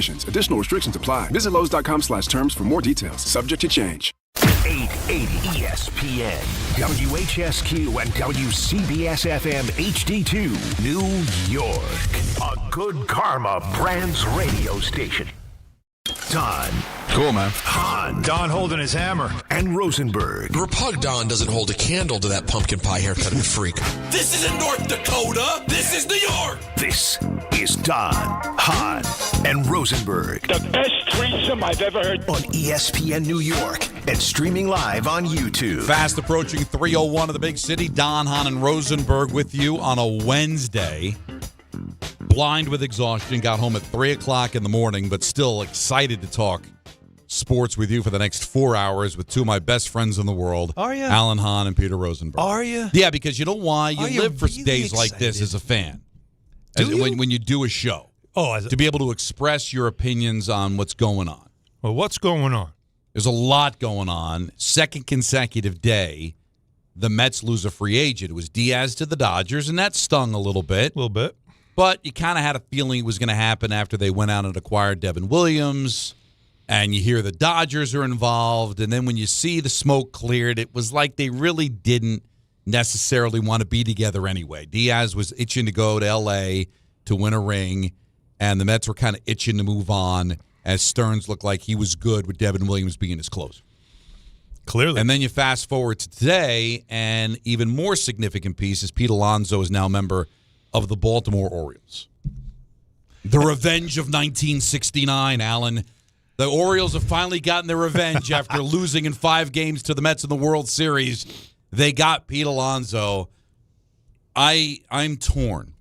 conditions. Additional restrictions apply. Visit Lowe's.com/terms for more details. Subject to change. 880 ESPN, WHSQ, and WCBS-FM HD2, New York. A Good Karma Brands radio station. Don. Cool, man. Hahn. Don holding his hammer. And Rosenberg. Repug Don doesn't hold a candle to that pumpkin pie haircut of a freak. This isn't North Dakota. This is New York. This is Don, Hahn, and Rosenberg. The best threesome I've ever heard. On ESPN New York and streaming live on YouTube. Fast approaching 3:01 of the big city. Don, Hahn, and Rosenberg with you on a Wednesday. Blind with exhaustion. Got home at 3 o'clock in the morning, but still excited to talk sports with you for the next 4 hours with two of my best friends in the world. Are you? Alan Hahn and Peter Rosenberg. Are you? Yeah, because you know why? You Are live you for really days like this excited? as a fan. Do you? When you do a show. Oh, to be able to express your opinions on what's going on. well, what's going on? There's a lot going on. Second consecutive day, the Mets lose a free agent. It was Diaz to the Dodgers, and that stung a little bit. A little bit. But you kind of had a feeling it was going to happen after they went out and acquired Devin Williams, and you hear the Dodgers are involved, and then when you see the smoke cleared, it was like they really didn't necessarily want to be together anyway. Diaz was itching to go to L.A. to win a ring, and the Mets were kind of itching to move on as Stearns looked like he was good with Devin Williams being his closer. Clearly. And then you fast forward to today, and even more significant piece is Pete Alonso is now a member of the Baltimore Orioles. The revenge of 1969, Alan. The Orioles have finally gotten their revenge after losing in 5 games to the Mets in the World Series. They got Pete Alonso. I'm torn.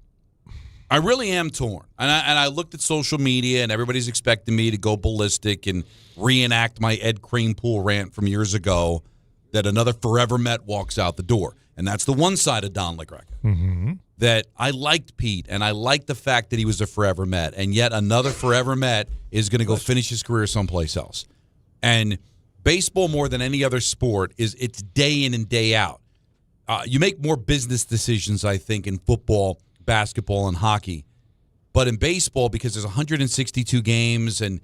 I really am torn. And I looked at social media, and everybody's expecting me to go ballistic and reenact my Ed Kranepool rant from years ago that another forever Met walks out the door. And that's the one side of Don LaGreca. Mm-hmm. That I liked Pete, and I liked the fact that he was a forever Met, and yet another forever Met is going to go finish his career someplace else. And baseball, more than any other sport, it's day in and day out. You make more business decisions, I think, in football, basketball, and hockey. But in baseball, because there's 162 games, and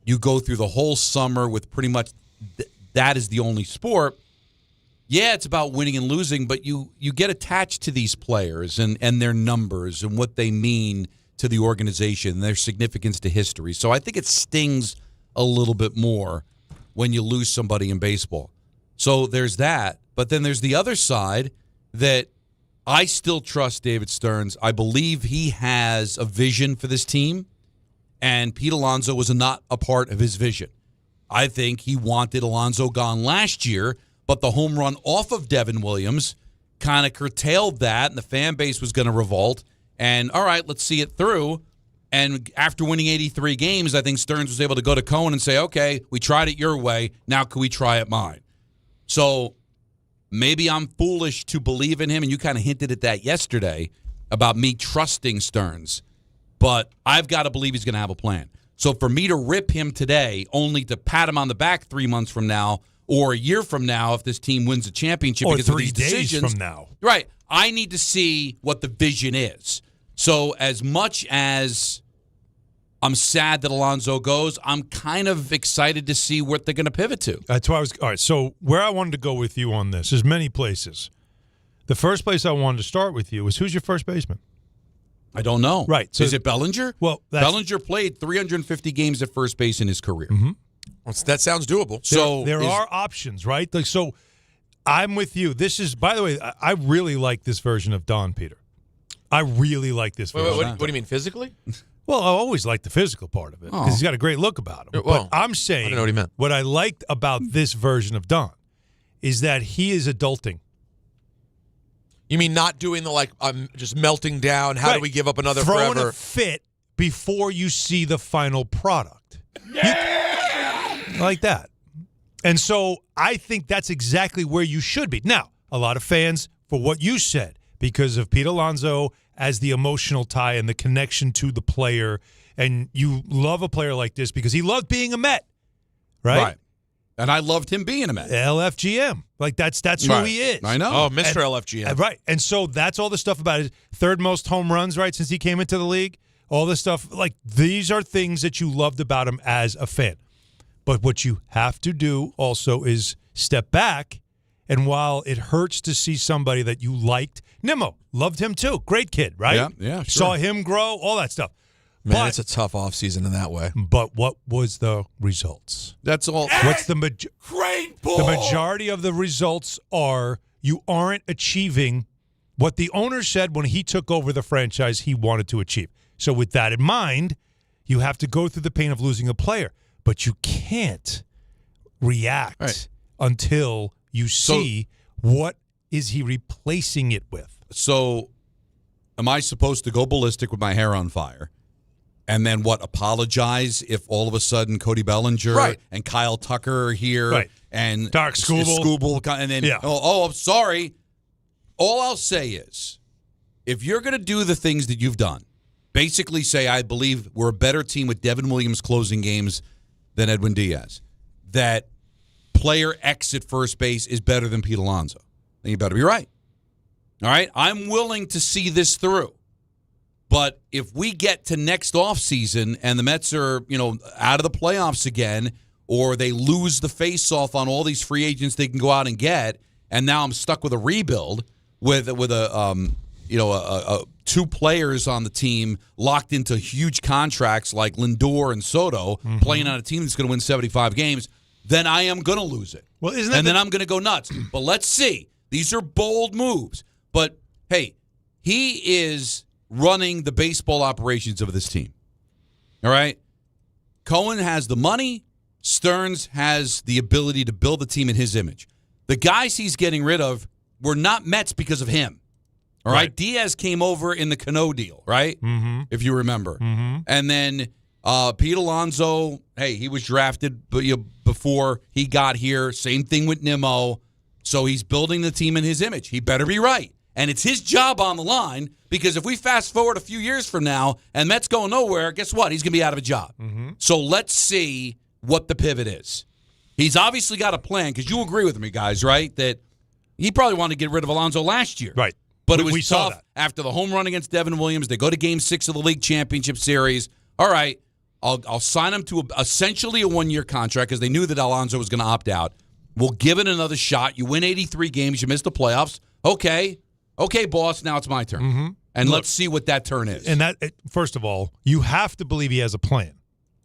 you go through the whole summer with pretty much that is the only sport, yeah, it's about winning and losing, but you get attached to these players and their numbers and what they mean to the organization and their significance to history. So I think it stings a little bit more when you lose somebody in baseball. So there's that. But then there's the other side that I still trust David Stearns. I believe he has a vision for this team, and Pete Alonso was not a part of his vision. I think he wanted Alonso gone last year, but the home run off of Devin Williams kind of curtailed that, and the fan base was going to revolt. And, all right, let's see it through. And after winning 83 games, I think Stearns was able to go to Cohen and say, okay, we tried it your way. Now can we try it mine? So maybe I'm foolish to believe in him, and you kind of hinted at that yesterday about me trusting Stearns. But I've got to believe he's going to have a plan. So for me to rip him today only to pat him on the back 3 months from now or a year from now if this team wins a championship or because 3 of these days decisions, from now. Right. I need to see what the vision is. So as much as I'm sad that Alonso goes, I'm kind of excited to see what they're going to pivot to. That's why I was – all right, so where I wanted to go with you on this is many places. The first place I wanted to start with you is who's your first baseman? I don't know. Right. So is it Bellinger? Well, Bellinger played 350 games at first base in his career. Mm-hmm. Well, that sounds doable. So there are options, right? Like, so I'm with you. This is, by the way, I really like this version of Don, Peter. I really like this version. What do you mean, physically? Well, I always like the physical part of it because he's got a great look about him. Well, but I'm saying I don't know what he meant. What I liked about this version of Don is that he is adulting. You mean not doing the, I'm just melting down, how do we give up another Throwing forever? a fit before you see the final product. Like that. And so I think that's exactly where you should be. Now, a lot of fans, for what you said, because of Pete Alonso as the emotional tie and the connection to the player, and you love a player like this because he loved being a Met, right? And I loved him being a Met. LFGM. Like, that's who he is. I know. Oh, Mr. LFGM. Right. And so that's all the stuff about his third most home runs, right, since he came into the league. all this stuff. Like, these are things that you loved about him as a fan. But what you have to do also is step back. And while it hurts to see somebody that you liked, Nimmo, loved him too. Great kid, right? Yeah, sure. Saw him grow, all that stuff. Man, it's a tough offseason in that way. But what was the results? That's all. What's the Great ball. The majority of the results are you aren't achieving what the owner said when he took over the franchise he wanted to achieve. So with that in mind, you have to go through the pain of losing a player. But you can't react until you see what is he replacing it with. So am I supposed to go ballistic with my hair on fire and then apologize if all of a sudden Cody Bellinger and Kyle Tucker are here and Dark Scooble and then, I'm sorry. All I'll say is if you're going to do the things that you've done, basically say, I believe we're a better team with Devin Williams closing games than Edwin Diaz, that player X at first base is better than Pete Alonso, then you better be right. All right? I'm willing to see this through. But if we get to next offseason and the Mets are, out of the playoffs again, or they lose the face-off on all these free agents they can go out and get, and now I'm stuck with a rebuild with two players on the team locked into huge contracts like Lindor and Soto playing on a team that's going to win 75 games, then I am going to lose it. Well, then I'm going to go nuts. But let's see. These are bold moves. But, hey, he is running the baseball operations of this team. All right? Cohen has the money. Stearns has the ability to build the team in his image. The guys he's getting rid of were not Mets because of him. All right? Diaz came over in the Cano deal, right? Mm-hmm. If you remember. Mm-hmm. And then Pete Alonso, hey, he was drafted before he got here. Same thing with Nimmo. So he's building the team in his image. He better be right. And it's his job on the line because if we fast forward a few years from now and Mets go nowhere, guess what? He's going to be out of a job. Mm-hmm. So let's see what the pivot is. He's obviously got a plan because you agree with me, guys, right? That he probably wanted to get rid of Alonso last year. Right. But it was tough after the home run against Devin Williams. They go to Game 6 of the League Championship Series. All right, I'll sign him to essentially a one-year contract because they knew that Alonso was going to opt out. We'll give it another shot. You win 83 games. You miss the playoffs. Okay, boss, now it's my turn. Mm-hmm. And let's see what that turn is. And that, first of all, you have to believe he has a plan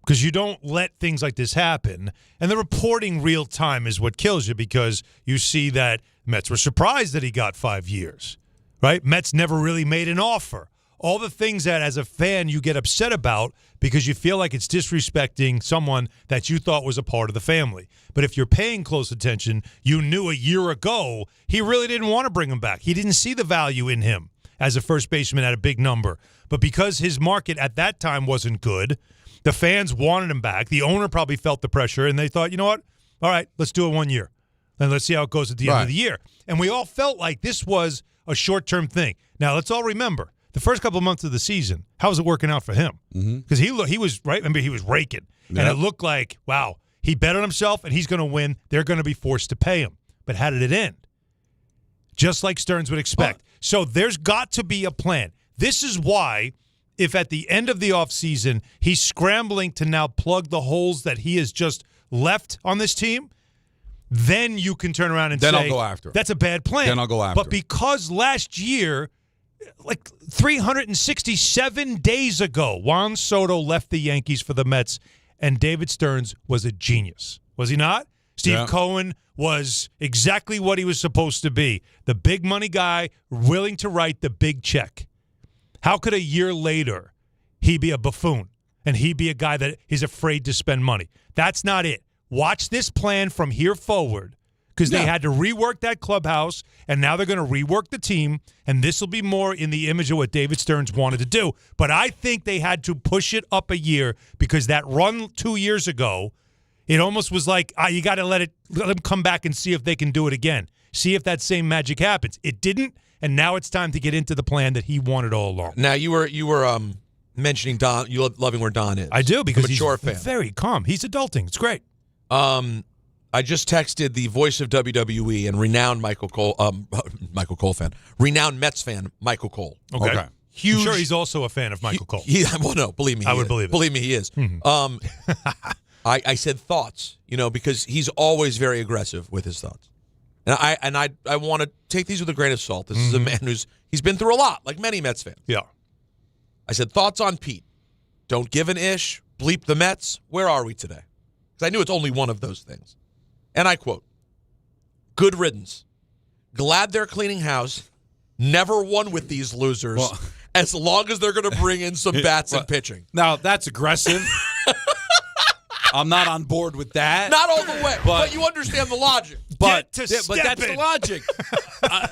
because you don't let things like this happen. And the reporting real time is what kills you because you see that Mets were surprised that he got 5 years. Right? Mets never really made an offer. All the things that, as a fan, you get upset about because you feel like it's disrespecting someone that you thought was a part of the family. But if you're paying close attention, you knew a year ago he really didn't want to bring him back. He didn't see the value in him as a first baseman at a big number. But because his market at that time wasn't good, the fans wanted him back. The owner probably felt the pressure, and they thought, you know what? All right, let's do it 1 year. And let's see how it goes at the end of the year. And we all felt like this was a short-term thing. Now, let's all remember, the first couple of months of the season, how was it working out for him? Because he was, right? Remember, he was raking. Yep. And it looked like, wow, he bet on himself, and he's going to win. They're going to be forced to pay him. But how did it end? Just like Stearns would expect. So there's got to be a plan. This is why, if at the end of the offseason, he's scrambling to now plug the holes that he has just left on this team, then you can turn around and say, I'll go after. That's a bad plan. Then I'll go after. But because last year, like 367 days ago, Juan Soto left the Yankees for the Mets, and David Stearns was a genius. Was he not? Steve Cohen was exactly what he was supposed to be. The big money guy willing to write the big check. How could a year later he be a buffoon and he be a guy that is afraid to spend money? That's not it. Watch this plan from here forward because they had to rework that clubhouse, and now they're going to rework the team, and this will be more in the image of what David Stearns wanted to do. But I think they had to push it up a year because that run 2 years ago, it almost was like you got to let them come back and see if they can do it again. See if that same magic happens. It didn't, and now it's time to get into the plan that he wanted all along. Now, you were mentioning Don. You loving where Don is. I do because he's fan. Very calm. He's adulting. It's great. I just texted the voice of WWE and renowned renowned Mets fan, Michael Cole. Okay. huge. I'm sure he's also a fan of Michael Cole. Well, no, believe me. I would believe it. Believe me, he is. I said thoughts, because he's always very aggressive with his thoughts. And I want to take these with a grain of salt. This is a man he's been through a lot, like many Mets fans. Yeah. I said, thoughts on Pete. Don't give an ish. Bleep the Mets. Where are we today? Because I knew it's only one of those things. And I quote, good riddance. Glad they're cleaning house. Never won with these losers. As long as they're going to bring in some bats and pitching. Now, that's aggressive. I'm not on board with that. Not all the way, but you understand the logic. But that's the logic.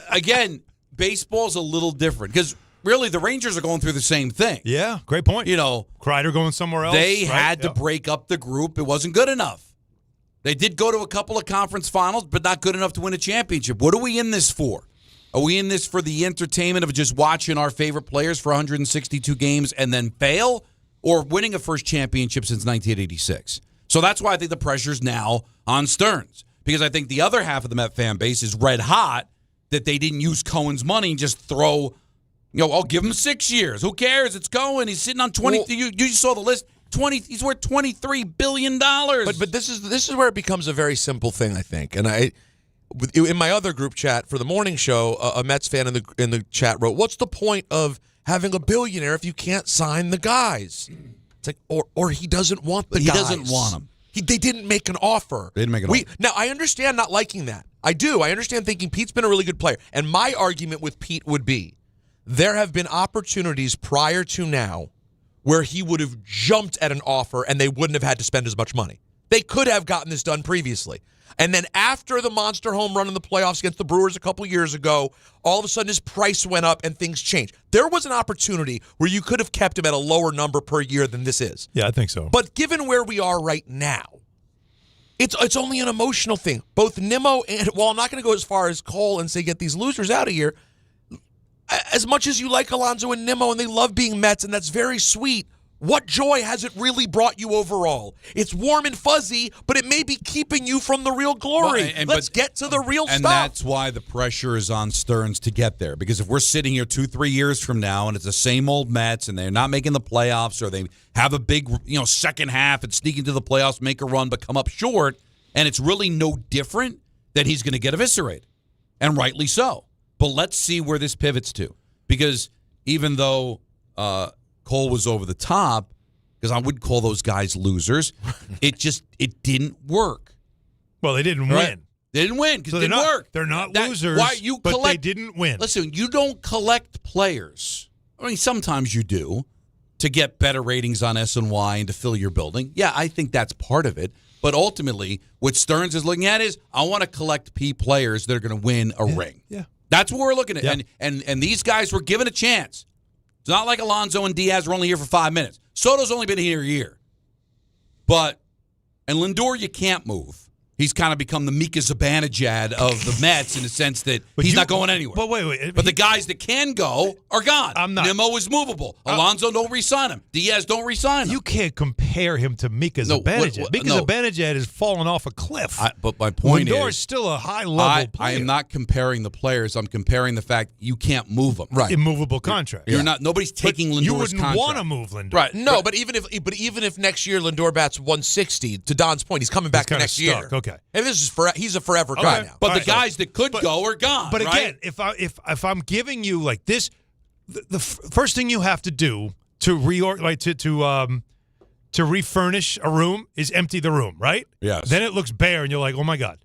Again, baseball's a little different because really the Rangers are going through the same thing. Yeah, great point. Kreider going somewhere else. They had to break up the group. It wasn't good enough. They did go to a couple of conference finals, but not good enough to win a championship. What are we in this for? Are we in this for the entertainment of just watching our favorite players for 162 games and then fail, or winning a first championship since 1986? So that's why I think the pressure's now on Stearns, because I think the other half of the Met fan base is red hot that they didn't use Cohen's money and just throw, I'll give him 6 years. Who cares? It's Cohen. He's sitting on 20. You saw the list. 20. He's worth $23 billion. But this is where it becomes a very simple thing, I think. And in my other group chat for the morning show, a Mets fan in the chat wrote, "What's the point of having a billionaire if you can't sign the guys?" It's like, or he doesn't want the guys. He doesn't want them. They didn't make an offer. They didn't make an offer. Now, I understand not liking that. I do. I understand thinking Pete's been a really good player. And my argument with Pete would be there have been opportunities prior to now where he would have jumped at an offer and they wouldn't have had to spend as much money. They could have gotten this done previously. And then after the monster home run in the playoffs against the Brewers a couple years ago, all of a sudden his price went up and things changed. There was an opportunity where you could have kept him at a lower number per year than this is. Yeah, I think so. But given where we are right now, it's only an emotional thing. Both Nimmo and, I'm not going to go as far as Cole and say get these losers out of here. As much as you like Alonso and Nimmo and they love being Mets, and that's very sweet, what joy has it really brought you overall? It's warm and fuzzy, but it may be keeping you from the real glory. Let's get to the real stuff. And that's why the pressure is on Stearns to get there. Because if we're sitting here 2-3 years from now and it's the same old Mets and they're not making the playoffs, or they have a big second half and sneak into the playoffs, make a run, but come up short, and it's really no different, then he's going to get eviscerated. And rightly so. But let's see where this pivots to. Because even though Cole was over the top, because I wouldn't call those guys losers, it didn't work. Well, they didn't win. They didn't win because it didn't work. They're not losers, but they didn't win. Listen, you don't collect players. I mean, sometimes you do to get better ratings on SNY and to fill your building. Yeah, I think that's part of it. But ultimately, what Stearns is looking at is, I want to collect players that are going to win a ring. Yeah. That's what we're looking at. Yeah. And these guys were given a chance. It's not like Alonso and Diaz were only here for 5 minutes. Soto's only been here a year. And Lindor, you can't move. He's kind of become the Mika Zibanejad of the Mets in the sense that he's not going anywhere. But wait. But the guys that can go are gone. I'm not. Nimmo is movable. Alonso, don't re-sign him. Diaz, don't re-sign him. You can't compare him to Mika Zibanejad. Mika Zibanejad has fallen off a cliff. But my point Lindor is still a high-level player. I am not comparing the players. I'm comparing the fact you can't move them. Right. Immovable contract. You're not. Nobody's taking Lindor's contract. You wouldn't want to move Lindor. Right. No, but even if next year Lindor bats 160, to Don's point, he's coming back next year. Okay. And this is he's a forever guy now. But the guys that could go are gone. But again, if I'm giving you like this, the first thing you have to do to refurnish a room is empty the room, right? Yes. Then it looks bare, and you're like, oh my God.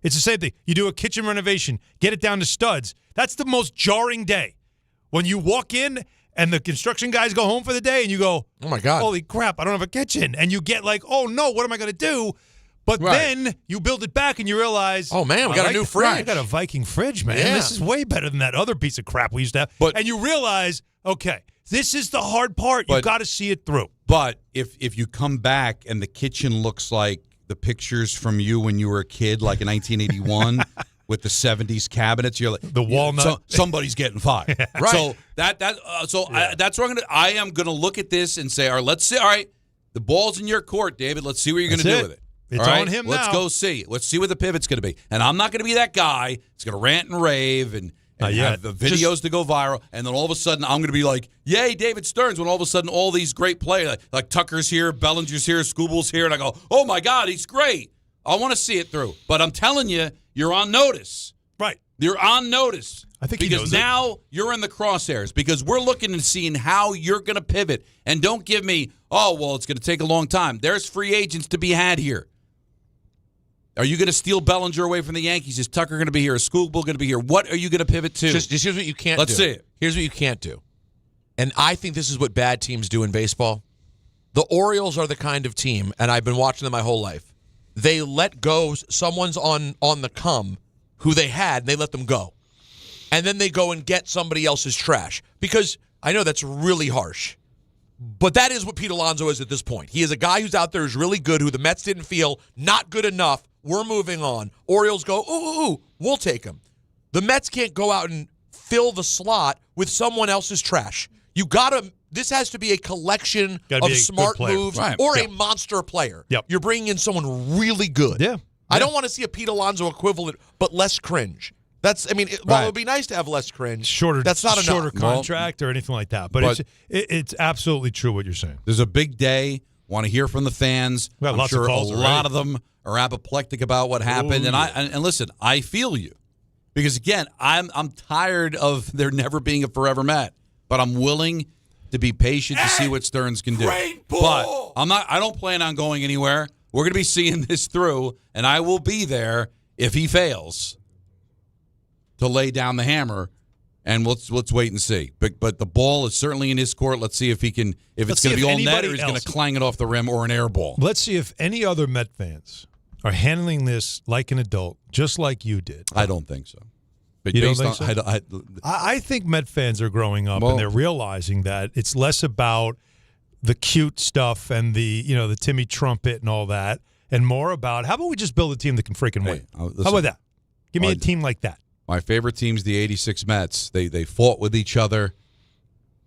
It's the same thing. You do a kitchen renovation, get it down to studs. That's the most jarring day when you walk in and the construction guys go home for the day, and you go, oh my God, holy crap, I don't have a kitchen, and you get like, oh no, what am I going to do? But then you build it back and you realize, oh, man, we got a new fridge. I got a Viking fridge, man. Yeah. This is way better than that other piece of crap we used to have. And you realize, okay, this is the hard part. You've got to see it through. But if you come back and the kitchen looks like the pictures from you when you were a kid, like in 1981, with the 70s cabinets, you're like, the walnut. So somebody's getting fired. Right. So that's where I am going to look at this and say, all right, let's see. All right, the ball's in your court, David. Let's see what you're going to do with it. It's on him now. Let's go see. Let's see what the pivot's going to be. And I'm not going to be that guy that's going to rant and rave and and have the videos to go viral, and then all of a sudden I'm going to be like, yay, David Stearns, when all of a sudden all these great players, like Tucker's here, Bellinger's here, Scooble's here, and I go, oh, my God, he's great. I want to see it through. But I'm telling you, you're on notice. Right. You're on notice. I think he knows because now you're in the crosshairs because we're looking and seeing how you're going to pivot. And don't give me, oh, well, it's going to take a long time. There's free agents to be had here. Are you going to steal Bellinger away from the Yankees? Is Tucker going to be here? Is Scooble going to be here? What are you going to pivot to? Just here's what you can't do. Let's see it. Here's what you can't do. And I think this is what bad teams do in baseball. The Orioles are the kind of team, and I've been watching them my whole life. They let go. Someone's on the come who they had, and they let them go. And then they go and get somebody else's trash. Because I know that's really harsh. But that is what Pete Alonso is at this point. He is a guy who's out there who's really good, who the Mets didn't feel not good enough. We're moving on. Orioles go, ooh, we'll take him. The Mets can't go out and fill the slot with someone else's trash. You gotta. This has to be a collection of smart moves or a monster player. Yep. You're bringing in someone really good. Yeah. I don't want to see a Pete Alonso equivalent, but less cringe. It would be nice to have less cringe. That's not enough. Shorter contract or anything like that. But it's absolutely true what you're saying. There's a big day. Want to hear from the fans. I'm sure a lot of them are apoplectic about what happened. Ooh. And listen, I feel you. Because, again, I'm tired of there never being a forever Met. But I'm willing to be patient to see what Stearns can do. But I don't plan on going anywhere. We're going to be seeing this through, and I will be there if he fails to lay down the hammer, and let's wait and see. But the ball is certainly in his court. Let's see if he can. If it's going to be all net, or he's going to clang it off the rim, or an air ball. Let's see if any other Met fans are handling this like an adult, just like you did. I don't think so. But you don't think so? I think Met fans are growing up and they're realizing that it's less about the cute stuff and the Timmy Trumpet and all that, and more about how about we just build a team that can freaking win? How about that? Give me a team like that. My favorite team's the '86 Mets. They fought with each other.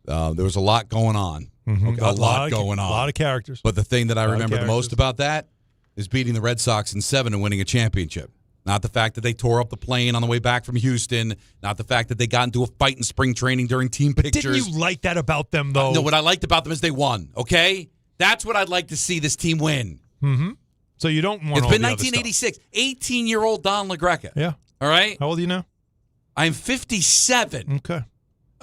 There was a lot going on. Mm-hmm. A lot going on. A lot of characters. But the thing that I remember the most about that is beating the Red Sox in 7 and winning a championship. Not the fact that they tore up the plane on the way back from Houston. Not the fact that they got into a fight in spring training during team pictures. Didn't you like that about them, though? No, what I liked about them is they won, okay? That's what I'd like to see this team win. Mm-hmm. So you don't want It's been 1986. 18-year-old Don LaGreca. Yeah. All right? How old are you now? I'm 57. Okay.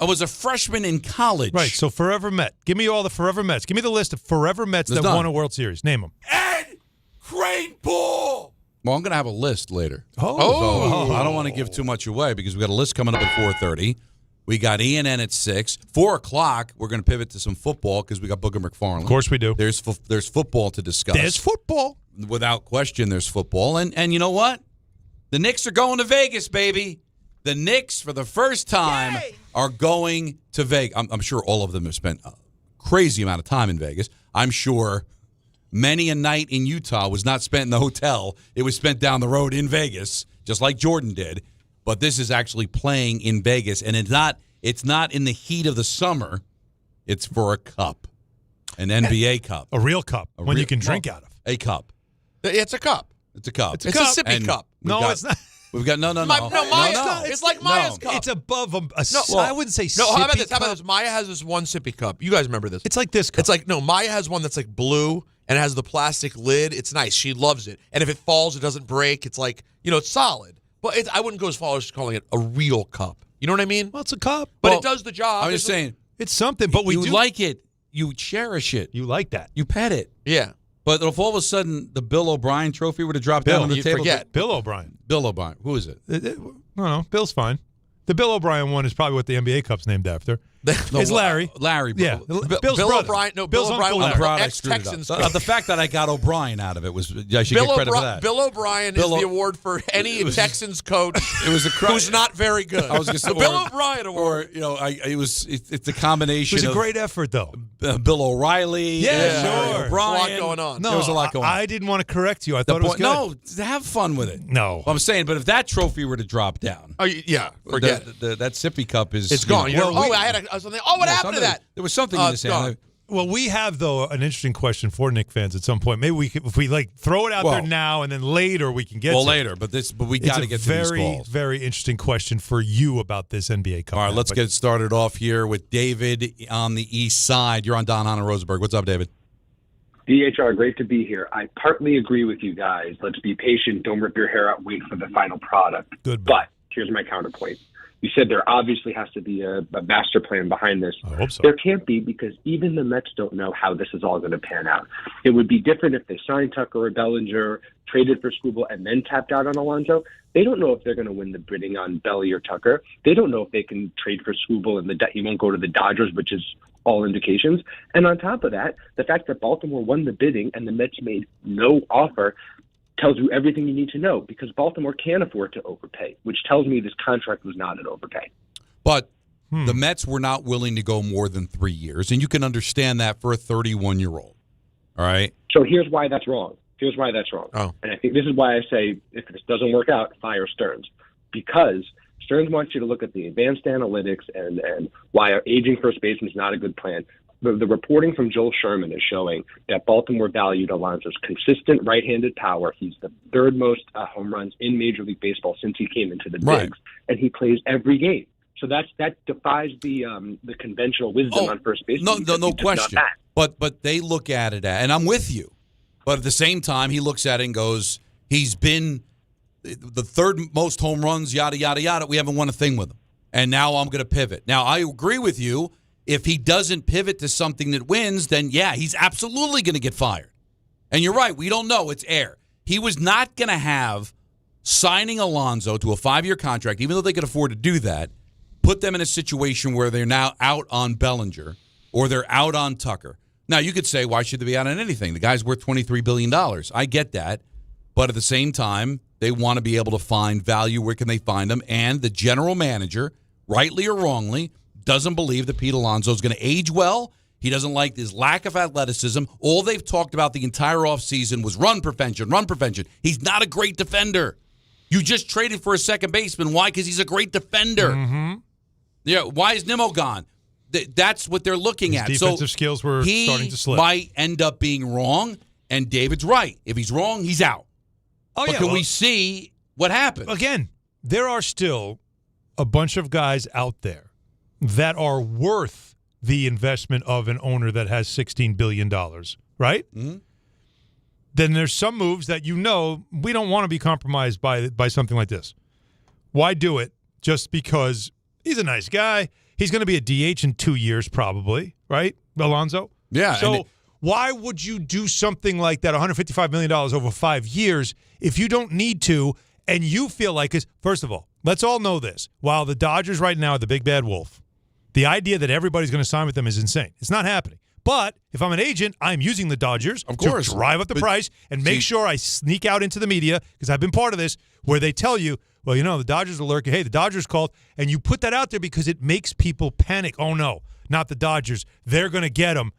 I was a freshman in college. Right, so Forever Met. Give me all the Forever Mets. Give me the list of Forever Mets that won a World Series. Name them. Ed Kranepool. Well, I'm going to have a list later. Oh. So I don't want to give too much away because we got a list coming up at 4:30. We got ENN at 6. 4 o'clock, we're going to pivot to some football because we got Booger McFarland. Of course we do. There's football to discuss. There's football. Without question, there's football. And you know what? The Knicks are going to Vegas, baby. The Knicks, for the first time, are going to Vegas. I'm sure all of them have spent a crazy amount of time in Vegas. I'm sure many a night in Utah was not spent in the hotel. It was spent down the road in Vegas, just like Jordan did. But this is actually playing in Vegas, and it's not in the heat of the summer. It's for a cup, an NBA cup. A real cup, one you can drink out of. A cup. It's a cup. It's a cup. It's a sippy cup. No, it's not. We've got no. Maya's cup. It's like Maya's cup. It's above I wouldn't say no. sippy How about this? cup. How about this? Maya has this one sippy cup. You guys remember this? It's like this cup. It's like Maya has one that's like blue and it has the plastic lid. It's nice. She loves it. And if it falls, it doesn't break. It's like it's solid. But I wouldn't go as far as calling it a real cup. You know what I mean? Well, it's a cup, but it does the job. I'm just saying it's something. But you like it. You cherish it. You like that. You pet it. Yeah. But if all of a sudden the Bill O'Brien trophy were to drop down on the table, forget Bill O'Brien. Bill O'Brien. Who is it? No, Bill's fine. The Bill O'Brien one is probably what the NBA Cup's named after. It's Larry. Larry. Yeah. Bill's Bill O'Brien. No, Bill's Bill O'Brien. I'm proud I screwed it up. The fact that I got O'Brien out of it was I should get credit for that. Bill O'Brien is the award for any Texans coach who's not very good. I was going to say Bill O'Brien award. Or it's a combination. It was a great effort though. Bill O'Reilly. Yeah, sure. O'Brien. There's a lot going on. No, there was a lot going on. I didn't want to correct you. I thought it was good. No, have fun with it. No, I'm saying, but if that trophy were to drop down, yeah, forget that sippy cup is it's gone. I was something. Oh, what happened to that? There was something in this hand. Well, we have, though, an interesting question for Knick fans at some point. Maybe we could, if we throw it out there now and then later we can get to later, but we got to get to these calls. Very interesting question for you about this NBA Cup. All right, let's get started off here with David on the east side. You're on Hahn Rosenberg. What's up, David? DHR, great to be here. I partly agree with you guys. Let's be patient. Don't rip your hair out. Wait for the final product. Good. But here's my counterpoint. You said there obviously has to be a master plan behind this. I hope so. There can't be, because even the Mets don't know how this is all going to pan out. It would be different if they signed Tucker or Bellinger, traded for Skubal, and then tapped out on Alonso. They don't know if they're going to win the bidding on Belly or Tucker. They don't know if they can trade for Skubal and he won't go to the Dodgers, which is all indications. And on top of that, the fact that Baltimore won the bidding and the Mets made no offer tells you everything you need to know, because Baltimore can't afford to overpay, which tells me this contract was not an overpay. But the Mets were not willing to go more than 3 years, and you can understand that for a 31-year-old. All right? So here's why that's wrong. Oh. And I think this is why I say, if this doesn't work out, fire Stearns. Because Stearns wants you to look at the advanced analytics and why our aging first baseman is not a good plan. The reporting from Joel Sherman is showing that Baltimore valued Alonso's consistent right-handed power. He's the third most home runs in Major League Baseball since he came into the bigs, and he plays every game. So that defies the conventional wisdom on first base. No question. But they look at it, and I'm with you. But at the same time, he looks at it and goes, he's been the third most home runs, yada, yada, yada. We haven't won a thing with him. And now I'm going to pivot. Now, I agree with you. If he doesn't pivot to something that wins, then, yeah, he's absolutely going to get fired. And you're right. We don't know. It's air. He was not going to have signing Alonso to a 5-year contract, even though they could afford to do that, put them in a situation where they're now out on Bellinger or they're out on Tucker. Now, you could say, why should they be out on anything? The guy's worth $23 billion. I get that. But at the same time, they want to be able to find value. Where can they find them? And the general manager, rightly or wrongly, doesn't believe that Pete Alonso is going to age well. He doesn't like his lack of athleticism. All they've talked about the entire offseason was run prevention. He's not a great defender. You just traded for a second baseman. Why? Because he's a great defender. Mm-hmm. Yeah. Why is Nimmo gone? That's what they're looking at. Defensive skills were starting to slip. He might end up being wrong, and David's right. If he's wrong, he's out. Oh, but can we see what happens? Again, there are still a bunch of guys out there that are worth the investment of an owner that has $16 billion, right? Mm-hmm. Then there's some moves that we don't want to be compromised by something like this. Why do it just because he's a nice guy? He's going to be a DH in 2 years probably, right, Alonso? Yeah. So why would you do something like that, $155 million over 5 years, if you don't need to and you feel like it's – first of all, let's all know this. While the Dodgers right now are the big bad wolf, the idea that everybody's going to sign with them is insane. It's not happening. But if I'm an agent, I'm using the Dodgers to drive up the price and make sure I sneak out into the media, because I've been part of this, where they tell you, well, the Dodgers are lurking. Hey, the Dodgers called. And you put that out there because it makes people panic. Oh, no, not the Dodgers. They're going to get him.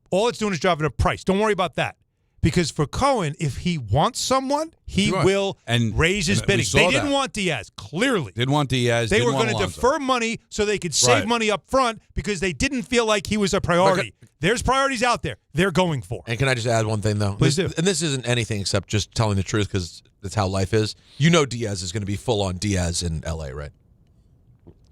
All it's doing is driving up price. Don't worry about that. Because for Cohen, if he wants someone, he will raise his bidding. They didn't want Diaz, clearly. Didn't want Diaz. They were going to defer money so they could save money up front because they didn't feel like he was a priority. There's priorities out there they're going for. And can I just add one thing, though? Please do. And this isn't anything except just telling the truth, because that's how life is. Diaz is going to be full-on Diaz in L.A., right?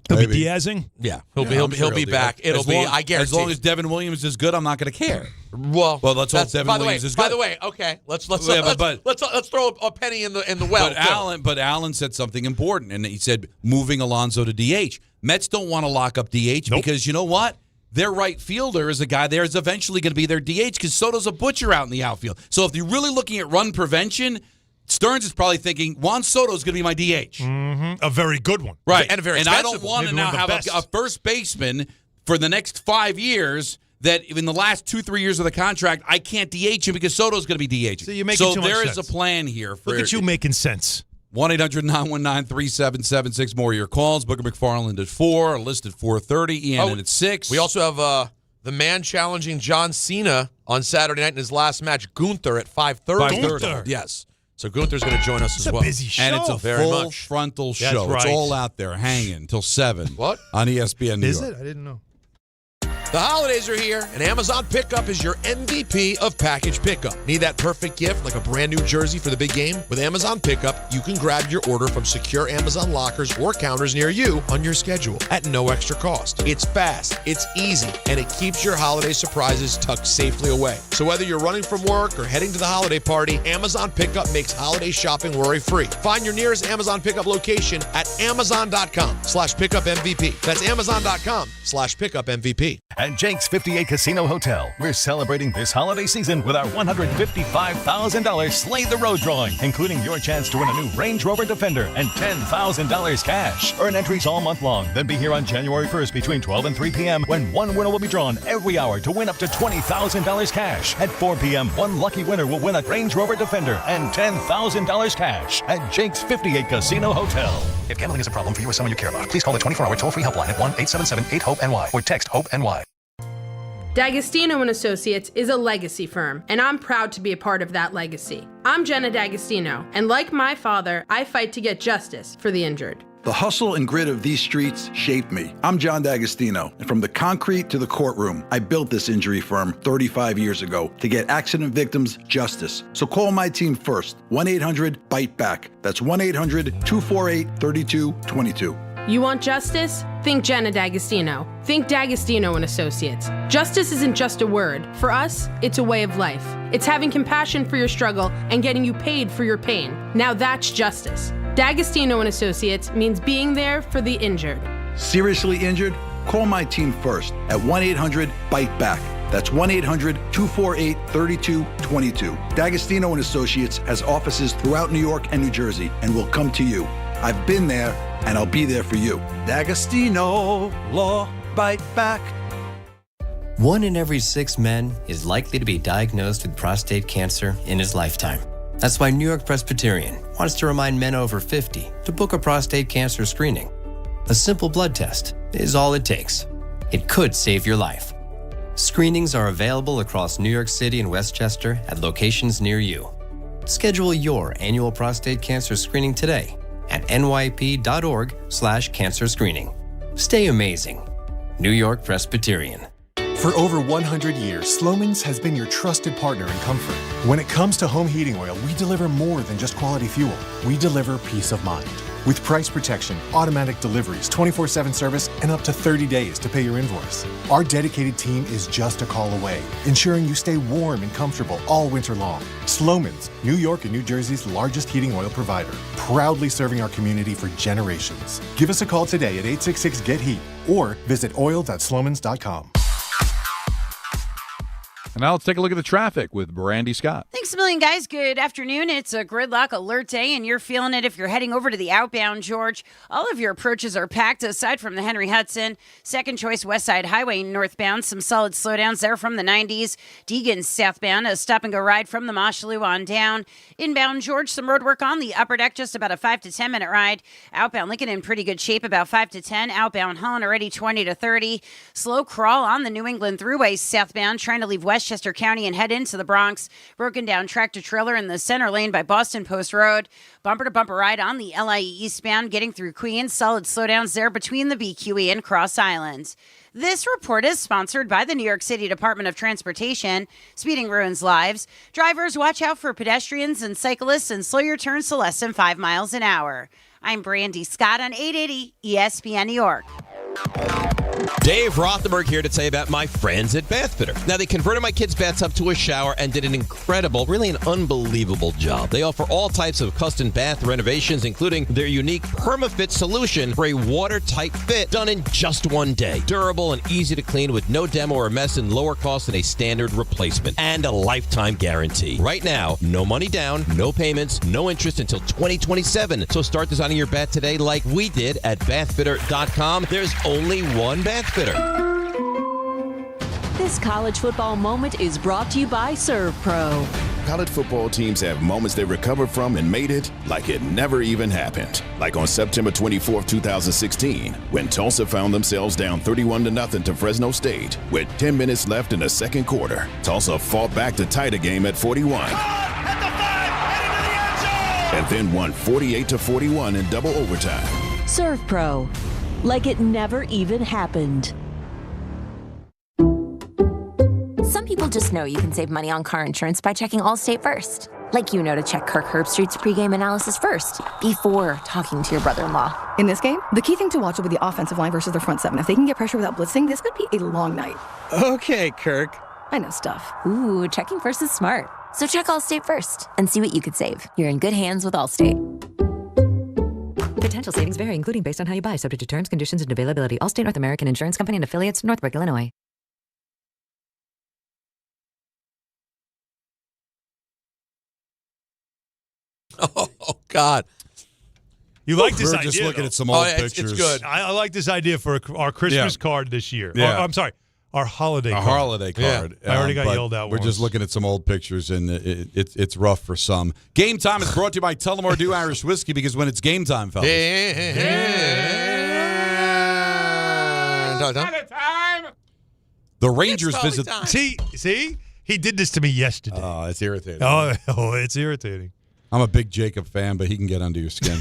He'll be Diazing? Yeah, he'll be back. I guarantee. As long as Devin Williams is good, I'm not going to care. Well, let's hope Devin Williams is good. By the way, okay, let's throw a penny in the well. But Allen said something important, and he said moving Alonso to DH. Mets don't want to lock up DH because you know what? Their right fielder is a guy there is eventually going to be their DH because Soto's a butcher out in the outfield. So if you're really looking at run prevention, Stearns is probably thinking Juan Soto is going to be my DH. Mm-hmm. A very good one. Right. And a very expensive one. And I don't want to now have a first baseman for the next 5 years that in the last 2-3 years of the contract, I can't DH him because Soto's going to be DH. So you're making too much sense. There is a plan here. Look at you making sense. 1-800-919-3776. More of your calls. Booger McFarland at 4. A list at 4:30. Ian at 6. We also have the man challenging John Cena on Saturday night in his last match, Gunther, at 5:30. Gunther. Yes. So Gunther's going to join us as well. It's a busy show. And it's a Very full much. frontal show. Right. It's all out there hanging until 7. What? On ESPN New Is York. it? I didn't know. The holidays are here, and Amazon Pickup is your MVP of package pickup. Need that perfect gift like a brand new jersey for the big game? With Amazon Pickup, you can grab your order from secure Amazon lockers or counters near you on your schedule at no extra cost. It's fast, it's easy, and it keeps your holiday surprises tucked safely away. So whether you're running from work or heading to the holiday party, Amazon Pickup makes holiday shopping worry-free. Find your nearest Amazon Pickup location at amazon.com/pickupmvp. That's amazon.com/pickupmvp. At Jake's 58 Casino Hotel, we're celebrating this holiday season with our $155,000 Slay the Road drawing, including your chance to win a new Range Rover Defender and $10,000 cash. Earn entries all month long, then be here on January 1st between 12 and 3 p.m. when one winner will be drawn every hour to win up to $20,000 cash. At 4 p.m., one lucky winner will win a Range Rover Defender and $10,000 cash at Jake's 58 Casino Hotel. If gambling is a problem for you or someone you care about, please call the 24-hour toll-free helpline at 1-877-8-HOPE-NY or text HOPE-NY. D'Agostino & Associates is a legacy firm, and I'm proud to be a part of that legacy. I'm Jenna D'Agostino, and like my father, I fight to get justice for the injured. The hustle and grit of these streets shaped me. I'm John D'Agostino, and from the concrete to the courtroom, I built this injury firm 35 years ago to get accident victims justice. So call my team first, 1-800-BITE-BACK. That's 1-800-248-3222. You want justice? Think Jenna D'Agostino. Think D'Agostino & Associates. Justice isn't just a word. For us, it's a way of life. It's having compassion for your struggle and getting you paid for your pain. Now that's justice. D'Agostino & Associates means being there for the injured. Seriously injured? Call my team first at 1-800-BITE-BACK. That's 1-800-248-3222. D'Agostino & Associates has offices throughout New York and New Jersey and will come to you. I've been there, and I'll be there for you. D'Agostino, law, bite back. 1 in every 6 men is likely to be diagnosed with prostate cancer in his lifetime. That's why New York Presbyterian wants to remind men over 50 to book a prostate cancer screening. A simple blood test is all it takes. It could save your life. Screenings are available across New York City and Westchester at locations near you. Schedule your annual prostate cancer screening today at nyp.org/cancer screening. Stay amazing. New York Presbyterian. For over 100 years, Slomin's has been your trusted partner in comfort. When it comes to home heating oil, we deliver more than just quality fuel. We deliver peace of mind. With price protection, automatic deliveries, 24/7 service, and up to 30 days to pay your invoice. Our dedicated team is just a call away, ensuring you stay warm and comfortable all winter long. Slomin's, New York and New Jersey's largest heating oil provider, proudly serving our community for generations. Give us a call today at 866-GET-HEAT or visit oil.slomins.com. And now let's take a look at the traffic with Brandy Scott. Thanks a million, guys. Good afternoon. It's a gridlock alert day, and you're feeling it if you're heading over to the outbound, George. All of your approaches are packed, aside from the Henry Hudson. Second choice West Side Highway northbound. Some solid slowdowns there from the 90s. Deegan southbound, a stop-and-go ride from the Mosholu on down. Inbound, George, some road work on the upper deck, just about a 5 to 10 minute ride. Outbound Lincoln in pretty good shape, about 5 to 10. Outbound Holland already 20 to 30. Slow crawl on the New England Thruway southbound, trying to leave Westchester County and head into the Bronx. Broken down tractor trailer in the center lane by Boston Post Road. Bumper to bumper ride on the LIE eastbound, getting through Queens. Solid slowdowns there between the BQE and Cross Islands. This report is sponsored by the New York City Department of Transportation. Speeding ruins lives. Drivers, watch out for pedestrians and cyclists and slow your turns to less than 5 miles an hour. I'm Brandy Scott on 880 ESPN New York. Dave Rothenberg here to tell you about my friends at Bath Fitter. Now, they converted my kids' bathtub to a shower and did an incredible, really an unbelievable job. They offer all types of custom bath renovations, including their unique PermaFit solution for a watertight fit done in just 1 day. Durable and easy to clean with no demo or mess and lower cost than a standard replacement. And a lifetime guarantee. Right now, no money down, no payments, no interest until 2027. So start designing your bath today like we did at bathfitter.com. There's only one Bath Fitter. This college football moment is brought to you by ServPro. College football teams have moments they recovered from and made it like it never even happened. Like on September 24, 2016, when Tulsa found themselves down 31-0 to Fresno State with 10 minutes left in the second quarter. Tulsa fought back to tie the game at 41. And then won 48-41 in double overtime. ServPro. Like it never even happened. people just know you can save money on car insurance by checking Allstate first. Like you know to check Kirk Herbstreit's pregame analysis first, before talking to your brother-in-law. In this game, the key thing to watch will be the offensive line versus their front seven. If they can get pressure without blitzing, this could be a long night. Okay, Kirk. I know stuff. Ooh, checking first is smart. So check Allstate first and see what you could save. You're in good hands with Allstate. Potential savings vary, including based on how you buy, subject to terms, conditions, and availability. Allstate North American Insurance Company and affiliates, Northbrook, Illinois. Oh, God. You like this We're idea? just looking though. at some old pictures. It's good. I like this idea for our Christmas card this year. Yeah. I'm sorry, our holiday A card. holiday card. I already got but yelled at We're once. just looking at some old pictures, and it's rough for some. Game Time is brought to you by Tullamore Dew Irish Whiskey, because when it's game time, fellas. The Rangers visit. See? He did this to me yesterday. Oh, it's irritating. Oh, it's irritating. I'm a big Jacob fan, but he can get under your skin.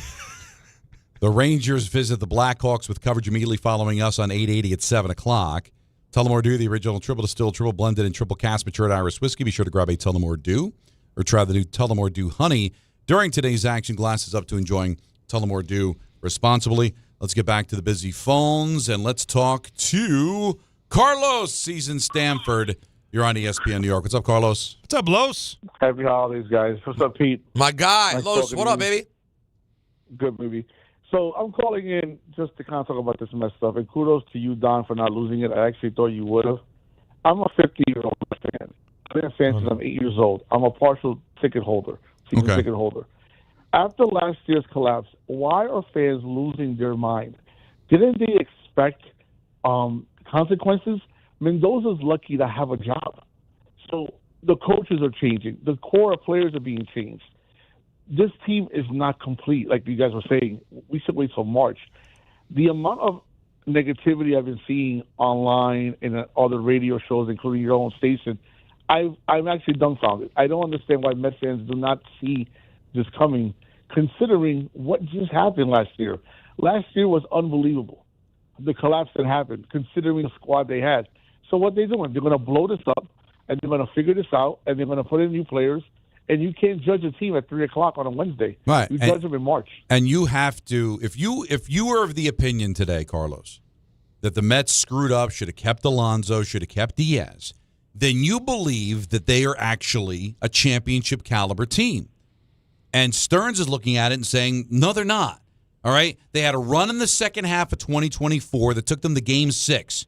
The Rangers visit the Blackhawks with coverage immediately following us on 880 at 7 o'clock. Tullamore Dew, the original triple distilled, triple blended, and triple cast matured Irish whiskey. Be sure to grab a Tullamore Dew or try the new Tullamore Dew Honey during today's action. Glasses up to enjoying Tullamore Dew responsibly. Let's get back to the busy phones, and let's talk to Carlos Season Stanford. You're on ESPN New York. What's up, Carlos? What's up, Los? Happy holidays, guys. What's up, Pete? My guy. Nice Los, talking what to up, you. baby? Good movie. So I'm calling in just to kind of talk about this mess stuff. And kudos to you, Don, for not losing it. I actually thought you would have. I'm a 50-year-old fan. I've been a fan since I'm 8 years old. I'm a partial ticket holder, season ticket holder. After last year's collapse, why are fans losing their mind? Didn't they expect consequences? Mendoza's lucky to have a job. So the coaches are changing. The core of players are being changed. This team is not complete, like you guys were saying. We should wait till March. The amount of negativity I've been seeing online and other radio shows, including your own station, I'm actually dumbfounded. I don't understand why Mets fans do not see this coming, considering what just happened last year. Last year was unbelievable, the collapse that happened, considering the squad they had. So what they're doing, they're going to blow this up, and they're going to figure this out, and they're going to put in new players. And you can't judge a team at 3 o'clock on a Wednesday. Right. You judge them in March. And you have to, if you were of the opinion today, Carlos, that the Mets screwed up, should have kept Alonso, should have kept Diaz, then you believe that they are actually a championship caliber team. And Stearns is looking at it and saying, no, they're not. All right? They had a run in the second half of 2024 that took them to Game 6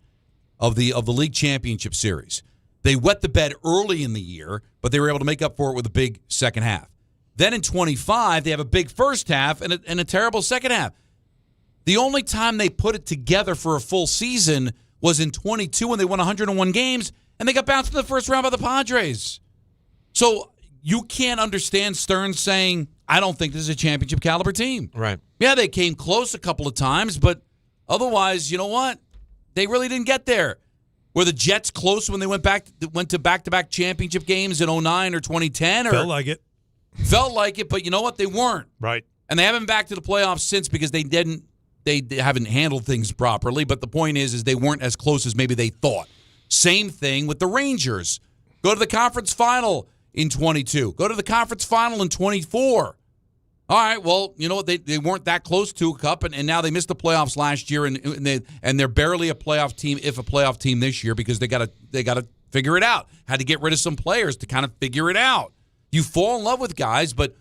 of the league championship series. They wet the bed early in the year, but they were able to make up for it with a big second half. Then in 25, they have a big first half and a terrible second half. The only time they put it together for a full season was in 22 when they won 101 games, and they got bounced in the first round by the Padres. So you can't understand Stearns saying, I don't think this is a championship caliber team. Right. Yeah, they came close a couple of times, but otherwise, you know what? They really didn't get there. Were the Jets close when they went to back-to-back championship games in 2009 or 2010? Or Felt like it. Felt like it, but you know what? They weren't. Right. And they haven't been back to the playoffs since because they haven't handled things properly. But the point is they weren't as close as maybe they thought. Same thing with the Rangers. Go to the conference final in 22. Go to the conference final in 24. All right, well, you know what? They weren't that close to a cup, and now they missed the playoffs last year, and they're barely a playoff team, if a playoff team this year, because they got to figure it out. Had to get rid of some players to kind of figure it out. You fall in love with guys, but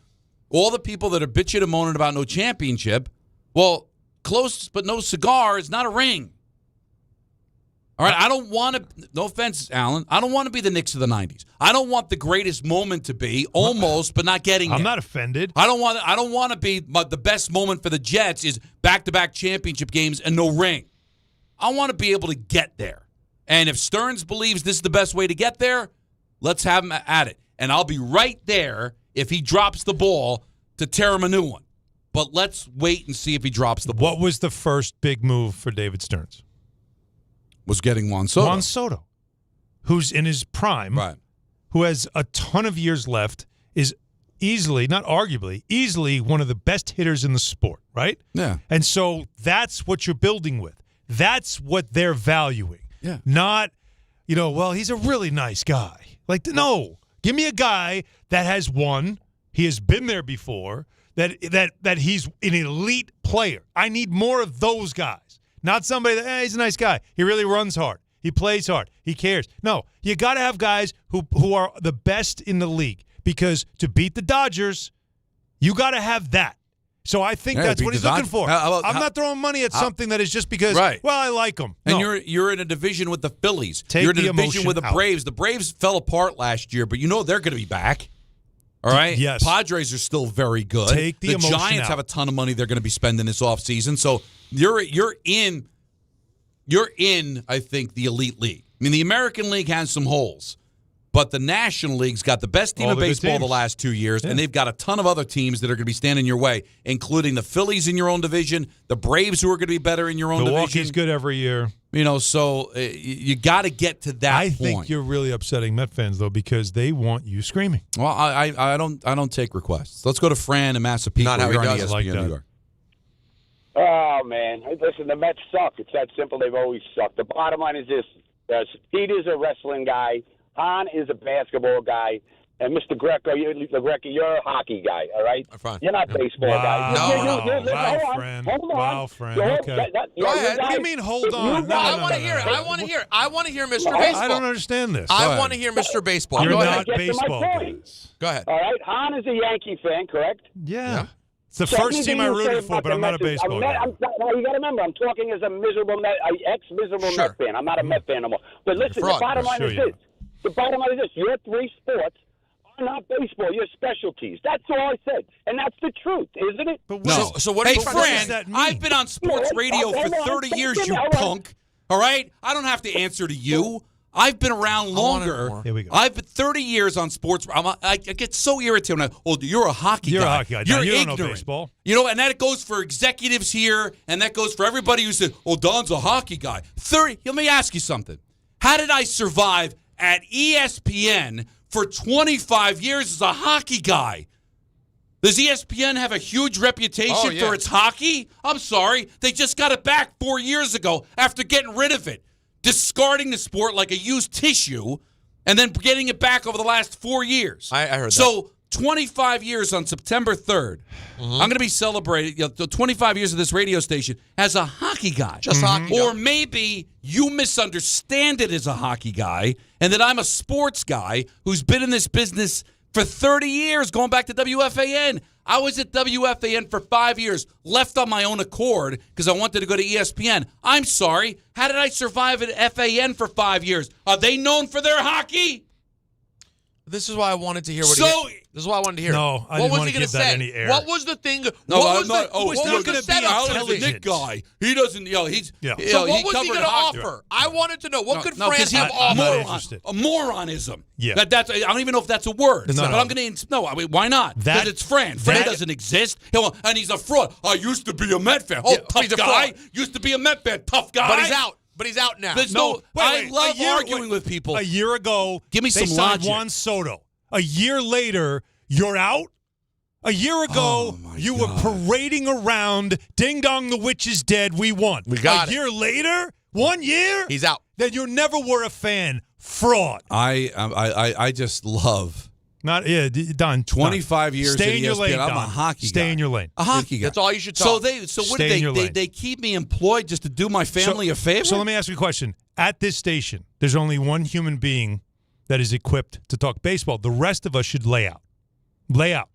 all the people that are bitching and moaning about no championship, well, close but no cigar is not a ring. All right, I don't want to, no offense, Alan, I don't want to be the Knicks of the 90s. I don't want the greatest moment to be almost, but not getting I'm it. not offended. I don't want to be, but the best moment for the Jets is back-to-back championship games and no ring. I want to be able to get there. And if Stearns believes this is the best way to get there, let's have him at it. And I'll be right there if he drops the ball to tear him a new one. But let's wait and see if he drops the ball. What was the first big move for David Stearns? Was getting Juan Soto. Juan Soto, who's in his prime, right, who has a ton of years left, is easily, not arguably, easily one of the best hitters in the sport, right? Yeah. And so that's what you're building with. That's what they're valuing. Yeah. Not, well, he's a really nice guy. Like, no. Give me a guy that has won. He has been there before. That he's an elite player. I need more of those guys. Not somebody that, he's a nice guy. He really runs hard. He plays hard. He cares. No, you got to have guys who are the best in the league, because to beat the Dodgers, you got to have that. So I think that's what he's looking for. I'm not throwing money at something that is just because, well, I like him. And No. you're in a division with the Phillies. Take you're in a the division emotion with the out. Braves. The Braves fell apart last year, but they're going to be back. All right? Yes. Padres are still very good. Take the emotion Giants out. have a ton of money they're going to be spending this offseason. So you're in, I think, the elite league. I mean, the American League has some holes, but the National League's got the best team All of the good baseball the teams. last 2 years, Yeah. and they've got a ton of other teams that are going to be standing your way, including the Phillies in your own division, the Braves who are going to be better in your own Milwaukee's division. good every year. So you got to get to that point. I think you're really upsetting Met fans, though, because they want you screaming. Well, I don't take requests. Let's go to Fran in Massapequa. Not how he You're on does it. ESPN Like that. New York. Oh, man. Listen, the Mets suck. It's that simple. They've always sucked. The bottom line is this. Pete is a wrestling guy. Hahn is a basketball guy. And Mr. Greco, you're a hockey guy, all right? Fine. You're not baseball guy. Wow, Fran. Okay. Go ahead. What do you mean, hold on? No, I want to hear it. I want to hear Mr. Baseball. I don't understand this. I want to hear Mr. Baseball. You're Go not ahead. baseball guys. Go ahead. All right? Hahn is a Yankee fan, correct? Yeah. It's the first team I rooted for, but I'm not a baseball guy. You got to remember, I'm talking as a miserable ex-miserable Met fan. I'm not a Met fan no more. But listen, the bottom line is this. The bottom line is this. Your three sports are not baseball. You're specialties. That's all I said. And that's the truth, isn't it? No. So what? Hey, does Fran, that mean? I've been on sports radio for 30 years, you punk. All right? I don't have to answer to you. I've been around longer. Here we go. I've been 30 years on sports. I get so irritated when you're a hockey You're guy. a hockey guy. You're Now, you don't ignorant. know baseball. And that goes for executives here, and that goes for everybody who said, Don's a hockey guy. Let me ask you something. How did I survive at ESPN for 25 years as a hockey guy? Does ESPN have a huge reputation for its hockey? I'm sorry. They just got it back 4 years ago after getting rid of it, discarding the sport like a used tissue, and then getting it back over the last 4 years. I heard that. So 25 years on September 3rd. I'm going to be celebrating the 25 years of this radio station as a hockey guy. Just hockey guy. Or maybe you misunderstand it as a hockey guy, and that I'm a sports guy who's been in this business for 30 years, going back to WFAN. I was at WFAN for 5 years, left on my own accord because I wanted to go to ESPN. I'm sorry. How did I survive at FAN for 5 years? Are they known for their hockey? This is why I wanted to hear what This is why I wanted to hear. No, I what didn't was want he to going give to that say? any air. What was the thing? No, what I'm not. what was not the gonna be setup? Alan's a intelligent. Nick guy. He doesn't. He's. Yeah. So what he was he covered going to hockey. offer? I wanted to know what could Fran because have I'm not offered. interested. A moronism. Yeah. That's. I don't even know if that's a word. No, but no. I'm going to. No. I mean, why not? That- Because it's Fran. Fran that- doesn't exist. And he's a fraud. I used to be a Met fan. Tough he's a guy. fraud. Used to be a Met fan. Tough guy. But he's out. But he's out now. There's No, wait, I love a year- arguing with people. A year ago, Give me they some signed logic. Juan Soto. A year later, you're out? A year ago, you were parading around, ding dong, the witch is dead, we won. We got a it. year later, 1 year? He's out. Then you never were a fan. Fraud. I just love. Done. 25 years Stay at in your ESPN. lane, I'm a Don. hockey Stay guy. in your lane. A hockey guy. That's all you should So talk. what Stay do in your lane. they keep me employed just to do my family a favor? So let me ask you a question. At this station, there's only one human being that is equipped to talk baseball. The rest of us should lay out. Lay out.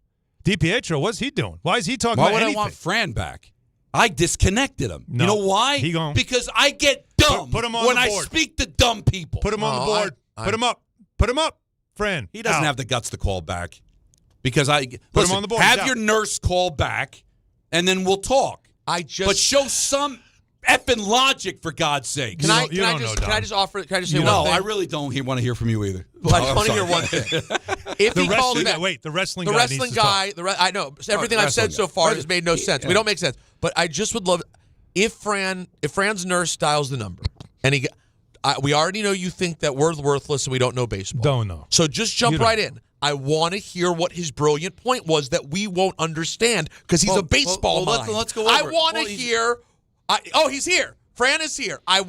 DiPietro, what's he doing? Why is he talking Why about would anything? I want Fran back? I disconnected him. No. You know why? He gone. Because I get dumb Put him on when the I board. speak to dumb people. Put him on the board. I- Put him up. Put him up. Fran. He doesn't out. have the guts to call back. Because him on the board. He's Have out. your nurse call back, and then we'll talk. But show some effing logic, for God's sake. Can I just offer? Can I just say one No, thing? I really don't want to hear from you either. Well, I I'm want to sorry. hear one thing. If he calls back, the wresling the guy wrestling needs to talk. guy, I know everything I've wrestling said so guy. far has made no sense. We don't make sense. But I just would love if Fran's nurse dials the number, and we already know you think that we're worthless and we don't know baseball. Don't know. So just jump right in. I want to hear what his brilliant point was that we won't understand because he's a baseball mind. Let's go over I it. want to hear. He's here. Fran is here. Can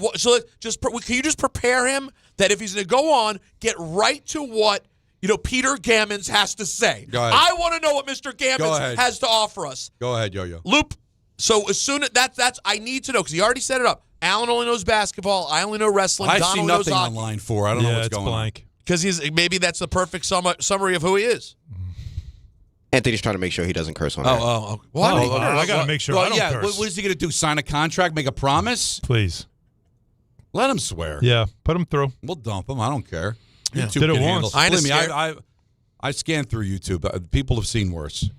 you just prepare him that if he's going to go on, get right to what Peter Gammons has to say. Go ahead. I want to know what Mr. Gammons has to offer us. Go ahead, Yo-Yo. Loop. So as soon as that's I need to know because he already set it up. Alan only knows basketball. I only know wrestling. I Don see only knows nothing hockey. online for. I don't know what's going on. Because maybe that's the perfect summary of who he is. Anthony's trying to make sure he doesn't curse on air. I got to make sure I don't curse. What is he going to do? Sign a contract? Make a promise? Please. Let him swear. Yeah, put him through. We'll dump him. I don't care. Yeah. YouTube Did it can once. handle. Believe me, I scan through YouTube. People have seen worse.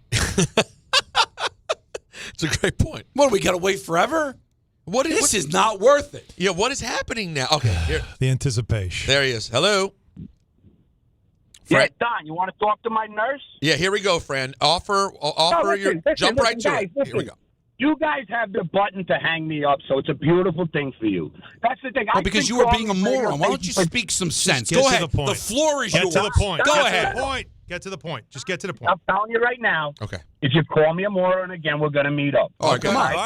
It's a great point. What, we got to wait forever? This is not worth it. Yeah, what is happening now? Okay, here. The anticipation. There he is. Hello. Yeah, Don, you want to talk to my nurse? Yeah, here we go, friend. Offer jump right to it. Here we go. You guys have the button to hang me up, so it's a beautiful thing for you. That's the thing. Well, because you were being a moron. Why don't you speak some sense? Go ahead. The floor is yours. Get to the point. Go Get ahead. to the point. Get to the point. Just get to the point. I'm telling you right now. Okay. If you call me a moron again, we're going to meet up. All right, come on. You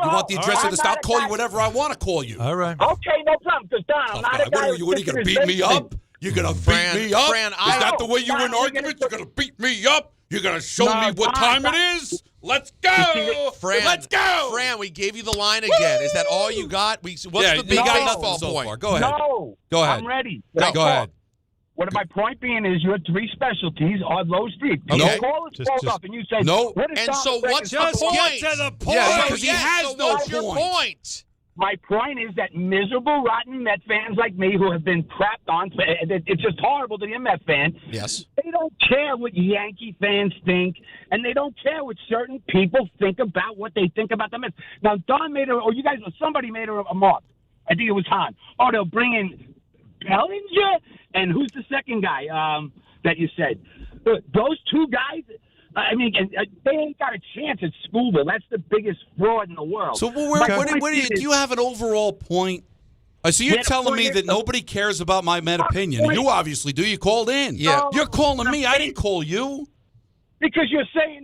want the address of the stop? Call you whatever I want to call you. All right. Okay, no problem. Because Don, I'm not a guy. What are you going to beat me up? You're going to beat me up? Fran, is that the way you win arguments? You're going to beat me up? You're going to show me what time it is? Let's go. Fran, let's go. Fran, we gave you the line again. Is that all you got? What's the big baseball point? So go ahead. No. Go ahead. I'm ready. Go ahead. What my point being is you had three specialties on low street. Okay. You call us up and you say, no. What is And Tom so Brady's what's the point? point? Get to the point. Yeah, because he has no what's your point? My point is that miserable, rotten Met fans like me who have been crapped on, it's just horrible to be a Met fan. Yes. They don't care what Yankee fans think, and they don't care what certain people think about what they think about the Mets. Now, Don made somebody made a mark. I think it was Hahn. Oh, they'll bring in Bellinger? And who's the second guy that you said? Those two guys, I mean, they ain't got a chance at Schoolville. That's the biggest fraud in the world. So do you have an overall point? So you're telling me that nobody cares about my Met opinion. You obviously do. You called in. Yeah. You're calling me. I didn't call you. Because you're saying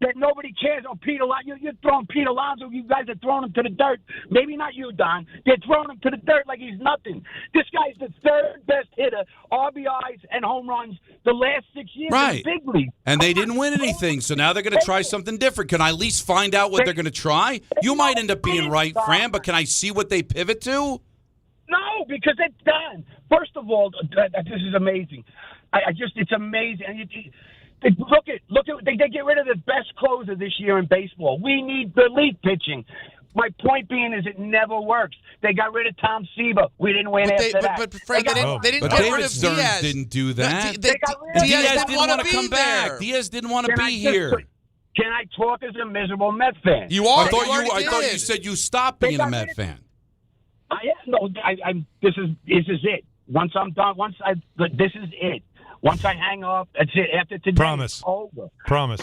that nobody cares. Oh, Pete Alonso, you're throwing Pete Alonso. You guys are throwing him to the dirt. Maybe not you, Don. They're throwing him to the dirt like he's nothing. This guy's the third best hitter, RBIs and home runs the last 6 years in the big league. And they didn't win anything, so now they're going to try something different. Can I at least find out what they're going to try? You might end up being right, Fran, but can I see what they pivot to? No, because it's done. First of all, this is amazing. It's amazing. Look at they get rid of the best closer this year in baseball. We need relief pitching. My point being is it never works. They got rid of Tom Seaver. We didn't win after that. But Frank, they didn't But get David rid of Stearns Diaz. didn't do that. Diaz didn't want to come back. Diaz didn't want to be here. Can I talk as a miserable Met fan? You are. I thought you said you stopped being a Met fan. This is it. Once I'm done, this is it. Once I hang up, that's it. After today, Promise. It's over. Promise.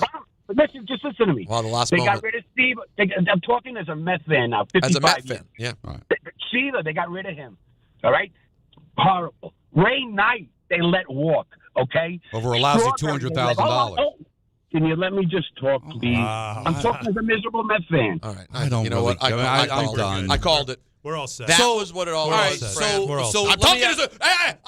But just listen to me. Well, the last they moment. got rid of Steve. I'm talking as a Met fan now. 55 As a Met years. fan, yeah. Right. Seaver, they got rid of him. All right? Horrible. Ray Knight, they let walk, okay? Over a lousy $200,000. Can you let me just talk, please? I'm talking as a miserable Met fan. All right. I don't You know really what? I'm done. I called it. We're all set. That was what it all was. I'm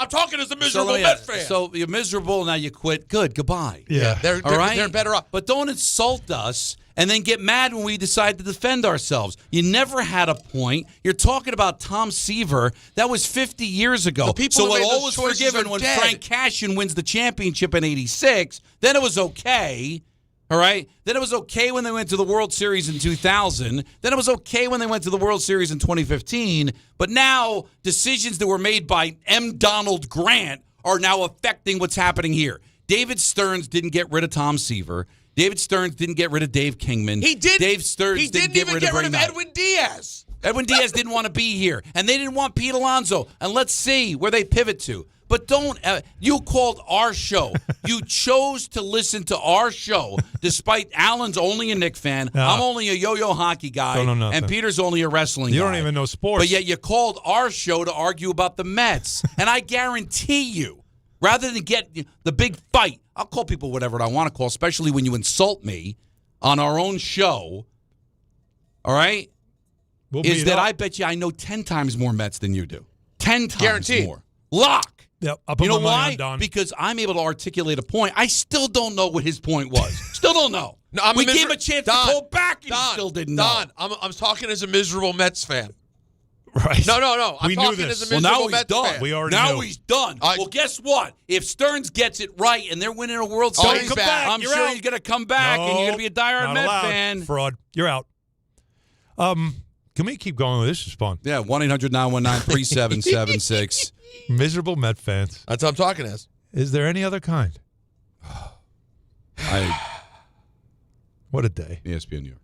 talking as a miserable Met fan. So you're miserable, now you quit. Good, goodbye. Yeah. They're better off. But don't insult us and then get mad when we decide to defend ourselves. You never had a point. You're talking about Tom Seaver. That was 50 years ago. The people So who made all those was choices forgiven are when dead. Frank Cashin wins the championship in '86. Then it was okay. All right? Then it was okay when they went to the World Series in 2000. Then it was okay when they went to the World Series in 2015. But now decisions that were made by M. Donald Grant are now affecting what's happening here. David Stearns didn't get rid of Tom Seaver. David Stearns didn't get rid of Dave Kingman. He did. Dave Stearns He didn't even get rid of Edwin Diaz. Edwin Diaz didn't want to be here. And they didn't want Pete Alonso. And let's see where they pivot to. But don't, you called our show. You chose to listen to our show, despite Alan's only a Knicks fan. I'm only a yo-yo hockey guy. Don't know nothing. And Peter's only a wrestling guy. You don't even know sports. But yet you called our show to argue about the Mets. And I guarantee you, rather than get the big fight, I'll call people whatever I want to call, especially when you insult me on our own show. All right? We'll is that up. I bet you I know 10 times more Mets than you do. 10 times Guaranteed. more. Lock. Yep, I'll put you know my money why? on Don. Because I'm able to articulate a point. I still don't know what his point was. Still don't know. No, we gave him a chance to call back, and he still didn't know. Don, I'm talking as a miserable Mets fan. Right. No. I'm We knew talking this. as a miserable Mets done. fan. We already now knew. he's done. Well, guess what? If Stearns gets it right and they're winning a World Oh, Series, he's back. I'm You're sure out. he's going to come back, and you're going to be a diehard Not Met allowed. fan. Fraud. You're out. Can we keep going with this? Is fun. Yeah, 1-800-919-3776. Miserable Met fans. That's what I'm talking as. Is there any other kind? What a day. ESPN New York.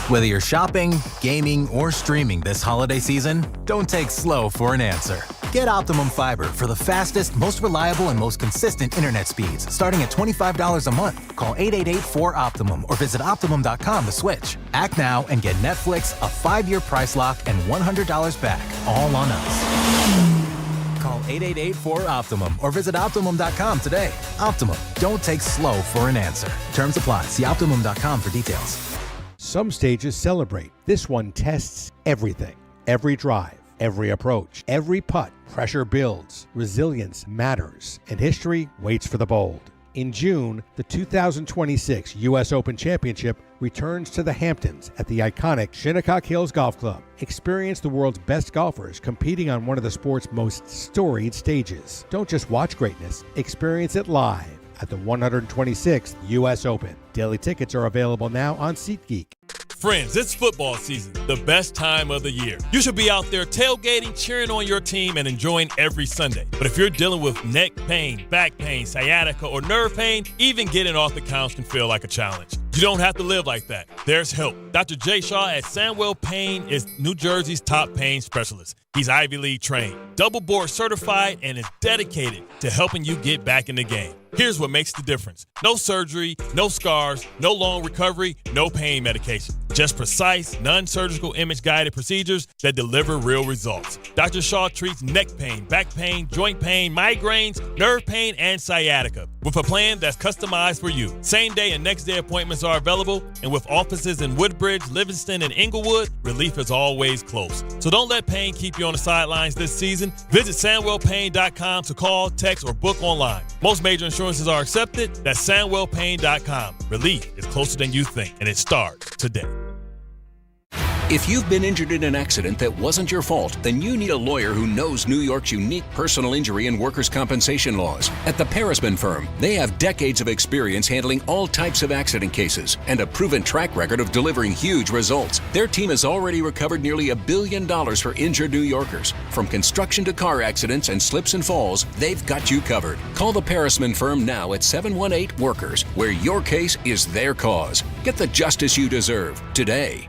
Whether you're shopping, gaming, or streaming this holiday season, don't take slow for an answer. Get Optimum Fiber for the fastest, most reliable, and most consistent internet speeds, starting at $25 a month. Call 888-4OPTIMUM or visit Optimum.com to switch. Act now and get Netflix, a 5-year price lock, and $100 back, all on us. Call 888-4OPTIMUM or visit Optimum.com today. Optimum, don't take slow for an answer. Terms apply. See Optimum.com for details. Some stages celebrate. This one tests everything. Every drive, every approach, every putt. Pressure builds. Resilience matters. And history waits for the bold. In June, the 2026 U.S. Open Championship returns to the Hamptons at the iconic Shinnecock Hills Golf Club. Experience the world's best golfers competing on one of the sport's most storied stages. Don't just watch greatness, experience it live at the 126th U.S. Open. Daily tickets are available now on SeatGeek. Friends, it's football season, the best time of the year. You should be out there tailgating, cheering on your team, and enjoying every Sunday. But if you're dealing with neck pain, back pain, sciatica, or nerve pain, even getting off the couch can feel like a challenge. You don't have to live like that. There's help. Dr. Jay Shaw at Sandwell Pain is New Jersey's top pain specialist. He's Ivy League trained, double board certified, and is dedicated to helping you get back in the game. Here's what makes the difference. No surgery, no scars, no long recovery, no pain medication. Just precise, non-surgical image-guided procedures that deliver real results. Dr. Shaw treats neck pain, back pain, joint pain, migraines, nerve pain, and sciatica with a plan that's customized for you. Same-day and next-day appointments are available, and with offices in Woodbridge, Livingston, and Inglewood, relief is always close. So don't let pain keep you on the sidelines this season. Visit SandwellPain.com to call, text, or book online. Most major insurances are accepted. That's SandwellPain.com. Relief is closer than you think, and it starts today. If you've been injured in an accident that wasn't your fault, then you need a lawyer who knows New York's unique personal injury and workers' compensation laws. At the Parisman Firm, they have decades of experience handling all types of accident cases and a proven track record of delivering huge results. Their team has already recovered nearly $1 billion for injured New Yorkers. From construction to car accidents and slips and falls, they've got you covered. Call the Parisman Firm now at 718-WORKERS, where your case is their cause. Get the justice you deserve today.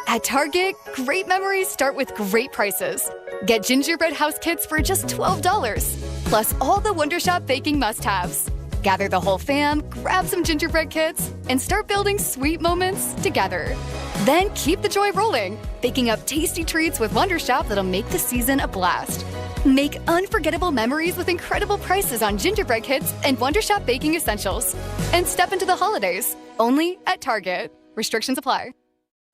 At Target, great memories start with great prices. Get gingerbread house kits for just $12, plus all the Wonder Shop baking must-haves. Gather the whole fam, grab some gingerbread kits, and start building sweet moments together. Then keep the joy rolling, baking up tasty treats with Wonder Shop that'll make the season a blast. Make unforgettable memories with incredible prices on gingerbread kits and Wonder Shop baking essentials. And step into the holidays, only at Target. Restrictions apply.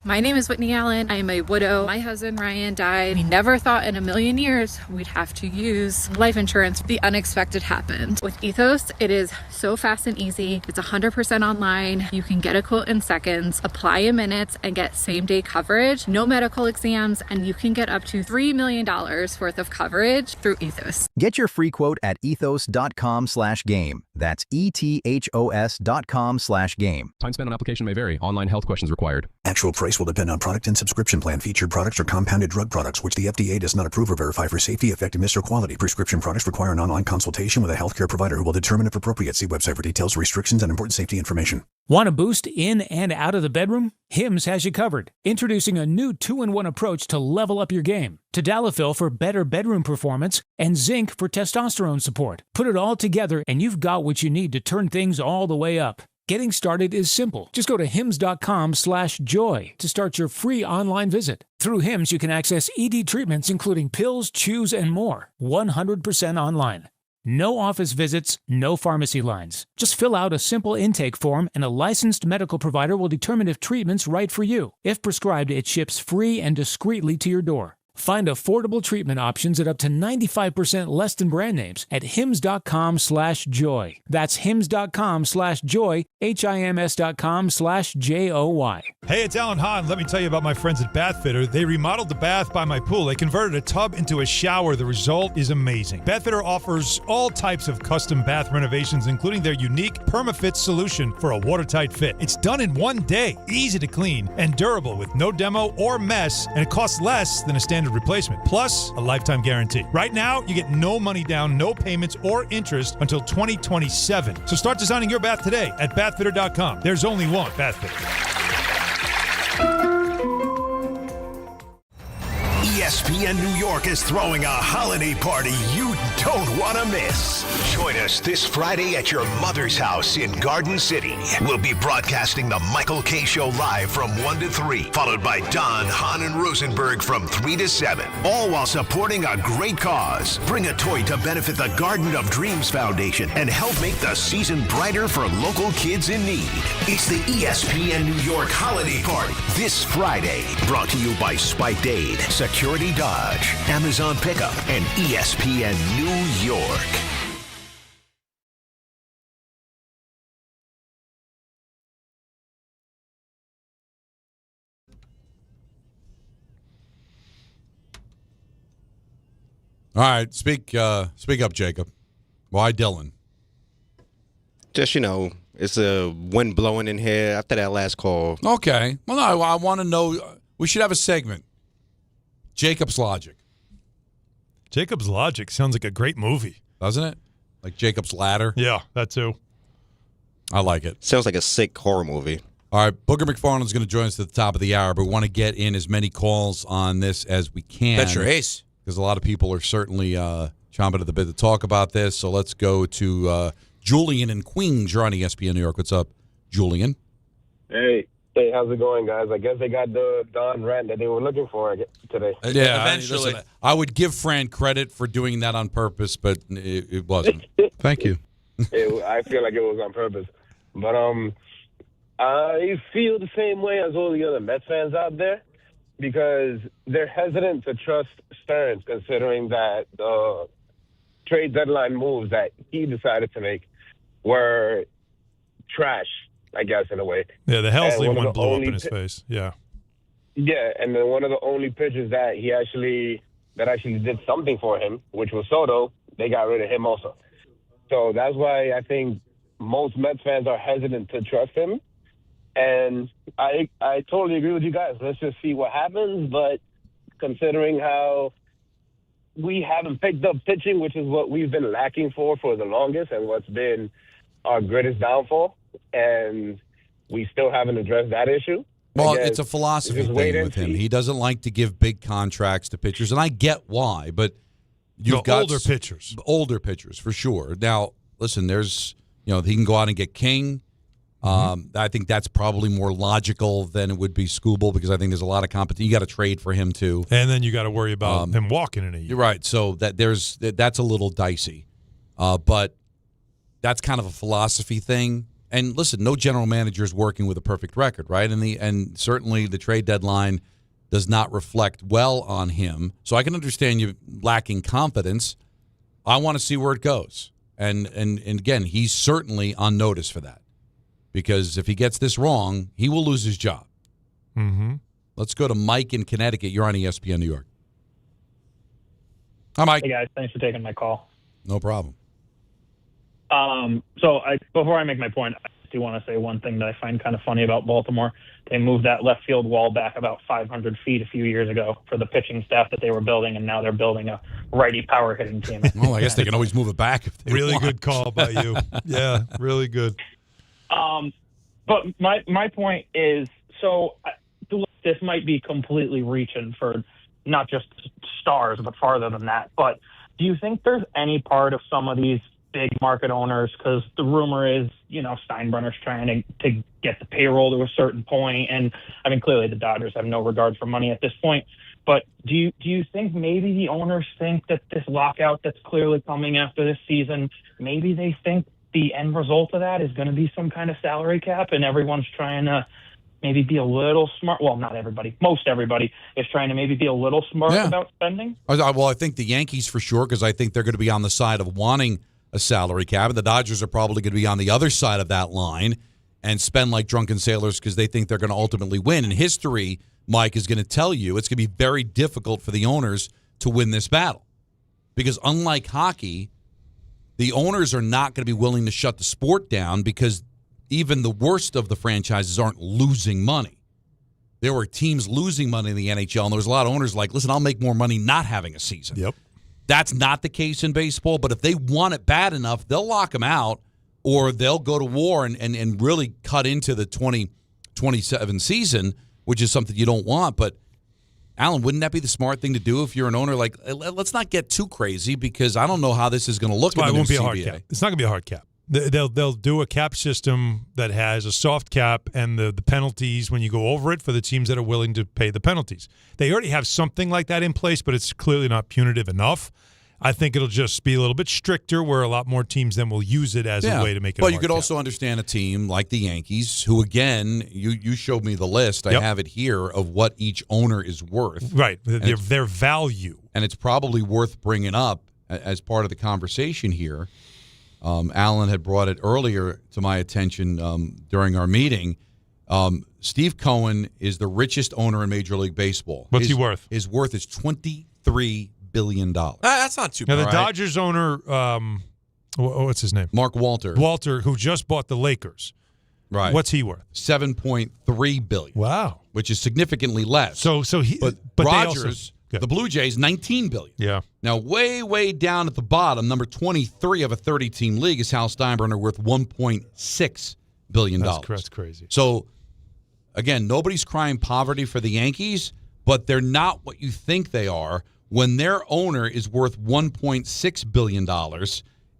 My name is Whitney Allen. I am a widow. My husband Ryan died. We never thought in a million years we'd have to use life insurance. The unexpected happened. With Ethos, it is so fast and easy. It's 100% online. You can get a quote in seconds, apply in minutes, and get same-day coverage. No medical exams, and you can get up to $3 million worth of coverage through Ethos. Get your free quote at ethos.com/game. That's ethos.com/game. Time spent on application may vary. Online health questions required. Actual price will depend on product and subscription plan. Featured products are compounded drug products, which the FDA does not approve or verify for safety, effectiveness, or quality. Prescription products require an online consultation with a healthcare provider who will determine if appropriate. See website for details, restrictions, and important safety information. Want a boost in and out of the bedroom? Hims has you covered. Introducing a new 2-in-1 approach to level up your game. Tadalafil for better bedroom performance and zinc for testosterone support. Put it all together and you've got what you need to turn things all the way up. Getting started is simple. Just go to hims.com/joy to start your free online visit. Through Hims, you can access ED treatments including pills, chews, and more. 100% online. No office visits, no pharmacy lines. Just fill out a simple intake form and a licensed medical provider will determine if treatment's right for you. If prescribed, it ships free and discreetly to your door. Find affordable treatment options at up to 95% less than brand names at hims.com/joy. That's hims.com/joy, hims.com/JOY. Hey, it's Alan Hahn. Let me tell you about my friends at Bath Fitter. They remodeled the bath by my pool. They converted a tub into a shower. The result is amazing. Bath Fitter offers all types of custom bath renovations, including their unique PermaFit solution for a watertight fit. It's done in one day, easy to clean, and durable with no demo or mess, and it costs less than a standard replacement, plus a lifetime guarantee. Right now, you get no money down, no payments or interest until 2027. So start designing your bath today at bathfitter.com. There's only one Bath Fitter. ESPN New York is throwing a holiday party you don't want to miss. Join us this Friday at your mother's house in Garden City. We'll be broadcasting the Michael K. Show live from 1 to 3, followed by Don, Hahn, and Rosenberg from 3 to 7, all while supporting a great cause. Bring a toy to benefit the Garden of Dreams Foundation and help make the season brighter for local kids in need. It's the ESPN New York Holiday Party this Friday. Brought to you by Spiked Aid, Security Dodge, Amazon Pickup, and ESPN New York. All right, speak up, Jacob. Why Dylan? Just, it's a wind blowing in here after that last call. Okay. Well, no, I want to know. We should have a segment. Jacob's Logic. Jacob's Logic sounds like a great movie. Doesn't it? Like Jacob's Ladder? Yeah, that too. I like it. Sounds like a sick horror movie. All right, Booger McFarland is going to join us at the top of the hour, but we want to get in as many calls on this as we can. That's your ace. Because a lot of people are certainly chomping at the bit to talk about this. So let's go to Julian in Queens. You're on ESPN New York. What's up, Julian? Hey, how's it going, guys? I guess they got the Don rant that they were looking for today. Yeah, eventually. Listen, I would give Fran credit for doing that on purpose, but it wasn't. Thank you. I feel like it was on purpose. But I feel the same way as all the other Mets fans out there because they're hesitant to trust Stearns considering that the trade deadline moves that he decided to make were trash, I guess, in a way. Yeah, the Helsley one blew up in his face. Yeah. Yeah, and then one of the only pitchers that actually did something for him, which was Soto, they got rid of him also. So that's why I think most Mets fans are hesitant to trust him. And I totally agree with you guys. Let's just see what happens. But considering how we haven't picked up pitching, which is what we've been lacking for the longest and what's been our greatest downfall, and we still haven't addressed that issue. Well, it's a philosophy thing with him. He doesn't like to give big contracts to pitchers, and I get why, but you've got older pitchers. Older pitchers, for sure. Now, listen, there's, he can go out and get King. I think that's probably more logical than it would be Skubal because I think there's a lot of competition. You got to trade for him, too. And then you got to worry about him walking in a year. You're right. So that's a little dicey. But that's kind of a philosophy thing. And listen, no general manager is working with a perfect record, right? And certainly the trade deadline does not reflect well on him. So I can understand you lacking confidence. I want to see where it goes. And again, he's certainly on notice for that. Because if he gets this wrong, he will lose his job. Mm-hmm. Let's go to Mike in Connecticut. You're on ESPN New York. Hi, Mike. Hey, guys. Thanks for taking my call. No problem. Before I make my point, I do want to say one thing that I find kind of funny about Baltimore. They moved that left field wall back about 500 feet a few years ago for the pitching staff that they were building, and now they're building a righty power hitting team. Well, I guess they can always move it back if they really want. Good call by you. Yeah, really good. But my point is, this might be completely reaching for not just stars, but farther than that. But do you think there's any part of some of these big market owners, because the rumor is, Steinbrenner's trying to get the payroll to a certain point, and I mean, clearly the Dodgers have no regard for money at this point. But do you think maybe the owners think that this lockout that's clearly coming after this season, maybe they think the end result of that is going to be some kind of salary cap, and everyone's trying to maybe be a little smart. Well, not everybody. Most everybody is trying to maybe be a little smart about spending. Well, I think the Yankees for sure, because I think they're going to be on the side of wanting a salary cap. And the Dodgers are probably going to be on the other side of that line and spend like drunken sailors because they think they're going to ultimately win. And history, Mike, is going to tell you it's going to be very difficult for the owners to win this battle. Because unlike hockey, the owners are not going to be willing to shut the sport down because even the worst of the franchises aren't losing money. There were teams losing money in the NHL, and there was a lot of owners like, listen, I'll make more money not having a season. Yep. That's not the case in baseball, but if they want it bad enough, they'll lock them out or they'll go to war and really cut into the 2027 season, which is something you don't want. But, Alan, wouldn't that be the smart thing to do if you're an owner? Like, let's not get too crazy because I don't know how this is going to look. It won't be a hard CBA. cap. It's not going to be a hard cap. They'll do a cap system that has a soft cap and the penalties when you go over it for the teams that are willing to pay the penalties. They already have something like that in place, but it's clearly not punitive enough. I think it'll just be a little bit stricter where a lot more teams then will use it as a way to make it a But hard you could cap. also understand a team like the Yankees who, again, you showed me the list. I have it here of what each owner is worth. Right, their value. And it's probably worth bringing up as part of the conversation here. Alan had brought it earlier to my attention during our meeting. Steve Cohen is the richest owner in Major League Baseball. What's he worth? His worth is $23 billion. That's not too bad. Now, the Dodgers owner, what's his name? Mark Walter. Walter, who just bought the Lakers. Right. What's he worth? $7.3 billion. Wow. Which is significantly less. But Rogers, the Blue Jays, $19 billion. Yeah. Now, way down at the bottom, number 23 of a 30-team league is Hal Steinbrenner, worth $1.6 billion. That's crazy. So, again, nobody's crying poverty for the Yankees, but they're not what you think they are when their owner is worth $1.6 billion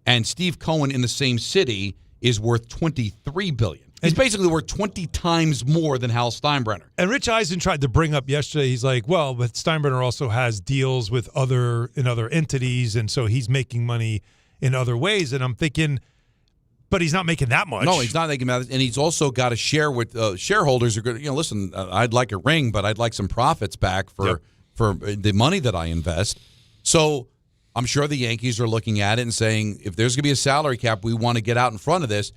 and Steve Cohen in the same city is worth $23 billion. He's basically worth 20 times more than Hal Steinbrenner. And Rich Eisen tried to bring up yesterday, he's like, well, but Steinbrenner also has deals with other entities, and so he's making money in other ways. And I'm thinking, but he's not making that much. No, he's not making that. And he's also got to share with shareholders. Are going, listen, I'd like a ring, but I'd like some profits back for the money that I invest. So I'm sure the Yankees are looking at it and saying, if there's going to be a salary cap, we want to get out in front of this.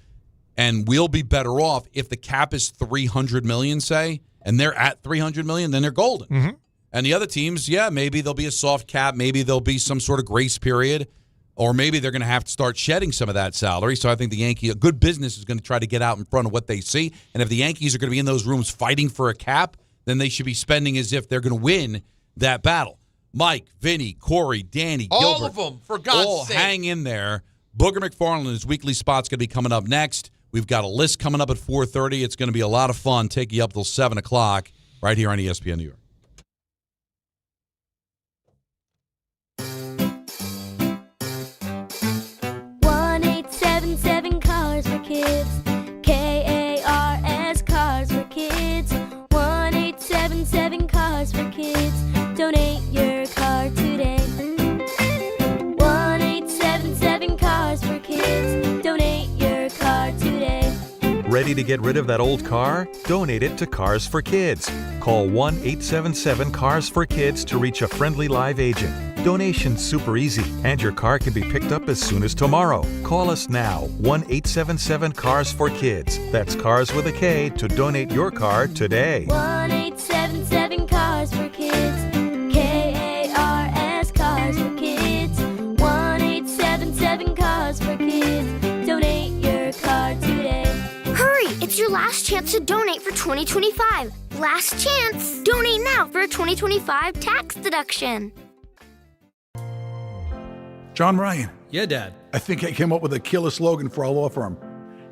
And we'll be better off if the cap is $300 million, say, and they're at $300 million, then they're golden. Mm-hmm. And the other teams, maybe there'll be a soft cap, maybe there'll be some sort of grace period, or maybe they're going to have to start shedding some of that salary. So I think a good business is going to try to get out in front of what they see. And if the Yankees are going to be in those rooms fighting for a cap, then they should be spending as if they're going to win that battle. Mike, Vinny, Corey, Danny, all Gilbert, of them, for God's sake. hang in there. Booger McFarland, his weekly spot's going to be coming up next. We've got a list coming up at 4:30. It's going to be a lot of fun. Take you up till 7 o'clock right here on ESPN New York. Cars for Kids. KARS Cars for Kids. 1-877 Cars for Kids. Donate your car today. 1-877 Cars for Kids. Donate your car today. Ready to get rid of that old car? Donate it to Cars for Kids. Call 1-877-CARS-FOR-KIDS to reach a friendly live agent. Donation's super easy, and your car can be picked up as soon as tomorrow. Call us now, 1-877-CARS-FOR-KIDS. That's Cars with a K to donate your car today. 1-877 Cars for Kids. KARS Cars for Kids. 1-877 Cars for Kids. Donate your car today. Hurry! It's your last chance to donate for 2025. Last chance! Donate now for a 2025 tax deduction. John Ryan. Yeah, Dad. I think I came up with a killer slogan for our law firm.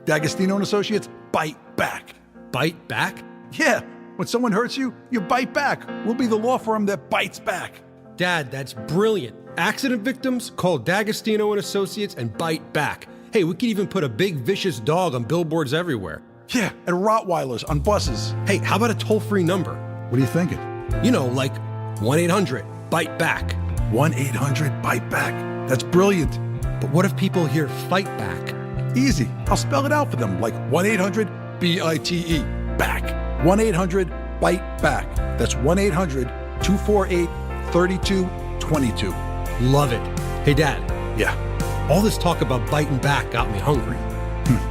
D'Agostino & Associates, bite back. Bite back? Yeah. When someone hurts you, you bite back. We'll be the law firm that bites back. Dad, that's brilliant. Accident victims, call D'Agostino & Associates and bite back. Hey, we could even put a big vicious dog on billboards everywhere. Yeah, and Rottweilers on buses. Hey, how about a toll-free number? What are you thinking? You know, like 1-800-BITE-BACK. 1-800-BITE-BACK. That's brilliant. But what if people hear fight back? Easy. I'll spell it out for them, like 1-800-BITE. Back. 1-800-BITE-BACK. That's 1-800-248-3222. Love it. Hey, Dad. Yeah. All this talk about biting back got me hungry.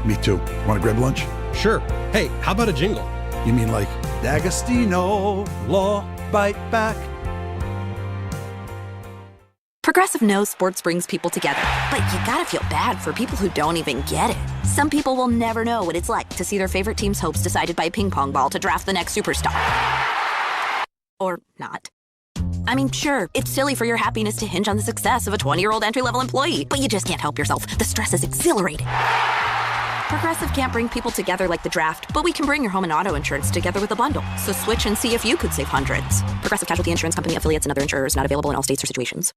Me too. Want to grab lunch? Sure. Hey, how about a jingle? You mean like D'Agostino, Law, Bite Back? Progressive knows sports brings people together, but you gotta feel bad for people who don't even get it. Some people will never know what it's like to see their favorite team's hopes decided by a ping pong ball to draft the next superstar. Or not. I mean, sure, it's silly for your happiness to hinge on the success of a 20-year-old entry-level employee, but you just can't help yourself. The stress is exhilarating. Progressive can't bring people together like the draft, but we can bring your home and auto insurance together with a bundle. So switch and see if you could save hundreds. Progressive Casualty Insurance Company affiliates and other insurers not available in all states or situations.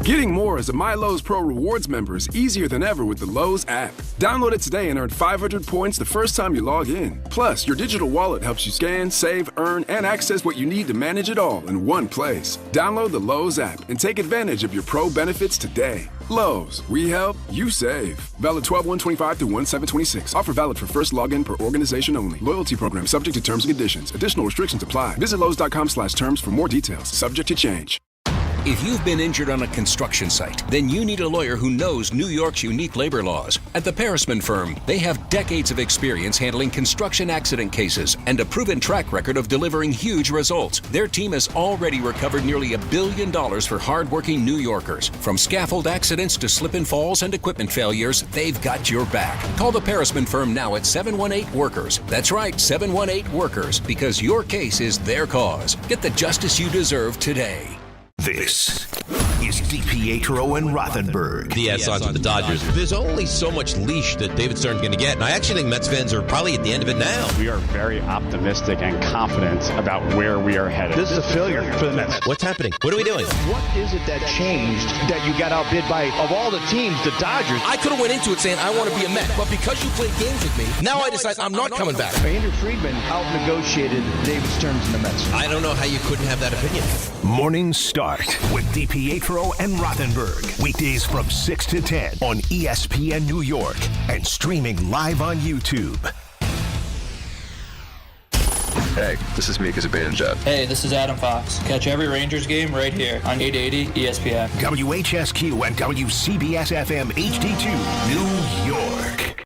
Getting more as a MyLowe's Pro Rewards member is easier than ever with the Lowe's app. Download it today and earn 500 points the first time you log in. Plus, your digital wallet helps you scan, save, earn, and access what you need to manage it all in one place. Download the Lowe's app and take advantage of your Pro benefits today. Lowe's, we help, you save. Valid 12/1/25 through 1/7/26. Offer valid for first login per organization only. Loyalty program subject to terms and conditions. Additional restrictions apply. Visit Lowe's.com/terms for more details. Subject to change. If you've been injured on a construction site, then you need a lawyer who knows New York's unique labor laws. At the Parisman Firm, they have decades of experience handling construction accident cases and a proven track record of delivering huge results. Their team has already recovered nearly $1 billion for hardworking New Yorkers. From scaffold accidents to slip and falls and equipment failures, they've got your back. Call the Parisman Firm now at 718-WORKERS. That's right, 718-WORKERS, because your case is their cause. Get the justice you deserve today. This is DiPietro and Rothenberg. The on to the Dodgers. There's only so much leash that David Stearns is going to get, and I actually think Mets fans are probably at the end of it now. We are very optimistic and confident about where we are headed. This is a failure for the Mets. What's happening? What are we doing? What is it that changed that you got outbid by, of all the teams, the Dodgers? I could have went into it saying I want to be a Met, but because you played games with me, now I decide I'm not coming back. Andrew Friedman out-negotiated David Stearns and the Mets. I don't know how you couldn't have that opinion. Morning Start with DiPietro and Rothenberg. Weekdays from 6 to 10 on ESPN New York and streaming live on YouTube. Hey, this is Mika Zibanejad. Hey, this is Adam Fox. Catch every Rangers game right here on 880 ESPN. WHSQ and WCBS FM HD2, New York.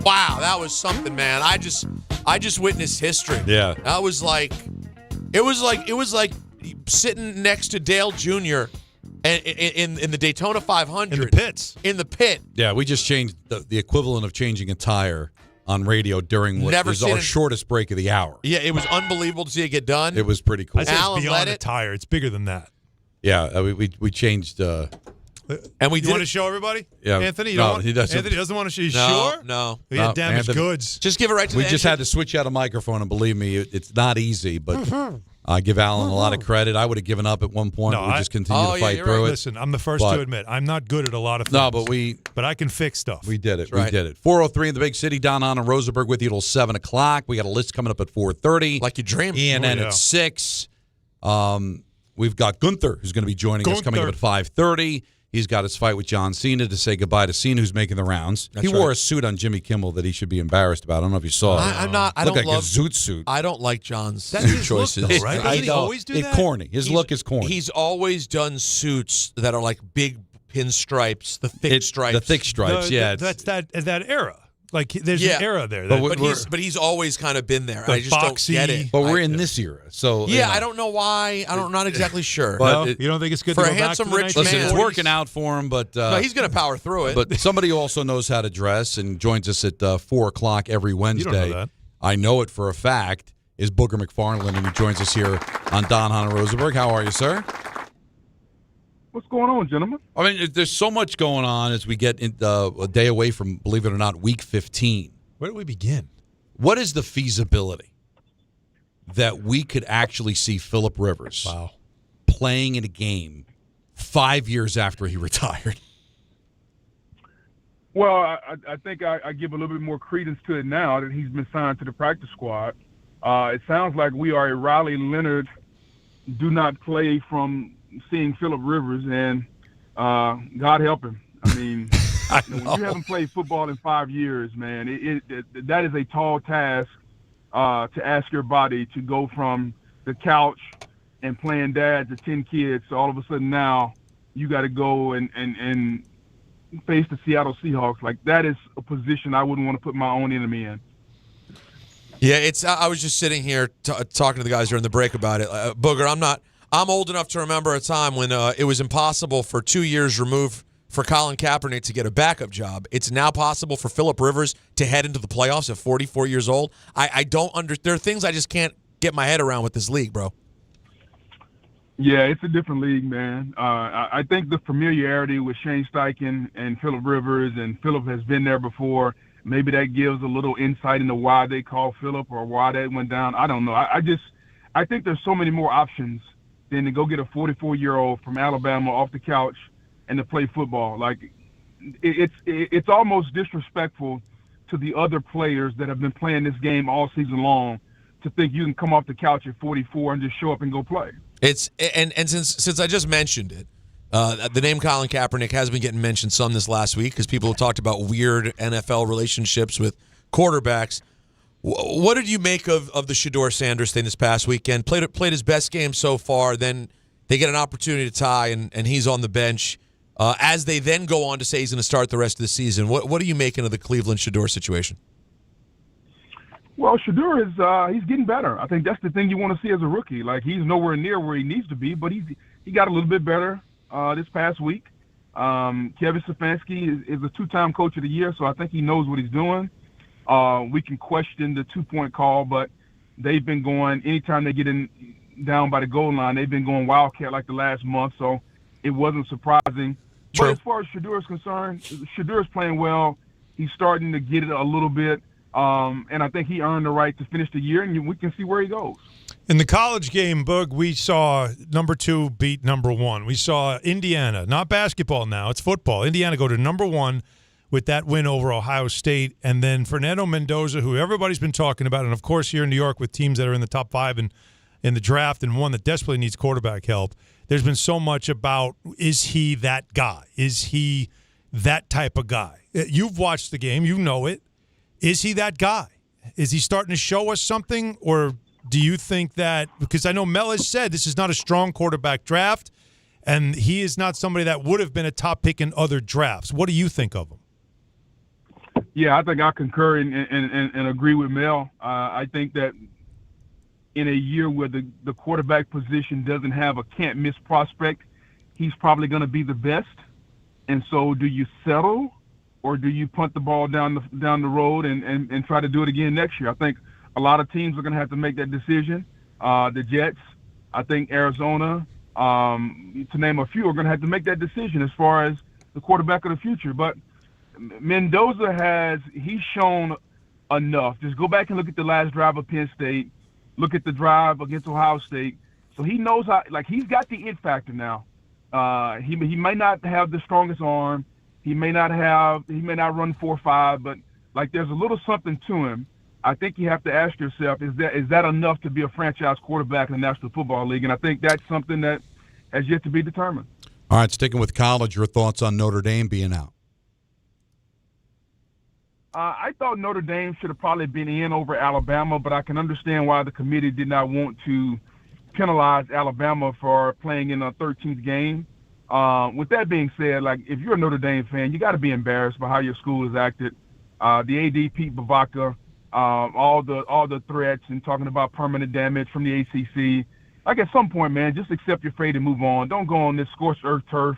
Wow, that was something, man. I just witnessed history. Yeah. That was like it was like sitting next to Dale Jr. in the Daytona 500 in the pits. In the pit. Yeah, we just changed the equivalent of changing a tire on radio during what was our shortest break of the hour. Yeah, it was unbelievable to see it get done. It was pretty cool. I say it's beyond a tire. It's bigger than that. Yeah, we changed. And we want to show everybody? Yeah, Anthony, he doesn't. Anthony doesn't want to show you. No, sure? No. We had damaged Anthony, goods. Just give it right to we the just engine. had to switch out a microphone, and believe me, it's not easy. But I give Alan a lot of credit. I would have given up at one point. No, we just continue to fight through it. Listen, I'm the first to admit I'm not good at a lot of things. No, but I can fix stuff. We did it. That's right. We did it. 4:03 in the big city. Don Hahn and Rosenberg with you till 7 o'clock. We got a list coming up at 4:30. Like you dreamed. ENN at 6. We've got Gunther, who's going to be joining us coming up at 5:30. He's got his fight with John Cena to say goodbye to Cena, who's making the rounds. That's he wore right. a suit on Jimmy Kimmel that he should be embarrassed about. I don't know if you saw it. I'm not. I Looked don't like love a zoot suit. I don't like John's Suit choices. Look, though, right? Doesn't he always do that? Corny. His look is corny. He's always done suits that are like big pinstripes, the thick stripes. The thick stripes, yeah. That's that era. Like there's an era there. But he's always kind of been there. The I just don't get it. But we're in this era, so Yeah, I don't know why. I'm not exactly sure. But you don't think it's good for to a go back handsome to the rich 1940s? Listen, it's working out for him, but no, he's going to power through it. But somebody who also knows how to dress and joins us at 4 o'clock every Wednesday. You don't know that. I know it for a fact. Is Booger McFarland, and he joins us here on Don Hahn and Rosenberg. How are you, sir? What's going on, gentlemen? I mean, there's so much going on as we get a day away from, believe it or not, Week 15. Where do we begin? What is the feasibility that we could actually see Phillip Rivers playing in a game 5 years after he retired? Well, I think I give a little bit more credence to it now that he's been signed to the practice squad. It sounds like we are a Riley Leonard do not play from seeing Phillip Rivers, and God help him. I mean, When you haven't played football in 5 years, man, that is a tall task to ask your body to go from the couch and playing dad to 10 kids. So all of a sudden now you got to go and face the Seattle Seahawks. Like, that is a position I wouldn't want to put my own enemy in. Yeah, I was just sitting here talking to the guys during the break about it. Booger, I'm old enough to remember a time when it was impossible for 2 years removed for Colin Kaepernick to get a backup job. It's now possible for Phillip Rivers to head into the playoffs at 44 years old. There are things I just can't get my head around with this league, bro. Yeah, it's a different league, man. I think the familiarity with Shane Steichen and Phillip Rivers, and Phillip has been there before, maybe that gives a little insight into why they call Phillip or why that went down. I don't know. I think there's so many more options than to go get a 44-year-old from Alabama off the couch and to play football. Like, it's almost disrespectful to the other players that have been playing this game all season long to think you can come off the couch at 44 and just show up and go play. And since I just mentioned it, the name Colin Kaepernick has been getting mentioned some this last week because people have talked about weird NFL relationships with quarterbacks. What did you make of the Shedeur Sanders thing this past weekend? Played his best game so far. Then they get an opportunity to tie, and he's on the bench. As they then go on to say he's going to start the rest of the season. What are you making of the Cleveland Shedeur situation? Well, Shedeur is he's getting better. I think that's the thing you want to see as a rookie. Like, he's nowhere near where he needs to be, but he got a little bit better this past week. Kevin Stefanski is a two-time coach of the year, so I think he knows what he's doing. We can question the two-point call, but they've been going, anytime they get down by the goal line, they've been going Wildcat like the last month, so it wasn't surprising. True. But as far as Shedeur is concerned, Shedeur is playing well. He's starting to get it a little bit. And I think he earned the right to finish the year, and we can see where he goes. In the college game, Boog, we saw number 2 beat number 1. We saw Indiana, not basketball now, it's football. Indiana go to number 1 with that win over Ohio State. And then Fernando Mendoza, who everybody's been talking about, and of course here in New York with teams that are in the top 5 in the draft and one that desperately needs quarterback help. There's been so much about, is he that guy? Is he that type of guy? You've watched the game. You know it. Is he that guy? Is he starting to show us something? Or do you think that, because I know Mel has said this is not a strong quarterback draft, and he is not somebody that would have been a top pick in other drafts. What do you think of him? Yeah, I think I concur and agree with Mel. I think that in a year where the quarterback position doesn't have a can't-miss prospect, he's probably going to be the best. And so do you settle, or do you punt the ball down the road and try to do it again next year? I think a lot of teams are going to have to make that decision. The Jets, I think Arizona, to name a few, are going to have to make that decision as far as the quarterback of the future. But Mendoza he's shown enough. Just go back and look at the last drive of Penn State. Look at the drive against Ohio State. So he knows how, like, he's got the it factor now. He may not have the strongest arm. He may not run 4.5, but like there's a little something to him. I think you have to ask yourself, is that enough to be a franchise quarterback in the National Football League? And I think that's something that has yet to be determined. All right, sticking with college, your thoughts on Notre Dame being out? I thought Notre Dame should have probably been in over Alabama, but I can understand why the committee did not want to penalize Alabama for playing in a 13th game. With that being said, like, if you're a Notre Dame fan, you got to be embarrassed by how your school has acted. The AD, Pete Bavacca, all the threats and talking about permanent damage from the ACC. Like, at some point, man, just accept your fate and move on. Don't go on this scorched earth turf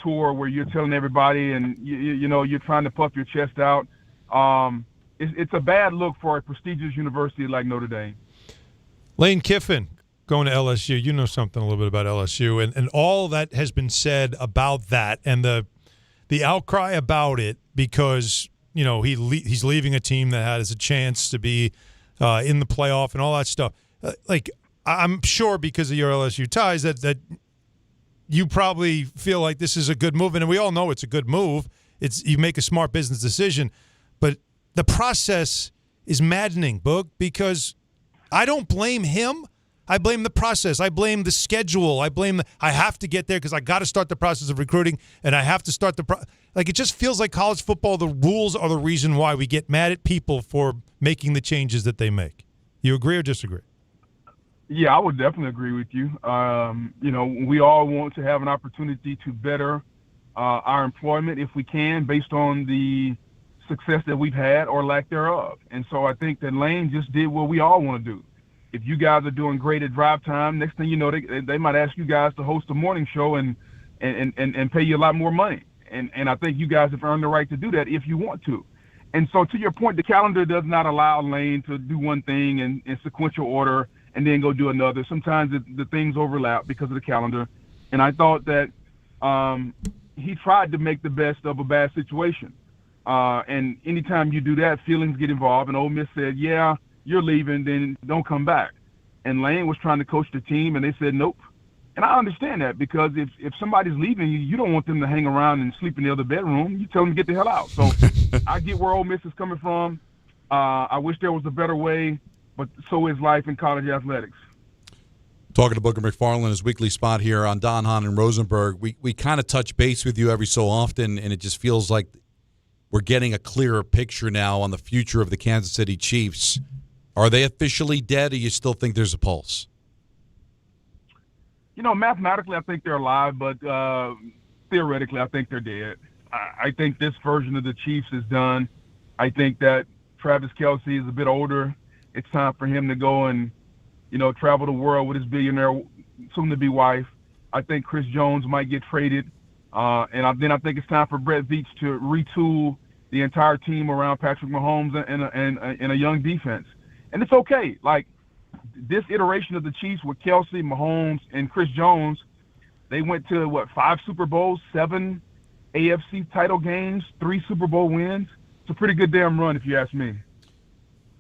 tour where you're telling everybody and you know you're trying to puff your chest out. It's a bad look for a prestigious university like Notre Dame. Lane Kiffin going to LSU. You know something a little bit about LSU and all that has been said about that and the outcry about it because you know he's leaving a team that has a chance to be in the playoff and all that stuff. Like I'm sure because of your LSU ties that you probably feel like this is a good move, and we all know it's a good move. You make a smart business decision, but the process is maddening, Boog, because I don't blame him. I blame the process. I blame the schedule. I have to get there because I got to start the process of recruiting, and I have to start it just feels like college football, the rules are the reason why we get mad at people for making the changes that they make. You agree or disagree? Yeah, I would definitely agree with you. We all want to have an opportunity to better our employment if we can, based on the success that we've had or lack thereof. And so I think that Lane just did what we all want to do. If you guys are doing great at drive time, next thing you know, they might ask you guys to host a morning show and pay you a lot more money. And I think you guys have earned the right to do that if you want to. And so to your point, the calendar does not allow Lane to do one thing in sequential order and then go do another. Sometimes the things overlap because of the calendar. And I thought that he tried to make the best of a bad situation. And anytime you do that, feelings get involved. And Ole Miss said, yeah, you're leaving, then don't come back. And Lane was trying to coach the team, and they said, nope. And I understand that, because if somebody's leaving you don't want them to hang around and sleep in the other bedroom. You tell them to get the hell out. So I get where Ole Miss is coming from. I wish there was a better way, but so is life in college athletics. Talking to Booger McFarland, his weekly spot here on Don, Hahn, and Rosenberg. We kind of touch base with you every so often, and it just feels like we're getting a clearer picture now on the future of the Kansas City Chiefs. Are they officially dead, or you still think there's a pulse? Mathematically, I think they're alive, but theoretically, I think they're dead. I think this version of the Chiefs is done. I think that Travis Kelce is a bit older. It's time for him to go and, travel the world with his billionaire, soon-to-be wife. I think Chris Jones might get traded. Then I think it's time for Brett Veach to retool the entire team around Patrick Mahomes and a young defense. And it's okay. Like, this iteration of the Chiefs with Kelce, Mahomes, and Chris Jones, they went to, 5 Super Bowls, 7 AFC title games, 3 Super Bowl wins. It's a pretty good damn run, if you ask me.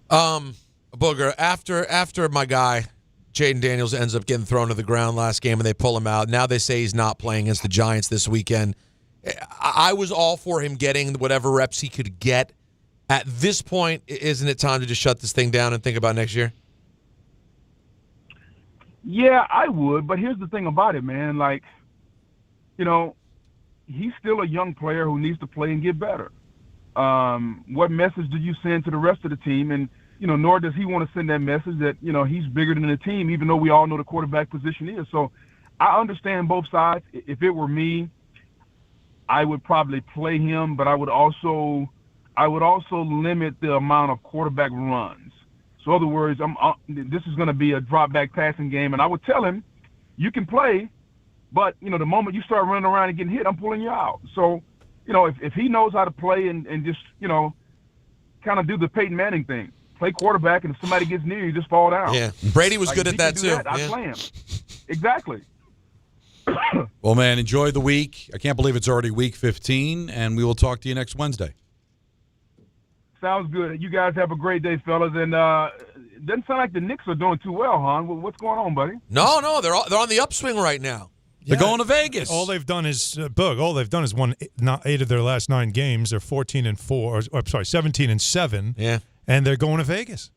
Booger, after my guy, Jaden Daniels, ends up getting thrown to the ground last game and they pull him out, now they say he's not playing against the Giants this weekend. I was all for him getting whatever reps he could get. At this point, isn't it time to just shut this thing down and think about next year? Yeah, I would, but here's the thing about it, man. Like, he's still a young player who needs to play and get better. What message do you send to the rest of the team? And, nor does he want to send that message that, he's bigger than the team, even though we all know the quarterback position is. So I understand both sides. If it were me, I would probably play him, but I would also limit the amount of quarterback runs. So in other words, this is going to be a drop-back passing game, and I would tell him, you can play, but, the moment you start running around and getting hit, I'm pulling you out. So, if he knows how to play and just, kind of do the Peyton Manning thing, play quarterback, and if somebody gets near you, just fall down. Yeah, Brady was good at that, too. I'd play him. Exactly. Well, man, enjoy the week. I can't believe it's already week 15, and we will talk to you next Wednesday. Sounds good. You guys have a great day, fellas. And it doesn't sound like the Knicks are doing too well, Hahn. What's going on, buddy? No, they're on the upswing right now. They're going to Vegas. All they've done is won 8 of their last 9 games. They're 14-4. 17-7. Yeah, and they're going to Vegas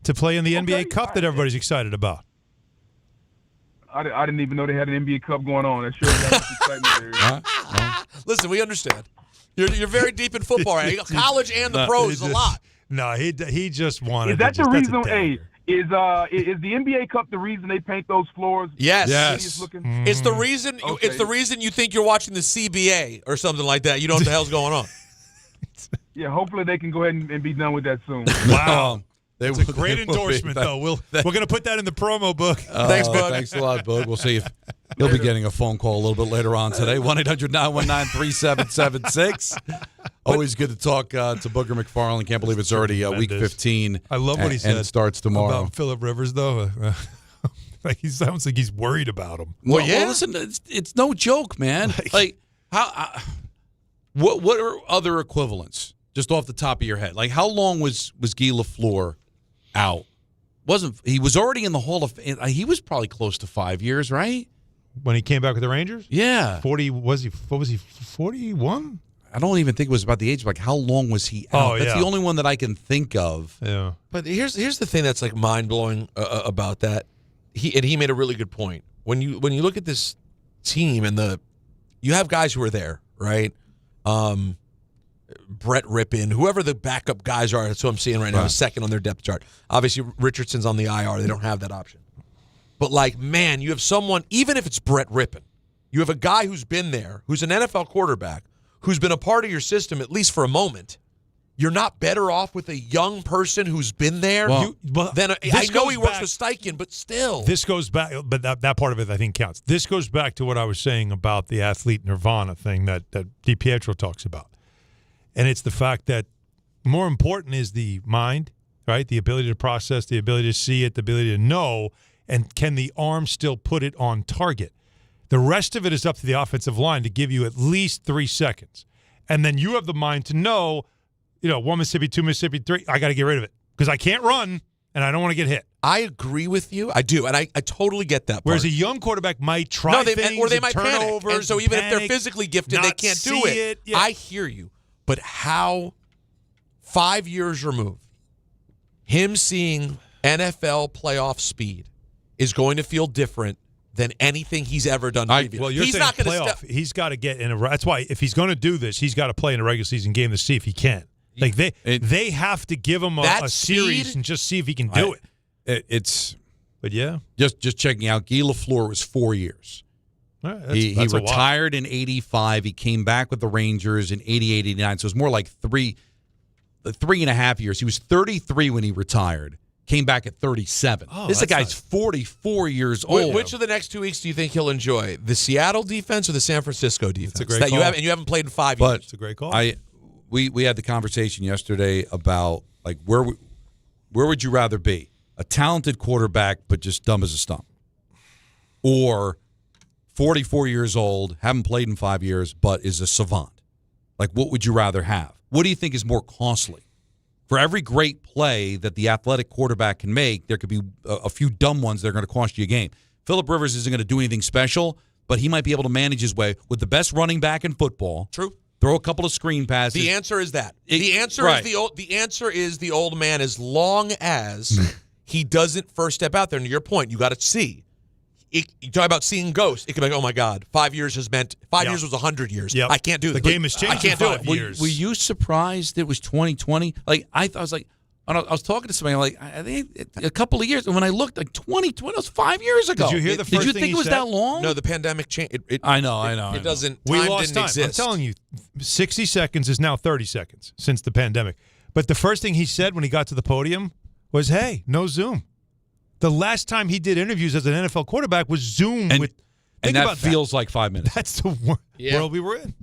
to play in the NBA Cup that everybody's excited about. I didn't even know they had an NBA Cup going on. That sure got some excitement there. Listen, we understand. You're very deep in football, right? College and the pros a lot. No, he just wanted. Is that the reason? Hey, is the NBA Cup the reason they paint those floors? Yes. It's the reason. Okay. It's the reason you think you're watching the CBA or something like that. You don't know what the hell's going on. Yeah, hopefully they can go ahead and be done with that soon. Wow. It's a great endorsement, though. We're going to put that in the promo book. Thanks, Bug. Thanks a lot, Bug. We'll see if he'll be getting a phone call a little bit later on today. 1-800-919-3776. Always good to talk to Booger McFarland. Can't believe it's already week 15. I love what he said. And it starts tomorrow. About Phillip Rivers, though. Like, he sounds like he's worried about him. Well, listen, it's no joke, man. Like how? What are other equivalents? Just off the top of your head, like how long was Guy Lafleur out? He was already in the Hall of Fame. He was probably close to 5 years, right? When he came back with the Rangers? Yeah. 40 was he? What was he? 41? I don't even think it was about the age. Like how long was he out? Oh, That's the only one that I can think of. Yeah. But here's the thing that's like mind blowing about that. he made a really good point. When you look at this team and you have guys who are there, right? Brett Rippon, whoever the backup guys are, that's what I'm seeing right now, is second on their depth chart. Obviously, Richardson's on the IR. They don't have that option. But, like, man, you have someone, even if it's Brett Rippon, you have a guy who's been there, who's an NFL quarterback, who's been a part of your system at least for a moment. You're not better off with a young person who's been there I know he works with Steichen, but still. This goes back, but that part of it I think counts. This goes back to what I was saying about the athlete nirvana thing that DiPietro talks about. And it's the fact that more important is the mind, right? The ability to process, the ability to see it, the ability to know, and can the arm still put it on target? The rest of it is up to the offensive line to give you at least 3 seconds. And then you have the mind to know, 1 Mississippi, 2 Mississippi, 3, I got to get rid of it because I can't run and I don't want to get hit. I agree with you. I do, and I totally get that part. Whereas a young quarterback might try things or they might turnovers panic. And so even if they're physically gifted, they can't do it. Yeah. I hear you. But how 5 years removed, him seeing NFL playoff speed is going to feel different than anything he's ever done previously. Well, he's not going to playoff. He's got to get in a. That's why if he's going to do this, he's got to play in a regular season game to see if he can. Like they have to give him a series and just see if he can do it. But yeah, just checking out. Guy LaFleur was 4 years. Right, he retired in '85. He came back with the Rangers in '88, '89. So it was more like 3.5 years. He was 33 when he retired. Came back at 37. This guy's 44 years old. Which of the next 2 weeks do you think he'll enjoy? The Seattle defense or the San Francisco defense? It's a great call. You haven't played in 5 years. It's a great call. We had the conversation yesterday about like where would you rather be? A talented quarterback but just dumb as a stump, or 44 years old, haven't played in 5 years but is a savant? Like, what would you rather have? What do you think is more costly? For every great play that the athletic quarterback can make, there could be a few dumb ones that are going to cost you a game. Phillip Rivers isn't going to do anything special, but he might be able to manage his way with the best running back in football. True. Throw a couple of screen passes. The answer is that. The answer is the old man, as long as he doesn't first step out there. And to your point, you got to see. You talk about seeing ghosts. It could be like, oh my God, 5 years has meant 5 years was 100 years. Yep. I can't do this. The game has changed. I can't do it. 5 years. Were you surprised it was 2020? Like I was like, I was talking to somebody like I think a couple of years, and when I looked, like 2020 was 5 years ago. Did you hear the first Did you thing think he it was said? that long? No, the pandemic changed. I know. It doesn't. We time lost didn't time. exist. I'm telling you, 60 seconds is now 30 seconds since the pandemic. But the first thing he said when he got to the podium was, "Hey, no Zoom." The last time he did interviews as an NFL quarterback was Zoom. And that feels like 5 minutes. That's the world we were in.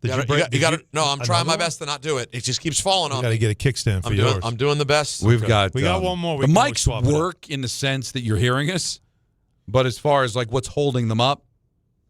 I'm trying my best to not do it. It just keeps falling on me. Got to get a kickstand for yours. I'm doing the best. We got one more. The mics work in the sense that you're hearing us, but as far as like what's holding them up,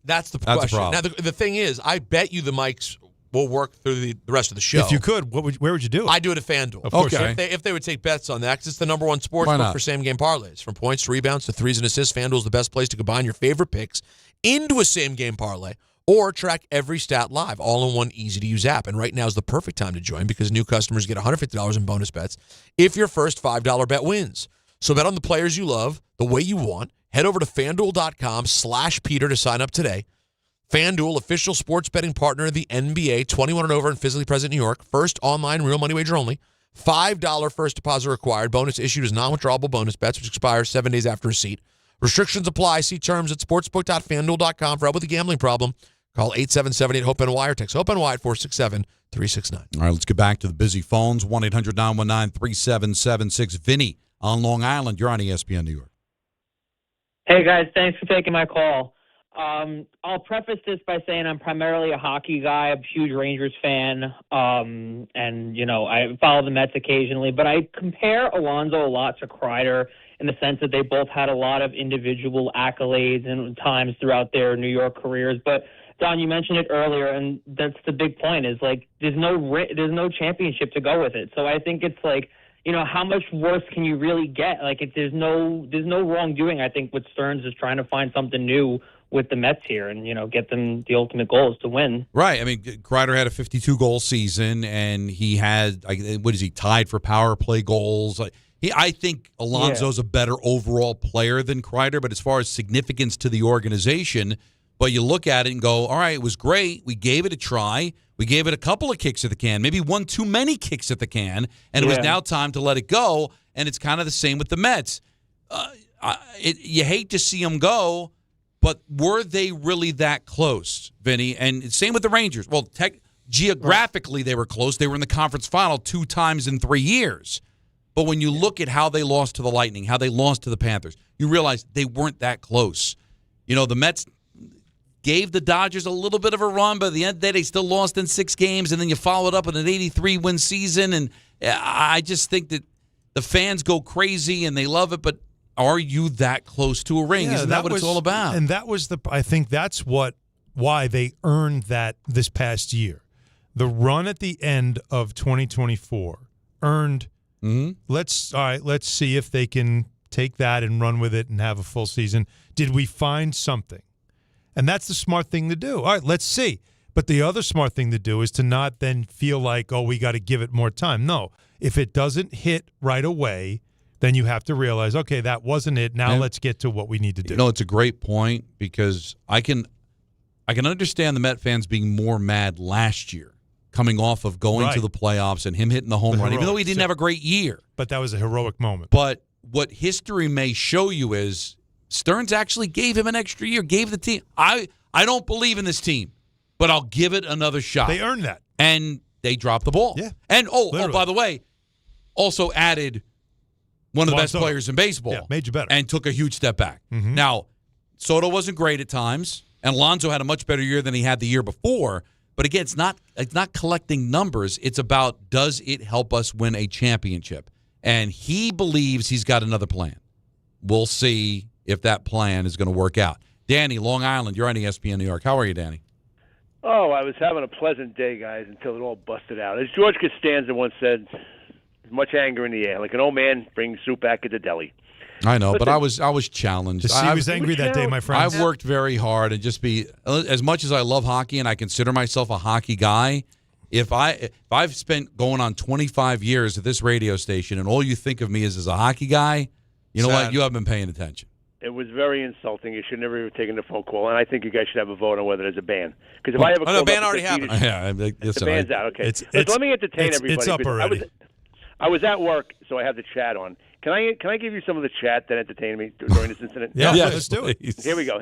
that's the question. Problem. Now the thing is, I bet you the mics will work through the rest of the show. If you could, where would you do it? I do it at FanDuel. Of course. Okay. If they would take bets on that, because it's the number one sports book for same-game parlays. From points to rebounds to threes and assists, FanDuel is the best place to combine your favorite picks into a same-game parlay or track every stat live, all in one easy-to-use app. And right now is the perfect time to join because new customers get $150 in bonus bets if your first $5 bet wins. So bet on the players you love the way you want. Head over to FanDuel.com/Peter to sign up today. FanDuel, official sports betting partner of the NBA, 21 and over and physically present in New York. First online real money wager only. $5 first deposit required. Bonus issued as non-withdrawable bonus bets, which expires 7 days after receipt. Restrictions apply. See terms at sportsbook.fanduel.com. For help with a gambling problem, call 877-8-HOPE-NY or text HOPE-NY at 467-369. All right, let's get back to the busy phones. 1-800-919-3776. Vinny on Long Island. You're on ESPN New York. Hey, guys. Thanks for taking my call. I'll preface this by saying I'm primarily a hockey guy. I'm a huge Rangers fan, and, I follow the Mets occasionally. But I compare Alonso a lot to Kreider in the sense that they both had a lot of individual accolades and times throughout their New York careers. But, Don, you mentioned it earlier, and that's the big point is, like, there's no championship to go with it. So I think it's like, how much worse can you really get? Like, there's no wrongdoing. I think what Stearns is trying to find something new with the Mets here and, get them the ultimate goal is to win. Right. I mean, Kreider had a 52-goal season, and he had, tied for power play goals. I think Alonso's a better overall player than Kreider, but as far as significance to the organization, but you look at it and go, all right, it was great. We gave it a try. We gave it a couple of kicks at the can, maybe one too many kicks at the can, and it was now time to let it go, and it's kind of the same with the Mets. You hate to see them go, but were they really that close, Vinny? And same with the Rangers. Well, geographically, they were close. They were in the conference final 2 times in 3 years. But when you look at how they lost to the Lightning, how they lost to the Panthers, you realize they weren't that close. The Mets gave the Dodgers a little bit of a run, but at the end of the day, they still lost in 6 games, and then you follow it up with an 83-win season. And I just think that the fans go crazy and they love it, but are you that close to a ring? Isn't that what it's all about? And that was I think that's why they earned that this past year. The run at the end of 2024 earned. Let's see if they can take that and run with it and have a full season. Did we find something? And that's the smart thing to do. All right, let's see. But the other smart thing to do is to not then feel like, oh, we got to give it more time. No, if it doesn't hit right away, then you have to realize, okay, that wasn't it. Now let's get to what we need to do. It's a great point because I can understand the Met fans being more mad last year, coming off of going to the playoffs and him hitting the home run, even though he didn't have a great year. But that was a heroic moment. But what history may show you is Stearns actually gave him an extra year, gave the team. I don't believe in this team, but I'll give it another shot. They earned that. And they dropped the ball. Yeah. And, by the way, also added one of the best players in baseball. Yeah, made you better. And took a huge step back. Mm-hmm. Now, Soto wasn't great at times, and Alonso had a much better year than he had the year before. But again, it's not collecting numbers. It's about, does it help us win a championship? And he believes he's got another plan. We'll see if that plan is going to work out. Danny, Long Island, you're on ESPN New York. How are you, Danny? Oh, I was having a pleasant day, guys, until it all busted out. As George Costanza once said, much anger in the air, like an old man brings soup back at the deli. I know, but I was challenged. I was angry that day, my friend. I've worked very hard and just as much as I love hockey and I consider myself a hockey guy, if I've spent going on 25 years at this radio station and all you think of me is as a hockey guy, you know what? You haven't been paying attention. It was very insulting. You should never have taken the phone call, and I think you guys should have a vote on whether there's a ban. Because if I have a call, the ban already happened. The ban's out. Okay, let me entertain everybody. It's up already. I was at work, so I have the chat on. Can I give you some of the chat that entertained me during this incident? Yeah, let's do it. Here we go.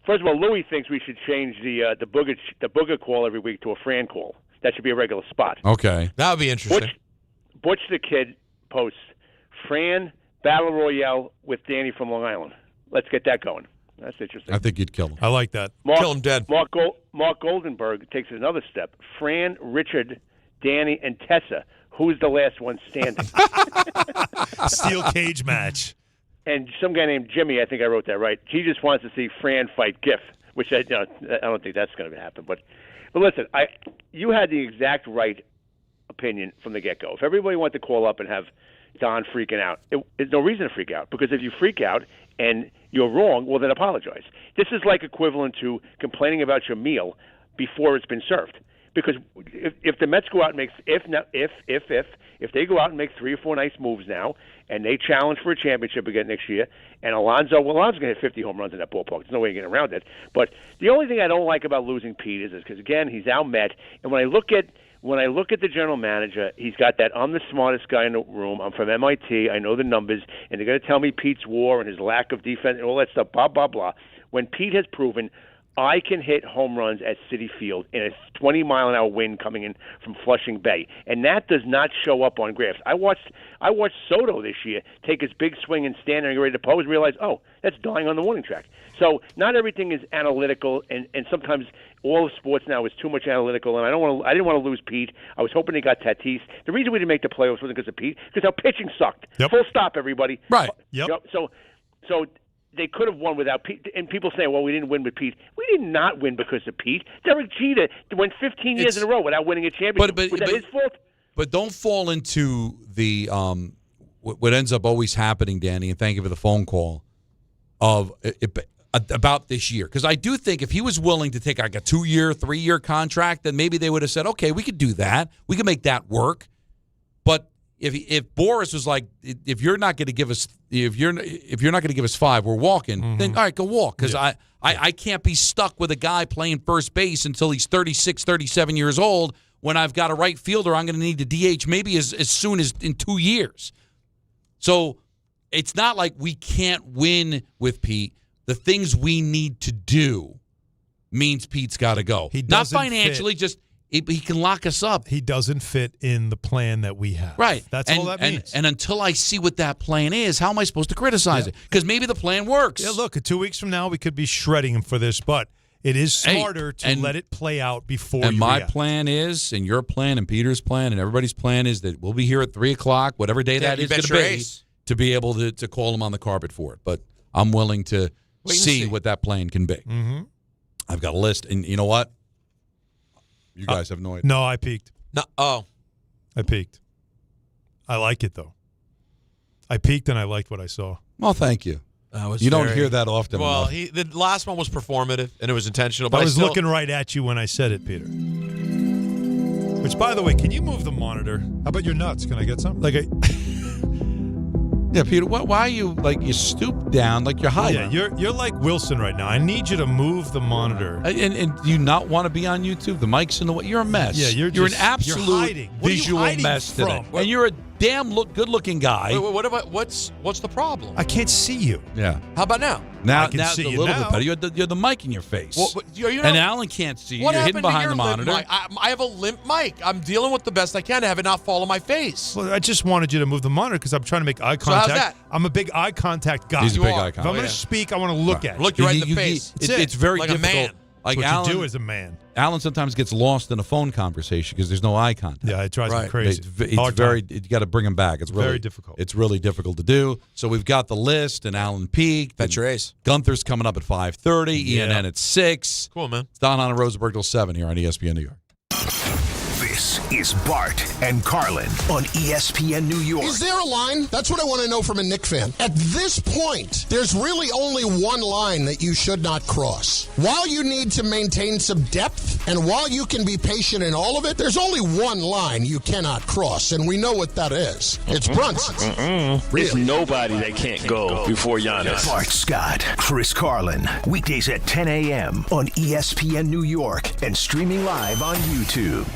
First of all, Louis thinks we should change the Booger call every week to a Fran call. That should be a regular spot. Okay, that would be interesting. Butch the Kid posts Fran Battle Royale with Danny from Long Island. Let's get that going. That's interesting. I think you'd kill him. I like that. Kill him dead. Mark Goldenberg takes it another step. Fran, Richard, Danny, and Tessa. Who's the last one standing? Steel cage match. And some guy named Jimmy, I think I wrote that right. He just wants to see Fran fight Giff, which I don't think that's going to happen. But listen, you had the exact right opinion from the get-go. If everybody wanted to call up and have Don freaking out, there's no reason to freak out, because if you freak out and you're wrong, well, then apologize. This is like equivalent to complaining about your meal before it's been served. Because if the Mets go out and make if they go out and make 3 or 4 nice moves now, and they challenge for a championship again next year, and Alonso's going to hit 50 home runs in that ballpark. There's no way of getting around it. But the only thing I don't like about losing Pete is because again he's out Met, and when I look at the general manager, he's got that I'm the smartest guy in the room. I'm from MIT. I know the numbers, and they're going to tell me Pete's war and his lack of defense and all that stuff. Blah blah blah. When Pete has proven I can hit home runs at Citi Field in a 20-mile-an-hour wind coming in from Flushing Bay, and that does not show up on graphs. I watched Soto this year take his big swing and stand there and get ready to pose, and realize, oh, that's dying on the warning track. So not everything is analytical, and sometimes all of sports now is too much analytical. And I didn't want to lose Pete. I was hoping he got Tatis. The reason we didn't make the playoffs wasn't because of Pete, because our pitching sucked. Yep. Full stop, everybody. Right. Yep. So they could have won without Pete. And people say, well, we didn't win with Pete. We did not win because of Pete. Derek Jeter went 15 years in a row without winning a championship. Was that his fault? But don't fall into the what ends up always happening, Danny, and thank you for the phone call, about this year. Because I do think if he was willing to take like a 2-year, 3-year contract, then maybe they would have said, okay, we could do that. We could make that work. But if Boris was like, if you're not going to give us 5, we're walking. Then all right, go walk, because I can't be stuck with a guy playing first base until he's 36, 37 years old. When I've got a right fielder, I'm going to need to DH maybe as soon as in 2 years. So it's not like we can't win with Pete. The things we need to do means Pete's got to go. Not financially, just he can lock us up. He doesn't fit in the plan that we have. Right. That's all that means. And until I see what that plan is, how am I supposed to criticize it? Because maybe the plan works. Yeah, look, 2 weeks from now, we could be shredding him for this, but it is smarter to let it play out before and you my react. plan is, and your plan, and Peter's plan, and everybody's plan is that we'll be here at 3 o'clock, whatever day that is going to be, to be able to call him on the carpet for it. But I'm willing to see what that plan can be. Mm-hmm. I've got a list, and you know what? You guys have no idea. No, I peaked. No, I peaked. I like it, though. I peaked, and I liked what I saw. Well, thank you. You don't hear that often. Well, the last one was performative, and it was intentional. But I was looking right at you when I said it, Peter. Which, by the way, can you move the monitor? How about your nuts? Can I get some? Yeah, Peter, why are you, you stoop down like you're hiding? Yeah, you're like Wilson right now. I need you to move the monitor. And do you not want to be on YouTube? The mic's in the way. You're a mess. Yeah, you're an absolute visual mess today. And you're a damn good-looking guy. Wait, what about what's the problem? I can't see you. Yeah. How about now? Now I can see it's a you little now. bit better. You have the mic in your face. And Alan can't see you. What You're hidden happened to behind your the monitor. limp mic? I have a limp mic. I'm dealing with the best I can to have it not fall on my face. Well, I just wanted you to move the monitor because I'm trying to make eye So how's contact. that? I'm a big eye contact guy. He's a big eye If I'm contact. going to speak, I want to look at you. Look you right in the face. It's very like difficult. a man. Like That's what Alan, you do as a man. Alan sometimes gets lost in a phone conversation because there's no eye contact. Yeah, it drives me crazy. It's Hard very. time. You got to bring him back. It's really Very difficult. It's really difficult to do. So we've got the list, and Alan peaked. Bet your ace. Gunther's coming up at 5:30. ENN at 6. Cool, man. It's Don Hahn Rosenberg till 7 here on ESPN New York. This is Bart and Carlin on ESPN New York. Is there a line? That's what I want to know from a Knicks fan. At this point, there's really only one line that you should not cross. While you need to maintain some depth, and while you can be patient in all of it, there's only one line you cannot cross, and we know what that is. It's Brunson. There's nobody that can't go before Giannis. Bart Scott, Chris Carlin, weekdays at 10 a.m. on ESPN New York and streaming live on YouTube.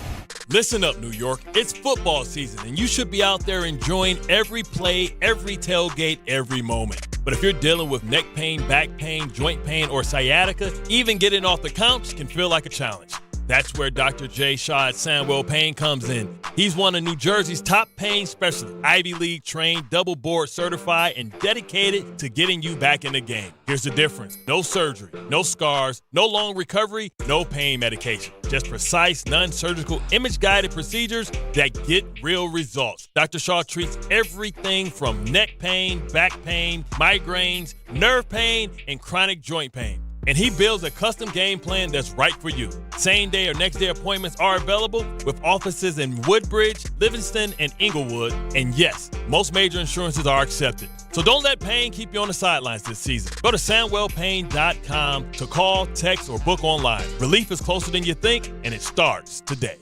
Listen up, New York. It's football season, and you should be out there enjoying every play, every tailgate, every moment. But if you're dealing with neck pain, back pain, joint pain, or sciatica, even getting off the couch can feel like a challenge. That's where Dr. Jay Shaw at Sandwell Pain comes in. He's one of New Jersey's top pain specialists, Ivy League trained, double board certified, and dedicated to getting you back in the game. Here's the difference. No surgery, no scars, no long recovery, no pain medication. Just precise, non-surgical, image-guided procedures that get real results. Dr. Shaw treats everything from neck pain, back pain, migraines, nerve pain, and chronic joint pain. And he builds a custom game plan that's right for you. Same day or next day appointments are available with offices in Woodbridge, Livingston, and Inglewood. And yes, most major insurances are accepted. So don't let pain keep you on the sidelines this season. Go to SandwellPain.com to call, text, or book online. Relief is closer than you think, and it starts today.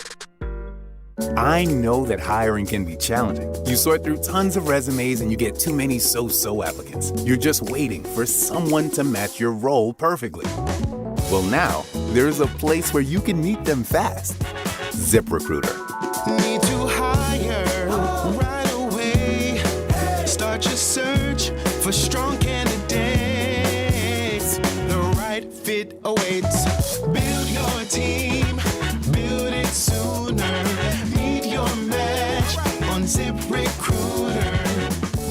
I know that hiring can be challenging. You sort through tons of resumes and you get too many so-so applicants. You're just waiting for someone to match your role perfectly. Well, now, there's a place where you can meet them fast. ZipRecruiter. Need to hire right away. Start your search for strong candidates. The right fit awaits. Build your team. Build it sooner. Meet your match on ZipRecruiter.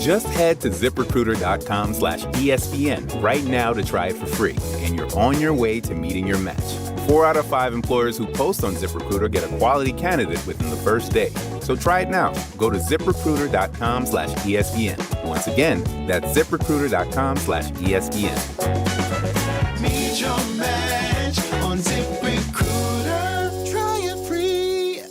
Just head to ZipRecruiter.com/ESPN right now to try it for free, and you're on your way to meeting your match. 4 out of 5 employers who post on ZipRecruiter get a quality candidate within the first day. So try it now. Go to ZipRecruiter.com/ESPN. Once again, that's ZipRecruiter.com/ESPN. Meet your match on ZipRecruiter. Try it free.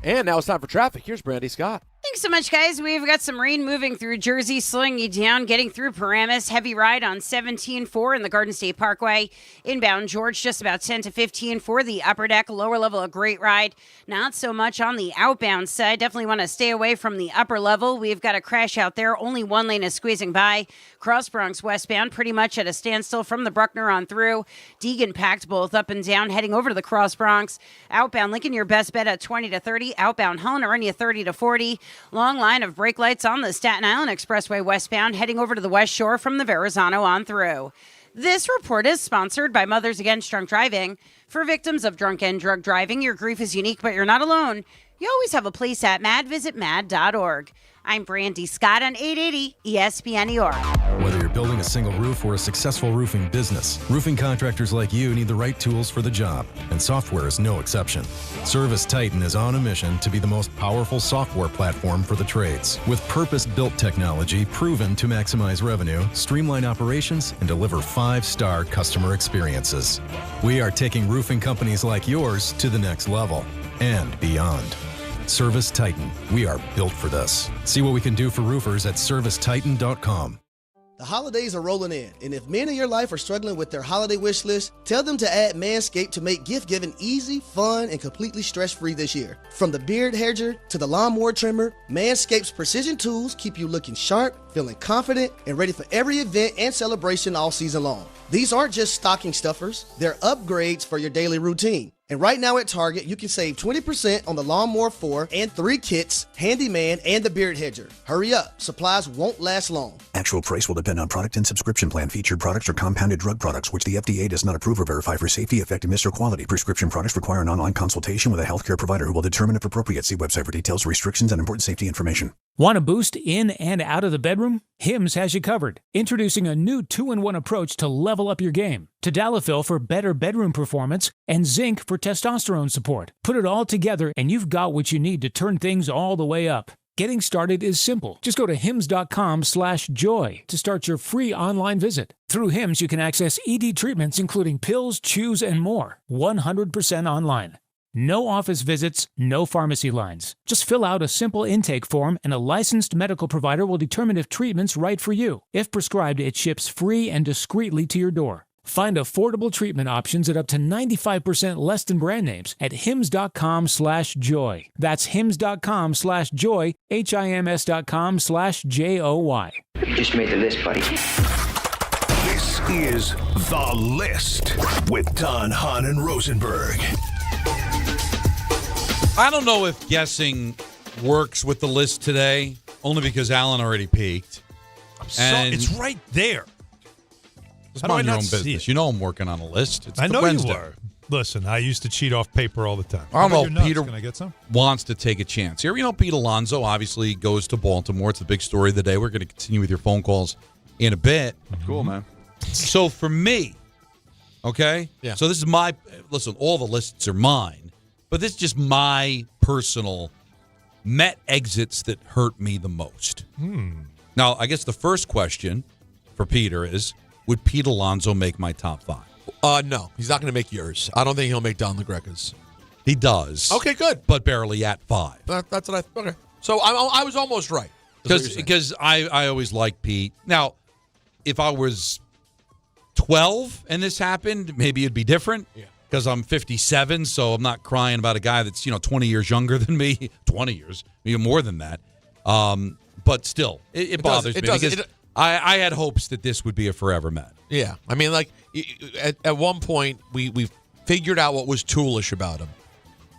And now it's time for traffic. Here's Brandy Scott. Thanks Thanks so much, guys. We've got some rain moving through Jersey, slowing you down, getting through Paramus. Heavy ride on 17-4 in the Garden State Parkway. Inbound George, just about 10 to 15 for the upper deck. Lower level, a great ride. Not so much on the outbound side. Definitely want to stay away from the upper level. We've got a crash out there. Only one lane is squeezing by. Cross Bronx westbound, pretty much at a standstill from the Bruckner on through. Deegan packed both up and down, heading over to the Cross Bronx. Outbound Lincoln, your best bet at 20 to 30. Outbound Helena, running you 30 to 40. Long line of brake lights on the Staten Island Expressway westbound, heading over to the West Shore from the Verrazano on through. This report is sponsored by Mothers Against Drunk Driving. For victims of drunk and drug driving, your grief is unique, but you're not alone. You always have a place at MAD. Visit mad.org. I'm Brandy Scott on 880 ESPN New York. Whether you're building a single roof or a successful roofing business, roofing contractors like you need the right tools for the job, and software is no exception. Service Titan is on a mission to be the most powerful software platform for the trades, with purpose-built technology proven to maximize revenue, streamline operations, and deliver 5-star customer experiences. We are taking roofing companies like yours to the next level and beyond. Service Titan. We are built for this. See what we can do for roofers at servicetitan.com. The holidays are rolling in, and if men in your life are struggling with their holiday wish list, tell them to add Manscaped to make gift-giving easy, fun, and completely stress-free this year. From the beard hedger to the lawnmower trimmer, Manscaped's precision tools keep you looking sharp, feeling confident, and ready for every event and celebration all season long. These aren't just stocking stuffers, they're upgrades for your daily routine. And right now at Target, you can save 20% on the Lawnmower 4 and 3 kits, Handyman, and the Beard Hedger. Hurry up, supplies won't last long. Actual price will depend on product and subscription plan. Featured products are compounded drug products, which the FDA does not approve or verify for safety, effectiveness, or quality. Prescription products require an online consultation with a healthcare provider who will determine if appropriate. See website for details, restrictions, and important safety information. Want a boost in and out of the bedroom? Hims has you covered. Introducing a new 2-in-1 approach to level up your game. Tadalafil for better bedroom performance and zinc for testosterone support. Put it all together and you've got what you need to turn things all the way up. Getting started is simple. Just go to hims.com/joy to start your free online visit. Through Hims, you can access ED treatments including pills, chews, and more. 100% online. No office visits, no pharmacy lines. Just fill out a simple intake form and a licensed medical provider will determine if treatment's right for you. If prescribed, it ships free and discreetly to your door. Find affordable treatment options at up to 95% less than brand names at hims.com/joy. That's hims.com/joy, HIMS.com/JOY. Just made the list, buddy. This is The List with Don, Hahn, and Rosenberg. I don't know if guessing works with the list today, only because Alan already peaked. It's right there. Just mind your own business. You know I'm working on a list. It's I know Wednesday. you were. Listen, I used to cheat off paper all the time. I don't know. Peter Can I get some? wants to take a chance here. You know, Pete Alonso obviously goes to Baltimore. It's the big story of the day. We're going to continue with your phone calls in a bit. Cool, man. So for me, okay? Yeah. So this is listen, all the lists are mine. But this is just my personal Met exits that hurt me the most. Now, I guess the first question for Peter is, would Pete Alonso make my top 5? No, he's not going to make yours. I don't think he'll make Don LaGreca's. He does. Okay, good. But barely at 5. That's what okay. So I was almost right. Because I always liked Pete. Now, if I was 12 and this happened, maybe it'd be different. Yeah. Because I'm 57, so I'm not crying about a guy that's 20 years younger than me, 20 years, even more than that. But still, it bothers me because I had hopes that this would be a forever Met. Yeah, I mean, like at one point we figured out what was toolish about him.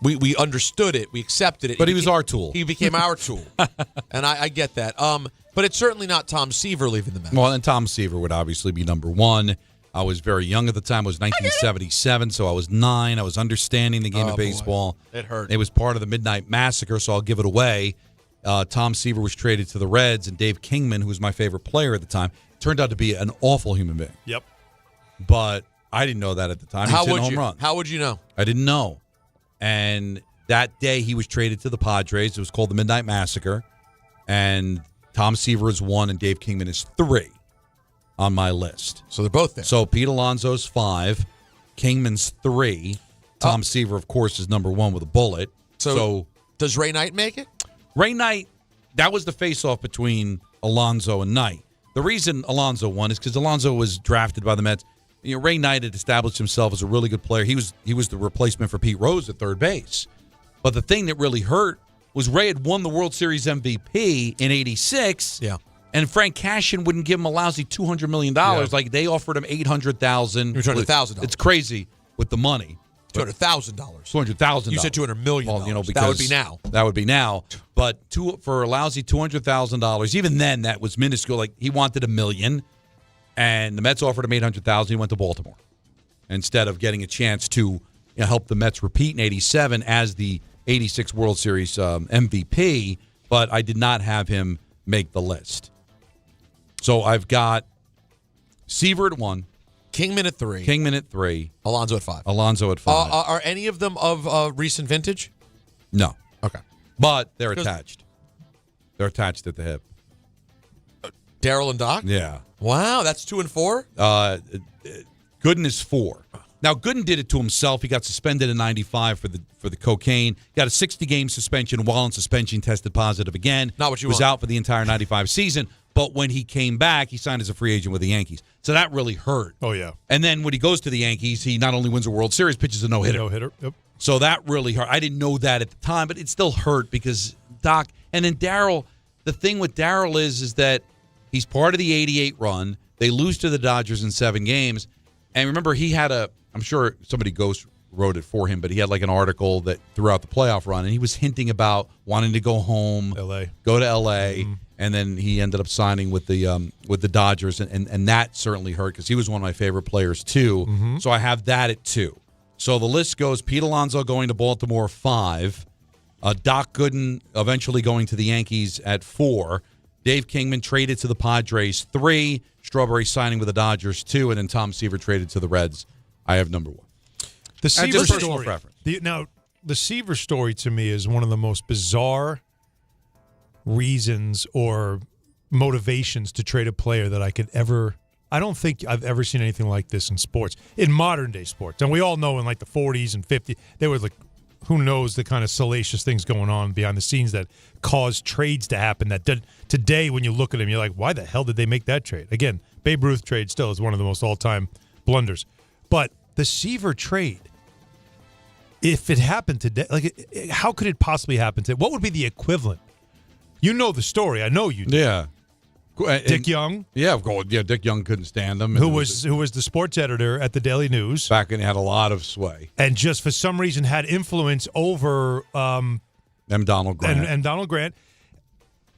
We understood it, we accepted it. But he was our tool. He became our tool, and I get that. But it's certainly not Tom Seaver leaving the Mets. Well, and Tom Seaver would obviously be number 1. I was very young at the time. It was 1977, so I was 9. I was understanding the game of baseball. Boy. It hurt. It was part of the Midnight Massacre, so I'll give it away. Tom Seaver was traded to the Reds, and Dave Kingman, who was my favorite player at the time, turned out to be an awful human being. Yep. But I didn't know that at the time. How would would home you? Run. How would you know? I didn't know. And that day he was traded to the Padres. It was called the Midnight Massacre. And Tom Seaver is 1 and Dave Kingman is 3 on my list. So they're both there. So Pete Alonso's 5, Kingman's 3. Tom Seaver, of course, is number 1 with a bullet. So does Ray Knight make it? Ray Knight, that was the face-off between Alonso and Knight. The reason Alonso won is because Alonso was drafted by the Mets. Ray Knight had established himself as a really good player. He was the replacement for Pete Rose at third base. But the thing that really hurt was Ray had won the World Series MVP in '86. Yeah. And Frank Cashin wouldn't give him a lousy $200 million. Yeah. Like, they offered him $800,000. $200,000. It's crazy with the money. $200,000. $200,000. You said $200 million. Well, because that would be now. That would be now. But for a lousy $200,000, even then, that was minuscule. Like, he wanted $1 million, and the Mets offered him $800,000. He went to Baltimore instead of getting a chance to help the Mets repeat in '87 as the '86 World Series MVP. But I did not have him make the list. So I've got Seaver at 1. Kingman at 3. Alonso at 5. Are any of them of recent vintage? No. Okay. But they're attached. They're attached at the hip. Darryl and Doc? Yeah. Wow, that's 2 and 4? Gooden is 4. Now, Gooden did it to himself. He got suspended in '95 for the cocaine. Got a 60-game suspension. While in suspension, tested positive again. Not what you was want. out for the entire '95 season. But when he came back, he signed as a free agent with the Yankees. So that really hurt. Oh, yeah. And then when he goes to the Yankees, he not only wins a World Series, pitches a no-hitter. No-hitter, yep. So that really hurt. I didn't know that at the time, but it still hurt because Doc. And then Darryl, the thing with Darryl is that he's part of the '88 run. They lose to the Dodgers in 7 games. And remember, he had I'm sure somebody ghost wrote it for him, but he had like an article that throughout the playoff run, and he was hinting about wanting to go home, go to L.A., and then he ended up signing with the Dodgers, and that certainly hurt because he was one of my favorite players too. So I have that at 2. So the list goes: Pete Alonso going to Baltimore 5, Doc Gooden eventually going to the Yankees at 4, Dave Kingman traded to the Padres 3, Strawberry signing with the Dodgers 2, and then Tom Seaver traded to the Reds. I have number 1. The Seaver story. The Seaver story to me is one of the most bizarre reasons or motivations to trade a player that I don't think I've ever seen anything like this in sports, in modern day sports. And we all know in like the 40s and 50s, there was like, who knows the kind of salacious things going on behind the scenes that caused trades to happen that today when you look at them, you're like, why the hell did they make that trade? Again, Babe Ruth trade still is one of the most all-time blunders. But the Seaver trade, if it happened today, like, how could it possibly happen today? What would be the equivalent? You know the story. I know you do. Yeah. Dick Young? Yeah, Dick Young couldn't stand him. Who was the sports editor at the Daily News. Back when he had a lot of sway. And just for some reason had influence over M. Donald Grant. And Donald Grant.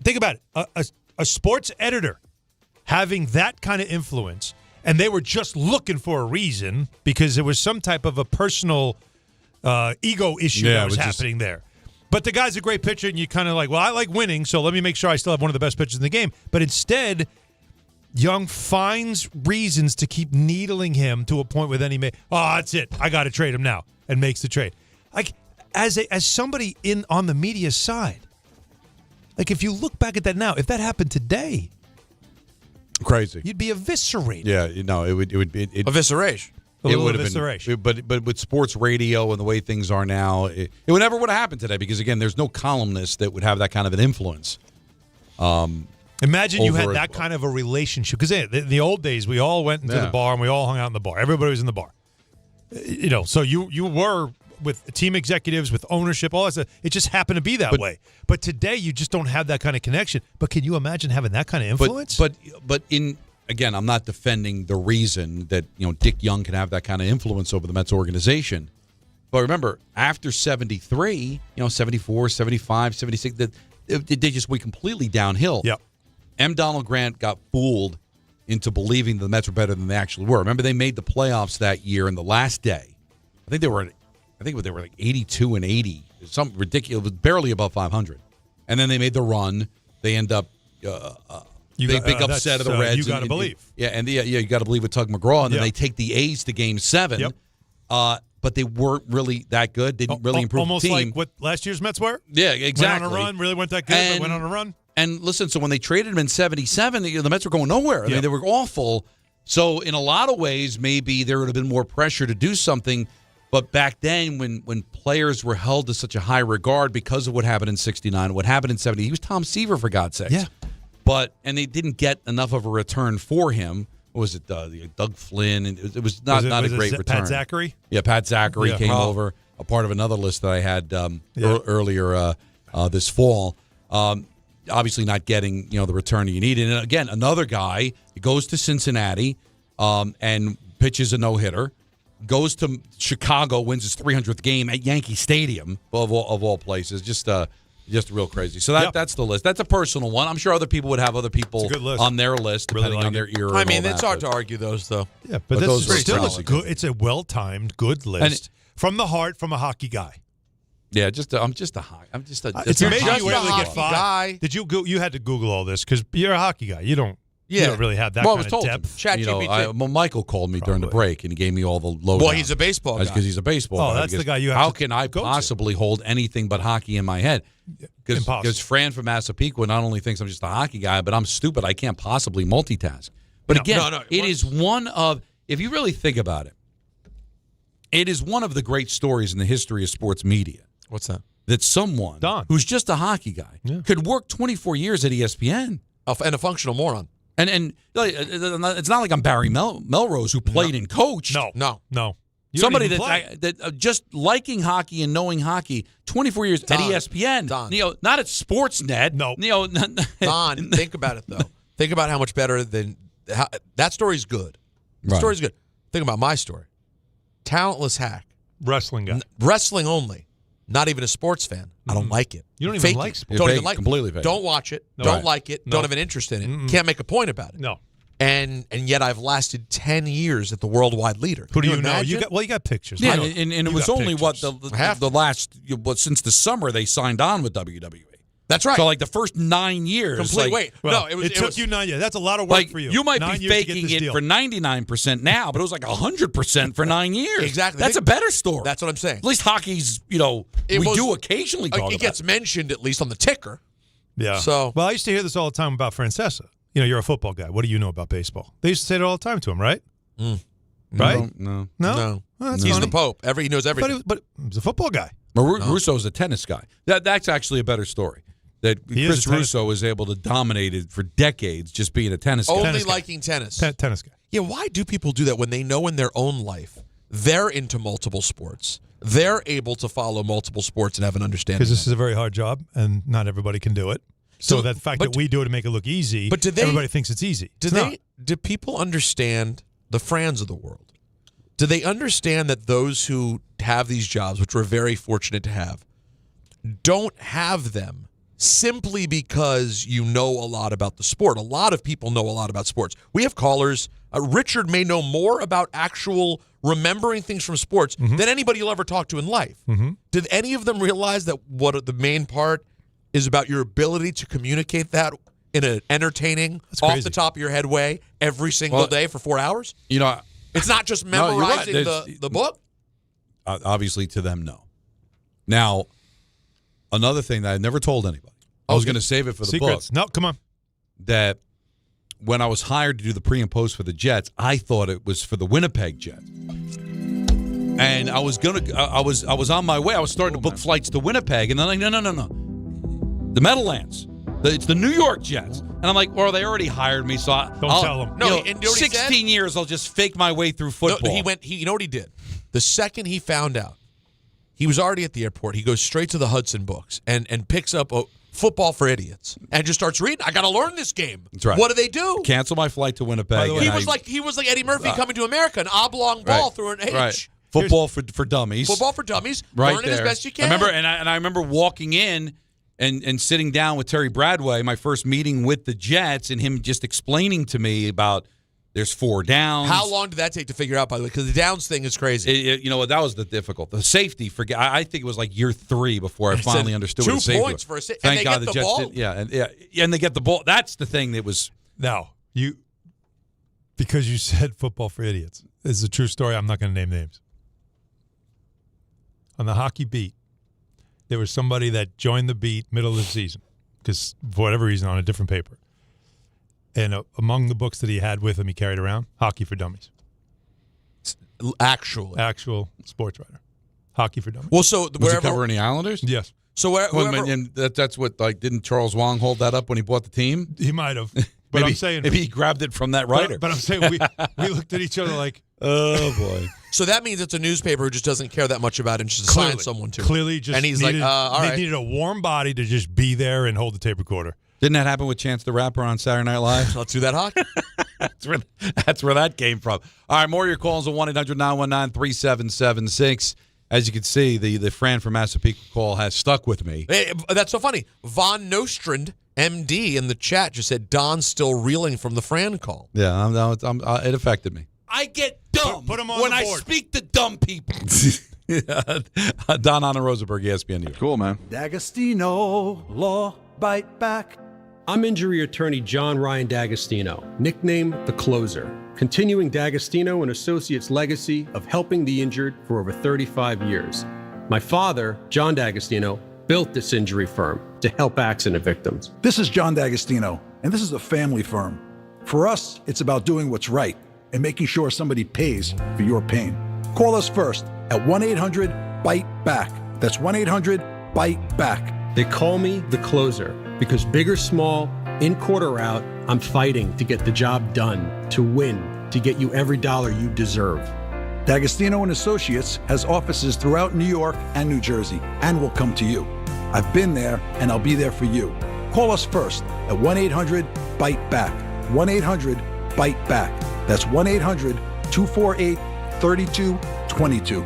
Think about it. A sports editor having that kind of influence, and they were just looking for a reason because there was some type of a personal ego issue that was happening there. But the guy's a great pitcher, and you kind of like, well, I like winning, so let me make sure I still have one of the best pitchers in the game. But instead, Young finds reasons to keep needling him to a point where then he that's it. I got to trade him now, and makes the trade. Like, as somebody on the media side, like, if you look back at that now, if that happened today, crazy, you'd be eviscerated. Yeah, it would be evisceration. It would have been, but with sports radio and the way things are now, it would never would have happened today because, again, there's no columnist that would have that kind of an influence. Imagine you had that kind of a relationship because in the old days we all went into the bar and we all hung out in the bar. Everybody was in the bar. So you were with team executives, with ownership, all that stuff. It just happened to be that way. But today you just don't have that kind of connection. But can you imagine having that kind of influence? But again, I'm not defending the reason that Dick Young can have that kind of influence over the Mets organization. But remember, after 73, 74, 75, 76, they just went completely downhill. Yep. M. Donald Grant got fooled into believing the Mets were better than they actually were. Remember, they made the playoffs that year in the last day. I think they were like 82 and 80. Something ridiculous. It was barely above 500. And then they made the run. They end up big upset of the Reds. You got to believe. You got to believe with Tug McGraw. And then they take the A's to Game 7. Yep. But they weren't really that good. They didn't really improve the team. Almost like what last year's Mets were? Yeah, exactly. Went on a run, really weren't that good, but went on a run. And listen, so when they traded him in 77, the Mets were going nowhere. I mean, they were awful. So in a lot of ways, maybe there would have been more pressure to do something. But back then, when players were held to such a high regard because of what happened in '69, what happened in '70, he was Tom Seaver, for God's sakes. Yeah. And they didn't get enough of a return for him. What was it? Doug Flynn? And it was not a great return. Pat Zachary? Yeah, Pat Zachary came over, a part of another list that I had earlier this fall. Obviously not getting the return you needed. And again, another guy goes to Cincinnati and pitches a no-hitter, goes to Chicago, wins his 300th game at Yankee Stadium, of all places. Just real crazy. So that's the list. That's a personal one. I'm sure other people would have other people on their list, depending on their era. I mean, it's hard to argue those, though. Yeah, but this is still good. It's a well-timed, good list from the heart, from a hockey guy. Yeah, I'm just a hockey. It's amazing you were able to get hockey 5. guy. Did you go? You had to Google all this because you're a hockey guy. You don't really have that kind of depth. Michael called me during the break and he gave me all the lowdown. Well, he's a baseball guy. Because he's a baseball guy. Oh, that's the guy you have How to can I possibly hold anything but hockey in my head? Because Fran from Massapequa not only thinks I'm just a hockey guy, but I'm stupid. I can't possibly multitask. But it is one of, if you really think about it, it is one of the great stories in the history of sports media. What's that? That someone who's just a hockey guy could work 24 years at ESPN. And a functional moron. And it's not like I'm Barry Melrose who played and coached. No. Somebody that just liking hockey and knowing hockey 24 years at ESPN. Not at Sportsnet. No. Don, think about it, though. Think about how much better than that story's good. The story's good. Think about my story. Talentless hack. Wrestling guy. Wrestling only. Not even a sports fan. I don't like it. You don't even like sports. Don't even like completely it. Don't watch it. Don't like it. Don't have an interest in it. Can't make a point about it. No. And yet I've lasted 10 years at the worldwide leader. Who do you know? You got pictures. Yeah, and it was only the last since the summer they signed on with WWE. That's right. So like the first 9 years. It took you 9 years. That's a lot of work for you. You might be faking it for 99% now, but it was like 100% for 9 years. Exactly. That's a better story. That's what I'm saying. At least hockey's, we do occasionally talk about it. It gets mentioned at least on the ticker. Yeah. So, I used to hear this all the time about Francesa. You're a football guy. What do you know about baseball? They used to say it all the time to him, right? Right? No. Well, that's he's funny. the Pope. He knows everything. But he's a football guy. Russo's a tennis guy. That's actually a better story. That Chris Russo was able to dominate it for decades just being a tennis guy. Only liking tennis. Tennis guy. Yeah, why do people do that when they know in their own life they're into multiple sports? They're able to follow multiple sports and have an understanding. Because this is a very hard job, and not everybody can do it. So the fact that we do it to make it look easy, everybody thinks it's easy. Do people understand, the Frans of the world, do they understand that those who have these jobs, which we're very fortunate to have, don't have them simply because you know a lot about the sport? A lot of people know a lot about sports. We have callers. Richard may know more about actual remembering things from sports than anybody you'll ever talk to in life. Did any of them realize that what the main part is about your ability to communicate that in an entertaining, off the top of your head way every single day for 4 hours? It's not just memorizing the book? Obviously, to them, no. Now, another thing that I never told anybody. I was going to save it for the Secrets. book. No, come on. That when I was hired to do the pre and post for the Jets, I thought it was for the Winnipeg Jets. And I was on my way. I was starting to book flights to Winnipeg, and then I'm like, no. The Meadowlands. It's the New York Jets. And I'm like, well, they already hired me, so Don't tell them. No, 16 years, I'll just fake my way through football. You know what he did? The second he found out, he was already at the airport. He goes straight to the Hudson books and picks up a Football for Idiots and just starts reading. I got to learn this game. That's right. What do they do? Cancel my flight to Winnipeg. He was like Eddie Murphy coming to America, an oblong ball through an H. Right. Football for dummies. Football for dummies. Right Learn there. it as best you can. I remember, and I remember walking in and sitting down with Terry Bradway, my first meeting with the Jets, and him just explaining to me about there's 4 downs. How long did that take to figure out, by the way? Because the downs thing is crazy. That was the difficult. The safety, I think it was like year 3 before I finally understood what a safety 2 points for a safety. Thank God the Jets ball? and they get the ball. That's the thing that was. Now, because you said Football for Idiots. This is a true story. I'm not going to name names. On the hockey beat, there was somebody that joined the beat middle of the season because, for whatever reason, on a different paper. And among the books that he had with him, he carried around Hockey for Dummies. Actual sports writer. Hockey for Dummies. Well, so Was it cover any Islanders? Yes. So that's what, like, didn't Charles Wong hold that up when he bought the team? He might have. But maybe, I'm saying maybe he grabbed it from that writer. But I'm saying we looked at each other like, oh boy. So that means it's a newspaper who just doesn't care that much about it and just assign someone to it. Clearly, just and he's needed, like, all right. They needed a warm body to just be there and hold the tape recorder. Didn't that happen with Chance the Rapper on Saturday Night Live? Let's do that hockey. That's where that came from. All right, more of your calls at 1-800-919-3776. As you can see, the Fran from Massapequa call has stuck with me. Hey, that's so funny. Von Nostrand, MD, in the chat just said Don's still reeling from the Fran call. Yeah, it affected me. I get dumb Put 'em on when the I board. speak to dumb people. Don Hahn Rosenberg, ESPN New York. Cool, man. D'Agostino, law, bite back. I'm injury attorney John Ryan D'Agostino, nicknamed The Closer, continuing D'Agostino and Associates' legacy of helping the injured for over 35 years. My father, John D'Agostino, built this injury firm to help accident victims. This is John D'Agostino, and this is a family firm. For us, it's about doing what's right and making sure somebody pays for your pain. Call us first at 1-800-BITE-BACK. That's 1-800-BITE-BACK. They call me The Closer because big or small, in court or out, I'm fighting to get the job done, to win, to get you every dollar you deserve. D'Agostino and Associates has offices throughout New York and New Jersey and will come to you. I've been there and I'll be there for you. Call us first at 1-800-BITE-BACK. 1-800-BITE-BACK. That's 1-800-248-3222.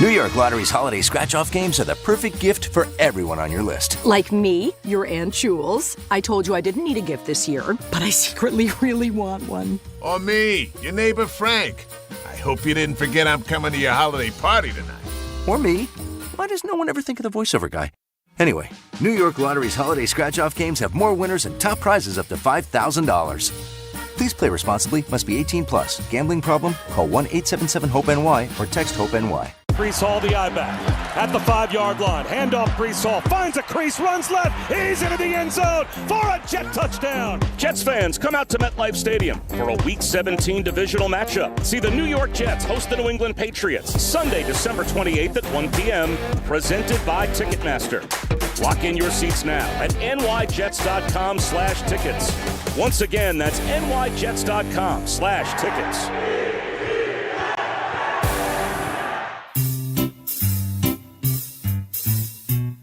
New York Lottery's holiday scratch-off games are the perfect gift for everyone on your list. Like me, your Aunt Jules. I told you I didn't need a gift this year, but I secretly really want one. Or me, your neighbor Frank. I hope you didn't forget I'm coming to your holiday party tonight. Or me. Why does no one ever think of the voiceover guy? Anyway, New York Lottery's holiday scratch-off games have more winners and top prizes up to $5,000. Please play responsibly. Must be 18 plus. Gambling problem? Call 1-877-HOPE-NY or text HOPE-NY. Brees Hall, the I-back, at the 5-yard line. Handoff, Brees Hall finds a crease, runs left. He's into the end zone for a Jet touchdown. Jets fans, come out to MetLife Stadium for a Week 17 divisional matchup. See the New York Jets host the New England Patriots Sunday, December 28th at 1 p.m. Presented by Ticketmaster. Lock in your seats now at nyjets.com/tickets. Once again, that's nyjets.com/tickets.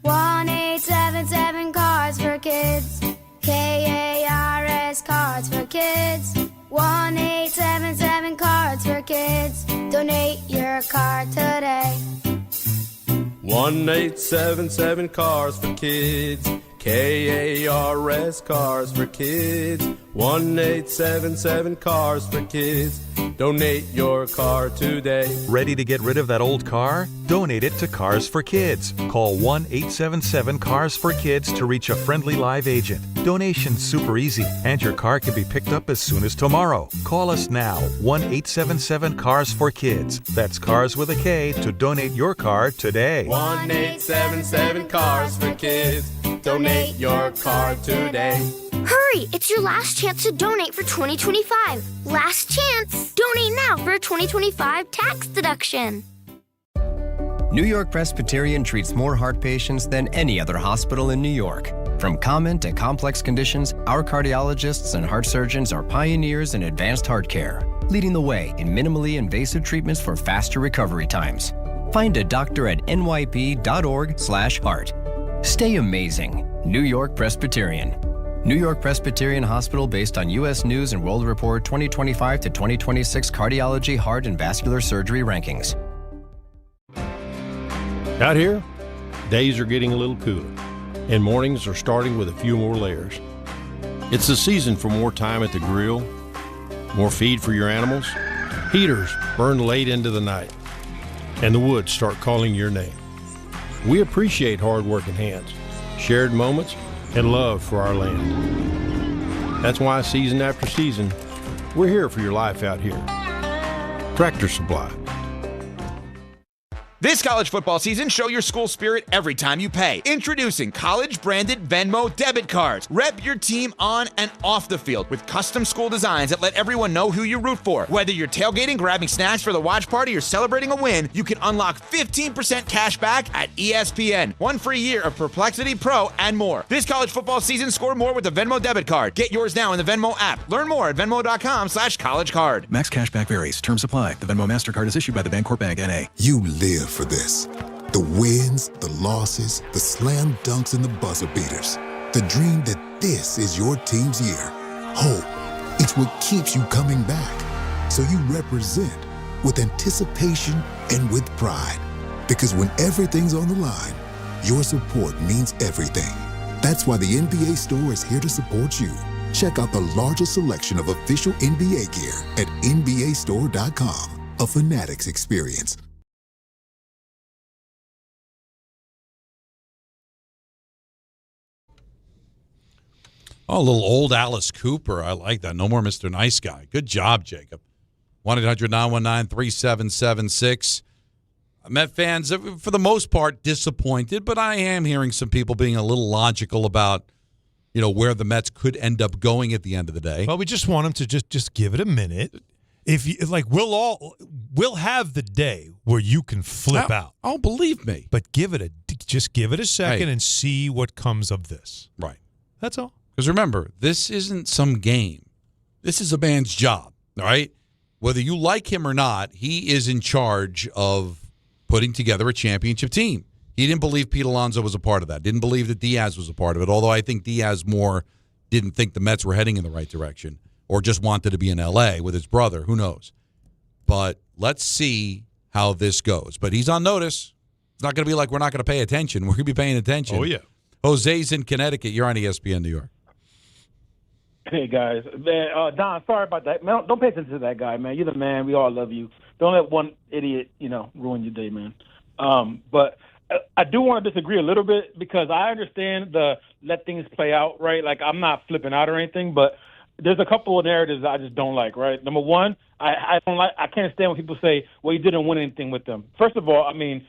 1-877 Cards for Kids. KARS Cards for Kids. 1-877 Cards for Kids. Donate your card today. 1-877 Cars for Kids. KARS Cars for Kids. 1-877 Cars for Kids. Donate your car today. Ready to get rid of that old car? Donate it to Cars for Kids. Call 1-877-CARS-FOR-KIDS to reach a friendly live agent. Donation's super easy, and your car can be picked up as soon as tomorrow. Call us now, 1-877-CARS-FOR-KIDS. That's Cars with a K to donate your car today. 1-877 Cars for Kids. Donate your car today. Hurry! It's your last chance to donate for 2025. Last chance! Donate now for a 2025 tax deduction. New York Presbyterian treats more heart patients than any other hospital in New York. From common to complex conditions, our cardiologists and heart surgeons are pioneers in advanced heart care, leading the way in minimally invasive treatments for faster recovery times. Find a doctor at nyp.org/heart. Stay amazing. New York Presbyterian. New York Presbyterian Hospital based on U.S. News and World Report 2025 to 2026 Cardiology, Heart, and Vascular Surgery Rankings. Out here, days are getting a little cooler, and mornings are starting with a few more layers. It's the season for more time at the grill, more feed for your animals. Heaters burn late into the night, and the woods start calling your name. We appreciate hard-working hands, shared moments, and love for our land. That's why season after season, we're here for your life out here. Tractor Supply. This college football season, show your school spirit every time you pay. Introducing college-branded Venmo debit cards. Rep your team on and off the field with custom school designs that let everyone know who you root for. Whether you're tailgating, grabbing snacks for the watch party, or celebrating a win, you can unlock 15% cash back at ESPN. 1 free year of Perplexity Pro and more. This college football season, score more with the Venmo debit card. Get yours now in the Venmo app. Learn more at venmo.com/collegecard. Max cashback varies. Terms apply. The Venmo MasterCard is issued by the Bancorp Bank, N.A. You live for this. The wins, the losses, the slam dunks, and the buzzer beaters. The dream that this is your team's year. Hope. It's what keeps you coming back. So you represent with anticipation and with pride. Because when everything's on the line, your support means everything. That's why the NBA Store is here to support you. Check out the largest selection of official NBA gear at NBAstore.com. A Fanatics experience. Oh, a little old Alice Cooper. I like that. No more Mr. Nice Guy. Good job, Jacob. 1-800-919-3776. Met fans, for the most part, disappointed, but I am hearing some people being a little logical about, where the Mets could end up going at the end of the day. Well, we just want them to just give it a minute. If you we'll have the day where you can flip out. Oh, believe me. But give it a second and see what comes of this. Right. That's all. Because remember, this isn't some game. This is a man's job, all right? Whether you like him or not, he is in charge of putting together a championship team. He didn't believe Pete Alonso was a part of that. Didn't believe that Diaz was a part of it, although I think Diaz more didn't think the Mets were heading in the right direction or just wanted to be in L.A. with his brother. Who knows? But let's see how this goes. But he's on notice. It's not going to be like we're not going to pay attention. We're going to be paying attention. Oh, yeah. Jose's in Connecticut. You're on ESPN New York. Hey, guys. Man, Don, sorry about that. Man, don't pay attention to that guy, man. You're the man. We all love you. Don't let one idiot, ruin your day, man. But I do want to disagree a little bit because I understand the let things play out, right? Like, I'm not flipping out or anything, but there's a couple of narratives I just don't like, right? Number one, I can't stand when people say, well, you didn't win anything with them. First of all, I mean,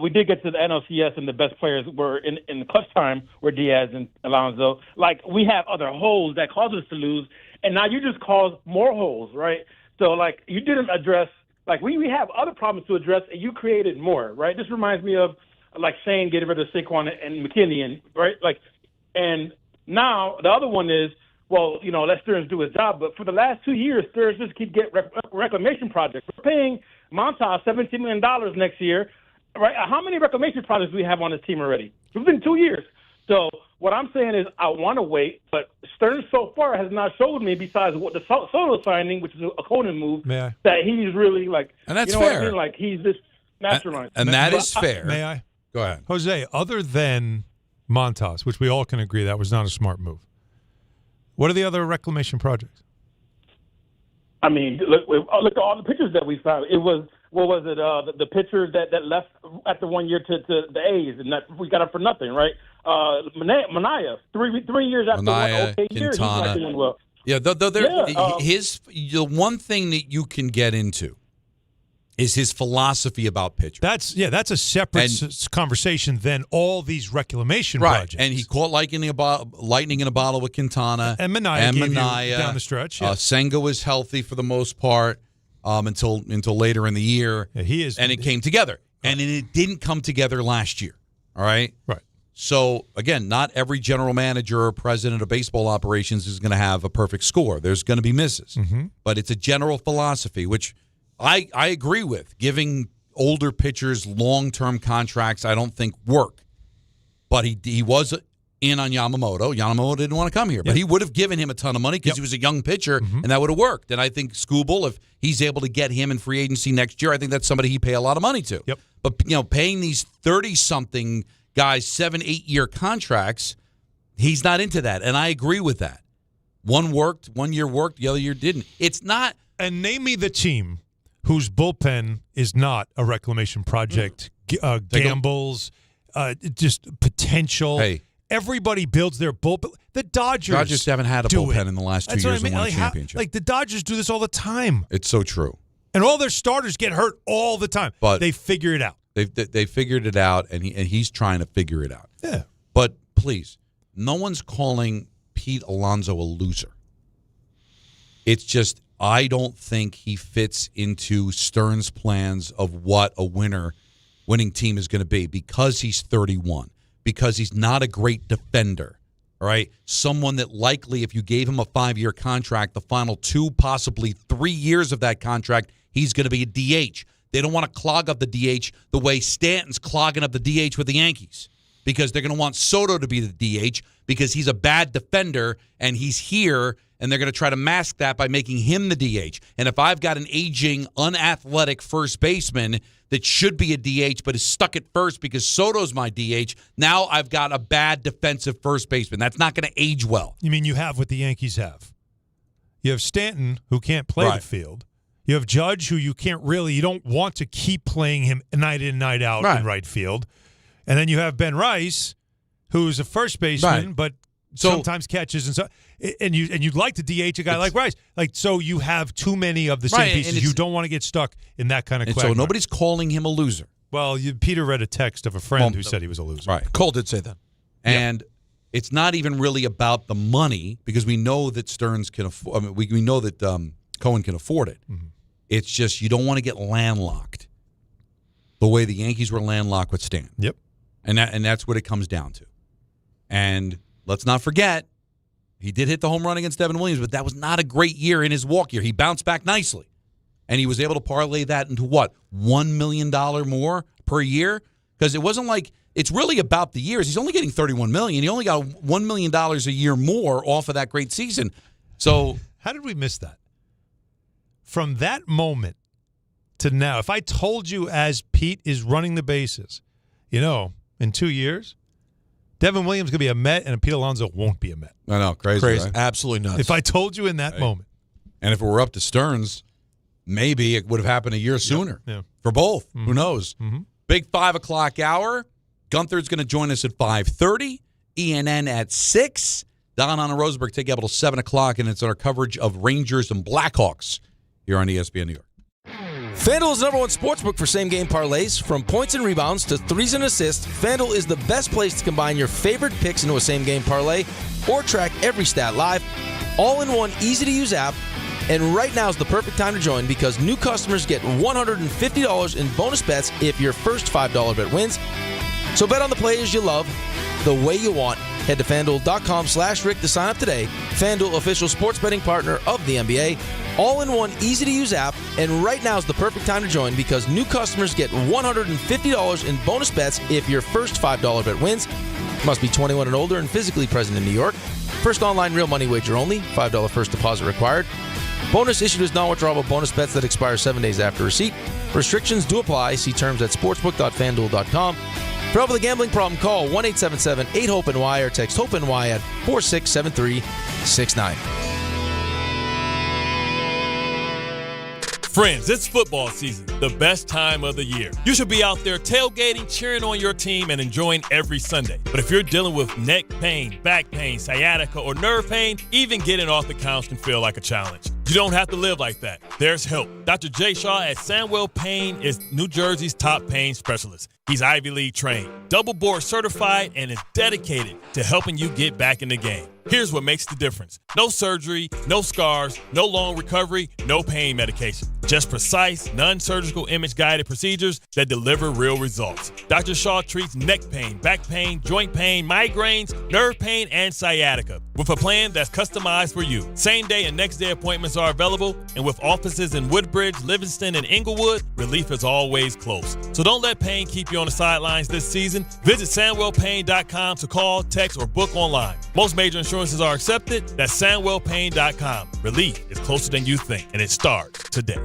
we did get to the NLCS, and the best players were in the clutch time were Diaz and Alonso. Like, we have other holes that cause us to lose, and now you just caused more holes, right? So, like, you didn't address – like, we have other problems to address, and you created more, right? This reminds me of, like, Shane getting rid of Saquon and McKinney, and right? Like, and now the other one is, well, let Stearns do his job. But for the last 2 years, Stearns just keep getting reclamation projects. We're paying Montas $17 million next year. Right? How many reclamation projects do we have on this team already? It's been 2 years. So what I'm saying is I want to wait, but Stearns so far has not showed me, besides what the Soto signing, which is a Conan move, that he's really like, and that's fair. What I mean? Like, he's this mastermind. And that is fair. May I? Go ahead. Jose, other than Montas, which we all can agree that was not a smart move, what are the other reclamation projects? I mean, look at all the pictures that we found. It was, what was it, the pitcher that left after 1 year to the A's, and that we got him for nothing, right? Manaea, 3 years after one okay year, he's not doing well. Yeah, the one thing that you can get into is his philosophy about pitchers. That's a separate conversation than all these reclamation projects. And he caught lightning in a bottle with Quintana and Manaea down the stretch. Yeah. Senga was healthy for the most part until later in the year. Yeah, he is, and it came together, and it didn't come together last year. All right, right. So again, not every general manager or president of baseball operations is going to have a perfect score. There's going to be misses, but it's a general philosophy which I agree with. Giving older pitchers long-term contracts I don't think work. But he was in on Yamamoto. Yamamoto didn't want to come here, but he would have given him a ton of money because he was a young pitcher, and that would have worked. And I think Skubal, if he's able to get him in free agency next year, I think that's somebody he'd pay a lot of money to. Yep. But paying these 30-something guys 7-8 year contracts, he's not into that, and I agree with that. One worked, 1 year worked, the other year didn't. It's not. And name me the team whose bullpen is not a reclamation project, gambles, just potential. Hey, everybody builds their bullpen. The Dodgers haven't had a bullpen in the last 2 years and won a championship. Like the Dodgers do this all the time. It's so true. And all their starters get hurt all the time. But they figure it out. They figured it out, and he's trying to figure it out. Yeah. But please, no one's calling Pete Alonso a loser. It's just I don't think he fits into Stearns' plans of what a winning team is going to be because he's 31, because he's not a great defender, all right? Someone that likely, if you gave him a 5-year contract, the final 2, possibly 3 years of that contract, he's going to be a DH. They don't want to clog up the DH the way Stanton's clogging up the DH with the Yankees because they're going to want Soto to be the DH because he's a bad defender and he's here, and they're going to try to mask that by making him the DH. And if I've got an aging, unathletic first baseman that should be a DH but is stuck at first because Soto's my DH, now I've got a bad defensive first baseman. That's not going to age well. You mean you have what the Yankees have? You have Stanton, who can't play the field. You have Judge, who you don't want to keep playing him night in, night out in right field. And then you have Ben Rice, who's a first baseman, but sometimes catches and you'd like to DH a guy like Rice. So you have too many of the same pieces. You don't want to get stuck in that kind of quagmire. So nobody's calling him a loser. Well, Peter read a text of a friend who said he was a loser. Right. Cole did say that. And it's not even really about the money because we know that Stearns can afford. I mean, we know that Cohen can afford it. Mm-hmm. It's just you don't want to get landlocked the way the Yankees were landlocked with Stanton. Yep. And that's what it comes down to. And let's not forget, he did hit the home run against Devin Williams, but that was not a great year in his walk year. He bounced back nicely. And he was able to parlay that into what? $1 million more per year? Because it wasn't like it's really about the years. He's only getting $31 million. He only got $1 million a year more off of that great season. So how did we miss that? From that moment to now, if I told you as Pete is running the bases, in 2 years, Devin Williams going to be a Met and Pete Alonso won't be a Met. I know, crazy. Right? Absolutely nuts. If I told you in that moment. And if it were up to Stearns, maybe it would have happened a year sooner for both. Mm-hmm. Who knows? Mm-hmm. Big 5 o'clock hour. Gunther's going to join us at 5:30. ENN at 6. Don Hahn Rosenberg take you up until 7 o'clock, and it's our coverage of Rangers and Blackhawks here on ESPN New York. FanDuel is the #1 sportsbook for same-game parlays. From points and rebounds to threes and assists, FanDuel is the best place to combine your favorite picks into a same-game parlay or track every stat live, all in one easy-to-use app. And right now is the perfect time to join because new customers get $150 in bonus bets if your first $5 bet wins. So bet on the players you love the way you want. Head to FanDuel.com/Rick to sign up today. FanDuel, official sports betting partner of the NBA. All in one easy-to-use app. And right now is the perfect time to join because new customers get $150 in bonus bets if your first $5 bet wins. Must be 21 and older and physically present in New York. First online real money wager only. $5 first deposit required. Bonus issued as non-withdrawable bonus bets that expire 7 days after receipt. Restrictions do apply. See terms at sportsbook.fanduel.com. For help with a gambling problem, call 1-877-8-HOPE-NY or text HOPE-NY at 467369. Friends, it's football season, the best time of the year. You should be out there tailgating, cheering on your team, and enjoying every Sunday. But if you're dealing with neck pain, back pain, sciatica, or nerve pain, even getting off the couch can feel like a challenge. You don't have to live like that. There's help. Dr. Jay Shaw at Sandwell Pain is New Jersey's top pain specialist. He's Ivy League trained, double board certified, and is dedicated to helping you get back in the game. Here's what makes the difference. No surgery, no scars, no long recovery, no pain medication. Just precise, non-surgical image-guided procedures that deliver real results. Dr. Shaw treats neck pain, back pain, joint pain, migraines, nerve pain, and sciatica with a plan that's customized for you. Same-day and next-day appointments are available, and with offices in Woodbridge, Livingston, and Inglewood, relief is always close. So don't let pain keep you on the sidelines this season. Visit SandwellPain.com to call, text, or book online. Most major insurances are accepted. That's SandwellPain.com. Relief is closer than you think, and it starts today.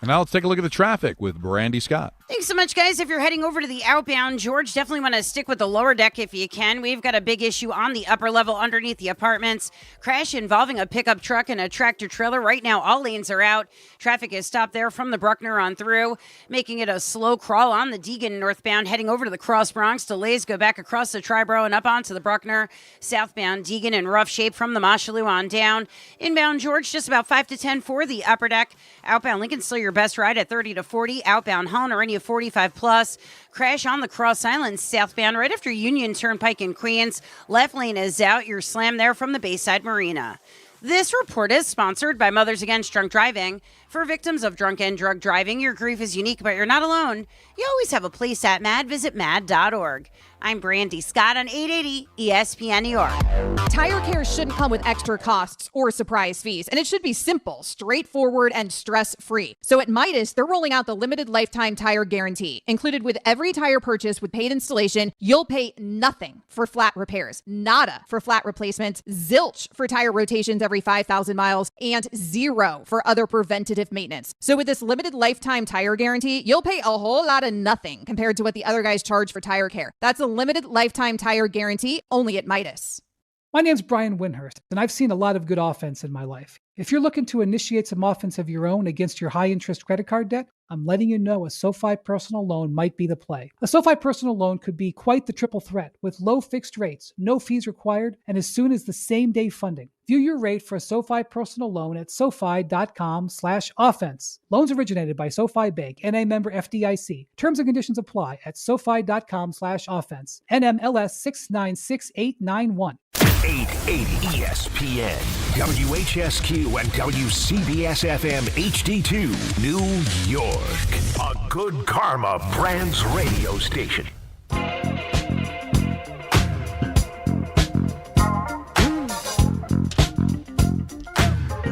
And now let's take a look at the traffic with Brandy Scott. Thanks so much, guys. If you're heading over to the outbound, George, definitely want to stick with the lower deck if you can. We've got a big issue on the upper level underneath the apartments. Crash involving a pickup truck and a tractor trailer. Right now, all lanes are out. Traffic is stopped there from the Bruckner on through, making it a slow crawl on the Deegan northbound, heading over to the Cross Bronx. Delays go back across the Triborough and up onto the Bruckner. Southbound, Deegan in rough shape from the Mosholu on down. Inbound, George, just about 5 to 10 for the upper deck. Outbound, Lincoln, still your best ride at 30 to 40. Outbound, Holland, Orenia, 45 plus. Crash on the Cross Island southbound right after Union Turnpike in Queens. Left lane is out. You're slammed there from the Bayside Marina. This report is sponsored by Mothers Against Drunk Driving. For victims of drunk and drug driving, your grief is unique, but you're not alone. You always have a place at MAD. Visit MAD.org. I'm Brandy Scott on 880 ESPN New York. Tire care shouldn't come with extra costs or surprise fees, and it should be simple, straightforward, and stress-free. So at Midas, they're rolling out the limited lifetime tire guarantee. Included with every tire purchase with paid installation, you'll pay nothing for flat repairs, nada for flat replacements, zilch for tire rotations every 5,000 miles, and zero for other preventative maintenance. So with this limited lifetime tire guarantee, you'll pay a whole lot of nothing compared to what the other guys charge for tire care. That's a limited lifetime tire guarantee only at Midas. My name's Brian Windhurst, and I've seen a lot of good offense in my life. If you're looking to initiate some offense of your own against your high-interest credit card debt, I'm letting you know a SoFi personal loan might be the play. A SoFi personal loan could be quite the triple threat with low fixed rates, no fees required, and as soon as the same day funding. View your rate for a SoFi personal loan at SoFi.com/offense. Loans originated by SoFi Bank, NA member FDIC. Terms and conditions apply at SoFi.com/offense. NMLS 696891. 880 ESPN, WHSQ, and WCBS-FM HD2, New York. A Good Karma Brands radio station.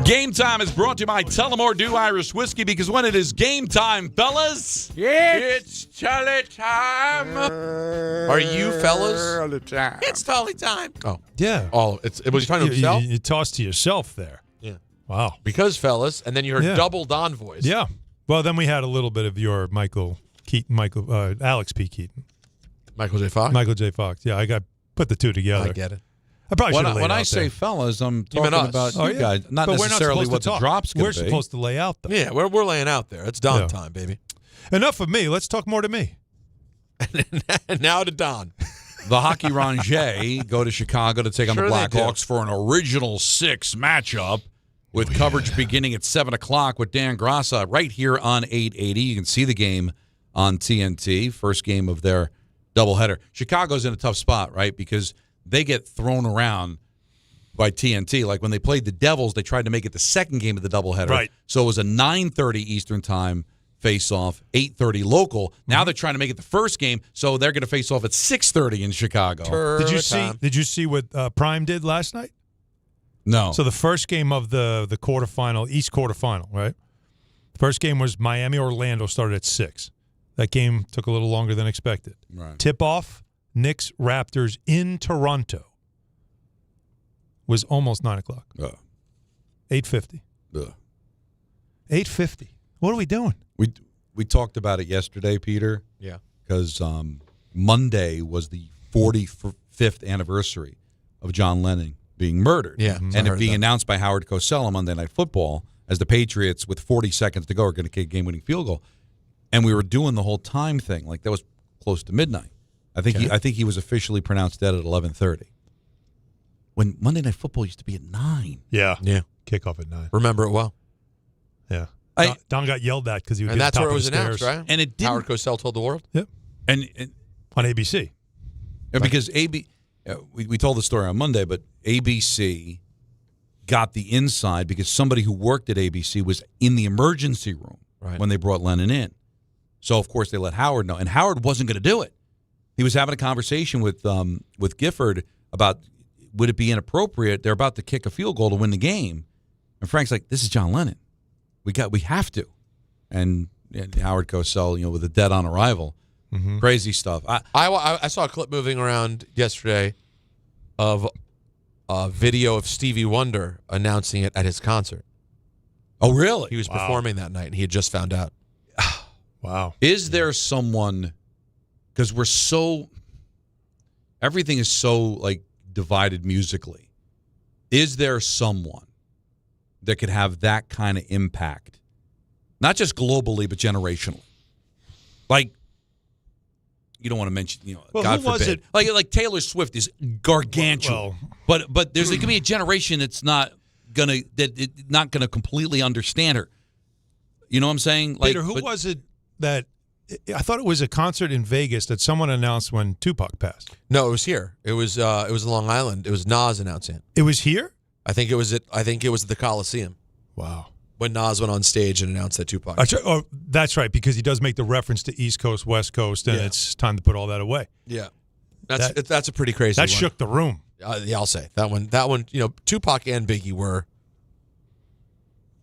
Game Time is brought to you by Tullamore Dew Irish Whiskey, because when it is game time, fellas, it's Tully time. Are you fellas? It's Tully time. Oh. Yeah. Oh, was he trying to himself? You tossed to yourself there. Yeah. Wow. Because fellas, and then you heard double Don voice. Yeah. Well, then we had a little bit of your Alex P. Keaton. Michael J. Fox? Michael J. Fox. Yeah, I put the two together. I get it. I probably should have laid when out I say there. fellas, I'm talking about you guys, not but necessarily what the drop's going to be. We're supposed to lay out, though. Yeah, we're laying out there. It's Don time, baby. Enough of me. Let's talk more to me. Now to Don. The Hockey Rangers go to Chicago to take on the Blackhawks for an original 6 matchup with coverage beginning at 7 o'clock with Dan Grassa right here on 880. You can see the game on TNT, first game of their doubleheader. Chicago's in a tough spot, right, because they get thrown around by TNT. Like when they played the Devils, they tried to make it the second game of the doubleheader. Right. So it was a 9:30 Eastern time face-off, 8:30 local. Now they're trying to make it the first game, so they're going to face off at 6:30 in Chicago. Did you see what Prime did last night? No. So the first game of the quarterfinal, East quarterfinal, right? First game was Miami-Orlando, started at 6. That game took a little longer than expected. Right. Tip-off, Knicks Raptors in Toronto was almost 9 o'clock. 8:50. 8:50. What are we doing? We talked about it yesterday, Peter. Yeah. Because Monday was the 45th anniversary of John Lennon being murdered. Yeah. And it being announced by Howard Cosell on Monday Night Football as the Patriots, with 40 seconds to go, are going to kick a game-winning field goal. And we were doing the whole time thing. Like, that was close to midnight. I think he was officially pronounced dead at 11:30. When Monday Night Football used to be at 9. Yeah. Yeah. Kickoff at 9. Remember it well. Yeah. Don got yelled at because he would and be that's at the where top it was of the announced, stairs. right? And it didn't. Howard Cosell told the world. Yep. And on ABC. And because we told the story on Monday, but ABC got the inside because somebody who worked at ABC was in the emergency room when they brought Lennon in. So, of course, they let Howard know. And Howard wasn't going to do it. He was having a conversation with Gifford about, would it be inappropriate? They're about to kick a field goal to win the game. And Frank's like, this is John Lennon. We have to. And Howard Cosell, with a dead on arrival. Mm-hmm. Crazy stuff. I saw a clip moving around yesterday of a video of Stevie Wonder announcing it at his concert. Oh, really? He was performing that night, and he had just found out. Wow. Is there someone, because everything is so like divided musically. Is there someone that could have that kind of impact? Not just globally, but generationally. Like, you don't want to mention, God who was forbid. it? Like Taylor Swift is gargantuan. But there's going to be a generation that's not gonna completely understand her. You know what I'm saying? Like, Peter, who was it that I thought it was a concert in Vegas that someone announced when Tupac passed? No, it was here. It was Long Island. It was Nas announcing it. It was here? I think it was at the Coliseum. Wow. When Nas went on stage and announced that Tupac. That's right, because he does make the reference to East Coast, West Coast, and it's time to put all that away. Yeah. That's a pretty crazy that one. shook the room. Yeah, I'll say. That one, Tupac and Biggie were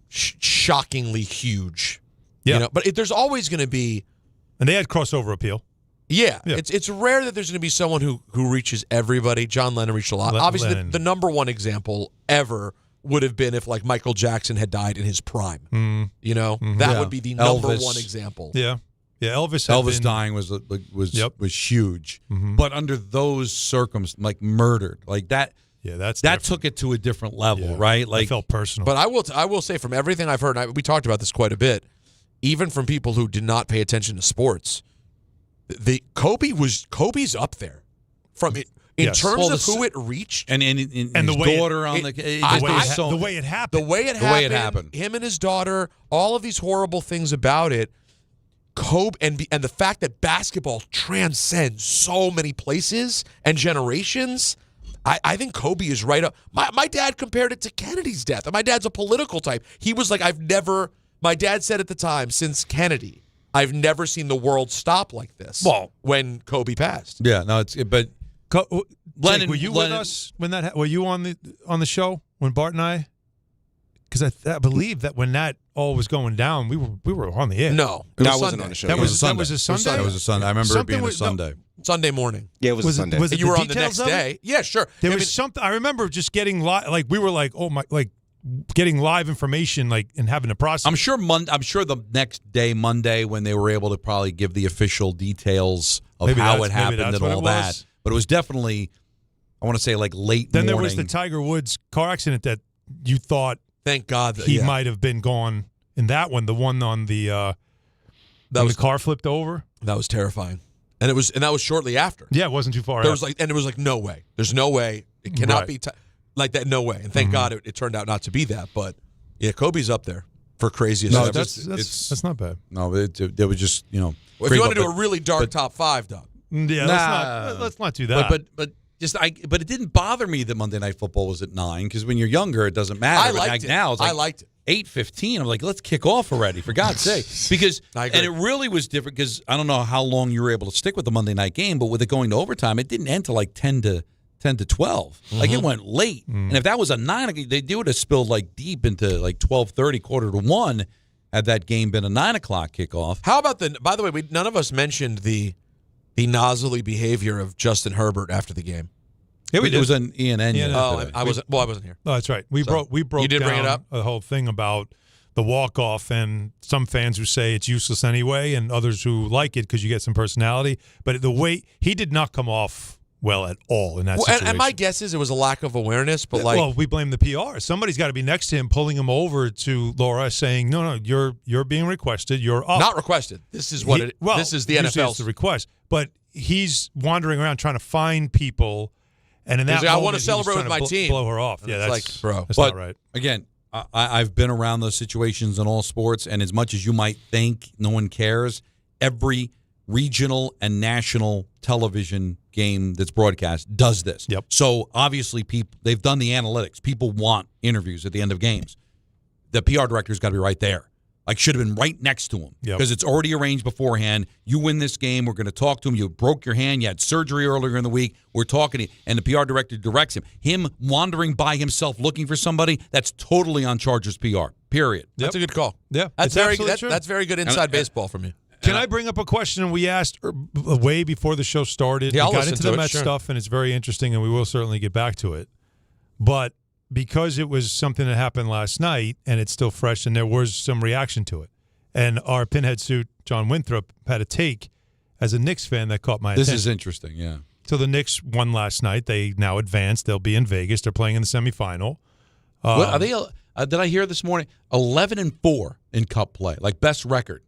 shockingly huge. Yeah. But there's always going to be... And they had crossover appeal. Yeah. It's rare that there's going to be someone who reaches everybody. John Lennon reached a lot. Obviously, the number one example ever would have been if, like, Michael Jackson had died in his prime. That would be the number one example. Yeah. Yeah, Elvis dying was huge. Mm-hmm. But under those circumstances, like murdered, like that... Yeah, that took it to a different level, right? Like, I felt personal. But I will say, from everything I've heard, and we talked about this quite a bit, even from people who did not pay attention to sports, Kobe's up there in terms of who it reached, and his daughter the way it happened, him and his daughter, all of these horrible things about it. Kobe and the fact that basketball transcends so many places and generations. I think Kobe is right up. My dad compared it to Kennedy's death. And my dad's a political type. He was like, my dad said at the time, since Kennedy, I've never seen the world stop like this. Well, when Kobe passed. Yeah, no, but Jake, were you with us when that? Were you on the show when Bart and I? Because I believe that when that all was going down, we were on the air. No, I wasn't on the show. That was a Sunday. That was a Sunday. I remember it being a Sunday. Sunday morning. Yeah, it was a Sunday. Was it you were the on the next day? Yeah, sure. There was something. I remember just getting like we were like, oh my, like getting live information, like, and having to process. I'm sure the next day, Monday, when they were able to probably give the official details of how it happened and all that. But it was definitely, I want to say, like late. Then morning. there was the Tiger Woods car accident that you thought. Thank God he might have been gone in that one. The one on the the car flipped over. That was terrifying, and that was shortly after. Yeah, it wasn't too far. There was it was like no way. There's no way it cannot be like that. No way. And thank God it turned out not to be that. But yeah, Kobe's up there for craziest. No, that's not bad. No, it was just Well, if you want to do a really dark top five, Doug. Yeah, let's not do that. But it didn't bother me that Monday Night Football was at 9 because when you're younger, it doesn't matter. I liked it. Now it's like I liked it. 8:15. I'm like, let's kick off already, for God's sake. Because and it really was different because I don't know how long you were able to stick with the Monday night game, but with it going to overtime, it didn't end till like 10 to 12. Like it went late. And if that was a 9, they would have spilled like deep into like 12:30, quarter to 1, had that game been a 9 o'clock kickoff. How about by the way, none of us mentioned the nozzly behavior of Justin Herbert after the game. It was an ENN. I wasn't here. Oh, that's right. We broke you did down bring it up? a whole thing about the walk-off and some fans who say it's useless anyway and others who like it because you get some personality. But the way he did not come off well at all in that situation. And my guess is it was a lack of awareness. But well, we blame the PR. Somebody's got to be next to him pulling him over to Laura saying, no, you're being requested. You're up. Not requested. This is this is the NFL's the request. But he's wandering around trying to find people. And in that moment, I want to celebrate with my team. Blow her off. Yeah, that's bro. That's not right. Again, I've been around those situations in all sports, and as much as you might think no one cares, every regional and national television game that's broadcast does this. Yep. So obviously, they've done the analytics. People want interviews at the end of games. The PR director's got to be right there. Like, should have been right next to him because it's already arranged beforehand. You win this game, we're going to talk to him. You broke your hand, you had surgery earlier in the week. We're talking to you, and the PR director directs him. Him wandering by himself looking for somebody, that's totally on Chargers PR, period. That's a good call. Yeah. That's very good inside baseball from you. Can I bring up a question we asked way before the show started? Yeah, we got into the Mets stuff, and it's very interesting, and we will certainly get back to it. But because it was something that happened last night and it's still fresh and there was some reaction to it. And our pinhead suit, John Winthrop, had a take as a Knicks fan that caught my attention. This is interesting, yeah. So the Knicks won last night. They now advanced. They'll be in Vegas. They're playing in the semifinal. What, are they? Did I hear this morning? 11-4 in Cup play, like best record.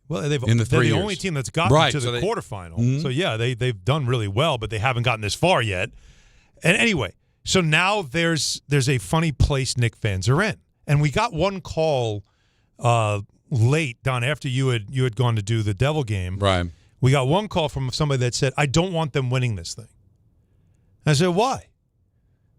Well, in the 3 they're the years. only team that's gotten to the quarterfinal. Mhm. So, yeah, they've done really well, but they haven't gotten this far yet. And anyway, so now there's a funny place Knicks fans are in. And we got one call late, Don, after you had gone to do the Devil game. Right. We got one call from somebody that said, I don't want them winning this thing. I said, why?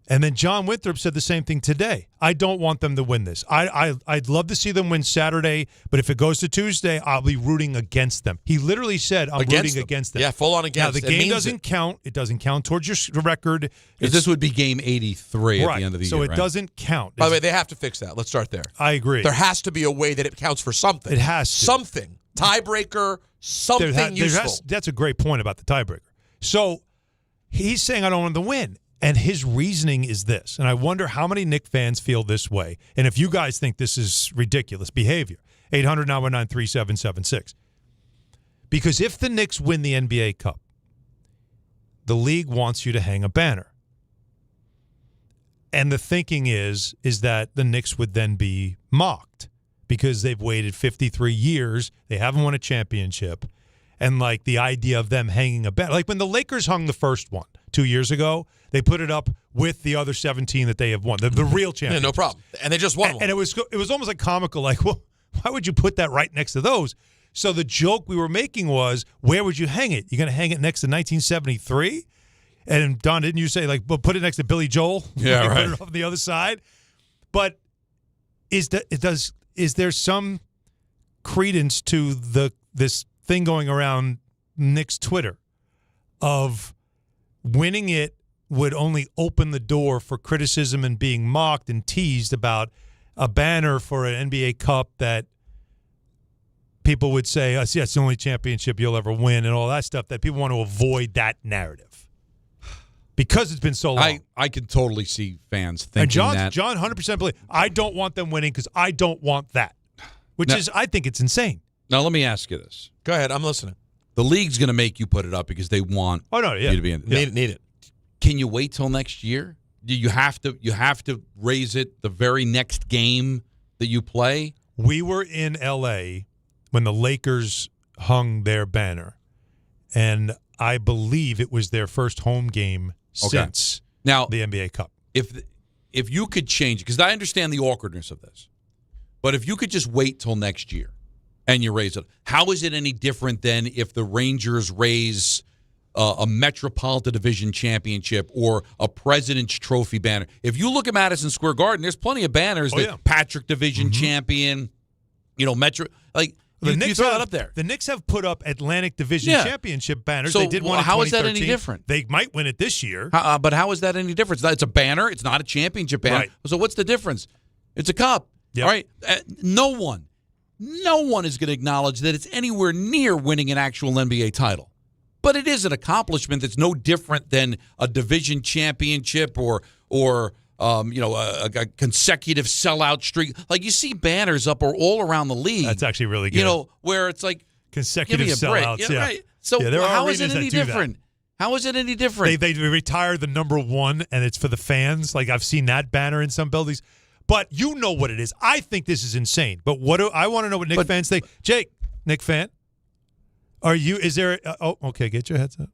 And then John Winthrop said the same thing today. I don't want them to win this. I'd love to see them win Saturday, but if it goes to Tuesday, I'll be rooting against them. He literally said, I'm rooting against them. Yeah, full on against. Now, the game doesn't count. It doesn't count towards your record. This would be game 83 at the end of the year, So it right? doesn't count. By the way, they have to fix that. Let's start there. I agree. There has to be a way that it counts for something. It has to. Something. Tiebreaker, something useful. That's a great point about the tiebreaker. So he's saying I don't want them to win. And his reasoning is this, and I wonder how many Knicks fans feel this way, and if you guys think this is ridiculous behavior. 800-919-3776. Because if the Knicks win the NBA Cup, the league wants you to hang a banner. And the thinking is that the Knicks would then be mocked because they've waited 53 years, they haven't won a championship, and like the idea of them hanging a banner. Like when the Lakers hung the first one 2 years ago, they put it up with the other 17 that they have won, the real champions. Yeah, no problem. And they just won one. And it was almost like comical, like, well, why would you put that right next to those? So the joke we were making was, where would you hang it? You're going to hang it next to 1973? And Don, didn't you say, like, well, put it next to Billy Joel? Yeah, like, right. Put it on the other side? But is there some credence to this thing going around Knicks Twitter of winning it would only open the door for criticism and being mocked and teased about a banner for an NBA Cup that people would say, yeah, it's the only championship you'll ever win and all that stuff, that people want to avoid that narrative because it's been so long. I can totally see fans thinking and that. John 100% believe, I don't want them winning because I don't want that, which is, I think it's insane. Now, let me ask you this. Go ahead. I'm listening. The league's going to make you put it up because they want you to be in it. Need it. Can you wait till next year? Do you have to raise it the very next game that you play? We were in L.A. when the Lakers hung their banner, and I believe it was their first home game since now the NBA Cup. If you could change it, because I understand the awkwardness of this, but if you could just wait till next year and you raise it, how is it any different than if the Rangers raise a Metropolitan Division championship or a President's Trophy banner? If you look at Madison Square Garden, there's plenty of banners that Patrick Division champion, Metro, like you throw that up there. The Knicks have put up Atlantic Division championship banners. So they did one in how is that 2013. any different? They might win it this year. But how is that any different? It's a banner. It's not a championship banner. Right. So what's the difference? It's a cup. Yep. All right. No one is going to acknowledge that it's anywhere near winning an actual NBA title. But it is an accomplishment that's no different than a division championship or a consecutive sellout streak. Like you see banners up all around the league. That's actually really good. Where it's like consecutive give me a break. sellouts. Yeah, right. So there are how is it arenas any that do different? that. How is it any different? They retire the number one, and it's for the fans. Like I've seen that banner in some buildings. But you know what it is. I think this is insane. But I want to know what Knicks fans think. Jake, Knicks fan, are you? Is there? Okay. Get your headset.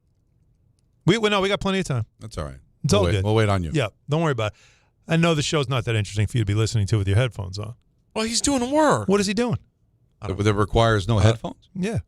We got plenty of time. That's all right. It's all good. We'll wait on you. Yeah, don't worry about it. I know the show's not that interesting for you to be listening to with your headphones on. Well, he's doing work. What is he doing? That requires no headphones? Yeah.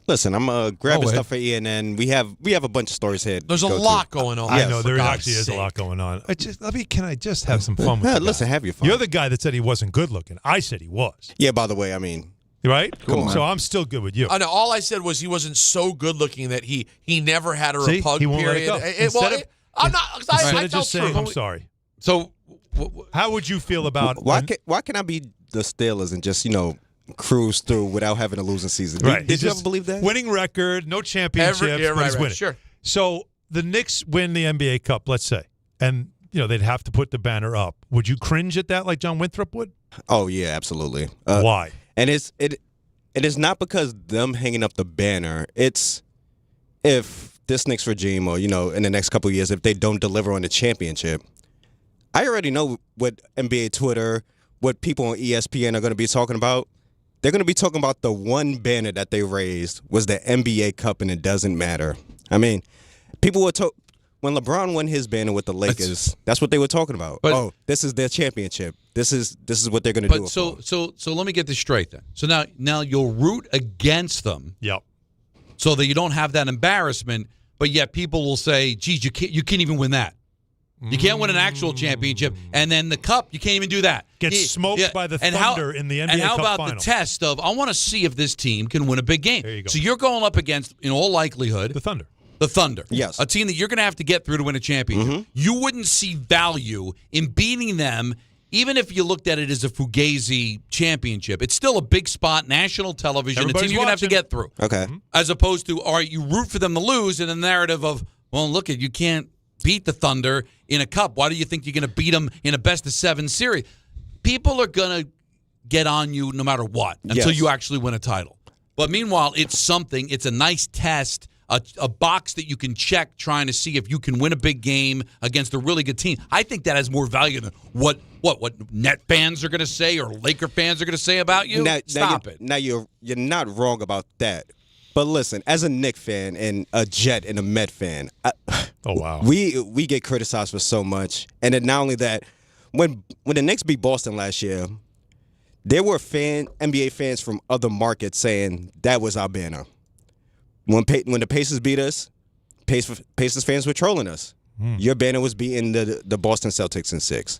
Listen, I'm grabbing stuff for Ian, and we have a bunch of stories here. There's a lot going on. I know there actually is a lot going on. Can I just have some fun with you? Listen, have your fun. You're the guy that said he wasn't good looking. I said he was. Yeah. By the way, I mean, right? Cool. So I'm still good with you. I know. All I said was he wasn't so good looking that he never had a repug he won't period. let it go. I'm not. Instead of just saying, I'm sorry. So, how would you feel about why can I be the Steelers and just cruise through without having a losing season? Right. Did you ever believe that? Winning record, no championships, but he's winning. Sure. So the Knicks win the NBA Cup, let's say, and they'd have to put the banner up. Would you cringe at that like John Winthrop would? Oh yeah, absolutely. Why? And it is not because them hanging up the banner. It's if this Knicks regime or, in the next couple of years, if they don't deliver on the championship, I already know what NBA Twitter, what people on ESPN are going to be talking about. They're going to be talking about the one banner that they raised was the NBA Cup, and it doesn't matter. I mean, people were when LeBron won his banner with the Lakers, that's what they were talking about. But, this is their championship. This is what they're going to do. So let me get this straight then. So now you'll root against them. Yep. So that you don't have that embarrassment, but yet people will say, geez, you can't even win that. You can't win an actual championship, and then the cup, you can't even do that. Get smoked by the Thunder in the NBA Cup And how about final. the test of, I want to see if this team can win a big game. There you go. So you're going up against, in all likelihood, the Thunder. The Thunder. Yes. A team that you're going to have to get through to win a championship. Mm-hmm. You wouldn't see value in beating them, even if you looked at it as a Fugazi championship. It's still a big spot, national television, a team you're going to have to get through. Okay. As opposed to, all right, you root for them to lose in the narrative of, well, look, you can't beat the Thunder in a cup. Why do you think you're going to beat them in a best-of-7 series? People are going to get on you no matter what until you actually win a title. But meanwhile, it's something. It's a nice test, a box that you can check trying to see if you can win a big game against a really good team. I think that has more value than what Net fans are going to say or Laker fans are going to say about you. Stop it. Now, you're not wrong about that. But listen, as a Knicks fan and a Jet and a Met fan, we get criticized for so much. And then not only that, when the Knicks beat Boston last year, there were NBA fans from other markets saying that was our banner. When the Pacers beat us, Pacers fans were trolling us. Your banner was beating the Boston Celtics in 6.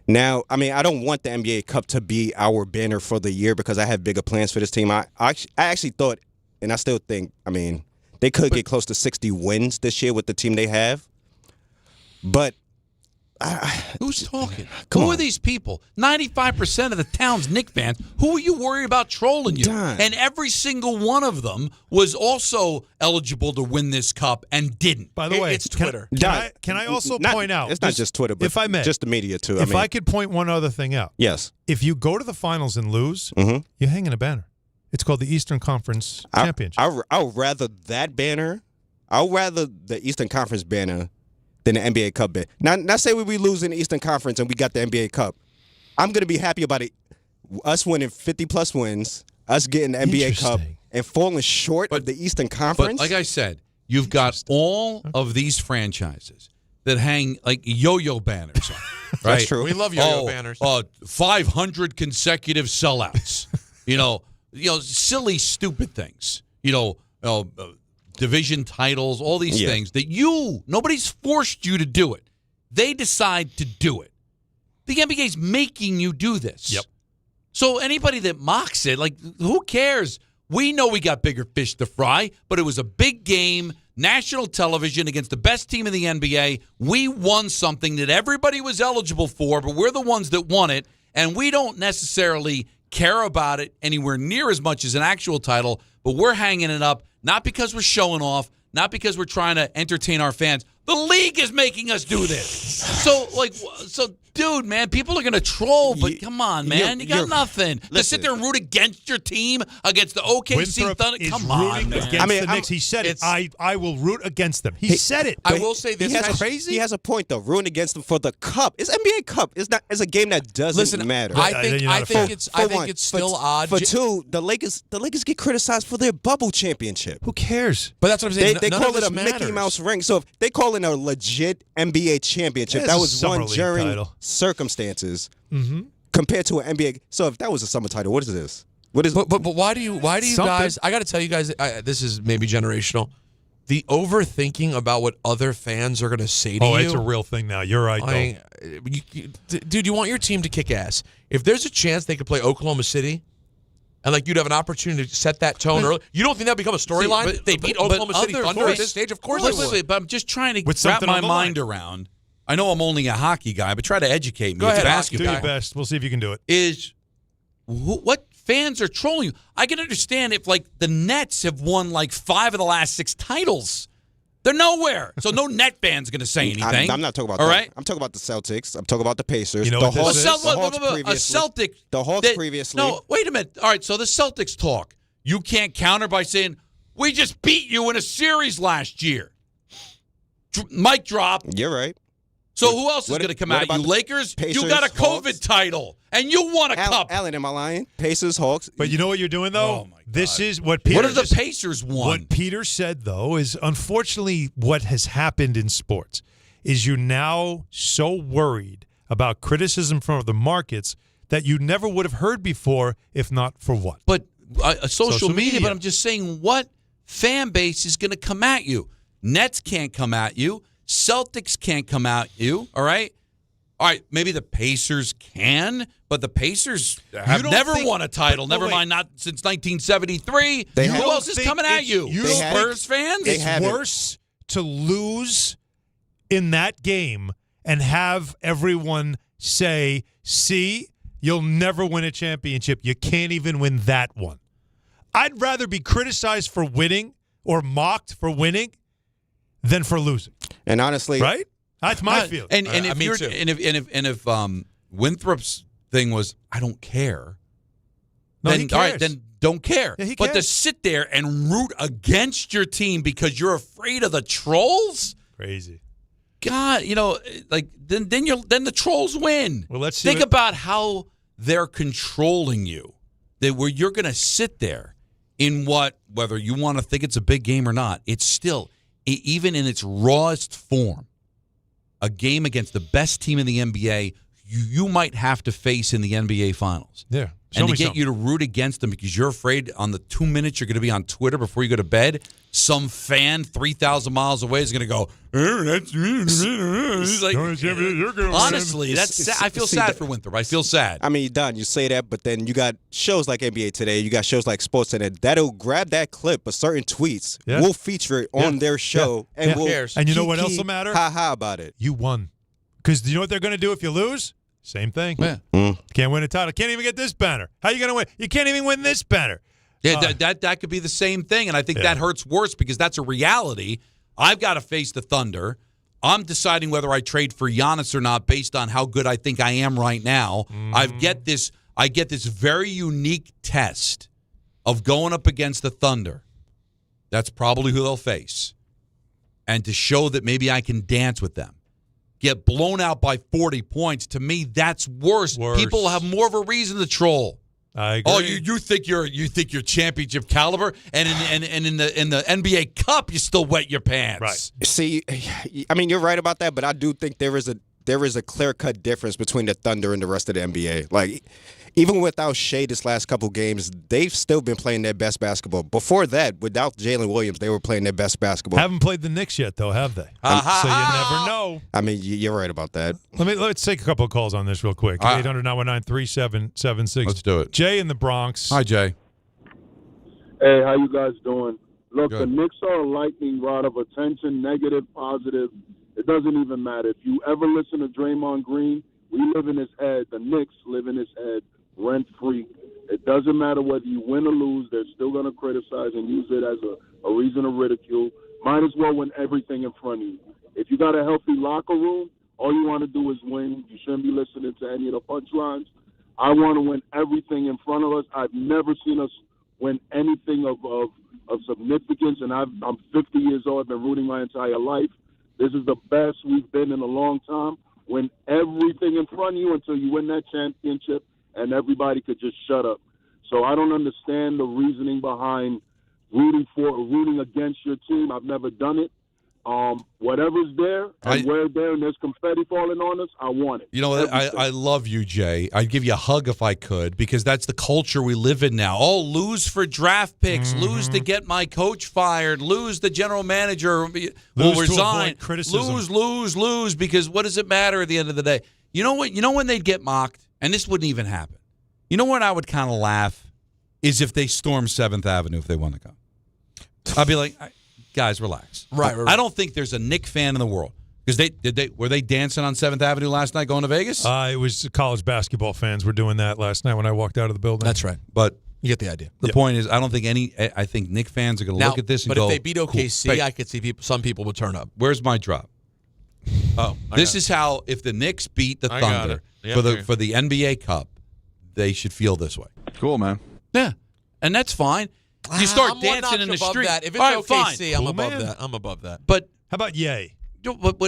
Now, I mean, I don't want the NBA Cup to be our banner for the year because I have bigger plans for this team. I actually thought, and I still think, I mean, they could get close to 60 wins this year with the team they have. But who's talking? Who are these people? 95% of the town's Knicks fans. Who are you worried about trolling you? And every single one of them was also eligible to win this cup and didn't. By the way, it's Twitter. Can I also point out? It's not just Twitter, but if I may, just the media too. If I could point one other thing out. Yes. If you go to the finals and lose, you're hanging a banner. It's called the Eastern Conference Championship. I'll rather that banner. I'll rather the Eastern Conference banner than the NBA Cup banner. Not say we lose in the Eastern Conference and we got the NBA Cup. I'm going to be happy about it. Us winning 50-plus wins, us getting the NBA Cup, and falling short of the Eastern Conference. But like I said, you've got all of these franchises that hang like yo-yo banners on, right? That's true. We love yo-yo banners. 500 consecutive sellouts. Silly, stupid things. Division titles, all these things that nobody's forced you to do it. They decide to do it. The NBA's making you do this. Yep. So anybody that mocks it, like, who cares? We know we got bigger fish to fry, but it was a big game, national television against the best team in the NBA. We won something that everybody was eligible for, but we're the ones that won it, and we don't necessarily care about it anywhere near as much as an actual title, but we're hanging it up, not because we're showing off, not because we're trying to entertain our fans. The league is making us do this. So, dude, man, people are going to troll, but come on, man. You got nothing. To sit there and root against your team, against the OKC Thunder. Come on, man. Against the Knicks. He said it. I will root against them. He said it. I will say this. That's crazy. He has a point, though. Rooting against them for the cup. It's NBA Cup. It's a game that doesn't matter. I think it's still odd. For two, the Lakers get criticized for their bubble championship. Who cares? But that's what I'm saying. They call it a Mickey Mouse ring. So if they call it a legit NBA championship, that was won during circumstances compared to an NBA. So if that was a summer title, what is this? What is? But why do you guys? I got to tell you guys, this is maybe generational. The overthinking about what other fans are going to say to you. Oh, it's a real thing now. You're right, dude. You want your team to kick ass. If there's a chance they could play Oklahoma City, and you'd have an opportunity to set that tone early, you don't think that'll become a storyline? They beat Oklahoma City Thunder at this stage. Of course they would. But I'm just trying to wrap my mind around. I know I'm only a hockey guy, but try to educate me. Go ahead, basketball. Do your best. We'll see if you can do it. Is what fans are trolling you. I can understand if the Nets have won 5 of the last 6 titles. They're nowhere. So no Net fan's going to say anything. I'm not talking about All that. right? I'm talking about the Celtics. I'm talking about the Pacers. You know the what this Hawks, is? the Hawks a previously. Celtic. The Hawks previously. No, wait a minute. All right, so the Celtics talk. You can't counter by saying, we just beat you in a series last year. Mic drop. You're right. So who else is going to come at you? Lakers? Pacers, you got a COVID Hawks? title, and you won a cup. Allen, am I lying? Pacers, Hawks. But you know what you're doing, though? Oh, my God. This is what Peter What have the Pacers won? What Peter said, though, is unfortunately what has happened in sports is you're now so worried about criticism from the markets that you never would have heard before if not for what? But social media, but I'm just saying what fan base is going to come at you. Nets can't come at you. Celtics can't come at you, all right? All right, maybe the Pacers can, but the Pacers have never won a title. Never mind, not since 1973. Who else is coming at you? Spurs fans? It's worse to lose in that game and have everyone say, see, you'll never win a championship. You can't even win that one. I'd rather be criticized for winning or mocked for winning than for losing. And honestly, right? That's my feeling. And if Winthrop's thing was, I don't care. No, then, he cares. all right, then don't care. Yeah, he but to cares. sit there and root against your team because you're afraid of the trolls? Crazy. God, like then the trolls win. Well, let's see. Think about how they're controlling you. Where you're going to sit there in whether you want to think it's a big game or not, it's still, even in its rawest form, a game against the best team in the NBA you might have to face in the NBA Finals. Yeah. And to get you to root against them because you're afraid on the 2 minutes you're going to be on Twitter before you go to bed, some fan 3,000 miles away is going to go, that's like, honestly, I feel sad for Winthrop. I feel sad. I mean, Don, you say that, but then you got shows like NBA Today, you got shows like SportsCenter that'll grab that clip of certain tweets, will feature it on their show, and will and you know what else will matter? Ha about it. You won. Because you know what they're going to do if you lose? Same thing. Yeah. Can't win a title. Can't even get this banner. How are you going to win? You can't even win this banner. Yeah, that could be the same thing, and I think that hurts worse because that's a reality. I've got to face the Thunder. I'm deciding whether I trade for Giannis or not based on how good I think I am right now. I get this very unique test of going up against the Thunder. That's probably who they'll face. And to show that maybe I can dance with them. Get blown out by 40 points. To me, that's worse. People have more of a reason to troll. I agree. Oh, you think you're championship caliber, and in the NBA Cup you still wet your pants. Right. See, I mean, you're right about that, but I do think there is a clear-cut difference between the Thunder and the rest of the NBA. Like, even without Shea this last couple games, they've still been playing their best basketball. Before that, without Jalen Williams, they were playing their best basketball. Haven't played the Knicks yet, though, have they? So you never know. I mean, you're right about that. Let's take a couple of calls on this real quick. 800-919-3776. Let's do it. Jay in the Bronx. Hi, Jay. Hey, how you guys doing? Look, Good. The Knicks are a lightning rod of attention, negative, positive. It doesn't even matter. If you ever listen to Draymond Green, we live in his head. The Knicks live in his head rent-free. It doesn't matter whether you win or lose. They're still going to criticize and use it as a reason to ridicule. Might as well win everything in front of you. If you got a healthy locker room, all you want to do is win. You shouldn't be listening to any of the punchlines. I want to win everything in front of us. I've never seen us win anything of significance, and I'm 50 years old. I've been rooting my entire life. This is the best we've been in a long time. Win everything in front of you until you win that championship, and everybody could just shut up. So I don't understand the reasoning behind rooting against your team. I've never done it. Whatever's there, and we're there, and there's confetti falling on us, I want it. You know, I love you, Jay. I'd give you a hug if I could, because that's the culture we live in now. Oh, lose for draft picks, lose to get my coach fired, lose the general manager will resign, lose, because what does it matter at the end of the day? You know what? You know when they'd get mocked, and this wouldn't even happen. You know when I would kind of laugh is if they stormed 7th Avenue if they want to go. I'd be like, guys, relax. Right. I don't think there's a Knicks fan in the world. Because were they dancing on 7th Avenue last night going to Vegas? It was college basketball fans were doing that last night when I walked out of the building. That's right. But You get the idea. The point is, I don't think I think Knicks fans are going to look at this and but go, if they beat OKC, cool. I could see some people would turn up. Where's my drop? This is how, if the Knicks beat the Thunder for the NBA Cup, they should feel this way. Cool, man. Yeah, and that's fine. You start I'm dancing in the street. That. If it's all right, OKC, fine. I'm above that. I'm above that. But how about Yay? But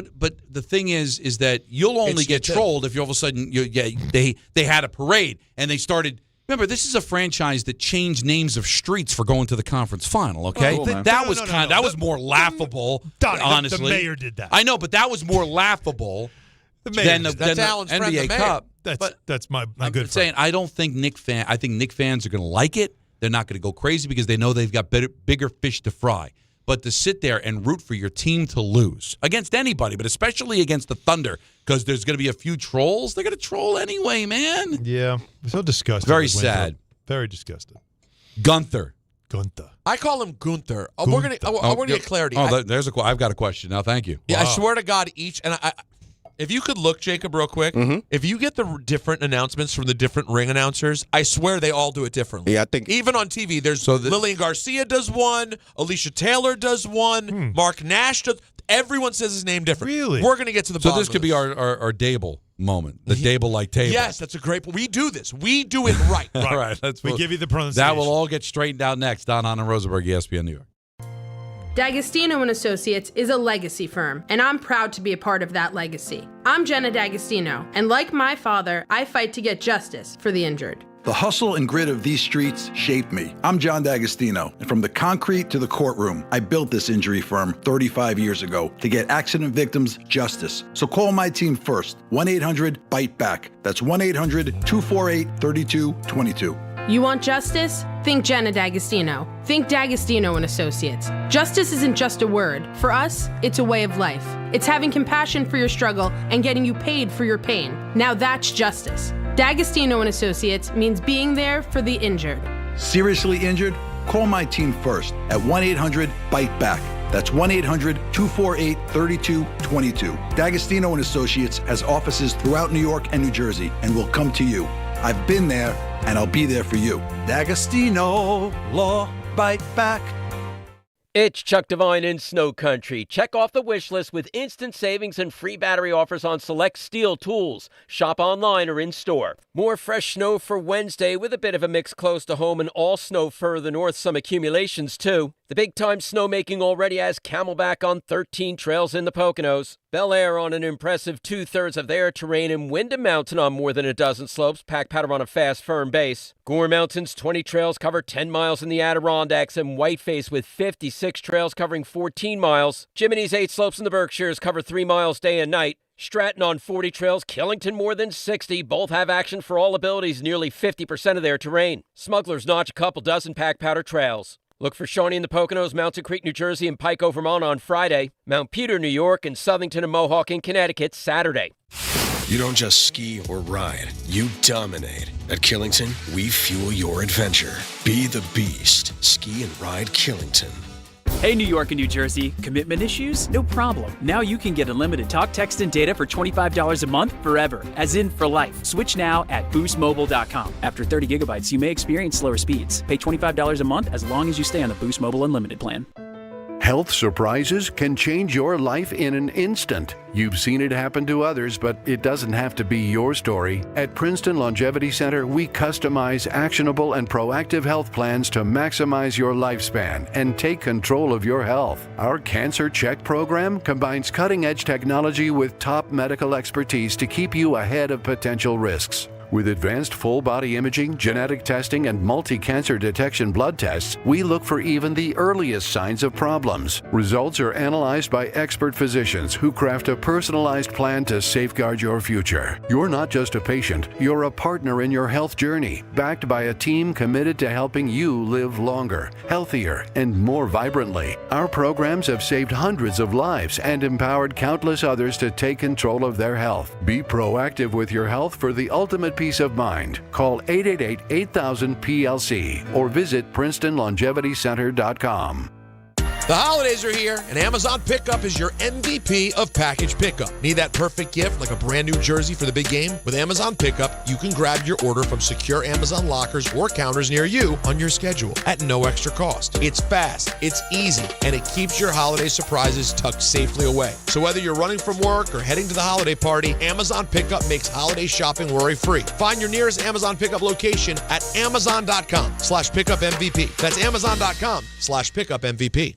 the thing is that you'll only get trolled if you all of a sudden they had a parade and they started. Remember, this is a franchise that changed names of streets for going to the conference final. Okay, that was more laughable. Donnie, honestly, the mayor did that. I know, but that was more laughable than the NBA Cup. That's my I'm good saying. I don't think I think Knicks fans are going to like it. They're not going to go crazy because they know they've got bigger fish to fry. But to sit there and root for your team to lose against anybody, but especially against the Thunder, because there's going to be a few trolls. They're going to troll anyway, man. Yeah. So disgusting. Very sad. Very disgusting. Gunther. I call him Gunther. We're going to get clarity. I've got a question now. Thank you. Yeah, wow. I swear to God, if you could look, Jacob, real quick, if you get the different announcements from the different ring announcers, I swear they all do it differently. Yeah, I think even on TV, there's Lillian Garcia does one, Alicia Taylor does one, Mark Nash does. Everyone says his name different. Really? We're going to get to the bottom. So this could be our Dable moment, the Dable-like table. Yes, that's a great point. We do this. We do it right. All right. We give you the pronunciation. That will all get straightened out next on Hahn Rosenberg, ESPN New York. D'Agostino & Associates is a legacy firm, and I'm proud to be a part of that legacy. I'm Jenna D'Agostino, and like my father, I fight to get justice for the injured. The hustle and grit of these streets shaped me. I'm John D'Agostino, and from the concrete to the courtroom, I built this injury firm 35 years ago to get accident victims justice. So call my team first, 1-800-BITE-BACK. That's 1-800-248-3222. You want justice? Think Jenna D'Agostino. Think D'Agostino & Associates. Justice isn't just a word. For us, it's a way of life. It's having compassion for your struggle and getting you paid for your pain. Now that's justice. D'Agostino & Associates means being there for the injured. Seriously injured? Call my team first at 1-800-BITE-BACK. That's 1-800-248-3222. D'Agostino & Associates has offices throughout New York and New Jersey and will come to you. I've been there, and I'll be there for you. D'Agostino Law Bite Back. It's Chuck Devine in Snow Country. Check off the wish list with instant savings and free battery offers on select steel tools. Shop online or in store. More fresh snow for Wednesday with a bit of a mix close to home and all snow further north, some accumulations too. The big-time snowmaking already has Camelback on 13 trails in the Poconos. Bel Air on an impressive 2/3 of their terrain, and Wyndham Mountain on more than a dozen slopes, pack pattern on a fast, firm base. Gore Mountain's 20 trails cover 10 miles in the Adirondacks, and Whiteface with 56 trails covering 14 miles. Jiminy's 8 slopes in the Berkshires cover 3 miles day and night. Stratton on 40 trails, Killington more than 60. Both have action for all abilities, nearly 50% of their terrain. Smuggler's Notch a couple dozen pack powder trails. Look for Shawnee in the Poconos, Mountain Creek, New Jersey, and Pico, Vermont on Friday. Mount Peter, New York, and Southington and Mohawk in Connecticut Saturday. You don't just ski or ride, you dominate. At Killington, we fuel your adventure. Be the beast. Ski and ride Killington. Hey, New York and New Jersey, commitment issues? No problem. Now you can get unlimited talk, text, and data for $25 a month forever, as in for life. Switch now at boostmobile.com. After 30 gigabytes, you may experience slower speeds. Pay $25 a month as long as you stay on the Boost Mobile Unlimited plan. Health surprises can change your life in an instant. You've seen it happen to others, but it doesn't have to be your story. At Princeton Longevity Center, we customize actionable and proactive health plans to maximize your lifespan and take control of your health. Our Cancer Check program combines cutting-edge technology with top medical expertise to keep you ahead of potential risks. With advanced full-body imaging, genetic testing, and multi-cancer detection blood tests, we look for even the earliest signs of problems. Results are analyzed by expert physicians who craft a personalized plan to safeguard your future. You're not just a patient, you're a partner in your health journey, backed by a team committed to helping you live longer, healthier, and more vibrantly. Our programs have saved hundreds of lives and empowered countless others to take control of their health. Be proactive with your health for the ultimate peace of mind. Call 888-8000-PLC or visit PrincetonLongevityCenter.com. The holidays are here, and Amazon Pickup is your MVP of package pickup. Need that perfect gift like a brand new jersey for the big game? With Amazon Pickup, you can grab your order from secure Amazon lockers or counters near you on your schedule at no extra cost. It's fast, it's easy, and it keeps your holiday surprises tucked safely away. So whether you're running from work or heading to the holiday party, Amazon Pickup makes holiday shopping worry-free. Find your nearest Amazon Pickup location at amazon.com/pickupmvp. That's amazon.com/pickupmvp.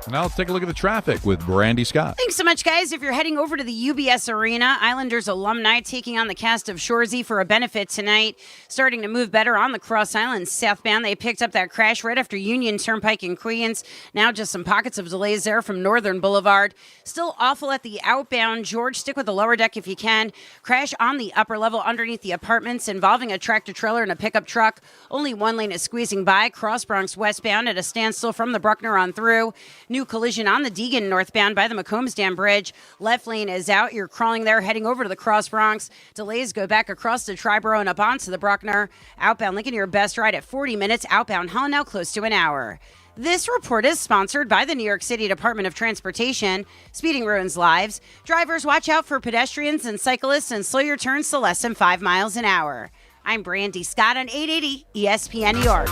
Now let's take a look at the traffic with Brandy Scott. Thanks so much, guys. If you're heading over to the UBS Arena, Islanders alumni taking on the cast of Shoresy for a benefit tonight. Starting to move better on the Cross Island southbound. They picked up that crash right after Union Turnpike in Queens. Now just some pockets of delays there from Northern Boulevard. Still awful at the outbound. George, stick with the lower deck if you can. Crash on the upper level underneath the apartments involving a tractor trailer and a pickup truck. Only one lane is squeezing by. Cross Bronx westbound at a standstill from the Bruckner on through. New collision on the Deegan northbound by the McCombs Dam Bridge. Left lane is out. You're crawling there heading over to the Cross Bronx. Delays go back across the Triborough and up onto the Bruckner. Outbound Lincoln, your best ride at 40 minutes. Outbound Hull now close to an hour. This report is sponsored by the New York City Department of Transportation. Speeding ruins lives. Drivers, watch out for pedestrians and cyclists and slow your turns to less than 5 miles an hour. I'm Brandy Scott on 880 ESPN New York.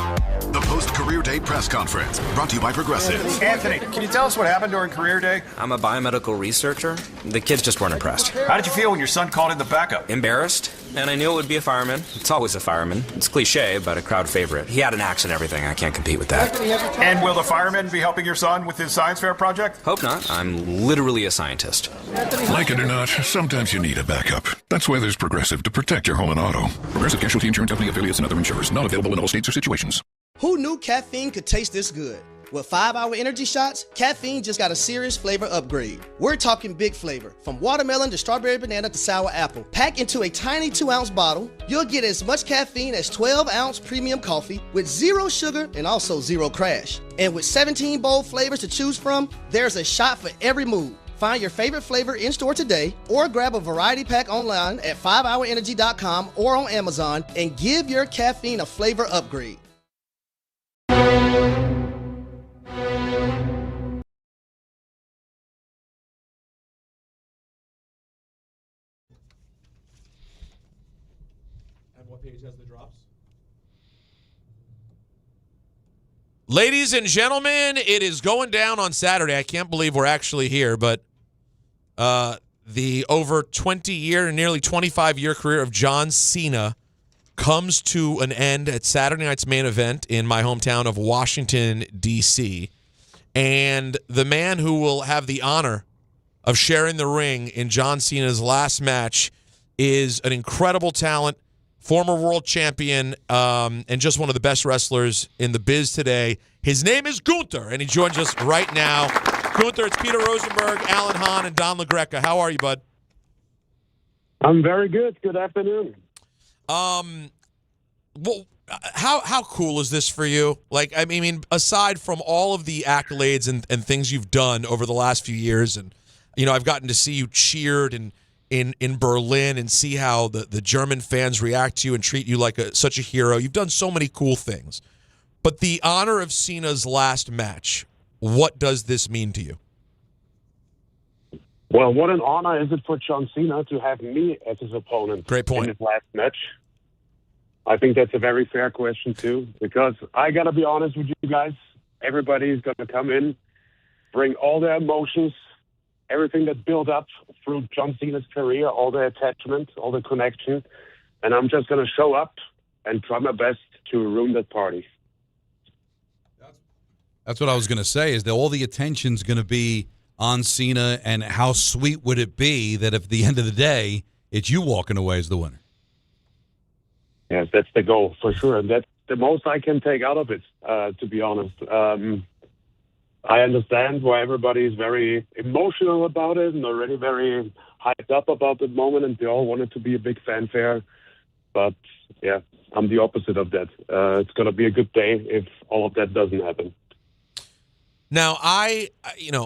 The post-career day press conference brought to you by Progressive. Anthony, can you tell us what happened during career day? I'm a biomedical researcher. The kids just weren't impressed. How did you feel when your son called in the backup? Embarrassed, and I knew it would be a fireman. It's always a fireman. It's cliche, but a crowd favorite. He had an axe and everything. I can't compete with that. And will the fireman be helping your son with his science fair project? Hope not. I'm literally a scientist. Like it or not, sometimes you need a backup. That's why there's Progressive to protect your home and auto. Progressive Casualty Insurance Company affiliates and other insurers. Not available in all states or situations. Who knew caffeine could taste this good? With 5-Hour Energy Shots, caffeine just got a serious flavor upgrade. We're talking big flavor, from watermelon to strawberry banana to sour apple. Packed into a tiny 2-ounce bottle, you'll get as much caffeine as 12-ounce premium coffee with 0 sugar and also 0 crash. And with 17 bold flavors to choose from, there's a shot for every mood. Find your favorite flavor in-store today or grab a variety pack online at 5hourenergy.com or on Amazon and give your caffeine a flavor upgrade. And what page has the drops? Ladies and gentlemen, it is going down on Saturday. I can't believe we're actually here, but the over 20-year, nearly 25-year career of John Cena comes to an end at Saturday night's main event in my hometown of Washington, D.C. And the man who will have the honor of sharing the ring in John Cena's last match is an incredible talent, former world champion, and just one of the best wrestlers in the biz today. His name is Gunther, and he joins us right now. Gunther, it's Peter Rosenberg, Alan Hahn, and Don LaGreca. How are you, bud? I'm very good. Good afternoon. Well, how cool is this for you? Like, I mean, aside from all of the accolades and things you've done over the last few years, and you know, I've gotten to see you cheered in Berlin and see how the German fans react to you and treat you like such a hero. You've done so many cool things. But the honor of Cena's last match, what does this mean to you? Well, what an honor is it for John Cena to have me as his opponent. Great point. In his last match. I think that's a very fair question, too, because I got to be honest with you guys. Everybody is going to come in, bring all their emotions, everything that built up through John Cena's career, all the attachment, all the connection, and I'm just going to show up and try my best to ruin that party. That's what I was going to say, is that all the attention's going to be on Cena, and how sweet would it be that at the end of the day, it's you walking away as the winner? Yes, that's the goal, for sure. And that's the most I can take out of it, to be honest. I understand why everybody is very emotional about it and already very hyped up about the moment, and they all want it to be a big fanfare. But, yeah, I'm the opposite of that. It's going to be a good day if all of that doesn't happen. Now,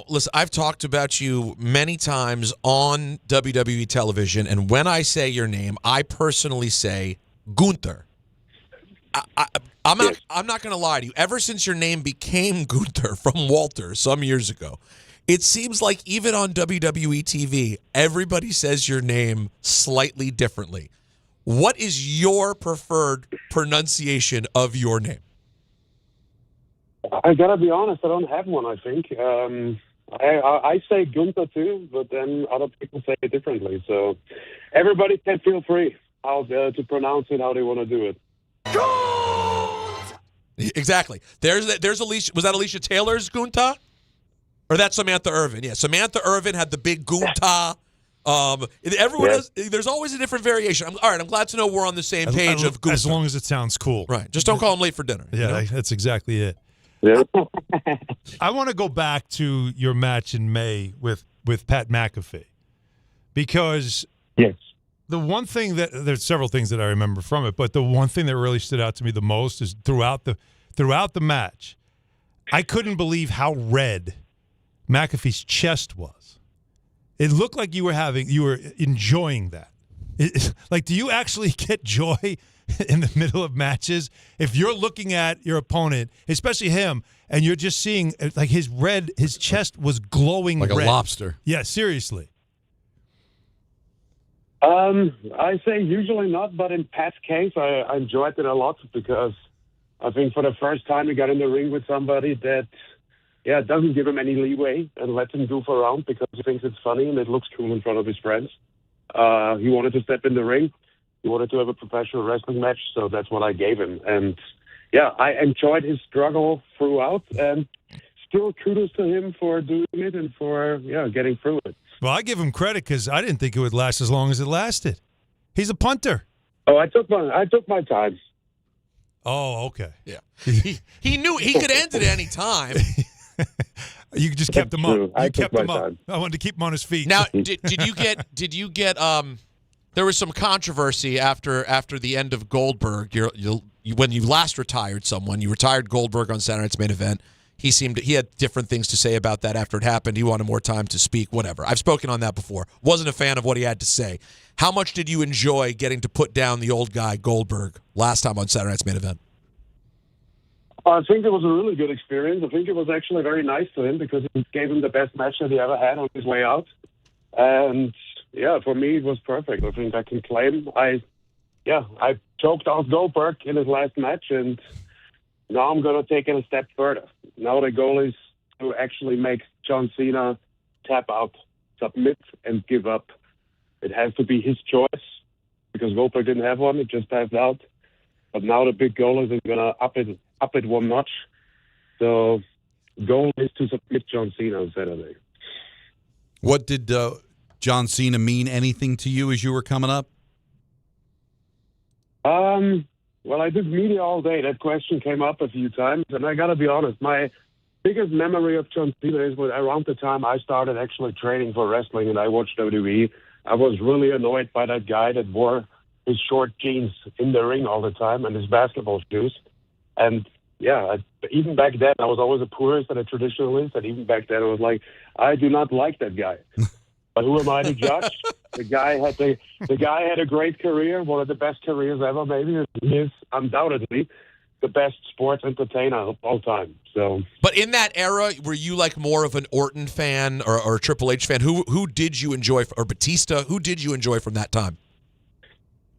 listen, I've talked about you many times on WWE television, and when I say your name, I personally say Gunther. I'm not going to lie to you. Ever since your name became Gunther from Walter some years ago, it seems like even on WWE TV, everybody says your name slightly differently. What is your preferred pronunciation of your name? I gotta be honest, I don't have one. I think I say Gunther too, but then other people say it differently. So everybody can feel free to pronounce it how they want to do it. Exactly. There's Alicia. Was that Alicia Taylor's Gunther? Or that's Samantha Irvin? Yeah, Samantha Irvin had the big Gunther. Everyone has. There's always a different variation. All right, I'm glad to know we're on the same page of Gunther. As long as it sounds cool. Right. Just don't call him late for dinner. Yeah, that's exactly it. Yeah. I want to go back to your match in May with Pat McAfee, because the one thing there's several things that I remember from it, but the one thing that really stood out to me the most is throughout the match, I couldn't believe how red McAfee's chest was. It looked like you were enjoying that. Like, do you actually get joy in the middle of matches? If you're looking at your opponent, especially him, and you're just seeing like his chest was glowing like red. a lobster. Yeah, seriously. I say usually not, but in Pat's case, I enjoyed it a lot because I think for the first time he got in the ring with somebody that, doesn't give him any leeway and lets him goof around because he thinks it's funny and it looks cool in front of his friends. He wanted to step in the ring. He wanted to have a professional wrestling match, so that's what I gave him. And, I enjoyed his struggle throughout, and still kudos to him for doing it and for, getting through it. Well, I give him credit because I didn't think it would last as long as it lasted. He's a punter. Oh, I took my time. Oh, okay. Yeah. He knew he could end it any time. You just kept him up. I kept him up. I wanted to keep him on his feet. Now, did you get there was some controversy after the end of Goldberg. When you last retired someone, you retired Goldberg on Saturday Night's Main Event. He had different things to say about that after it happened. He wanted more time to speak, whatever. I've spoken on that before. Wasn't a fan of what he had to say. How much did you enjoy getting to put down the old guy, Goldberg, last time on Saturday Night's Main Event? I think it was a really good experience. I think it was actually very nice to him because it gave him the best match that he ever had on his way out. And, for me, it was perfect. I think I can claim I choked out Goldberg in his last match, and now I'm going to take it a step further. Now the goal is to actually make John Cena tap out, submit, and give up. It has to be his choice because Goldberg didn't have one. It just passed out. But now the big goal is going to up it one notch. So goal is to submit John Cena on Saturday. What did John Cena mean anything to you as you were coming up? Well, I did media all day. That question came up a few times, and I got to be honest, my biggest memory of John Cena is around the time I started actually training for wrestling and I watched WWE. I was really annoyed by that guy that wore his short jeans in the ring all the time and his basketball shoes. And, even back then, I was always a purist and a traditionalist, and even back then I was like, I do not like that guy. But who am I to judge? The guy had a great career, one of the best careers ever, maybe. He is undoubtedly the best sports entertainer of all time. So, but in that era, were you like more of an Orton fan or a Triple H fan? Who did you enjoy, or Batista? Who did you enjoy from that time?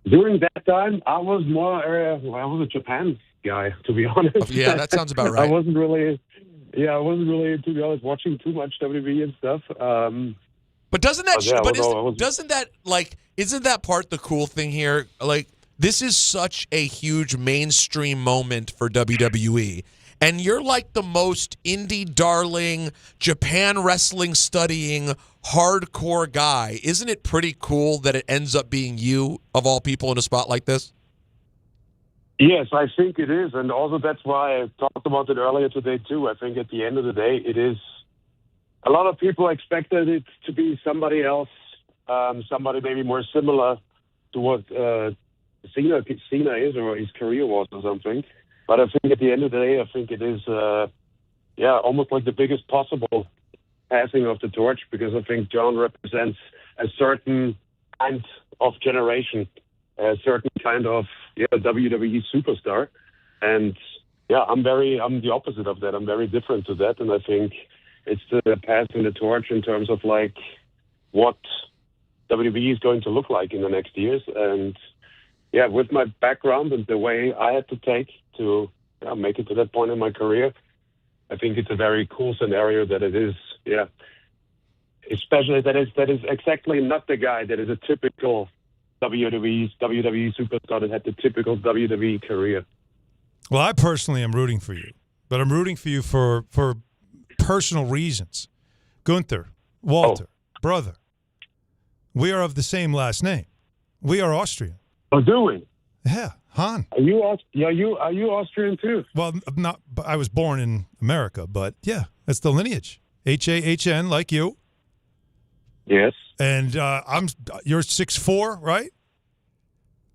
During that time, I was more I was a Japan guy, to be honest. Yeah, that sounds about right. I wasn't really, to be honest, watching too much WWE and stuff. But doesn't that? Isn't that part the cool thing here? Like, this is such a huge mainstream moment for WWE, and you're like the most indie darling, Japan wrestling studying, hardcore guy. Isn't it pretty cool that it ends up being you of all people in a spot like this? Yes, I think it is, and also that's why I talked about it earlier today too. I think at the end of the day, it is. A lot of people expected it to be somebody else, somebody maybe more similar to what Cena is or his career was or something. But I think at the end of the day, I think it is almost like the biggest possible passing of the torch, because I think John represents a certain kind of generation, a certain kind of WWE superstar. And I'm the opposite of that. I'm very different to that. And I think it's the passing the torch in terms of like what WWE is going to look like in the next years. And with my background and the way I had to take to make it to that point in my career, I think it's a very cool scenario that it is, especially that is exactly not the guy that is a typical WWE superstar that had the typical WWE career. Well, I personally am rooting for you, but I'm rooting for you for personal reasons. Gunther, Walter, brother, we are of the same last name. We are Austrian. Oh, do we? Yeah, Hahn. Are you Austrian too? Well, I was born in America, but yeah, that's the lineage. Hahn, like you. Yes. And you're 6'4", right?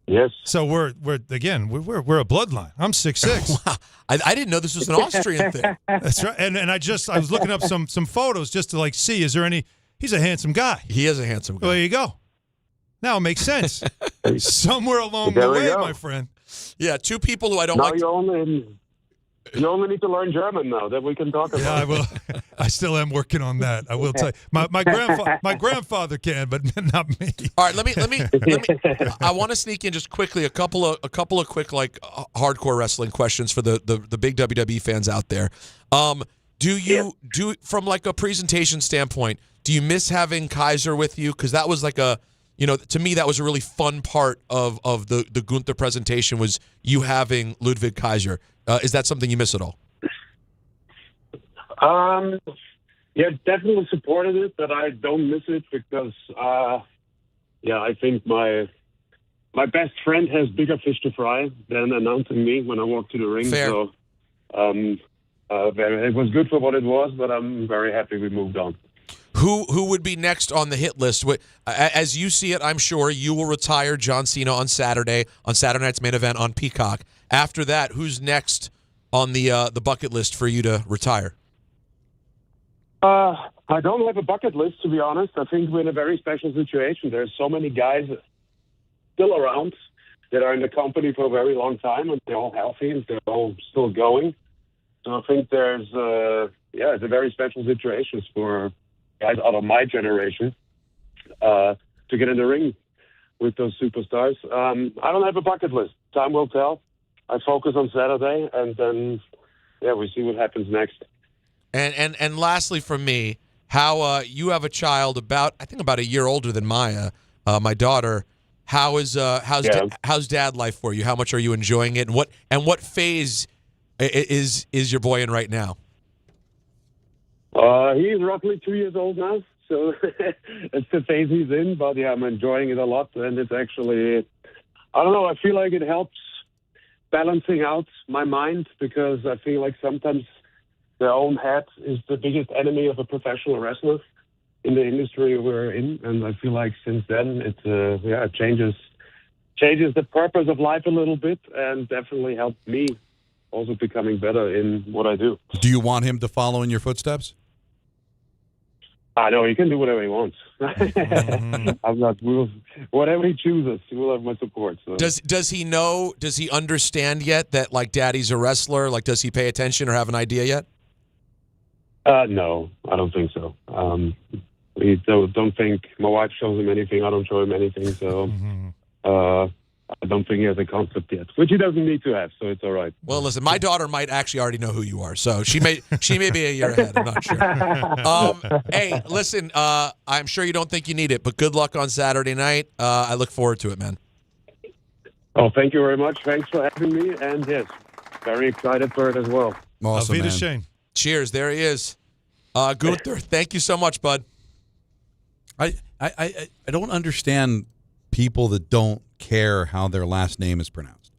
Yes. So we're a bloodline. I'm 6'6". Wow. I didn't know this was an Austrian thing. That's right. And I was looking up some photos just to see, is there any? He's a handsome guy. He is a handsome guy. Well, there you go. Now it makes sense. Somewhere along the way, my friend. Yeah, two people who I don't now like. You only need to learn German now that we can talk about. Yeah, I will. I still am working on that. I will tell you. My grandfather can, but not me. All right, let me. I want to sneak in just quickly a couple of quick hardcore wrestling questions for the big WWE fans out there. Do from like a presentation standpoint, do you miss having Kaiser with you? Because that was like to me that was a really fun part of the Gunther presentation, was you having Ludwig Kaiser. Is that something you miss at all? Definitely supported it, but I don't miss it because, I think my best friend has bigger fish to fry than announcing me when I walk to the ring. Fair. So, it was good for what it was, but I'm very happy we moved on. Who would be next on the hit list? As you see it, I'm sure you will retire John Cena on Saturday night's main event on Peacock. After that, who's next on the bucket list for you to retire? I don't have a bucket list, to be honest. I think we're in a very special situation. There's so many guys still around that are in the company for a very long time, and they're all healthy and they're all still going. So I think there's it's a very special situation for guys out of my generation to get in the ring with those superstars. I don't have a bucket list. Time will tell. I focus on Saturday, and then we see what happens next. And lastly, from me, how you have a child about a year older than Maya, my daughter. How's dad life for you? How much are you enjoying it? And what phase is your boy in right now? He's roughly 2 years old now, so it's the phase he's in. But I'm enjoying it a lot, and it's actually, I don't know, I feel like it helps balancing out my mind, because I feel like sometimes their own head is the biggest enemy of a professional wrestler in the industry we're in, and I feel like since then it changes the purpose of life a little bit, and definitely helped me also becoming better in what I do. Do you want him to follow in your footsteps? I know he can do whatever he wants. Whatever he chooses, he will have my support. So. Does he know? Does he understand yet that like Daddy's a wrestler? Like, does he pay attention or have an idea yet? No, I don't think so. We don't think my wife shows him anything. I don't show him anything. So I don't think he has a concept yet, which he doesn't need to have. So it's all right. Well, listen, my daughter might actually already know who you are, so she may be a year ahead. I'm not sure. Hey, listen, I'm sure you don't think you need it, but good luck on Saturday night. I look forward to it, man. Oh, thank you very much. Thanks for having me, and yes, very excited for it as well. Awesome, man. Shane. Cheers. There he is. Gunther, thank you so much, bud. I don't understand people that don't care how their last name is pronounced.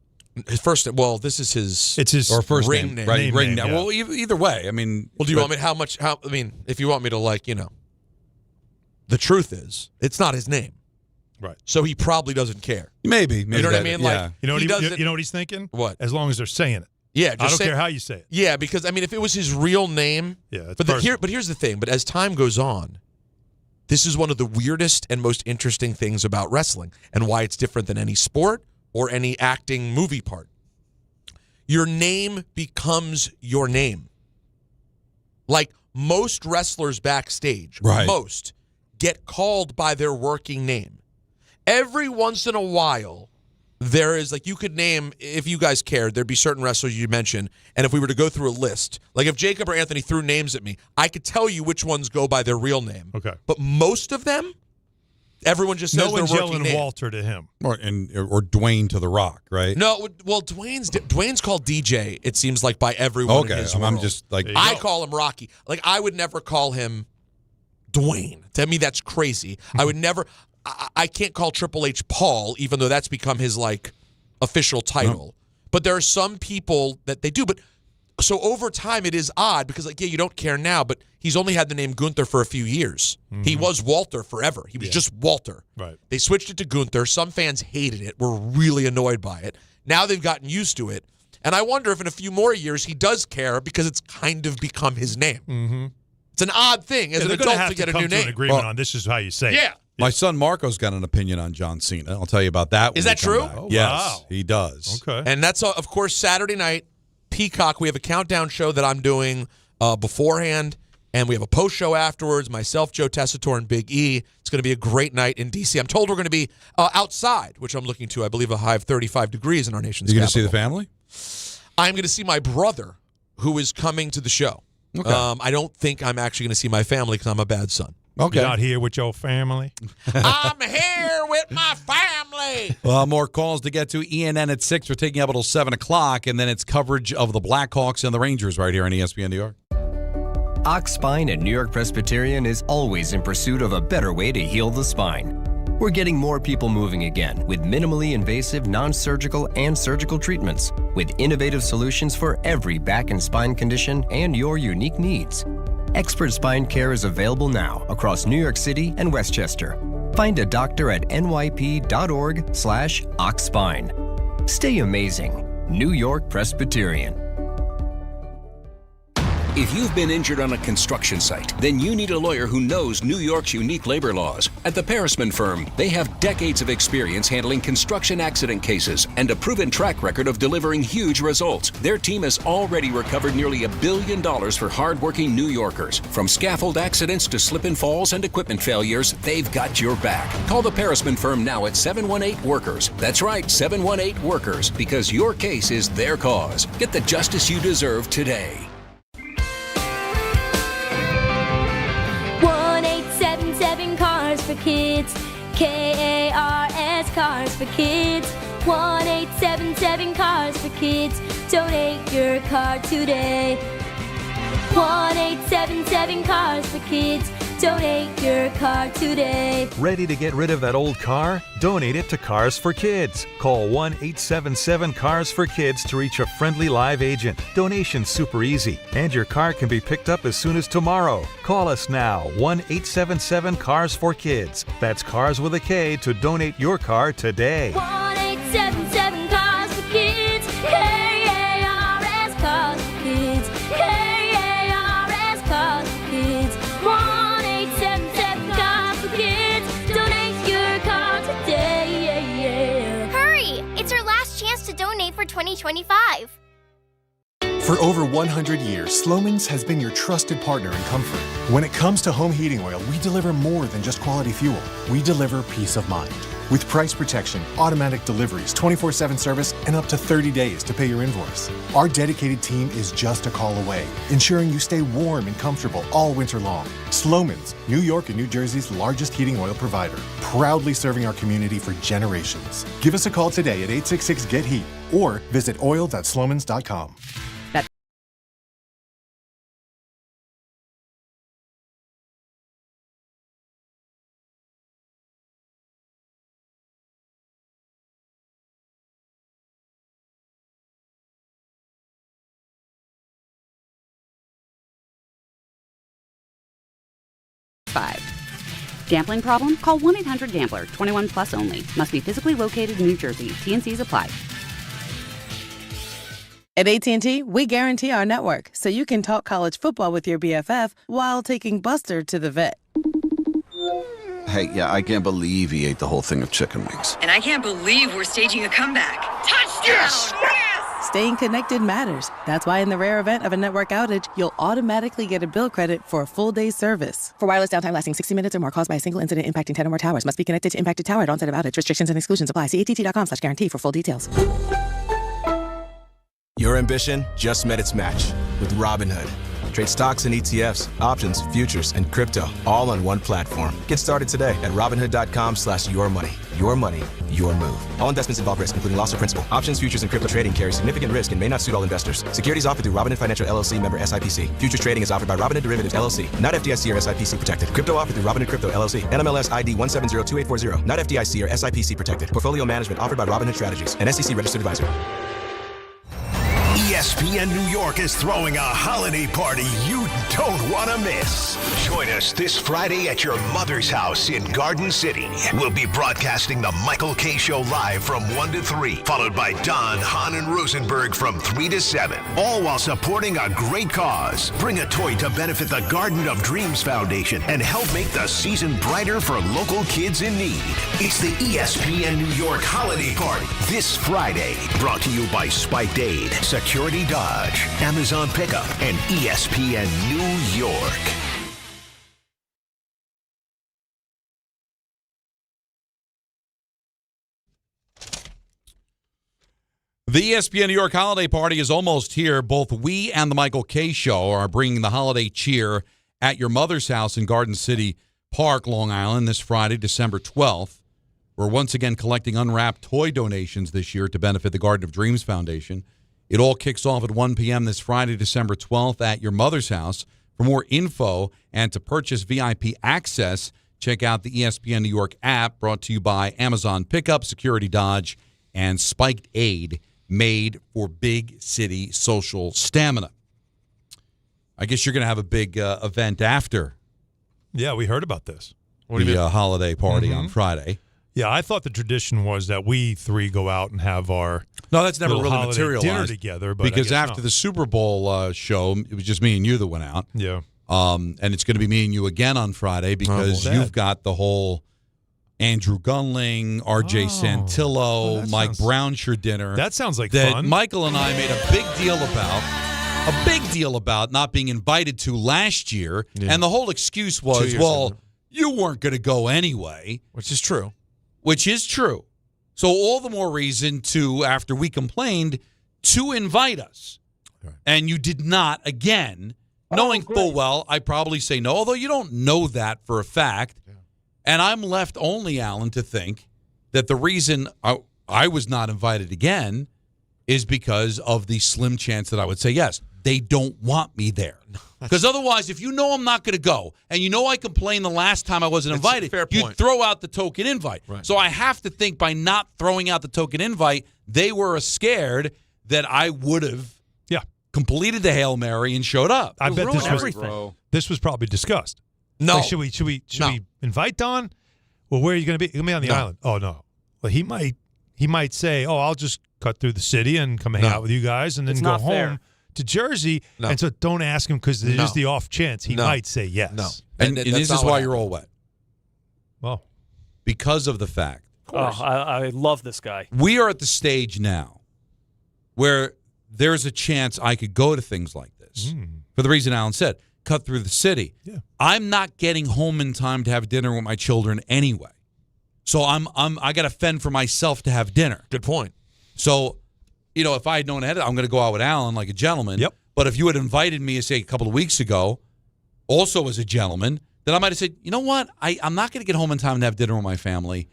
His first, well, this is his. It's his or first ring name. Right, ring name. Yeah. Well, either way, I mean. Well, do you want me? I mean, if you want me to, the truth is, it's not his name. Right. So he probably doesn't care. Maybe you know what I mean? Yeah. You know what he's thinking? What? As long as they're saying it. Yeah, I don't care how you say it. Yeah, because I mean, if it was his real name, yeah. But here's the thing. But as time goes on, this is one of the weirdest and most interesting things about wrestling, and why it's different than any sport or any acting movie part. Your name becomes your name. Like most wrestlers backstage, most get called by their working name. Every once in a while, there is, like, you could name, if you guys cared, there'd be certain wrestlers you mentioned, and if we were to go through a list, like if Jacob or Anthony threw names at me, I could tell you which ones go by their real name. Okay. But most of them, everyone just says their working name. No one's yelling Walter to him. Or Dwayne to The Rock, right? No, well, Dwayne's called DJ, it seems like, by everyone in his world. I'm just like... I call him Rocky. Like, I would never call him Dwayne. To me, that's crazy. I would never... I can't call Triple H Paul, even though that's become his, like, official title. No. But there are some people that they do. But so over time, it is odd because, like, yeah, you don't care now, but he's only had the name Gunther for a few years. Mm-hmm. He was Walter forever. He was just Walter. Right. They switched it to Gunther. Some fans hated it, were really annoyed by it. Now they've gotten used to it. And I wonder if in a few more years he does care because it's kind of become his name. Mm-hmm. It's an odd thing as an adult to get a new name. To an agreement on this is how you say it. Yeah. My son Marco's got an opinion on John Cena. I'll tell you about that. Is that true? Oh, yes, wow. He does. Okay. And that's, of course, Saturday night, Peacock. We have a countdown show that I'm doing beforehand, and we have a post show afterwards. Myself, Joe Tessitore, and Big E. It's going to be a great night in D.C. I'm told we're going to be outside, which I'm looking to. I believe a high of 35 degrees in our nation's capital. You going to see the family? I'm going to see my brother, who is coming to the show. Okay. I don't think I'm actually going to see my family because I'm a bad son. Okay. You're not here with your family? I'm here with my family. Well, more calls to get to. ENN at 6. We're taking up until 7 o'clock, and then it's coverage of the Blackhawks and the Rangers right here on ESPN New York. Ox Spine at New York Presbyterian is always in pursuit of a better way to heal the spine. We're getting more people moving again with minimally invasive, non-surgical, and surgical treatments with innovative solutions for every back and spine condition and your unique needs. Expert spine care is available now across New York City and Westchester. Find a doctor at nyp.org/oxspine. Stay amazing. New York Presbyterian. If you've been injured on a construction site, then you need a lawyer who knows New York's unique labor laws. At the Parisman Firm, they have decades of experience handling construction accident cases and a proven track record of delivering huge results. Their team has already recovered nearly $1 billion for hardworking New Yorkers. From scaffold accidents to slip and falls and equipment failures, they've got your back. Call the Parisman Firm now at 718-WORKERS. That's right, 718-WORKERS, because your case is their cause. Get the justice you deserve today. 1-877 Cars for Kids, KARS Cars for Kids. 1-877 Cars for Kids. Donate your car today. 1-877 Cars for Kids. Donate your car today. Ready to get rid of that old car? Donate it to Cars for Kids. Call 1-877-CARS-FOR-KIDS to reach a friendly live agent. Donation's super easy, and your car can be picked up as soon as tomorrow. Call us now, 1-877-CARS-FOR-KIDS. That's Cars with a K to donate your car today. 1-877 Cars for Kids. KARS Cars for Kids. KARS Cars for Kids. 1-877 Cars for Kids. Donate your car today. Hurry! It's our last chance to donate for 2025. For over 100 years, Slomin's has been your trusted partner in comfort. When it comes to home heating oil, we deliver more than just quality fuel. We deliver peace of mind. With price protection, automatic deliveries, 24/7 service, and up to 30 days to pay your invoice. Our dedicated team is just a call away, ensuring you stay warm and comfortable all winter long. Slomin's, New York and New Jersey's largest heating oil provider, proudly serving our community for generations. Give us a call today at 866-GET-HEAT or visit oil.slomins.com. Gambling problem? Call 1-800-GAMBLER. 21 plus only. Must be physically located in New Jersey. T&Cs apply. At AT&T, we guarantee our network so you can talk college football with your BFF while taking Buster to the vet. Hey, yeah, I can't believe he ate the whole thing of chicken wings. And I can't believe we're staging a comeback. Touchdown! Yes! Staying connected matters. That's why in the rare event of a network outage, you'll automatically get a bill credit for a full day's service. For wireless downtime lasting 60 minutes or more caused by a single incident impacting 10 or more towers, must be connected to impacted tower at onset of outage. Restrictions and exclusions apply. See att.com/guarantee for full details. Your ambition just met its match with Robinhood. Trade stocks and ETFs, options, futures, and crypto all on one platform. Get started today at Robinhood.com/yourmoney. Your money, your move. All investments involve risk, including loss of principal. Options, futures, and crypto trading carry significant risk and may not suit all investors. Securities offered through Robinhood Financial LLC, member SIPC. Futures trading is offered by Robinhood Derivatives LLC, not FDIC or SIPC protected. Crypto offered through Robinhood Crypto LLC, NMLS ID 1702840, not FDIC or SIPC protected. Portfolio management offered by Robinhood Strategies, an SEC registered advisor. ESPN New York is throwing a holiday party you don't want to miss. Join us this Friday at your mother's house in Garden City. We'll be broadcasting the Michael K. Show live from 1 to 3, followed by Don, Hahn, and Rosenberg from 3 to 7, all while supporting a great cause. Bring a toy to benefit the Garden of Dreams Foundation and help make the season brighter for local kids in need. It's the ESPN New York Holiday Party this Friday, brought to you by Spiked Aid, Security Dodge, Amazon Pickup, and ESPN New York. The ESPN New York holiday party is almost here. Both we and the Michael K. Show are bringing the holiday cheer at your mother's house in Garden City Park, Long Island, this Friday, December 12th. We're once again collecting unwrapped toy donations this year to benefit the Garden of Dreams Foundation. It all kicks off at 1 p.m. this Friday, December 12th at your mother's house. For more info and to purchase VIP access, check out the ESPN New York app, brought to you by Amazon Pickup, Security Dodge, and Spiked Aid, made for big city social stamina. I guess you're going to have a big event after. Yeah, we heard about this. What do you mean? Holiday party on Friday. Yeah, I thought the tradition was that we three go out and have our that's never really holiday materialized dinner together. But because after the Super Bowl show, it was just me and you that went out. Yeah. And it's going to be me and you again on Friday because you've got the whole Andrew Gunling, R.J. Santillo, Mike Brownshire dinner. That sounds like that fun. Michael and I made a big deal about not being invited to last year. Yeah. And the whole excuse was, you weren't going to go anyway. Which is true. So all the more reason to, after we complained, to invite us. Right. And you did not, again, knowing full well I probably say no, although you don't know that for a fact. Yeah. And I'm left only, Alan, to think that the reason I was not invited again is because of the slim chance that I would say yes. They don't want me there. Because otherwise, if you know I'm not going to go, and you know I complained the last time I wasn't invited, you throw out the token invite. Right. So I have to think by not throwing out the token invite, they were scared that I would have completed the Hail Mary and showed up. I bet this was probably discussed. No. Like, should we invite Don? Well, where are you going to be? You're going to be on the island. Oh, no. Well, he might say, I'll just cut through the city and come hang out with you guys and then go home to Jersey. No. And so don't ask him because there's the off chance he might say yes. No. And this is why you're all wet. Well, because of the fact. I love this guy. We are at the stage now where there's a chance I could go to things like this. For the reason Alan said, cut through the city. Yeah. I'm not getting home in time to have dinner with my children anyway. So I got to fend for myself to have dinner. Good point. So, if I had known ahead, I'm going to go out with Alan like a gentleman. Yep. But if you had invited me, say, a couple of weeks ago, also as a gentleman, then I might have said, you know what? I'm not going to get home in time to have dinner with my family.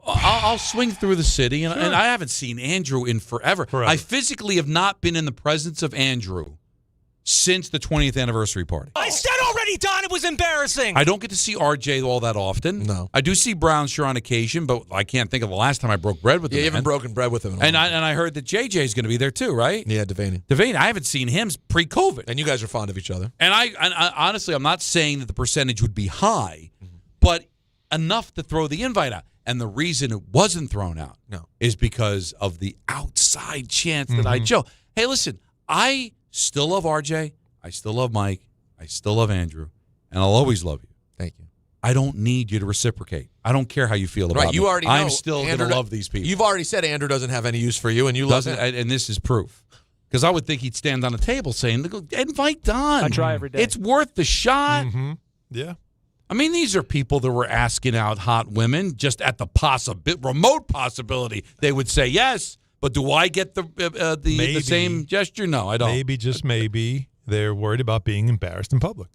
I'll swing through the city, and I haven't seen Andrew in forever. I physically have not been in the presence of Andrew since the 20th anniversary party. I said already, Don, it was embarrassing. I don't get to see RJ all that often. No. I do see Brownshire on occasion, but I can't think of the last time I broke bread with him. Yeah, you haven't broken bread with him. And I heard that JJ is going to be there too, right? Yeah, Devaney. I haven't seen him pre-COVID. And you guys are fond of each other. And I honestly, I'm not saying that the percentage would be high, but enough to throw the invite out. And the reason it wasn't thrown out is because of the outside chance that I'd show. Hey, listen, I still love RJ. I still love Mike. I still love Andrew. And I'll always love you. Thank you. I don't need you to reciprocate. I don't care how you feel about Right, you me. already know. I'm still going to love these people. You've already said Andrew doesn't have any use for you, and you love him. And this is proof. Because I would think he'd stand on a table saying, invite Don. I try every day. It's worth the shot. Mm-hmm. Yeah. I mean, these are people that were asking out hot women just at the remote possibility. They would say yes, but do I get the same gesture? No, I don't. Maybe, just maybe, they're worried about being embarrassed in public.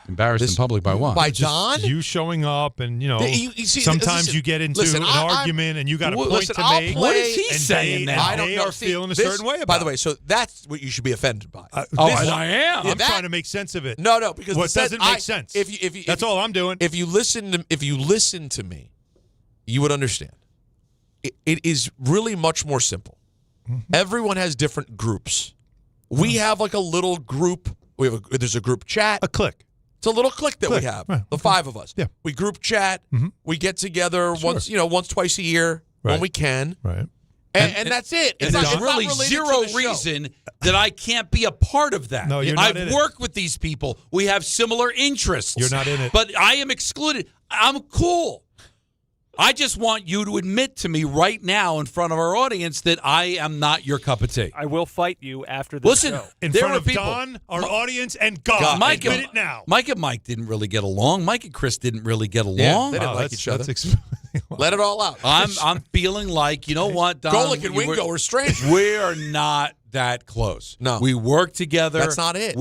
Embarrassed in public by what? By Don? You showing up, and you see, sometimes you get into an argument, and you got a point to make. What is he and saying now? I don't know. Feeling a certain way about. By the way, so that's what you should be offended by. I am. I'm trying to make sense of it. No, because what doesn't make sense. That's all I'm doing. If you listen to me, you would understand. It is really much more simple. Mm-hmm. Everyone has different groups. We have like a little group. There's a group chat. A clique. It's a little clique that we have, the five of us. Yeah. We group chat. Mm-hmm. We get together once twice a year when we can. Right. And that's it. And there's really zero reason that I can't be a part of that. No, you're not in it. I've worked with these people. We have similar interests. You're not in it. But I am excluded. I'm cool. I just want you to admit to me right now in front of our audience that I am not your cup of tea. I will fight you after this show. In front of Don, our audience, and God. Mike admit it now. Mike and Mike didn't really get along. Mike and Chris didn't really get along. Yeah, they didn't like each other. Let it all out. I'm feeling like, you know what, Don? Golick and Wingo are strangers. We're not that close. No. We work together. That's not it.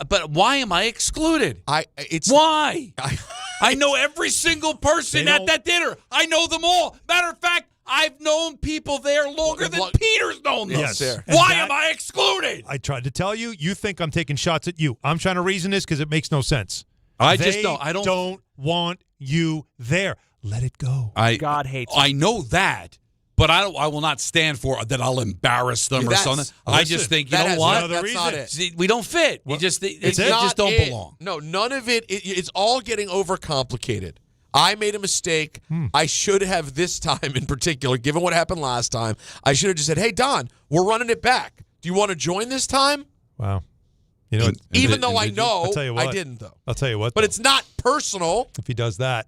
But why am I excluded? Why? I know every single person at that dinner. I know them all. Matter of fact, I've known people there longer than Peter's known them. Yes. Why am I excluded? I tried to tell you. You think I'm taking shots at you. I'm trying to reason this because it makes no sense. I don't want you there. Let it go. God hates you. I know that. But I will not stand for that. I'll embarrass them or something. I just think, you know what? That's not it. See, we don't fit. You just don't belong. No, none of it. It's all getting overcomplicated. I made a mistake. I should have this time in particular, given what happened last time. I should have just said, "Hey, Don, we're running it back. Do you want to join this time?" Wow. You know, even though I know, I'll tell you what, I didn't though. I'll tell you what. But it's not personal. If he does that.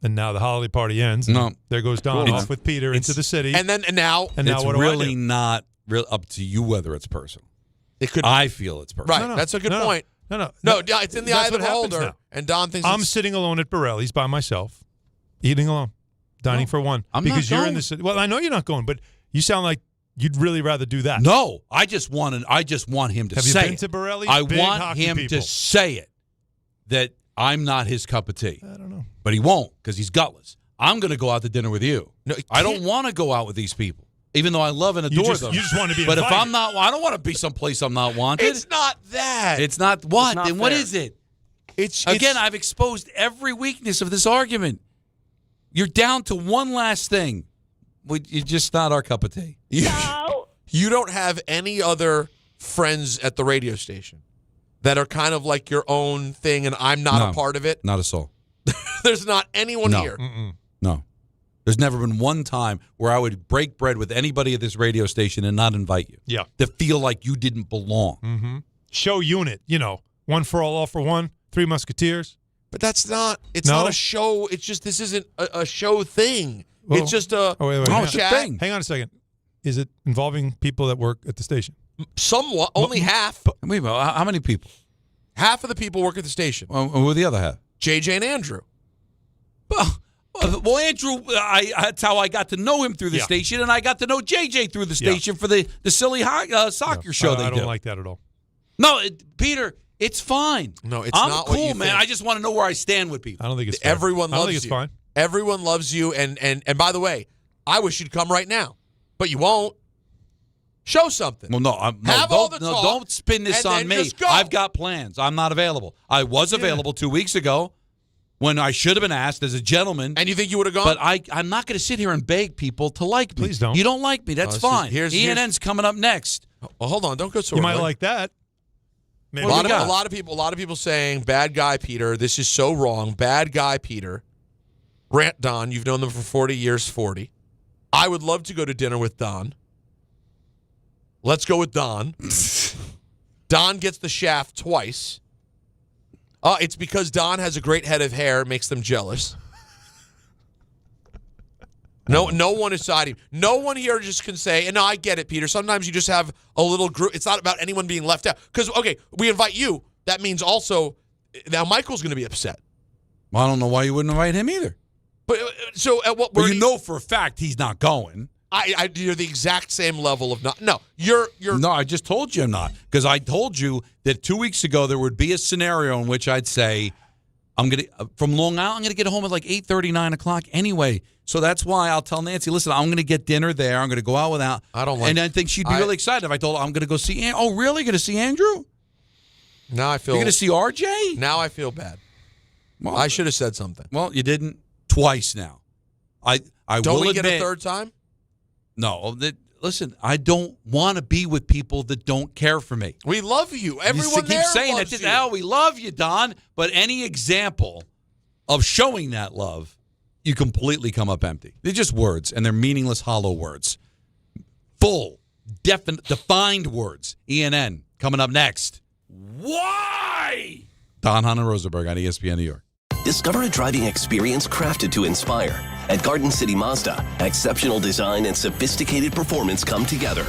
And now the holiday party ends. No. There goes Don off with Peter into the city. And now it's what do really I do? not up to you whether it's personal. It could. I feel it's personal. Right. No, that's a good point. No. It's in the eye of the beholder. And Don thinks I'm sitting alone at Borelli's by myself, eating alone, dining for one. I'm because not you're going. in the city. Well, I know you're not going, but you sound like you'd really rather do that. No, I just want him to Have say you been it. to Borelli's? I Big want hockey him people. to say it that I'm not his cup of tea. I don't know. But he won't because he's gutless. I'm going to go out to dinner with you. No, I don't want to go out with these people, even though I love and adore them. You just want to be But invited. if I'm not, I don't want to be someplace I'm not wanted. It's not that. It's not what? It's not Then what fair. is it? It's I've exposed every weakness of this argument. You're down to one last thing. You're just not our cup of tea. You don't have any other friends at the radio station that are kind of like your own thing, and I'm not a part of it. Not a soul. There's not anyone here. No. There's never been one time where I would break bread with anybody at this radio station and not invite you. Yeah. To feel like you didn't belong. Mm-hmm. Show unit, one for all for one, Three Musketeers. But that's not. It's not a show. It's just this isn't a show thing. Well, it's just a chat. Thing. Hang on a second. Is it involving people that work at the station? Somewhat. Only half. Wait a minute. How many people? Half of the people work at the station. Who are the other half? JJ and Andrew. Well, Andrew, that's how I got to know him through the station, and I got to know JJ through the station for the silly soccer show they do. I don't like that at all. No, Peter, it's fine. No, it's I'm not cool, what you man. think. I just want to know where I stand with people. I don't think it's fair. Everyone loves you. I don't think it's fine. Everyone loves you, and by the way, I wish you'd come right now, but you won't. Show something. Well, don't spin this and on then me. just go. I've got plans. I'm not available. I was available 2 weeks ago when I should have been asked as a gentleman. And you think you would have gone? But I'm not going to sit here and beg people to like me. Please don't. You don't like me. That's fine. ENN's coming up next. Well, hold on. Don't go so You early. might like that. Maybe. A lot of people saying, bad guy Peter, this is so wrong. Bad guy Peter. Rant Don, you've known them for 40 years, 40. I would love to go to dinner with Don. Let's go with Don. Don gets the shaft twice. It's because Don has a great head of hair, makes them jealous. No one is siding. No one here just can say, and no, I get it, Peter. Sometimes you just have a little group. It's not about anyone being left out. Because, okay, we invite you. That means also, now Michael's going to be upset. Well, I don't know why you wouldn't invite him either. But so at what? But you know for a fact he's not going. You're the exact same level of not. No, you're. No, I just told you I'm not, because I told you that 2 weeks ago there would be a scenario in which I'd say, from Long Island, I'm gonna get home at like 8:30, 9 o'clock anyway. So that's why I'll tell Nancy, listen, I'm gonna get dinner there. I'm gonna go out without. I don't like. And I think she'd be really excited if I told her I'm gonna go see. Oh, really? Gonna see Andrew? Now I feel. You're gonna see RJ? Now I feel bad. Well, I should have said something. Well, you didn't twice now. I don't will we admit, get a third time? No. Listen, I don't want to be with people that don't care for me. We love you. Everyone you keep there saying loves that. you. Oh, we love you, Don. But any example of showing that love, you completely come up empty. They're just words, and they're meaningless, hollow words. Full, defined words. ENN coming up next. Why? Don Hahn Rosenberg on ESPN New York. Discover a driving experience crafted to inspire. At Garden City Mazda, exceptional design and sophisticated performance come together.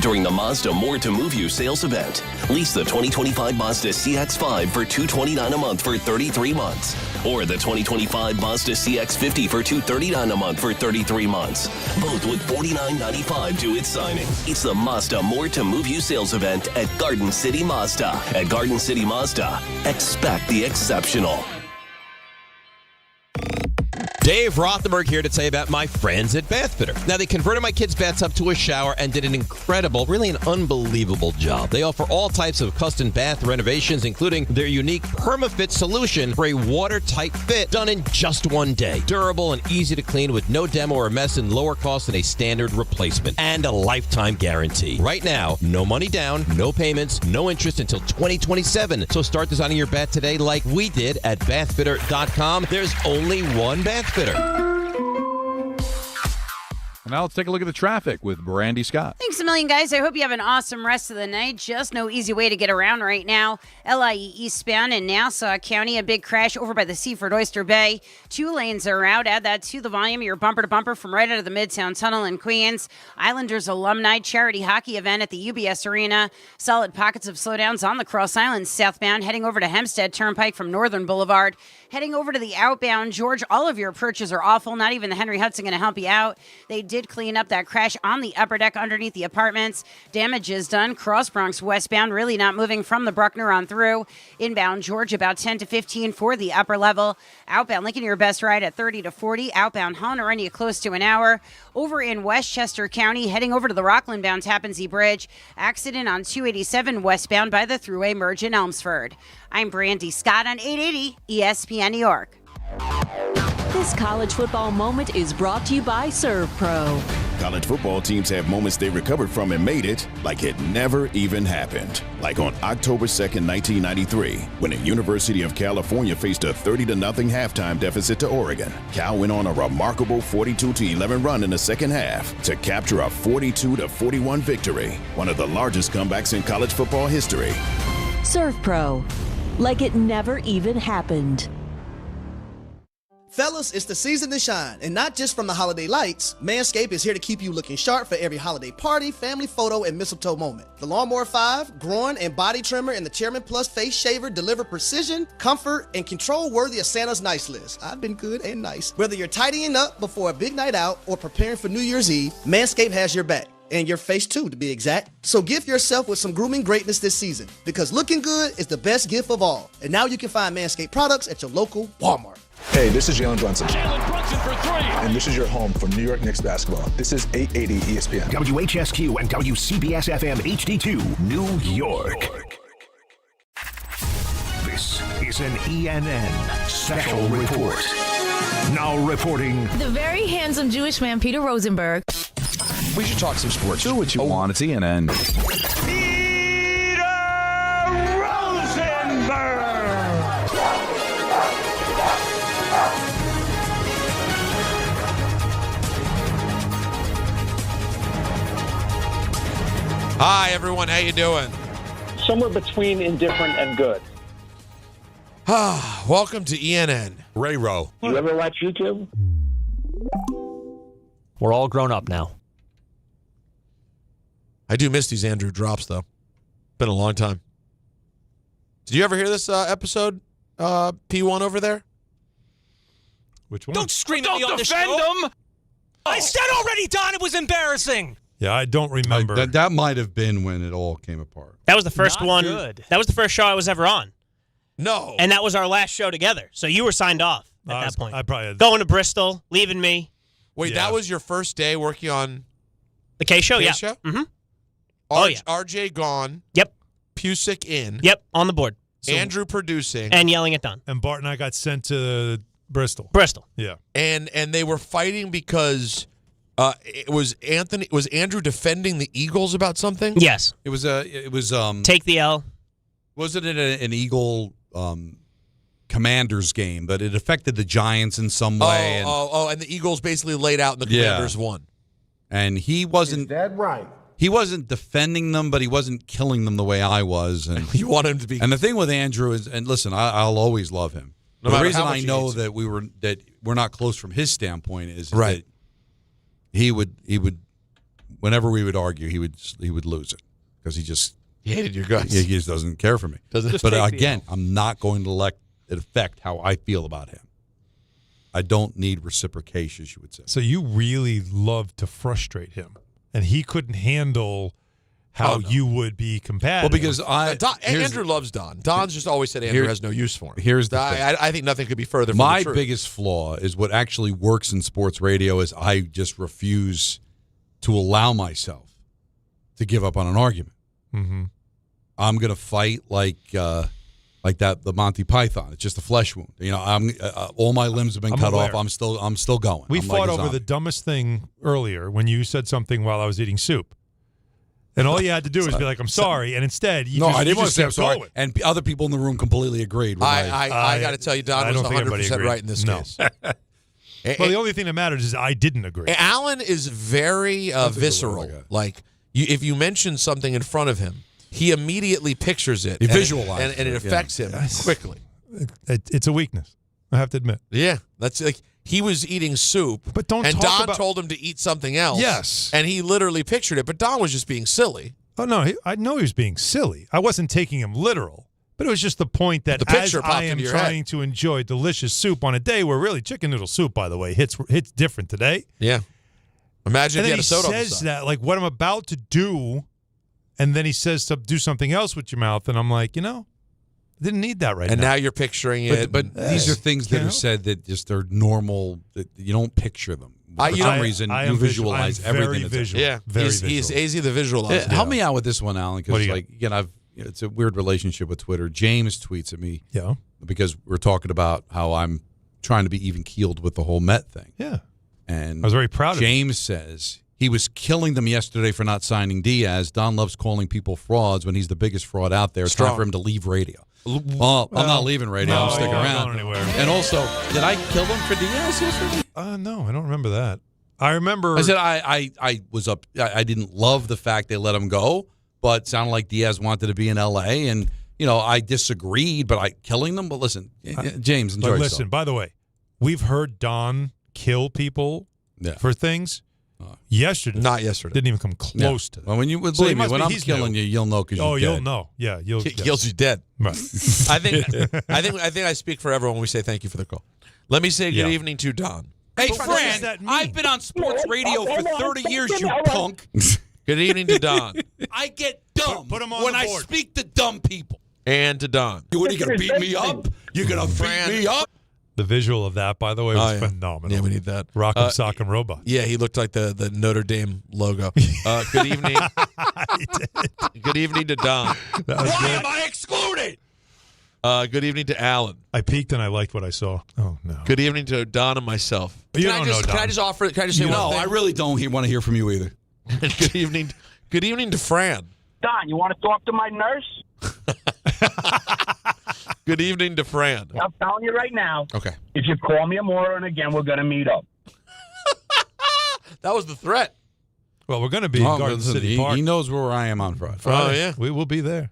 During the Mazda More to Move You sales event, lease the 2025 Mazda CX-5 for $229 a month for 33 months. Or the 2025 Mazda CX-50 for $239 a month for 33 months. Both with $49.95 to its signing. It's the Mazda More to Move You sales event at Garden City Mazda. At Garden City Mazda, expect the exceptional. Dave Rothenberg here to tell you about my friends at Bath Fitter. Now, they converted my kids' bathtub to a shower and did an incredible, really an unbelievable job. They offer all types of custom bath renovations, including their unique PermaFit solution for a watertight fit done in just 1 day. Durable and easy to clean with no demo or mess and lower cost than a standard replacement. And a lifetime guarantee. Right now, no money down, no payments, no interest until 2027. So start designing your bath today like we did at bathfitter.com. There's only one Bath Fitter. And now let's take a look at the traffic with Brandy Scott. Thanks a million, guys. I hope you have an awesome rest of the night. Just no easy way to get around right now. LIE eastbound in Nassau County, a big crash over by the Seaford Oyster Bay. 2 lanes are out. Add that to the volume of your bumper-to-bumper from right out of the Midtown Tunnel in Queens. Islanders alumni charity hockey event at the UBS Arena. Solid pockets of slowdowns on the Cross Island southbound, heading over to Hempstead Turnpike from Northern Boulevard. Heading over to the outbound, George, all of your approaches are awful. Not even the Henry Hudson going to help you out. They did clean up that crash on the upper deck underneath the apartments. Damage is done. Cross Bronx westbound, really not moving from the Bruckner on through. Inbound, George, about 10 to 15 for the upper level. Outbound, Lincoln, your best ride at 30 to 40. Outbound, Hahn, run you close to an hour. Over in Westchester County, heading over to the Rockland-bound Tappan Zee Bridge. Accident on 287 westbound by the Thruway merge in Elmsford. I'm Brandy Scott on 880 ESPN New York. This college football moment is brought to you by ServPro. College football teams have moments they recovered from and made it like it never even happened. Like on October 2nd, 1993, when the University of California faced a 30-0 halftime deficit to Oregon. Cal went on a remarkable 42-11 run in the second half to capture a 42-41 victory, one of the largest comebacks in college football history. ServPro, like it never even happened. Fellas, it's the season to shine, and not just from the holiday lights. Manscaped is here to keep you looking sharp for every holiday party, family photo, and mistletoe moment. The Lawnmower 5, groin and body trimmer, and the Chairman Plus face shaver deliver precision, comfort, and control worthy of Santa's nice list. I've been good and nice. Whether you're tidying up before a big night out or preparing for New Year's Eve, Manscaped has your back. And your face too, to be exact. So gift yourself with some grooming greatness this season, because looking good is the best gift of all. And now you can find Manscaped products at your local Walmart. Hey, this is Jalen Brunson. Jalen Brunson for 3. And this is your home for New York Knicks basketball. This is 880 ESPN. WHSQ and WCBS FM HD2, New York. This is an ENN special report. Now reporting. The very handsome Jewish man, Peter Rosenberg. We should talk some sports. Do what you want. It's ENN. Peter Rosenberg! Hi, everyone. How you doing? Somewhere between indifferent and good. Welcome to ENN. Ray Rowe. You ever watch YouTube? We're all grown up now. I do miss these Andrew drops, though. Been a long time. Did you ever hear this episode, P1 over there? Which one? Don't scream at me on the show. Don't defend him. I said already, Don, it was embarrassing. Yeah, I don't remember. That might have been when it all came apart. That was the first Not one. good. That was the first show I was ever on. No. And that was our last show together. So you were signed off at that point. I probably had, Going to Bristol, leaving me. Wait, that was your first day working on the K show? K Yeah. Show? Mm-hmm. Oh, yeah. RJ gone. Yep. Pusick in. Yep, on the board. Andrew producing. And yelling at Don. And Bart and I got sent to Bristol. Yeah. And they were fighting because it was Andrew defending the Eagles about something? Yes. It was Take the L. Wasn't it an Eagle Commanders game, but it affected the Giants in some way? And the Eagles basically laid out and the Commanders won. And he wasn't. Is that right? He wasn't defending them, but he wasn't killing them the way I was. And you want him to be. And the thing with Andrew is, and listen, I'll always love him. No the matter reason how much I he know hates that we're not close from his standpoint is right. that he would whenever we would argue he would lose it because he hated your guts. He just doesn't care for me. Doesn't. But again, I'm not going to let it affect how I feel about him. I don't need reciprocation, as you would say. So you really love to frustrate him, and he couldn't handle how you would be compatible. Well, because Andrew loves Don. Don's just always said Andrew has no use for him. Here's the thing. I think nothing could be further from my the truth. biggest flaw is what actually works in sports radio is I just refuse to allow myself to give up on an argument. Mm-hmm. I'm going to fight like the Monty Python. It's just a flesh wound. You know, I'm all my limbs have been cut off. I'm still going. We I'm fought like a over zombie. the dumbest thing earlier when you said something while I was eating soup. And all you had to do was be like, I'm sorry. And instead, I didn't want to say I'm kept sorry. going. And other people in the room completely agreed. I got to tell you, Don was 100% right in this case. Well, the only thing that matters is I didn't agree. Alan is very visceral. Like, if you mention something in front of him, he immediately pictures it. He visualizes it. And it affects him quickly. It's a weakness, I have to admit. Yeah. That's like he was eating soup, but Don told him to eat something else. Yes. And he literally pictured it, but Don was just being silly. Oh, no, I know he was being silly. I wasn't taking him literal. But it was just the point that the picture as I am trying to enjoy delicious soup on a day where really chicken noodle soup, by the way, hits different today. Yeah. Imagine and if then he had a soda on the says side. that, like what I'm about to do, and then he says to do something else with your mouth, and I'm like, I didn't need that right now. And now you're picturing it. But these are things that are said that just are normal, that you don't picture them. For some reason, you visualize everything. That's visual. Yeah, he's easy to visualize. Help me out with this one, Alan, because again, it's a weird relationship with Twitter. James tweets at me, because we're talking about how I'm trying to be even keeled with the whole Met thing. Yeah, and I was very proud of James says he was killing them yesterday for not signing Diaz. Don loves calling people frauds when he's the biggest fraud out there. It's time for him to leave radio. Well, I'm not leaving radio. I'm sticking around. And also, did I kill them for Diaz yesterday? No, I don't remember that. I remember. I said I was up. I didn't love the fact they let him go, but it sounded like Diaz wanted to be in L.A. And I disagreed, but killing them. But listen, James, enjoy yourself. Listen, by the way, we've heard Don kill people for things. Yesterday, not yesterday, didn't even come close to that. Well, believe me, when I'm killing you, you'll know because you're dead. You'll know. Yeah, He kills you dead. Right. I think I speak for everyone when we say thank you for the call. Let me say good evening to Don. Hey, friend, I've been on sports radio for 30 years, you punk. Good evening to Don. I get dumb Put him on when the I board. speak to dumb people. And to Don. What, are you going to beat me up? You're going to beat me up? The visual of that, by the way, was phenomenal. Yeah, we need that. Rock'em Sock'em Robot. Yeah, he looked like the Notre Dame logo. Good evening. Good evening to Don. Why am I excluded? Good evening to Alan. I peeked and I liked what I saw. Oh, no. Good evening to Don and myself. You Can I just say one thing? I really don't want to hear from you either. Good evening. Good evening to Fran. Don, you want to talk to my nurse? Good evening to Fran. I'm telling you right now. Okay. If you call me a moron again, we're going to meet up. That was the threat. Well, we're going to be in Garden City Park. He knows where I am on Friday. Oh, yeah. We will be there.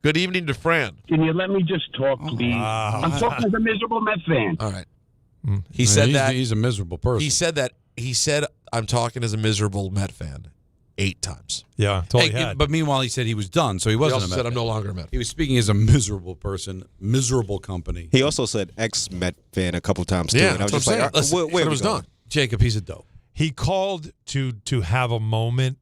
Good evening to Fran. Can you let me just talk, please? I'm talking as a miserable Met fan. All right. He said that. He's a miserable person. He said that. He said, I'm talking as a miserable Met fan 8 times. Yeah, that's all he had. But meanwhile, he said he was done, so he wasn't He also a Met said, I'm fan. no longer a Met fan. He was speaking as a miserable person, miserable company. He also said ex-Met fan a couple times, too. Yeah, and I was that's just what I'm like, saying. where it was done. Jacob, he's a dope. He called to have a moment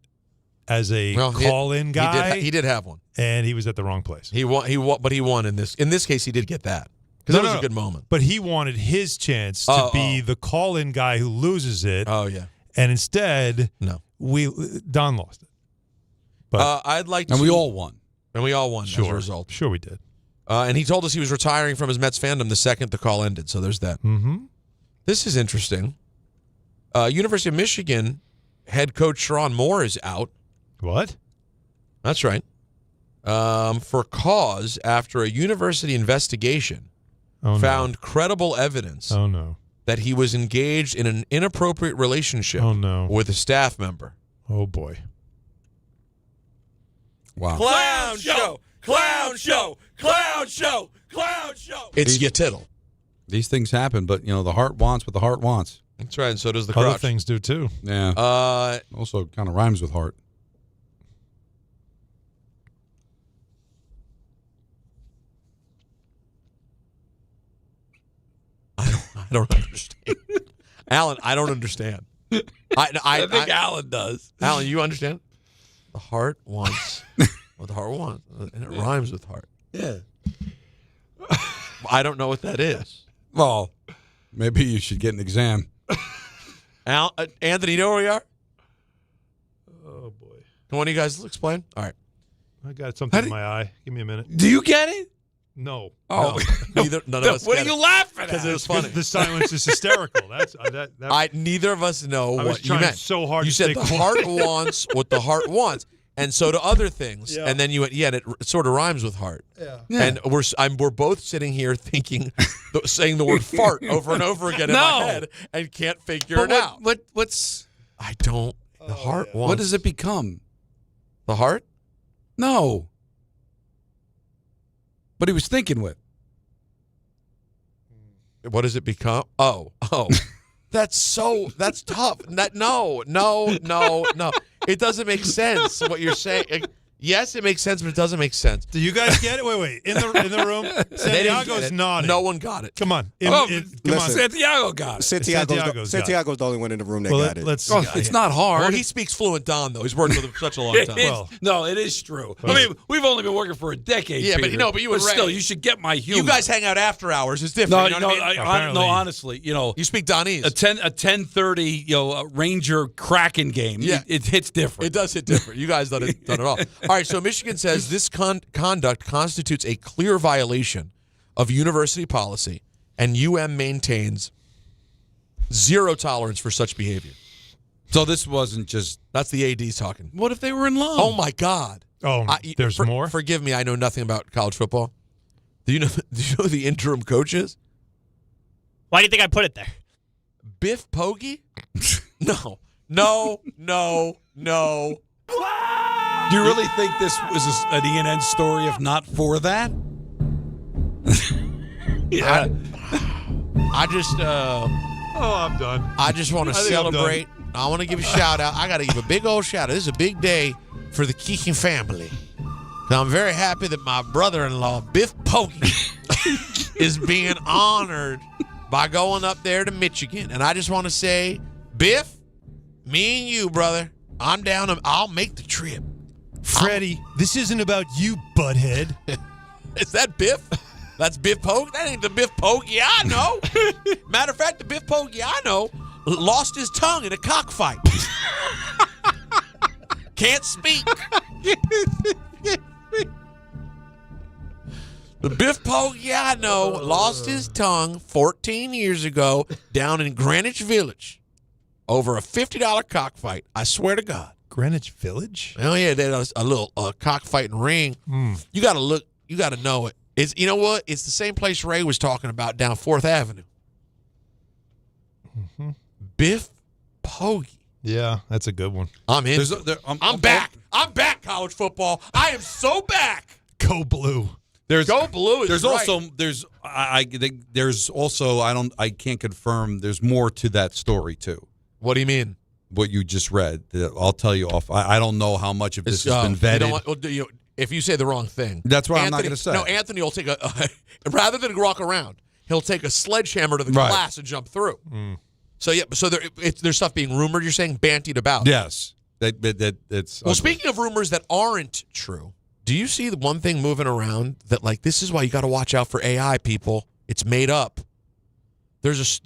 as a call-in guy. He did have one. And he was at the wrong place. He won, but he won in this. In this case, he did get that. Because that was a good moment. But he wanted his chance to be the call-in guy who loses it. Oh, yeah. And instead, Don lost it. But I'd like to. And we all won. And we all won as a result. Sure we did. And he told us he was retiring from his Mets fandom the second the call ended. So there's that. Mm-hmm. This is interesting. University of Michigan head coach Sharon Moore is out. What? That's right. For cause after a university investigation found credible evidence that he was engaged in an inappropriate relationship with a staff member. Oh, boy. Wow. Clown show! Clown show! Clown show! Clown show! It's your tittle. These things happen, but, the heart wants what the heart wants. That's right, and so does the Other crotch. things do, too. Yeah. Also kind of rhymes with heart. I don't understand. Alan, I don't understand. I think Alan does. Alan, you understand? The heart wants what the heart wants, and it rhymes with heart. Yeah. I don't know what that is. Well, maybe you should get an exam. Anthony, you know where we are? Oh, boy. Can one of you guys explain? All right. I got something in my eye. Give me a minute. Do you get it? No. Oh. No. None of us What get are you it. laughing at? Because it was funny. The silence is hysterical. That's neither of us know I was what you trying meant. so hard You to said stay the quiet. heart wants what the heart wants, and so do other things. Yeah. And then you went, and it sort of rhymes with heart. Yeah. And we're both sitting here thinking, saying the word fart over and over again in my head, and can't figure it out. What's I don't. The heart wants. what does it become? The heart? No. But he was thinking with. What does it become? Oh. That's tough. No. It doesn't make sense what you're saying. Yes, it makes sense, but it doesn't make sense. Do you guys get it? Wait. In the room, Santiago's nodding. No one got it. Come on. Come on. Santiago got it. Santiago's the only one in the room that got it. It's not hard. Well, he speaks fluent Don, though. He's worked with him for such a long time. No, it is true. I mean, we've only been working for a decade. Yeah, Peter, but you and Ray, still, you should get my humor. You guys hang out after hours. It's different. Honestly, you speak Donese. A 10:30, Ranger Kraken game. Yeah. It hits different. It does hit different. You guys done it all. All right, so Michigan says this conduct constitutes a clear violation of university policy, and UM maintains zero tolerance for such behavior. So this wasn't just... That's the AD's talking. What if they were in love? Oh, my God. Oh, there's more? Forgive me, I know nothing about college football. Do you know who the interim coach is? Why do you think I put it there? Biff Poggi? No. Do you really think this was an ENN story if not for that? Yeah. I just... I'm done. I just want to celebrate. I want to give a shout out. I got to give a big old shout out. This is a big day for the Keegan family. And I'm very happy that my brother-in-law, Biff Poggi, is being honored by going up there to Michigan. And I just want to say, Biff, me and you, brother, I'm down. I'll make the trip. Freddie, this isn't about you, butthead. Is that Biff? That's Biff Poggi? That ain't the Biff Poggi I know. Matter of fact, the Biff Poggi I know lost his tongue in a cockfight. Can't speak. The Biff Poggi I know lost his tongue 14 years ago down in Greenwich Village over a $50 cockfight. I swear to God. Greenwich Village? Oh, yeah, there's a little cockfighting ring. You got to look. You got to know it. It's, you know what? It's the same place Ray was talking about down 4th Avenue. Mm-hmm. Biff Poggi Yeah, that's a good one. I'm in. I'm back. I'm back, college football. I am so back. Go Blue. Go Blue. There's also I can't confirm. There's more to that story too. What do you mean? What you just read. I'll tell you off. I don't know how much of this has been vetted. If you say the wrong thing, that's what I'm not going to say. No, Anthony will take rather than walk around, he'll take a sledgehammer to the glass and jump through. So there's stuff being rumored. You're saying bantied about. Yes, that's. Well, speaking of rumors that aren't true, do you see the one thing moving around that this is why you got to watch out for AI, people? It's made up. There's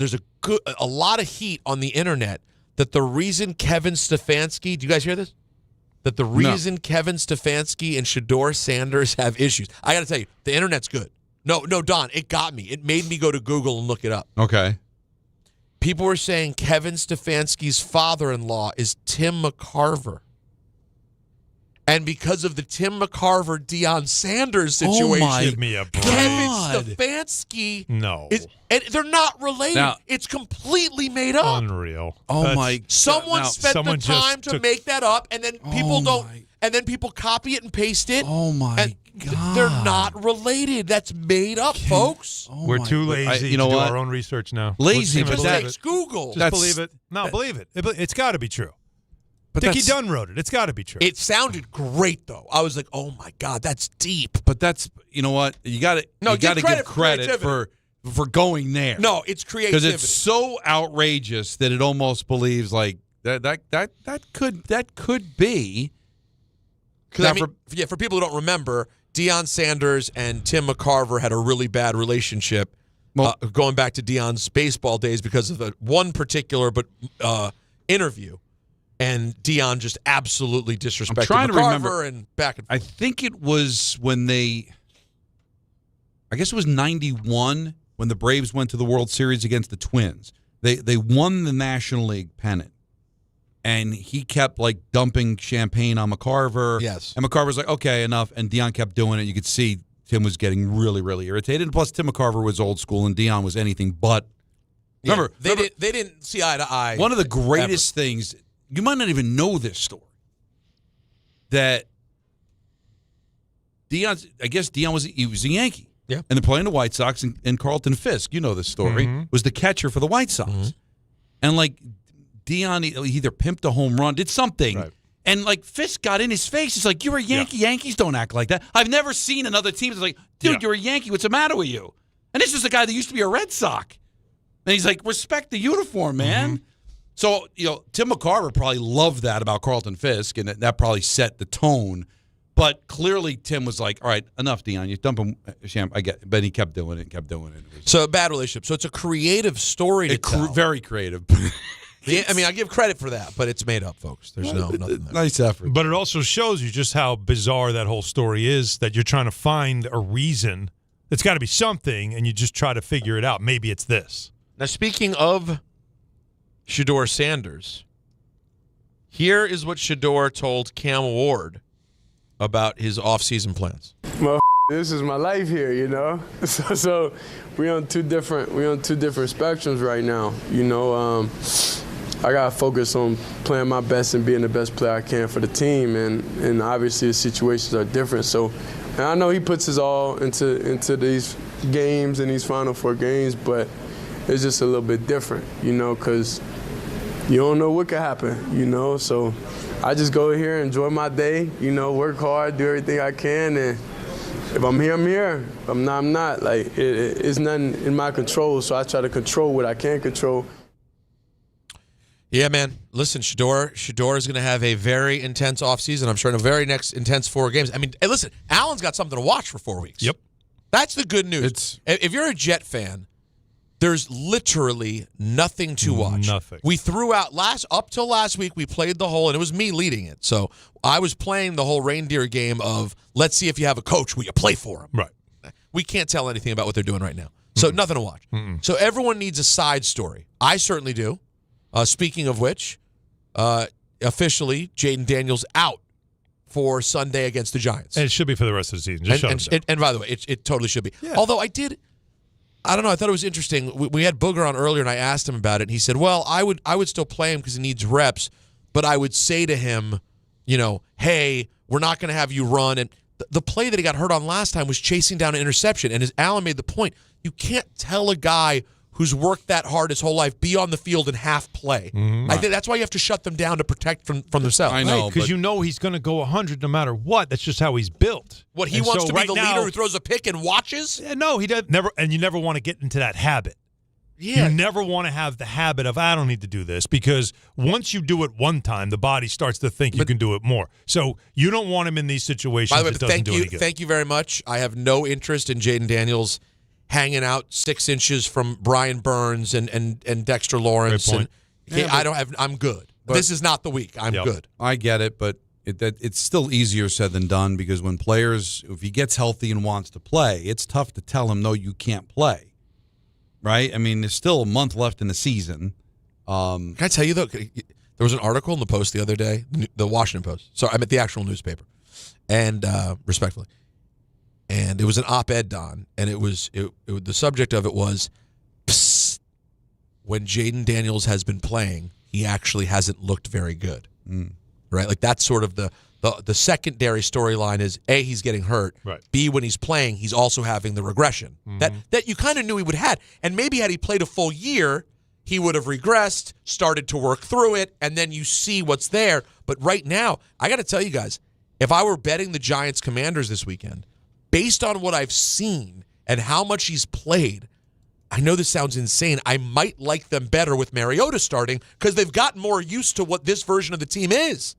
a lot of heat on the internet that the reason Kevin Stefanski, do you guys hear this? That the reason Kevin Stefanski and Shedeur Sanders have issues. I got to tell you, the internet's good. No, Don, it got me. It made me go to Google and look it up. Okay. People were saying Kevin Stefanski's father-in-law is Tim McCarver. And because of the Tim McCarver, Deion Sanders situation, give me a break. Kevin Stefanski and they're not related. Now, it's completely made up. Unreal. Someone spent the time to make that up, and then people copy it and paste it. Oh my God. They're not related. That's made up, folks. We're too lazy to do our own research now. Lazy, but that's Google. Just believe it. No, believe it. It's got to be true. But Dickie Dunn wrote it. It's got to be true. It sounded great, though. I was like, "Oh my God, that's deep." But that's what you got to. No, you got to give credit for going there. No, it's creativity because it's so outrageous that it almost believes that could be. Because for people who don't remember, Deion Sanders and Tim McCarver had a really bad relationship going back to Deion's baseball days because of one particular interview. And Deion just absolutely disrespected McCarver and back and forth. I think it was when I guess it was 91 when the Braves went to the World Series against the Twins. They won the National League pennant. And he kept dumping champagne on McCarver. Yes. And McCarver's like, okay, enough. And Deion kept doing it. You could see Tim was getting really, really irritated. And plus, Tim McCarver was old school and Deion was anything but. Remember, they didn't see eye to eye. One of the greatest things, you might not even know this story, that Deion was a Yankee. Yeah. And they're playing the White Sox, and Carlton Fisk, you know this story, was the catcher for the White Sox. And Deion either pimped a home run, did something, right. And Fisk got in his face. He's like, "You're a Yankee. Yeah. Yankees don't act like that." I've never seen another team that's like, "Dude, you're a Yankee. What's the matter with you?" And this is a guy that used to be a Red Sox. And he's like, "Respect the uniform, man." So, Tim McCarver probably loved that about Carlton Fisk, and that probably set the tone. But clearly, Tim was like, "All right, enough, Deion. You're dumping champ." I get, but he kept doing it. So a bad relationship. So it's a creative story to tell. Very creative. Yeah, I give credit for that, but it's made up, folks. There's nothing there. Nice effort. But it also shows you just how bizarre that whole story is, that you're trying to find a reason. It's got to be something, and you just try to figure it out. Maybe it's this. Now, speaking of Shedeur Sanders, here is what Shedeur told Cam Ward about his offseason plans. Well, this is my life here, So we on two different spectrums right now, I gotta focus on playing my best and being the best player I can for the team, and obviously the situations are different. So, and I know he puts his all into these games and these Final Four games, but it's just a little bit different, because you don't know what could happen, So I just go here, enjoy my day, work hard, do everything I can, and if I'm here, I'm here. If I'm not, I'm not. It's nothing in my control, so I try to control what I can control. Yeah, man. Listen, Shedeur is going to have a very intense offseason, I'm sure, in a very next intense 4 games. Hey, listen, Allen's got something to watch for 4 weeks. Yep. That's the good news. If you're a Jet fan, there's literally nothing to watch. Nothing. We threw out up till last week, we played the whole, and it was me leading it. So I was playing the whole reindeer game of, let's see if you have a coach, will you play for him? Right. We can't tell anything about what they're doing right now. So nothing to watch. So everyone needs a side story. I certainly do. Speaking of which, officially, Jaden Daniels out for Sunday against the Giants. And it should be for the rest of the season. Just and by the way, it totally should be. Yeah. Although I don't know, I thought it was interesting. We had Booger on earlier, and I asked him about it, and he said, well, I would still play him because he needs reps, but I would say to him, hey, we're not going to have you run. And the play that he got hurt on last time was chasing down an interception. And as Alan made the point, you can't tell a guy who's worked that hard his whole life be on the field in half play. Mm-hmm. I think that's why you have to shut them down to protect from themselves. I know, because he's going to go 100 no matter what. That's just how he's built. What he wants to be the leader who throws a pick and watches? No, he does never. And you never want to get into that habit. Yeah. You never want to have the habit of, I don't need to do this, because once you do it one time, the body starts to think you can do it more. So you don't want him in these situations. By the way, thank you very much. I have no interest in Jaden Daniels hanging out 6 inches from Brian Burns and Dexter Lawrence. Great point. I'm good. But this is not the week. I'm good. I get it, but it's still easier said than done, because when players, if he gets healthy and wants to play, it's tough to tell him, no, you can't play. Right? I mean, there's still a month left in the season. Can I tell you, though, there was an article in the Post the other day, the Washington Post. Sorry, I meant the actual newspaper. And respectfully. And it was an op-ed, Don, and the subject of it was, psst, when Jaden Daniels has been playing, he actually hasn't looked very good. Right? Like, that's sort of the secondary storyline is, A, he's getting hurt. Right. B, when he's playing, he's also having the regression that you kind of knew he would have. And maybe had he played a full year, he would have regressed, started to work through it, and then you see what's there. But right now, I got to tell you guys, if I were betting the Giants-Commanders this weekend, based on what I've seen and how much he's played, I know this sounds insane, I might like them better with Mariota starting, because they've gotten more used to what this version of the team is.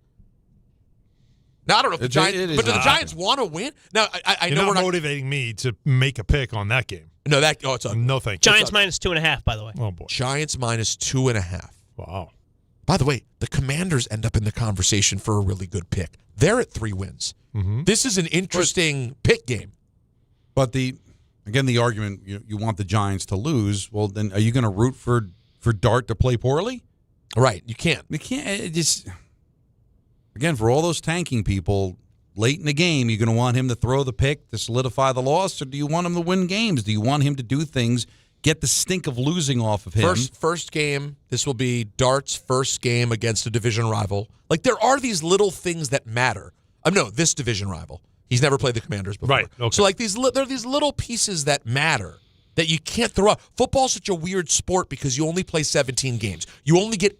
Now, I don't know if the Giants, but do the Giants want to win? Now, I know we're not motivating me to make a pick on that game. No, it's ugly. No, thank you. Giants minus 2.5, by the way. Oh boy. Giants minus 2.5. Wow. By the way, the Commanders end up in the conversation for a really good pick. They're at 3 wins. Mm-hmm. This is an interesting pick game. But the argument, you want the Giants to lose. Well, then are you going to root for Dart to play poorly? Right. You can't. You can't. Again, for all those tanking people, late in the game, you're going to want him to throw the pick to solidify the loss, or do you want him to win games? Do you want him to do things, get the stink of losing off of him? First game, this will be Dart's first game against a division rival. Like, there are these little things that matter. This division rival. He's never played the Commanders before. Right. Okay. So, like, there are these little pieces that matter that you can't throw out. Football's such a weird sport because you only play 17 games. You only get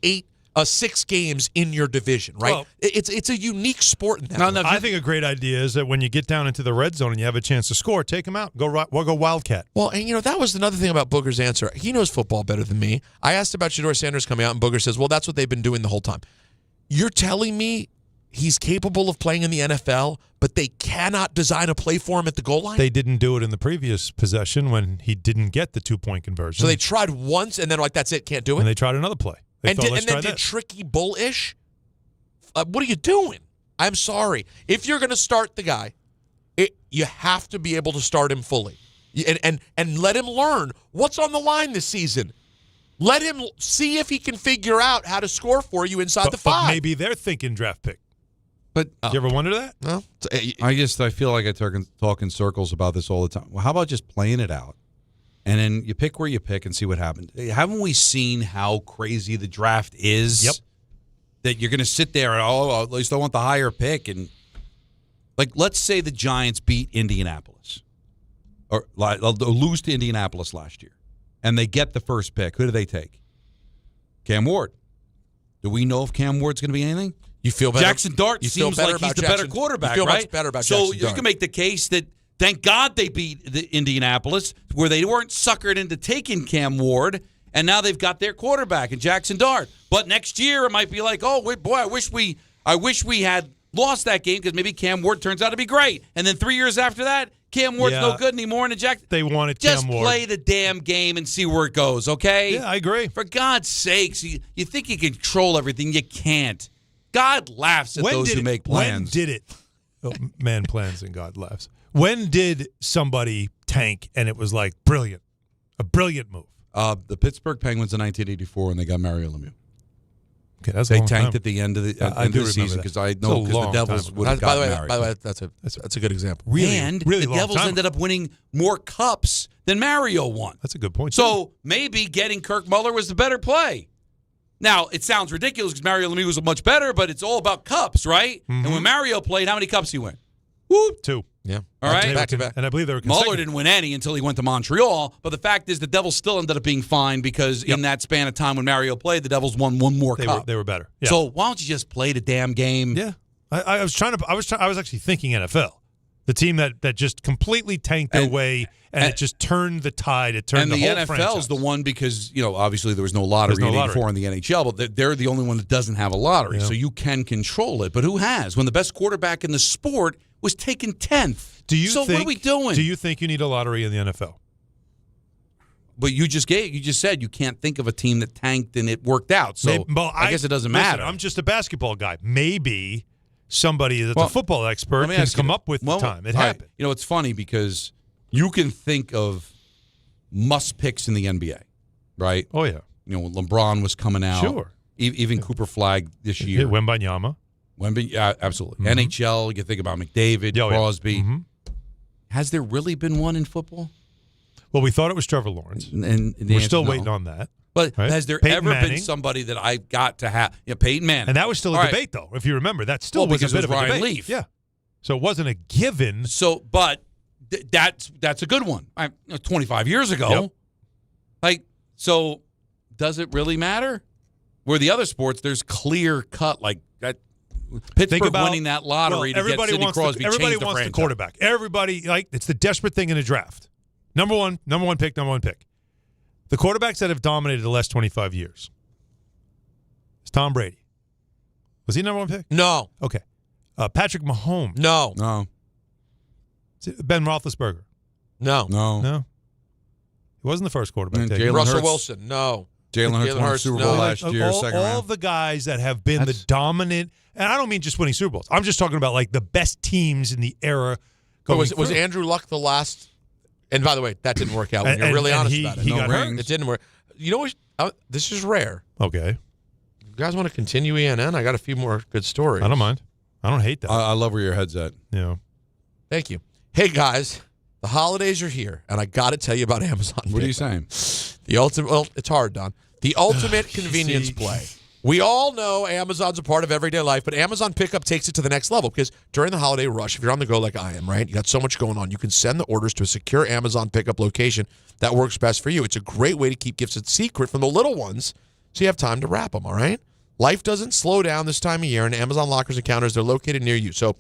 6 games in your division, right? Well, it's a unique sport in that way. I think a great idea is that when you get down into the red zone and you have a chance to score, take him out. Go Wildcat. Well, and that was another thing about Booger's answer. He knows football better than me. I asked about Shedeur Sanders coming out, and Booger says, well, that's what they've been doing the whole time. You're telling me he's capable of playing in the NFL, but they cannot design a play for him at the goal line? They didn't do it in the previous possession when he didn't get the 2-point conversion. So they tried once, and then that's it, can't do it? And they tried another play. And then did tricky bullish? What are you doing? I'm sorry. If you're going to start the guy, you have to be able to start him fully. And let him learn what's on the line this season. Let him see if he can figure out how to score for you inside the 5. But maybe they're thinking draft pick. But you ever wonder that? No. I feel like I talk in circles about this all the time. Well, how about just playing it out? And then you pick where you pick and see what happens. Haven't we seen how crazy the draft is? Yep. That you're going to sit there and, at least I want the higher pick. And, let's say the Giants beat Indianapolis or lose to Indianapolis last year, and they get the first pick. Who do they take? Cam Ward. Do we know if Cam Ward's going to be anything? You feel better? Jackson Dart seems like he's the better quarterback, you feel right? much better about so Jackson you Dart. can make the case that thank God they beat the Indianapolis, where they weren't suckered into taking Cam Ward, and now they've got their quarterback in Jackson Dart. But next year it might be like, I wish we had lost that game because maybe Cam Ward turns out to be great. And then 3 years after that, Cam Ward's no good anymore. And they wanted just Cam Ward. Play the damn game and see where it goes, okay? Yeah, I agree. For God's sakes, you think you can control everything. You can't. God laughs at those who make plans. When did it? Man plans and God laughs. When did somebody tank and it was like brilliant? A brilliant move. The Pittsburgh Penguins in 1984 when they got Mario Lemieux. Okay, that's they a long tanked time. at the end of the, end of the season because I know because the Devils would have gotten Mario. By the way, that's a good example. Really, and really the Devils ended up winning more cups than Mario won. That's a good point. So maybe getting Kirk Muller was the better play. Now, it sounds ridiculous because Mario Lemieux was much better, but it's all about cups, right? Mm-hmm. And when Mario played, how many cups he win? 2. Yeah. All right. Back to back. And I believe they were Mueller didn't win any until he went to Montreal. But the fact is, the Devils still ended up being fine because in that span of time when Mario played, the Devils won one more cup. They were better. Yeah. So why don't you just play the damn game? Yeah. I was actually thinking NFL. The team that just completely tanked their way and it just turned the tide. It turned the whole NFL franchise. is the one because, obviously there was no lottery in 84 in the NHL, but they're the only one that doesn't have a lottery. Yeah. So you can control it. But who has? When the best quarterback in the sport was taken 10th. What are we doing? Do you think you need a lottery in the NFL? But you just said you can't think of a team that tanked and it worked out. So I guess it doesn't matter. I'm just a basketball guy. Maybe somebody that's a football expert can come up with the time. It happened. It's funny because you can think of must picks in the NBA, right? Oh, yeah. When LeBron was coming out. Sure. Even Cooper Flag this year. Wembanyama. Absolutely. Mm-hmm. NHL, you can think about McDavid, Crosby. Yeah. Mm-hmm. Has there really been one in football? Well, we thought it was Trevor Lawrence. And we're still waiting on that. But right? has there Peyton ever Manning. been somebody that I got to have? Peyton Manning. And that was still a debate, though, if you remember. That still was a bit of a Ryan debate. Leaf. Yeah. So it wasn't a given. So, but that's a good one. 25 years ago. Yep. So does it really matter? Where the other sports, there's clear cut like that. Pittsburgh winning that lottery to get Sidney Crosby. Everybody wants the quarterback. Everybody it's the desperate thing in a draft. Number one pick. The quarterbacks that have dominated the last 25 years. It's Tom Brady. Was he number one pick? No. Okay. Patrick Mahomes. No. Ben Roethlisberger. No. He wasn't the first quarterback taken. Russell Wilson. No. Jalen Hurts won the Super Bowl last year, second round. All the guys that have been the dominant, and I don't mean just winning Super Bowls. I'm just talking about the best teams in the era. Was Andrew Luck the last? And by the way, that didn't work out. When you're really honest about it. He got hurt. It didn't work. You know what? This is rare. Okay. You guys want to continue ENN? I got a few more good stories. I don't mind. I don't hate that. I love where your head's at. Yeah. Thank you. Hey, guys. The holidays are here, and I got to tell you about Amazon. What are you saying? The ultimate. Well, it's hard, Don. The ultimate convenience play. We all know Amazon's a part of everyday life, but Amazon Pickup takes it to the next level because during the holiday rush, if you're on the go like I am, right, you got so much going on, you can send the orders to a secure Amazon Pickup location that works best for you. It's a great way to keep gifts a secret from the little ones so you have time to wrap them, all right? Life doesn't slow down this time of year, and Amazon lockers and counters, they're located near you. So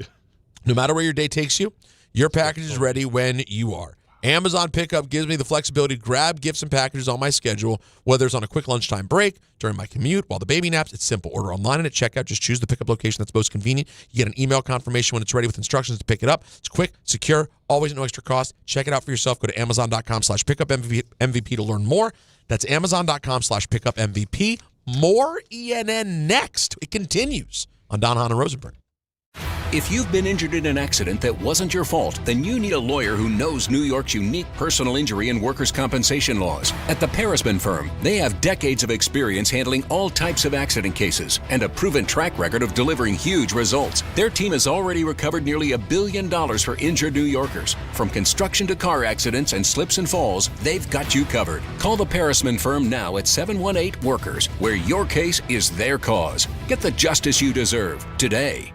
no matter where your day takes you, your package is ready when you are. Amazon Pickup gives me the flexibility to grab gifts and packages on my schedule, whether it's on a quick lunchtime break, during my commute, while the baby naps. It's simple. Order online and at checkout. Just choose the pickup location that's most convenient. You get an email confirmation when it's ready with instructions to pick it up. It's quick, secure, always at no extra cost. Check it out for yourself. Go to Amazon.com/pickupMVP to learn more. That's Amazon.com/pickupMVP. More ENN next. It continues on Don, Hahn, and Rosenberg. If you've been injured in an accident that wasn't your fault, then you need a lawyer who knows New York's unique personal injury and workers' compensation laws. At the Parisman Firm, they have decades of experience handling all types of accident cases and a proven track record of delivering huge results. Their team has already recovered nearly $1 billion for injured New Yorkers. From construction to car accidents and slips and falls, they've got you covered. Call the Parisman Firm now at 718-WORKERS, where your case is their cause. Get the justice you deserve today.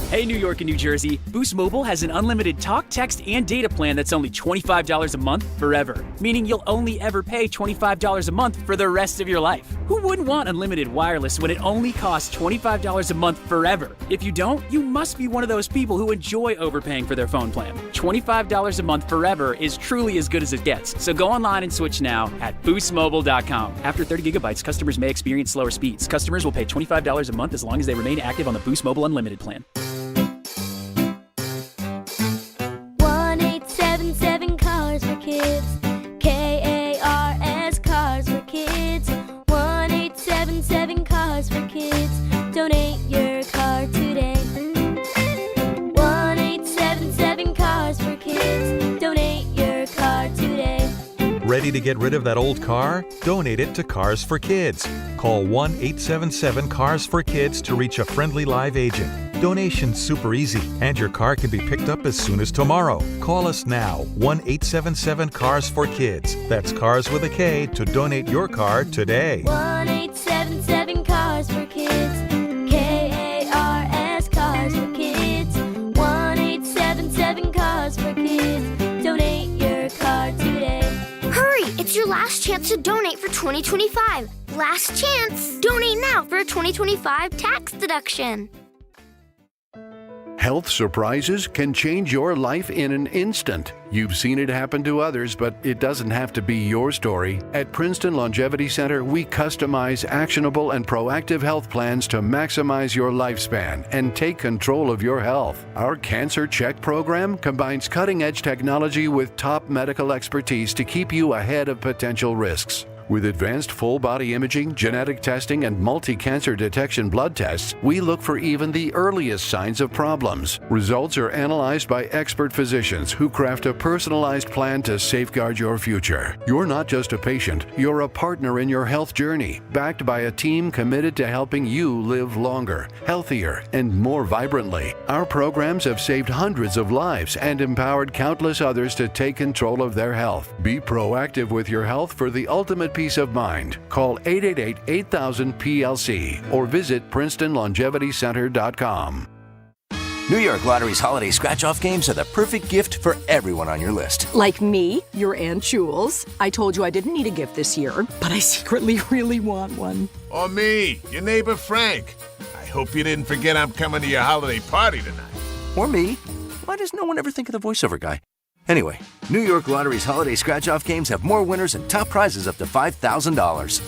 Hey, New York and New Jersey, Boost Mobile has an unlimited talk, text, and data plan that's only $25 a month forever, meaning you'll only ever pay $25 a month for the rest of your life. Who wouldn't want unlimited wireless when it only costs $25 a month forever? If you don't, you must be one of those people who enjoy overpaying for their phone plan. $25 a month forever is truly as good as it gets. So go online and switch now at boostmobile.com. After 30 gigabytes, customers may experience slower speeds. Customers will pay $25 a month as long as they remain active on the Boost Mobile Unlimited plan. 1-877 Cars for Kids. KARS Cars for Kids. 1-877 Cars for Kids. Donate your car today. 1-877 Cars for Kids. Donate your car today. Ready to get rid of that old car? Donate it to Cars for Kids. Call 1-877-CARS-FOR-KIDS to reach a friendly live agent. Donation's super easy, and your car can be picked up as soon as tomorrow. Call us now, 1-877-CARS-FOR-KIDS. That's Cars with a K to donate your car today. 1-877 So donate for 2025. Last chance. Donate now for a 2025 tax deduction. Health surprises can change your life in an instant. You've seen it happen to others, but it doesn't have to be your story. At Princeton Longevity Center, we customize actionable and proactive health plans to maximize your lifespan and take control of your health. Our Cancer Check program combines cutting-edge technology with top medical expertise to keep you ahead of potential risks. With advanced full-body imaging, genetic testing, and multi-cancer detection blood tests, we look for even the earliest signs of problems. Results are analyzed by expert physicians who craft a personalized plan to safeguard your future. You're not just a patient, you're a partner in your health journey, backed by a team committed to helping you live longer, healthier, and more vibrantly. Our programs have saved hundreds of lives and empowered countless others to take control of their health. Be proactive with your health for the ultimate peace of mind. Call 888-8000-PLC or visit PrincetonLongevityCenter.com. New York Lottery's holiday scratch-off games are the perfect gift for everyone on your list. Like me, your Aunt Jules. I told you I didn't need a gift this year, but I secretly really want one. Or me, your neighbor Frank. I hope you didn't forget I'm coming to your holiday party tonight. Or me. Why does no one ever think of the voiceover guy? Anyway, New York Lottery's holiday scratch-off games have more winners and top prizes up to $5,000.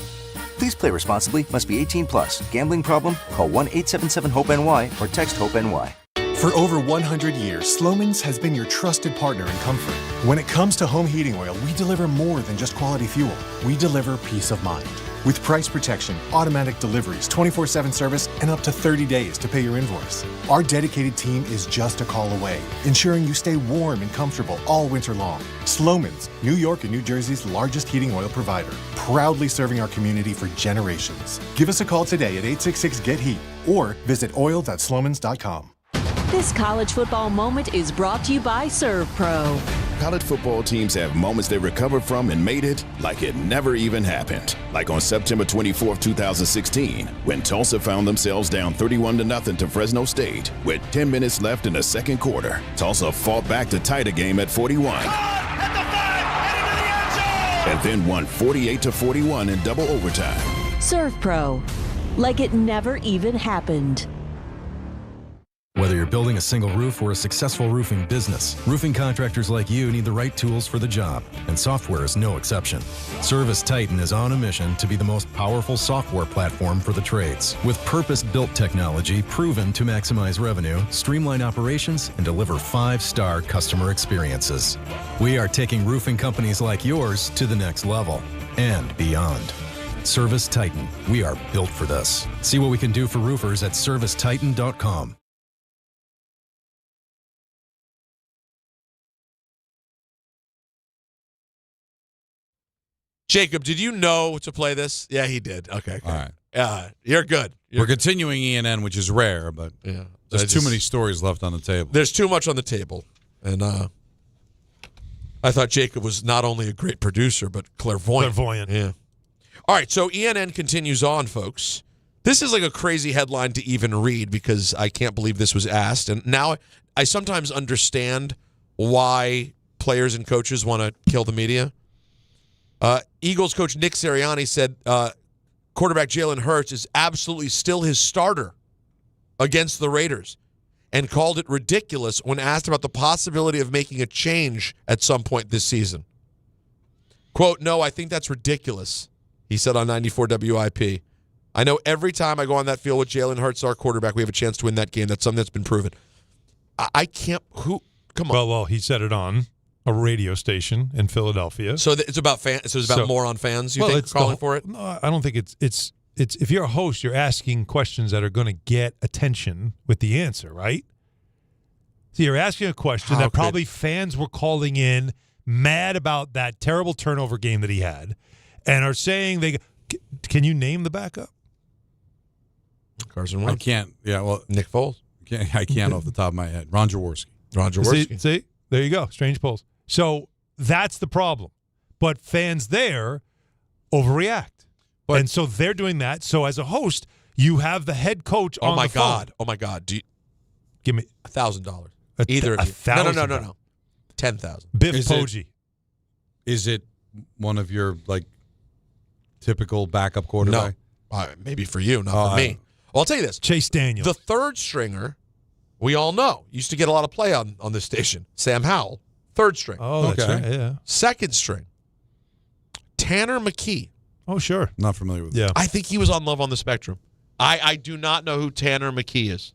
Please play responsibly. Must be 18 plus. Gambling problem? Call 1-877-HOPE-NY or text HOPE-NY. For over 100 years, Slomin's has been your trusted partner in comfort. When it comes to home heating oil, we deliver more than just quality fuel. We deliver peace of mind. With price protection, automatic deliveries, 24/7 service, and up to 30 days to pay your invoice. Our dedicated team is just a call away, ensuring you stay warm and comfortable all winter long. Slomin's, New York and New Jersey's largest heating oil provider, proudly serving our community for generations. Give us a call today at 866-GET-HEAT or visit oil.slomins.com. This college football moment is brought to you by Serve Pro. College football teams have moments they recovered from and made it like it never even happened. Like on September 24th, 2016, when Tulsa found themselves down 31-0 to Fresno State. With 10 minutes left in the second quarter, Tulsa fought back to tie the game at 41. And then won 48-41 in double overtime. Serve Pro. Like it never even happened. Whether you're building a single roof or a successful roofing business, roofing contractors like you need the right tools for the job, and software is no exception. Service Titan is on a mission to be the most powerful software platform for the trades, with purpose-built technology proven to maximize revenue, streamline operations, and deliver 5-star customer experiences. We are taking roofing companies like yours to the next level and beyond. Service Titan. We are built for this. See what we can do for roofers at servicetitan.com. Jacob, did you know to play this? Yeah, he did. Okay. All right. You're good. We're continuing ENN, which is rare, but there's too many stories left on the table. There's too much on the table. And I thought Jacob was not only a great producer, but clairvoyant. Yeah. All right, so ENN continues on, folks. This is like a crazy headline to even read because I can't believe this was asked. And now I sometimes understand why players and coaches want to kill the media. Eagles coach Nick Sirianni said quarterback Jalen Hurts is absolutely still his starter against the Raiders and called it ridiculous when asked about the possibility of making a change at some point this season. Quote, "No, I think that's ridiculous," he said on 94 WIP. "I know every time I go on that field with Jalen Hurts, our quarterback, we have a chance to win that game. That's something that's been proven." I can't – come on. Well, he said it on a radio station in Philadelphia. So it's about fans. So it's about moron fans. You think calling for it? No, I don't think it's. If you're a host, you're asking questions that are going to get attention with the answer, right? So you're asking a question that probably fans were calling in mad about that terrible turnover game that he had, and are saying can you name the backup? Carson Wentz. I can't. Yeah, well, Nick Foles. I can't off the top of my head. Ron Jaworski. See, there you go. Strange polls. So that's the problem. But fans there overreact. And so they're doing that. So as a host, you have the head coach on the phone. Oh, my God. Give me $1,000. Either of you. No. $10,000. Biff Poggi. Is it one of your, typical backup quarterback? No. Maybe for you, not for me. Well, I'll tell you this. Chase Daniel. The third stringer, we all know, used to get a lot of play on this station. Sam Howell, third string. Oh, that's right. Yeah. Second string, Tanner McKee. Oh, sure. Not familiar with him. Yeah. I think he was on Love on the Spectrum. I do not know who Tanner McKee is.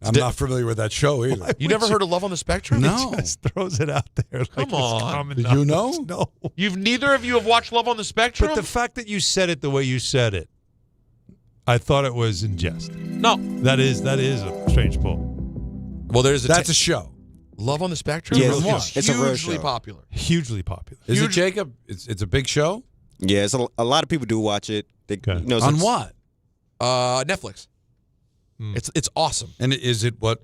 I'm not familiar with that show either. You never heard of Love on the Spectrum? No. He just throws it out there. Like Come on. Did you know? No. Neither of you have watched Love on the Spectrum? But the fact that you said it the way you said it, I thought it was in jest. No. That is a strange pull. Well, that's a show. Love on the Spectrum? Yeah, it's a real hugely show. popular. Hugely popular. Is it, Jacob? It's a big show? Yeah, it's a lot of people do watch it. On what? Netflix. It's awesome. And is it what?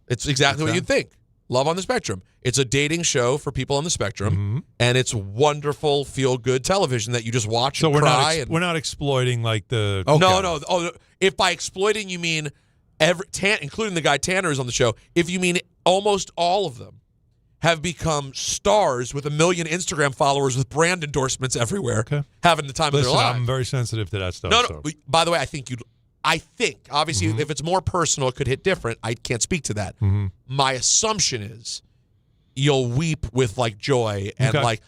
It's exactly what you'd think. Love on the Spectrum. It's a dating show for people on the spectrum, and it's wonderful, feel-good television that you just watch and cry. We're not exploiting like the... Okay. No. Oh, if by exploiting you mean, including the guy Tanner is on the show, if you mean almost all of them have become stars with 1 million Instagram followers with brand endorsements everywhere, having the time of their lives. I'm very sensitive to that stuff. No. So. By the way, I think, obviously, if it's more personal, it could hit different. I can't speak to that. My assumption is you'll weep with, like, joy. And,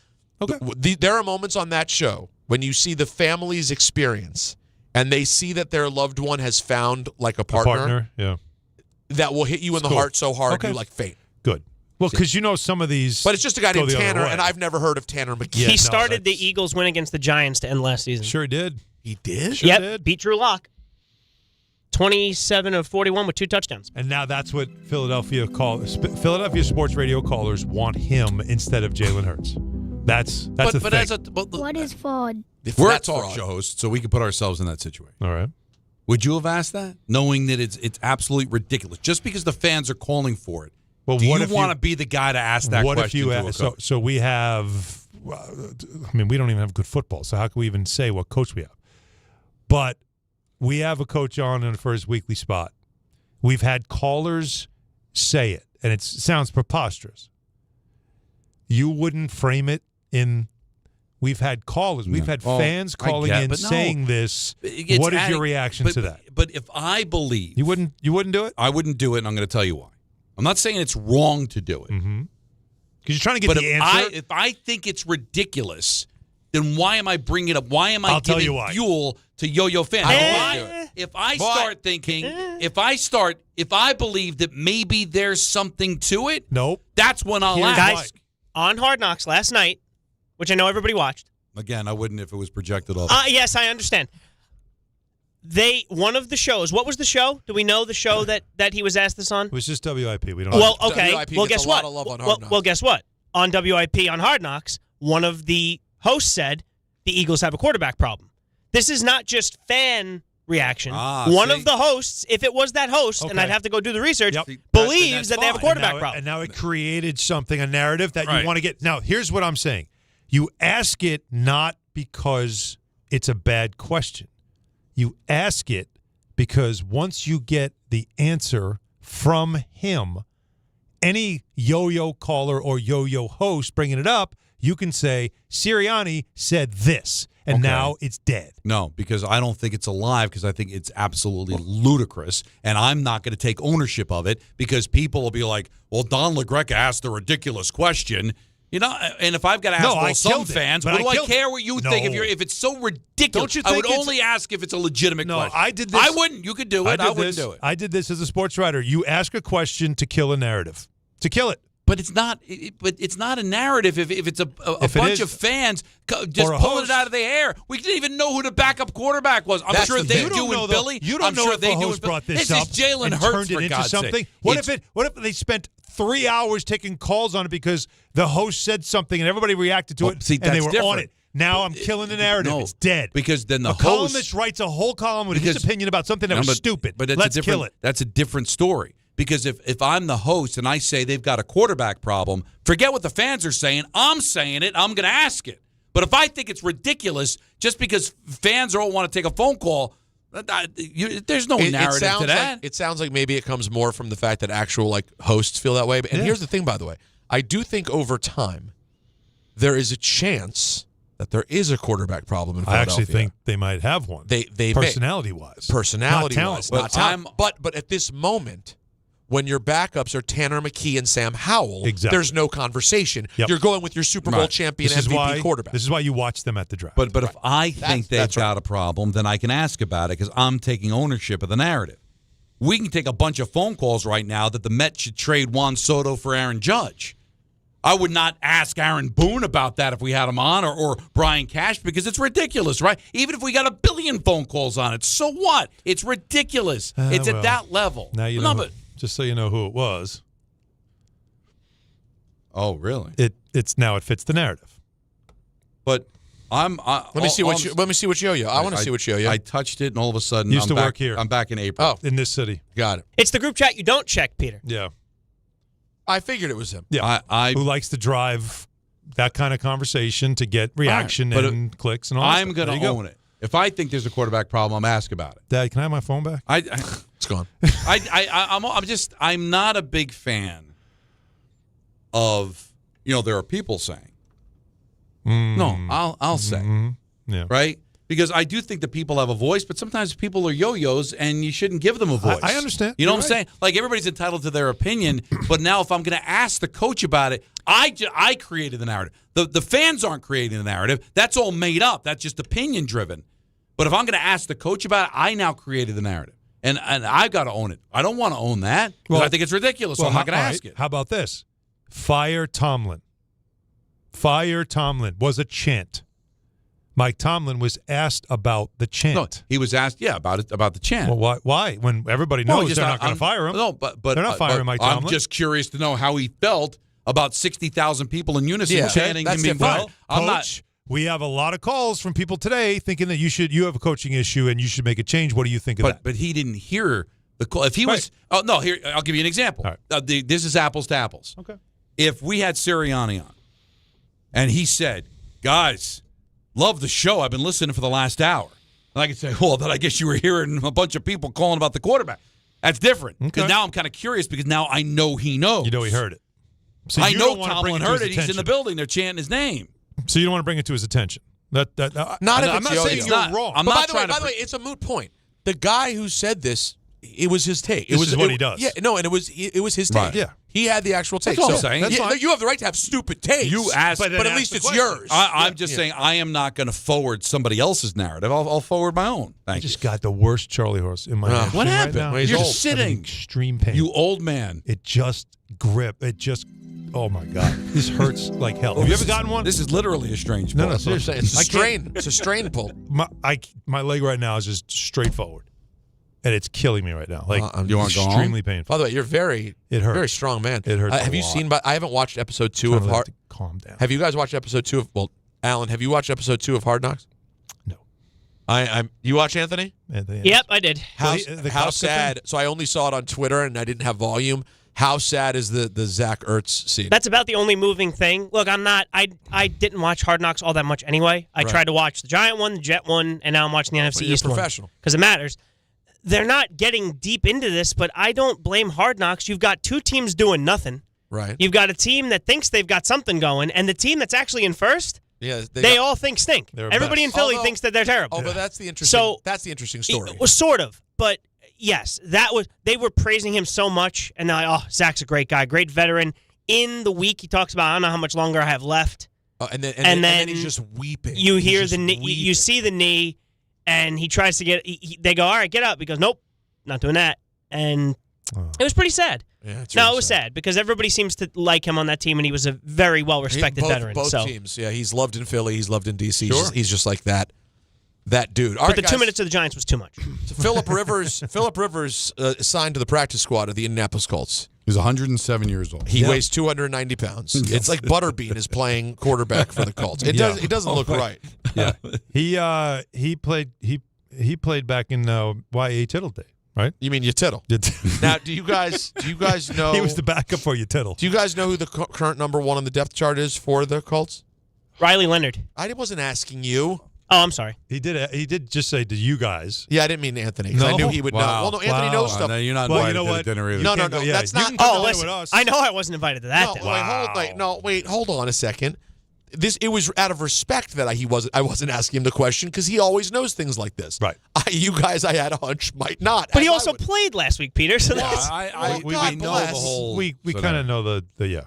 there are moments on that show when you see the family's experience and they see that their loved one has found, like, a partner yeah, that will hit you in the heart so hard you, like, faint. Good. Well, because you know some of these... But it's just a guy named Tanner, and I've never heard of Tanner McKee. He started the Eagles' win against the Giants to end last season. Sure did. He did? Sure did. Beat Drew Lock. 27 of 41 with 2 touchdowns. And now that's what Philadelphia sports radio callers want him instead of Jalen Hurts. That's the thing. What is fraud? We're a talk show host, so we can put ourselves in that situation. All right. Would you have asked that, knowing that it's absolutely ridiculous, just because the fans are calling for it? Well, do you want to be the guy to ask that what question? If you so we have. I mean, we don't even have good football, so how can we even say what coach we have? But we have a coach on for his weekly spot. We've had callers say it, and it sounds preposterous. You wouldn't frame it in. We've had callers. We've had fans calling in saying this. What is your reaction to that? But if I believe you wouldn't do it, I wouldn't do it, and I'm going to tell you why. I'm not saying it's wrong to do it. Because you're trying to get the answer. If I think it's ridiculous, then why am I bringing it up? Why am I giving fuel to yo-yo fans? If I start thinking, if I believe that maybe there's something to it, that's when I'll ask. Guys, on Hard Knocks last night, which I know everybody watched. Again, I wouldn't if it was projected off. Yes, I understand. One of the shows. What was the show? Do we know the show that he was asked this on? It was just WIP. We don't. Well, okay. WIP Well, gets guess a what? lot of love on Hard Knocks. Well, guess what? On WIP on Hard Knocks, one of the hosts said the Eagles have a quarterback problem. This is not just fan reaction. One of the hosts, if it was that host, and I'd have to go do the research, believes that they have a quarterback problem. And now it created a narrative that you want to get. Now, here's what I'm saying. You ask it not because it's a bad question. You ask it because once you get the answer from him, any yo-yo caller or yo-yo host bringing it up, you can say, Sirianni said this, and now it's dead. No, because I don't think it's alive, because I think it's absolutely ludicrous, and I'm not going to take ownership of it, because people will be like, well, Don LaGreca asked a ridiculous question. You know, and if I've got to ask some fans, what do I care what you think? If it's so ridiculous, I would only ask if it's a legitimate question. I did this. I wouldn't. You could do it. I wouldn't do it. I did this as a sports writer. You ask a question to kill a narrative. To kill it. But it's not. But it's not a narrative. If it's a bunch of fans just pulling it out of the air, we didn't even know who the backup quarterback was. I'm sure they do with Billy. You don't know if the host brought this up. This is Jalen Hurts, turned it into something. What if they spent 3 hours taking calls on it because the host said something and everybody reacted to it and they were on it? Now I'm killing the narrative. It's dead. Because then the columnist writes a whole column with his opinion about something that was stupid. But let's kill it. That's a different story. Because if I'm the host and I say they've got a quarterback problem, forget what the fans are saying. I'm saying it. I'm going to ask it. But if I think it's ridiculous, just because fans all want to take a phone call, there's no narrative to that. It sounds like maybe it comes more from the fact that actual hosts feel that way. And here's the thing, by the way. I do think over time there is a chance that there is a quarterback problem in I Philadelphia. actually think they might have one. They personality-wise. Personality-wise, Not not talent. But at this moment, when your backups are Tanner McKee and Sam Howell, there's no conversation. Yep. You're going with your Super Bowl champion MVP quarterback. This is why you watch them at the draft. But if I think they've got a problem, then I can ask about it because I'm taking ownership of the narrative. We can take a bunch of phone calls right now that the Mets should trade Juan Soto for Aaron Judge. I would not ask Aaron Boone about that if we had him on or Brian Cash because it's ridiculous, right? Even if we got a billion phone calls on it, so what? It's ridiculous. It's at that level. Now you know. Just so you know who it was. Oh, really? It fits the narrative. But let me see what yo-yo. I want to see what yo-yo. I touched it, and all of a sudden, Used to work here. I'm back in April. In this city. Got it. It's the group chat you don't check, Peter. Yeah. I figured it was him. Yeah. Who likes to drive that kind of conversation to get reaction and clicks and all that I'm going to own it. If I think there's a quarterback problem, I'm ask about it. Dad, can I have my phone back? It's gone. I'm not a big fan of, there are people saying. No, I'll say. Yeah. Right? Because I do think that people have a voice, but sometimes people are yo-yos and you shouldn't give them a voice. I understand. You know You're what I'm saying? Like everybody's entitled to their opinion, but now if I'm going to ask the coach about it, I created the narrative. The fans aren't creating the narrative. That's all made up. That's just opinion driven. But if I'm going to ask the coach about it, I now created the narrative. And I've got to own it. I don't want to own that because I think it's ridiculous, so I'm not going to ask it. How about this? Fire Tomlin. Fire Tomlin was a chant. Mike Tomlin was asked about the chant. No, he was asked, about the chant. Well, why? When everybody knows they're not going to fire him. No, but they're not firing Mike Tomlin. I'm just curious to know how he felt about 60,000 people in unison chanting him being fired. Coach, we have a lot of calls from people today thinking that you have a coaching issue and you should make a change. What do you think of that? But he didn't hear the call. If he was, here I'll give you an example. Right. This is apples to apples. Okay. If we had Sirianni on, and he said, "Guys, love the show. I've been listening for the last hour," and I could say, "Well, then I guess you were hearing a bunch of people calling about the quarterback." That's different. Because now I'm kind of curious because now I know he knows. You know he heard it. So I know Tomlin heard it. He's in the building. They're chanting his name. So you don't want to bring it to his attention. I'm not saying you're wrong. I'm but not by the way, it's a moot point. The guy who said this, it was his take. This is what he does. Yeah, no, and it was his take. Right. Yeah, he had the actual take. That's all I'm saying. That's fine. You have the right to have stupid takes. You asked, but at least it's yours. I'm just saying I am not going to forward somebody else's narrative. I'll forward my own. I just got the worst Charlie horse in my hand. What happened? Right now. You're I'm sitting. in extreme pain. You old man. It just gripped. It just. Oh my God! This hurts like hell. Have you ever gotten one? This is literally a strange pull. No, seriously, it's a strain. It's a strain pull. My leg right now is just straight forward, and it's killing me right now. Like you want to go extremely painful. By the way, you're very strong man. It hurts. Have you seen? I haven't watched episode 2 of Hard. Calm down. Have you guys watched episode 2 of? Well, Alan, have you watched episode 2 of Hard Knocks? No. You watch Anthony? Anthony. Yep, I did. How sad? So I only saw it on Twitter, and I didn't have volume. How sad is the Zach Ertz scene? That's about the only moving thing. Look, I didn't watch Hard Knocks all that much anyway. I tried to watch the Giant one, the Jet one, and now I'm watching the NFC East one. Professional. Because it matters. They're not getting deep into this, but I don't blame Hard Knocks. You've got two teams doing nothing. Right. You've got a team that thinks they've got something going, and the team that's actually in first, they all think stink. Everybody in Philly thinks that they're terrible. Oh, but that's the interesting story. Sort of, but yes, they were praising him so much, and they're like, Zach's a great guy, great veteran. In the week, he talks about, I don't know how much longer I have left. And then he's just weeping. You hear the knee, you see the knee, and he tries to get. They go, all right, get up. He goes, nope, not doing that, and it was pretty sad. Yeah, it's it was sad because everybody seems to like him on that team, and he was a very well-respected veteran. Both teams, yeah, he's loved in Philly, he's loved in D.C. Sure. He's just like that dude. But the 2 minutes of the Giants was too much. So Phillip Rivers signed to the practice squad of the Indianapolis Colts. He's 107 years old. He weighs 290 pounds. It's like Butterbean is playing quarterback for the Colts. It doesn't look right. Yeah, he played back in Y.A. Tittle day. Right? You mean Tittle? Now, do you guys know? He was the backup for Tittle. Do you guys know who the current number 1 on the depth chart is for the Colts? Riley Leonard. I wasn't asking you. Oh, I'm sorry. He did just say to you guys. Yeah, I didn't mean Anthony. No? I knew he would know. Well, no, Anthony knows stuff. No, you're not invited to the dinner either. No, that's not. Listen, I know I wasn't invited to that. Hold on a second. it was out of respect that I wasn't asking him the question because he always knows things like this. Right. You guys, I had a hunch, might not. But he also played last week, Peter. So that's we know the whole. We kind of know the yeah.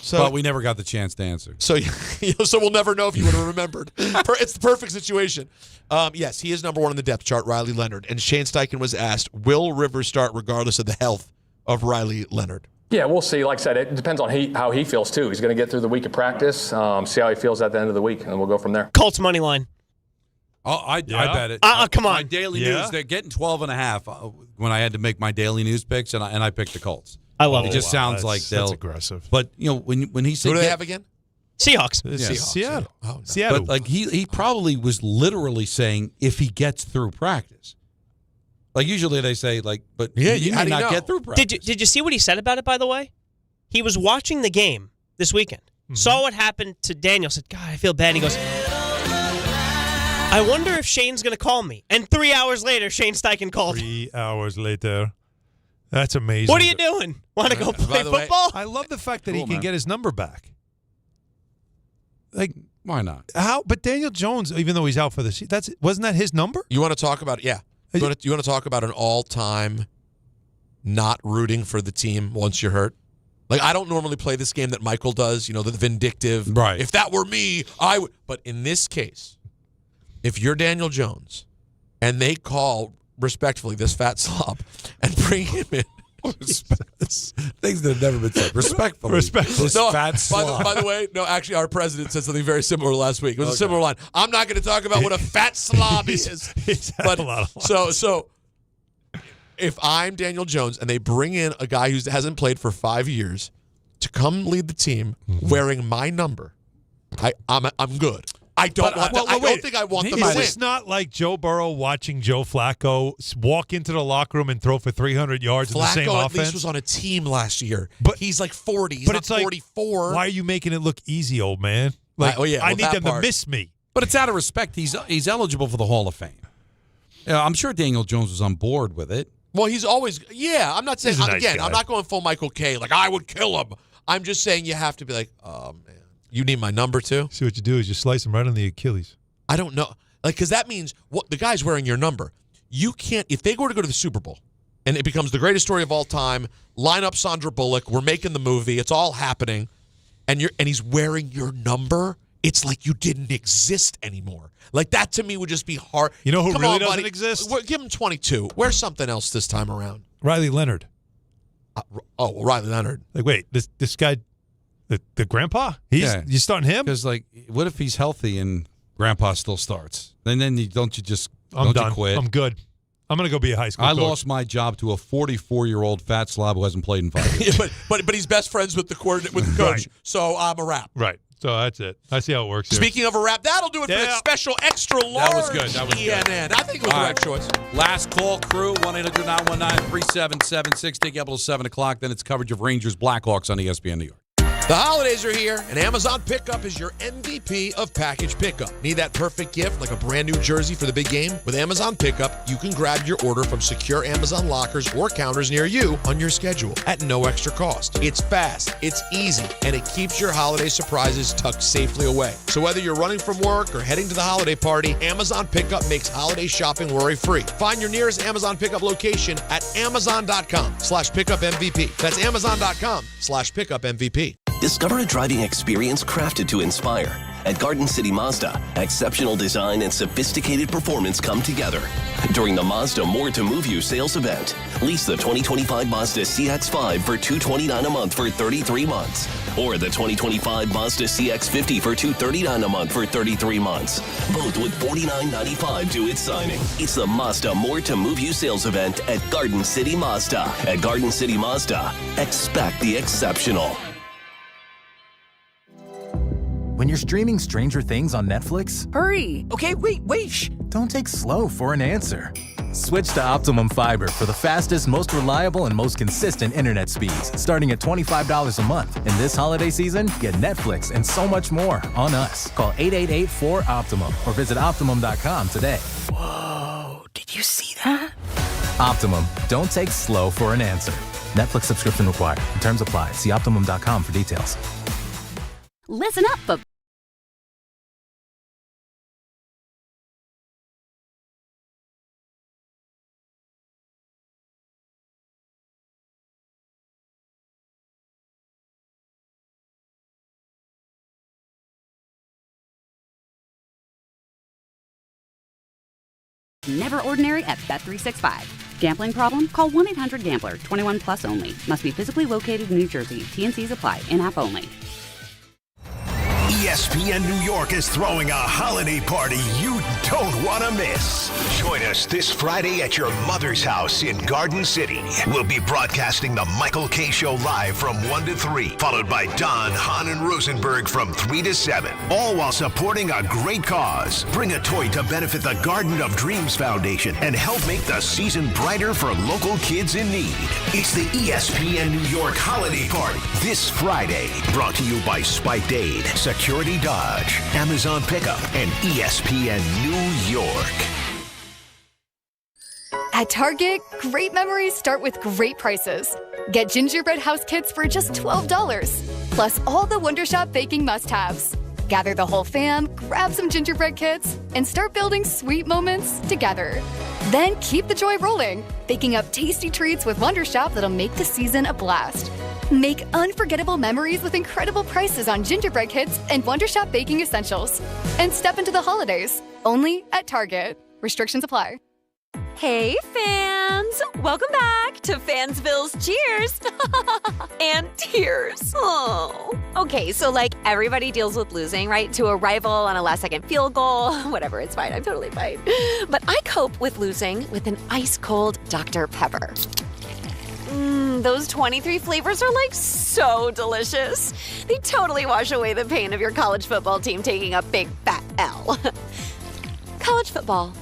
So, but we never got the chance to answer. So we'll never know if you would have remembered. It's the perfect situation. Yes, he is number one on the depth chart, Riley Leonard. And Shane Steichen was asked, will Rivers start regardless of the health of Riley Leonard? Yeah, we'll see. Like I said, it depends on how he feels, too. He's going to get through the week of practice, see how he feels at the end of the week, and we'll go from there. Colts money line. Oh, I bet it. Come on. My daily news, they're getting 12.5 when I had to make my daily news picks, and I picked the Colts. I love it. It just sounds like that's aggressive. But, when he said... Who do they have again? Seahawks. Seattle. Oh, no. Seattle. But, he probably was literally saying if he gets through practice. Like, usually they say, but you may not get through practice. Did you see what he said about it, by the way? He was watching the game this weekend. Mm-hmm. Saw what happened to Daniel. Said, God, I feel bad. He goes, I wonder if Shane's going to call me. And 3 hours later, Shane Steichen called. 3 hours later. That's amazing. What are you doing? Want to go play football? I love the fact that he can get his number back. Like, why not? How? But Daniel Jones, even though he's out for the season, wasn't that his number? You want to talk about You want to talk about an all-time not rooting for the team once you're hurt? Like, I don't normally play this game that Michael does, the vindictive. Right. If that were me, I would. But in this case, if you're Daniel Jones and they call respectfully this fat slob and bring him in. Things that have never been said. Respectfully. This fat slob. By the way, no, actually, our president said something very similar last week. It was a similar line. I'm not going to talk about what a fat slob is. He's had a lot of lines. So if I'm Daniel Jones and they bring in a guy who hasn't played for 5 years to come lead the team wearing my number, I'm good. I don't think I want them to win. It's not like Joe Burrow watching Joe Flacco walk into the locker room and throw for 300 yards in the same offense. Flacco at least was on a team last year. But he's like 40. He's not 44. Like, why are you making it look easy, old man? Like, I need them to miss me. But it's out of respect. He's eligible for the Hall of Fame. I'm sure Daniel Jones was on board with it. Well, he's always I'm not saying I'm not going full Michael K. Like I would kill him. I'm just saying you have to be like, oh man, you need my number too. See what you do is you slice him right on the Achilles. I don't know, because that means what the guy's wearing your number. You can't if they were to go to the Super Bowl, and it becomes the greatest story of all time. Line up Sandra Bullock. We're making the movie. It's all happening, and he's wearing your number. It's like you didn't exist anymore. Like, that to me would just be hard. You know who really doesn't exist? Give him 22. Wear something else this time around. Riley Leonard. Riley Leonard. Like, wait, this guy, the grandpa? You starting him? Because, what if he's healthy and grandpa still starts? And then don't you quit? I'm good. I'm going to go be a high school coach. Lost my job to a 44-year-old fat slob who hasn't played in 5 years. but he's best friends with the coach, right. So I'm a wrap. Right. So that's it. I see how it works here. Speaking of a wrap, that'll do it for the special extra large That was good. ENN. I think it was the right choice. Last call, crew, 1-800-919-3776. Take you up until 7 o'clock. Then it's coverage of Rangers Blackhawks on ESPN New York. The holidays are here, and Amazon Pickup is your MVP of package pickup. Need that perfect gift like a brand new jersey for the big game? With Amazon Pickup, you can grab your order from secure Amazon lockers or counters near you on your schedule at no extra cost. It's fast, it's easy, and it keeps your holiday surprises tucked safely away. So whether you're running from work or heading to the holiday party, Amazon Pickup makes holiday shopping worry-free. Find your nearest Amazon Pickup location at amazon.com/pickupmvp. That's amazon.com/pickupmvp. Discover a driving experience crafted to inspire. At Garden City Mazda, exceptional design and sophisticated performance come together. During the Mazda More to Move You sales event, lease the 2025 Mazda CX-5 for $229 a month for 33 months. Or the 2025 Mazda CX-50 for $239 a month for 33 months. Both with $49.95 due at signing. It's the Mazda More to Move You sales event at Garden City Mazda. At Garden City Mazda, expect the exceptional. When you're streaming Stranger Things on Netflix, hurry! Okay, wait! Don't take slow for an answer. Switch to Optimum Fiber for the fastest, most reliable, and most consistent internet speeds, starting at $25 a month. And this holiday season, get Netflix and so much more on us. Call 888-4-OPTIMUM or visit Optimum.com today. Whoa, did you see that? Optimum, don't take slow for an answer. Netflix subscription required. Terms apply. See Optimum.com for details. Listen up, Never ordinary at Bet365. Gambling problem? Call 1-800-GAMBLER. 21 plus only. Must be physically located in New Jersey. T&Cs apply. In-app only. ESPN New York is throwing a holiday party you don't want to miss. Join us this Friday at your mother's house in Garden City. We'll be broadcasting the Michael K. Show live from 1 to 3, followed by Don, Hahn, and Rosenberg from 3 to 7, all while supporting a great cause. Bring a toy to benefit the Garden of Dreams Foundation and help make the season brighter for local kids in need. It's the ESPN New York Holiday Party this Friday, brought to you by Spiked Aid, Security Dodge, Amazon Pickup, and ESPN New York. At Target, great memories start with great prices. Get gingerbread house kits for just $12, plus all the Wondershop baking must-haves. Gather the whole fam, grab some gingerbread kits, and start building sweet moments together. Then keep the joy rolling, baking up tasty treats with Wondershop that'll make the season a blast. Make unforgettable memories with incredible prices on gingerbread kits and Wondershop baking essentials. And step into the holidays, only at Target. Restrictions apply. Hey, fans! Welcome back to Fansville's Cheers and Tears. Oh. Okay, so like everybody deals with losing, right? To a rival on a last-second field goal. Whatever, it's fine. I'm totally fine. But I cope with losing with an ice-cold Dr. Pepper. Those 23 flavors are like so delicious. They totally wash away the pain of your college football team taking a big fat L. College football.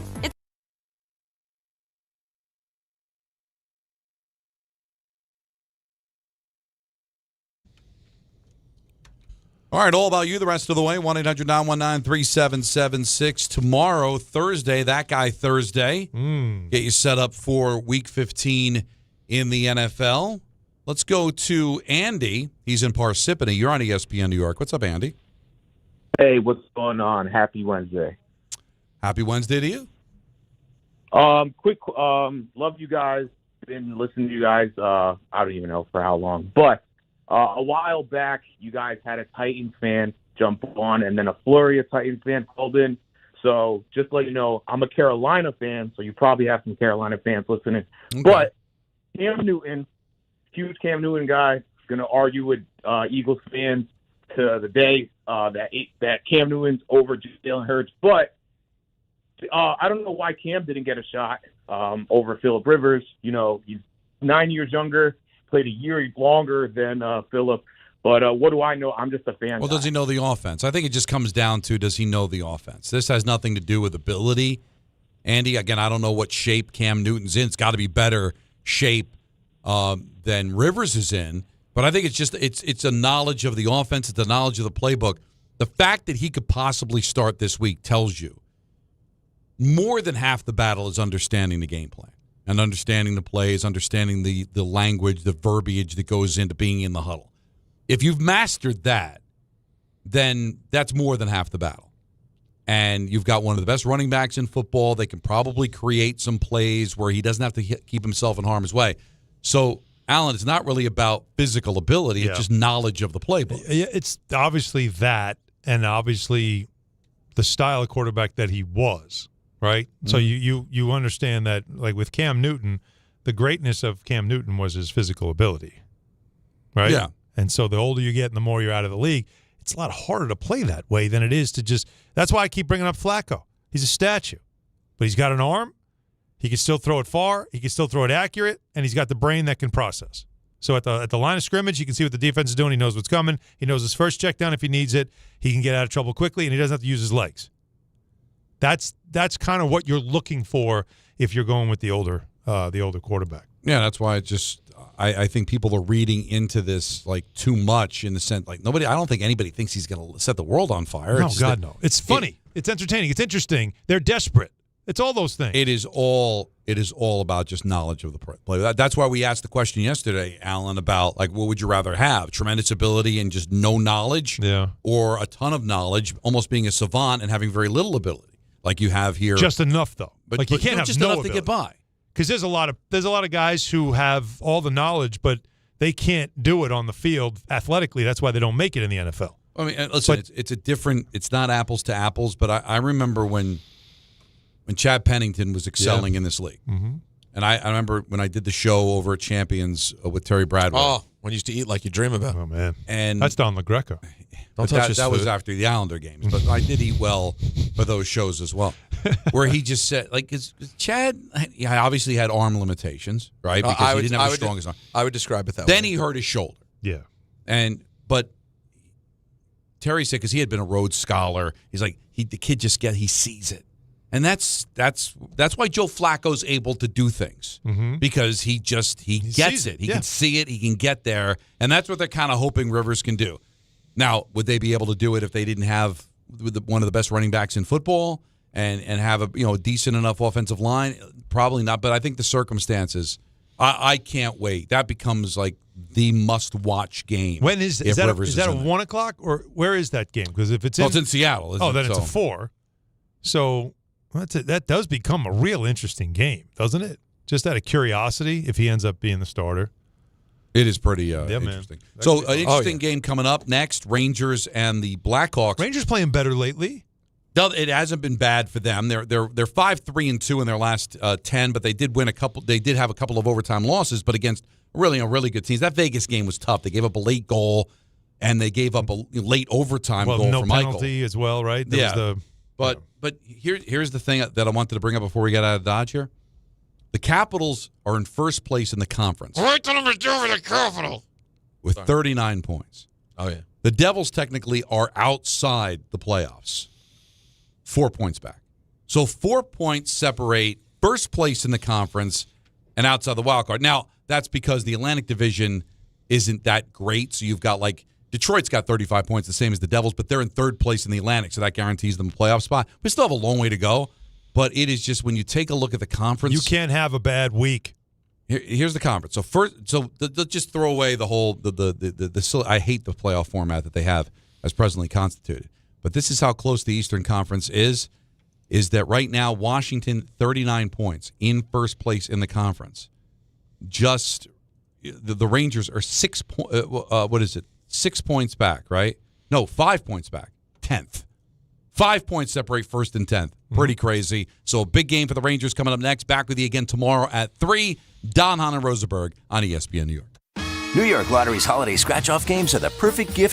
All right, all about you the rest of the way. 1-800-919-3776. Tomorrow, Thursday, That Guy Thursday. Get you set up for Week 15 in the NFL. Let's go to Andy. He's in Parsippany. You're on ESPN New York. What's up, Andy? Hey, what's going on? Happy Wednesday. Happy Wednesday to you. Love you guys. Been listening to you guys, I don't even know for how long. But a while back, you guys had a Titans fan jump on, and then a flurry of Titans fan called in. So just to let you know, I'm a Carolina fan, so you probably have some Carolina fans listening. Okay. But Cam Newton, huge Cam Newton guy, going to argue with Eagles fans to the day that Cam Newton's over Jalen Hurts. But I don't know why Cam didn't get a shot over Phillip Rivers. You know, he's 9 years younger, played a year longer than Phillip. But what do I know? I'm just a fan. Well, does he know the offense? I think it just comes down to, does he know the offense? This has nothing to do with ability. Andy, again, I don't know what shape Cam Newton's in. It's got to be better shape than Rivers is in. But I think it's just it's a knowledge of the offense. It's a knowledge of the playbook. The fact that he could possibly start this week tells you more than half the battle is understanding the game plan and understanding the plays, understanding the language, the verbiage that goes into being in the huddle. If you've mastered that, then that's more than half the battle. And you've got one of the best running backs in football. They can probably create some plays where he doesn't have to keep himself in harm's way. So, Alan, it's not really about physical ability. It's just knowledge of the playbook. It's obviously that, and obviously the style of quarterback that he was, right? Mm-hmm. So you understand that, like with Cam Newton, the greatness of Cam Newton was his physical ability, right? Yeah. And so the older you get and the more you're out of the league, it's a lot harder to play that way than it is to just – that's why I keep bringing up Flacco. He's a statue, but he's got an arm. He can still throw it far. He can still throw it accurate, and he's got the brain that can process. So at the line of scrimmage, you can see what the defense is doing. He knows what's coming. He knows his first check down if he needs it. He can get out of trouble quickly, and he doesn't have to use his legs. That's kind of what you're looking for if you're going with the older quarterback. Yeah, that's why I think people are reading into this like too much in the sense like I don't think anybody thinks he's going to set the world on fire. No, God, no. It's funny. It's entertaining. It's interesting. They're desperate. It's all those things. It is all about just knowledge of the play. That's why we asked the question yesterday, Alan, about like what would you rather have? Tremendous ability and just no knowledge, or a ton of knowledge, almost being a savant and having very little ability, like you have here. Just enough though. But you can't have just no enough ability. to get by. Because there's a lot of guys who have all the knowledge, but they can't do it on the field athletically. That's why they don't make it in the NFL. I mean, listen, it's a different. It's not apples to apples, but I remember when when Chad Pennington was excelling in this league. Mm-hmm. And I remember when I did the show over at Champions with Terry Bradway. Oh, when you used to eat like you dream about. Oh, man. And that's Don LaGreca. Don't touch his that was food. after the Islander games. But I did eat well for those shows as well. Where he just said, like, Chad obviously had arm limitations, right? Because he didn't have the strongest arm. I would describe it that way. Then he hurt his shoulder. Yeah. But Terry said, because he had been a Rhodes Scholar, he's like, the kid he sees it. And that's why Joe Flacco's able to do things, because he gets it. He can see it. He can get there, and that's what they're kind of hoping Rivers can do. Now, would they be able to do it if they didn't have one of the best running backs in football and have a decent enough offensive line? Probably not. But I think the circumstances, I can't wait. That becomes like the must-watch game. When is that? Is that a 1 o'clock, or where is that game? Because if it's it's in Seattle. Then it's a 4. So. That does become a real interesting game, doesn't it? Just out of curiosity, if he ends up being the starter. It is pretty interesting. So, an interesting game coming up next, Rangers and the Blackhawks. Rangers playing better lately. No, it hasn't been bad for them. They're 5-3-2 in their last 10, but they did win a couple. They did have a couple of overtime losses, but against really good teams. That Vegas game was tough. They gave up a late goal, and they gave up a late overtime goal no for Michael. penalty as well, right? But here's the thing that I wanted to bring up before we get out of Dodge here. The Capitals are in first place in the conference. Wait till number 2 for the Capitals. With 39 points. Oh, yeah. The Devils technically are outside the playoffs. 4 points back. So 4 points separate first place in the conference and outside the wild card. Now, that's because the Atlantic Division isn't that great. So you've got Detroit's got 35 points, the same as the Devils, but they're in third place in the Atlantic, so that guarantees them a playoff spot. We still have a long way to go, but it is just when you take a look at the conference. You can't have a bad week. Here's the conference. So just throw away the whole I hate the playoff format that they have as presently constituted. But this is how close the Eastern Conference is that right now Washington 39 points in first place in the conference. Just the Rangers are 6 points back, right? No, 5 points back. 10th. 5 points separate first and 10th. Pretty crazy. So a big game for the Rangers coming up next. Back with you again tomorrow at 3. Hahn Rosenberg on ESPN New York. New York Lottery's holiday scratch-off games are the perfect gift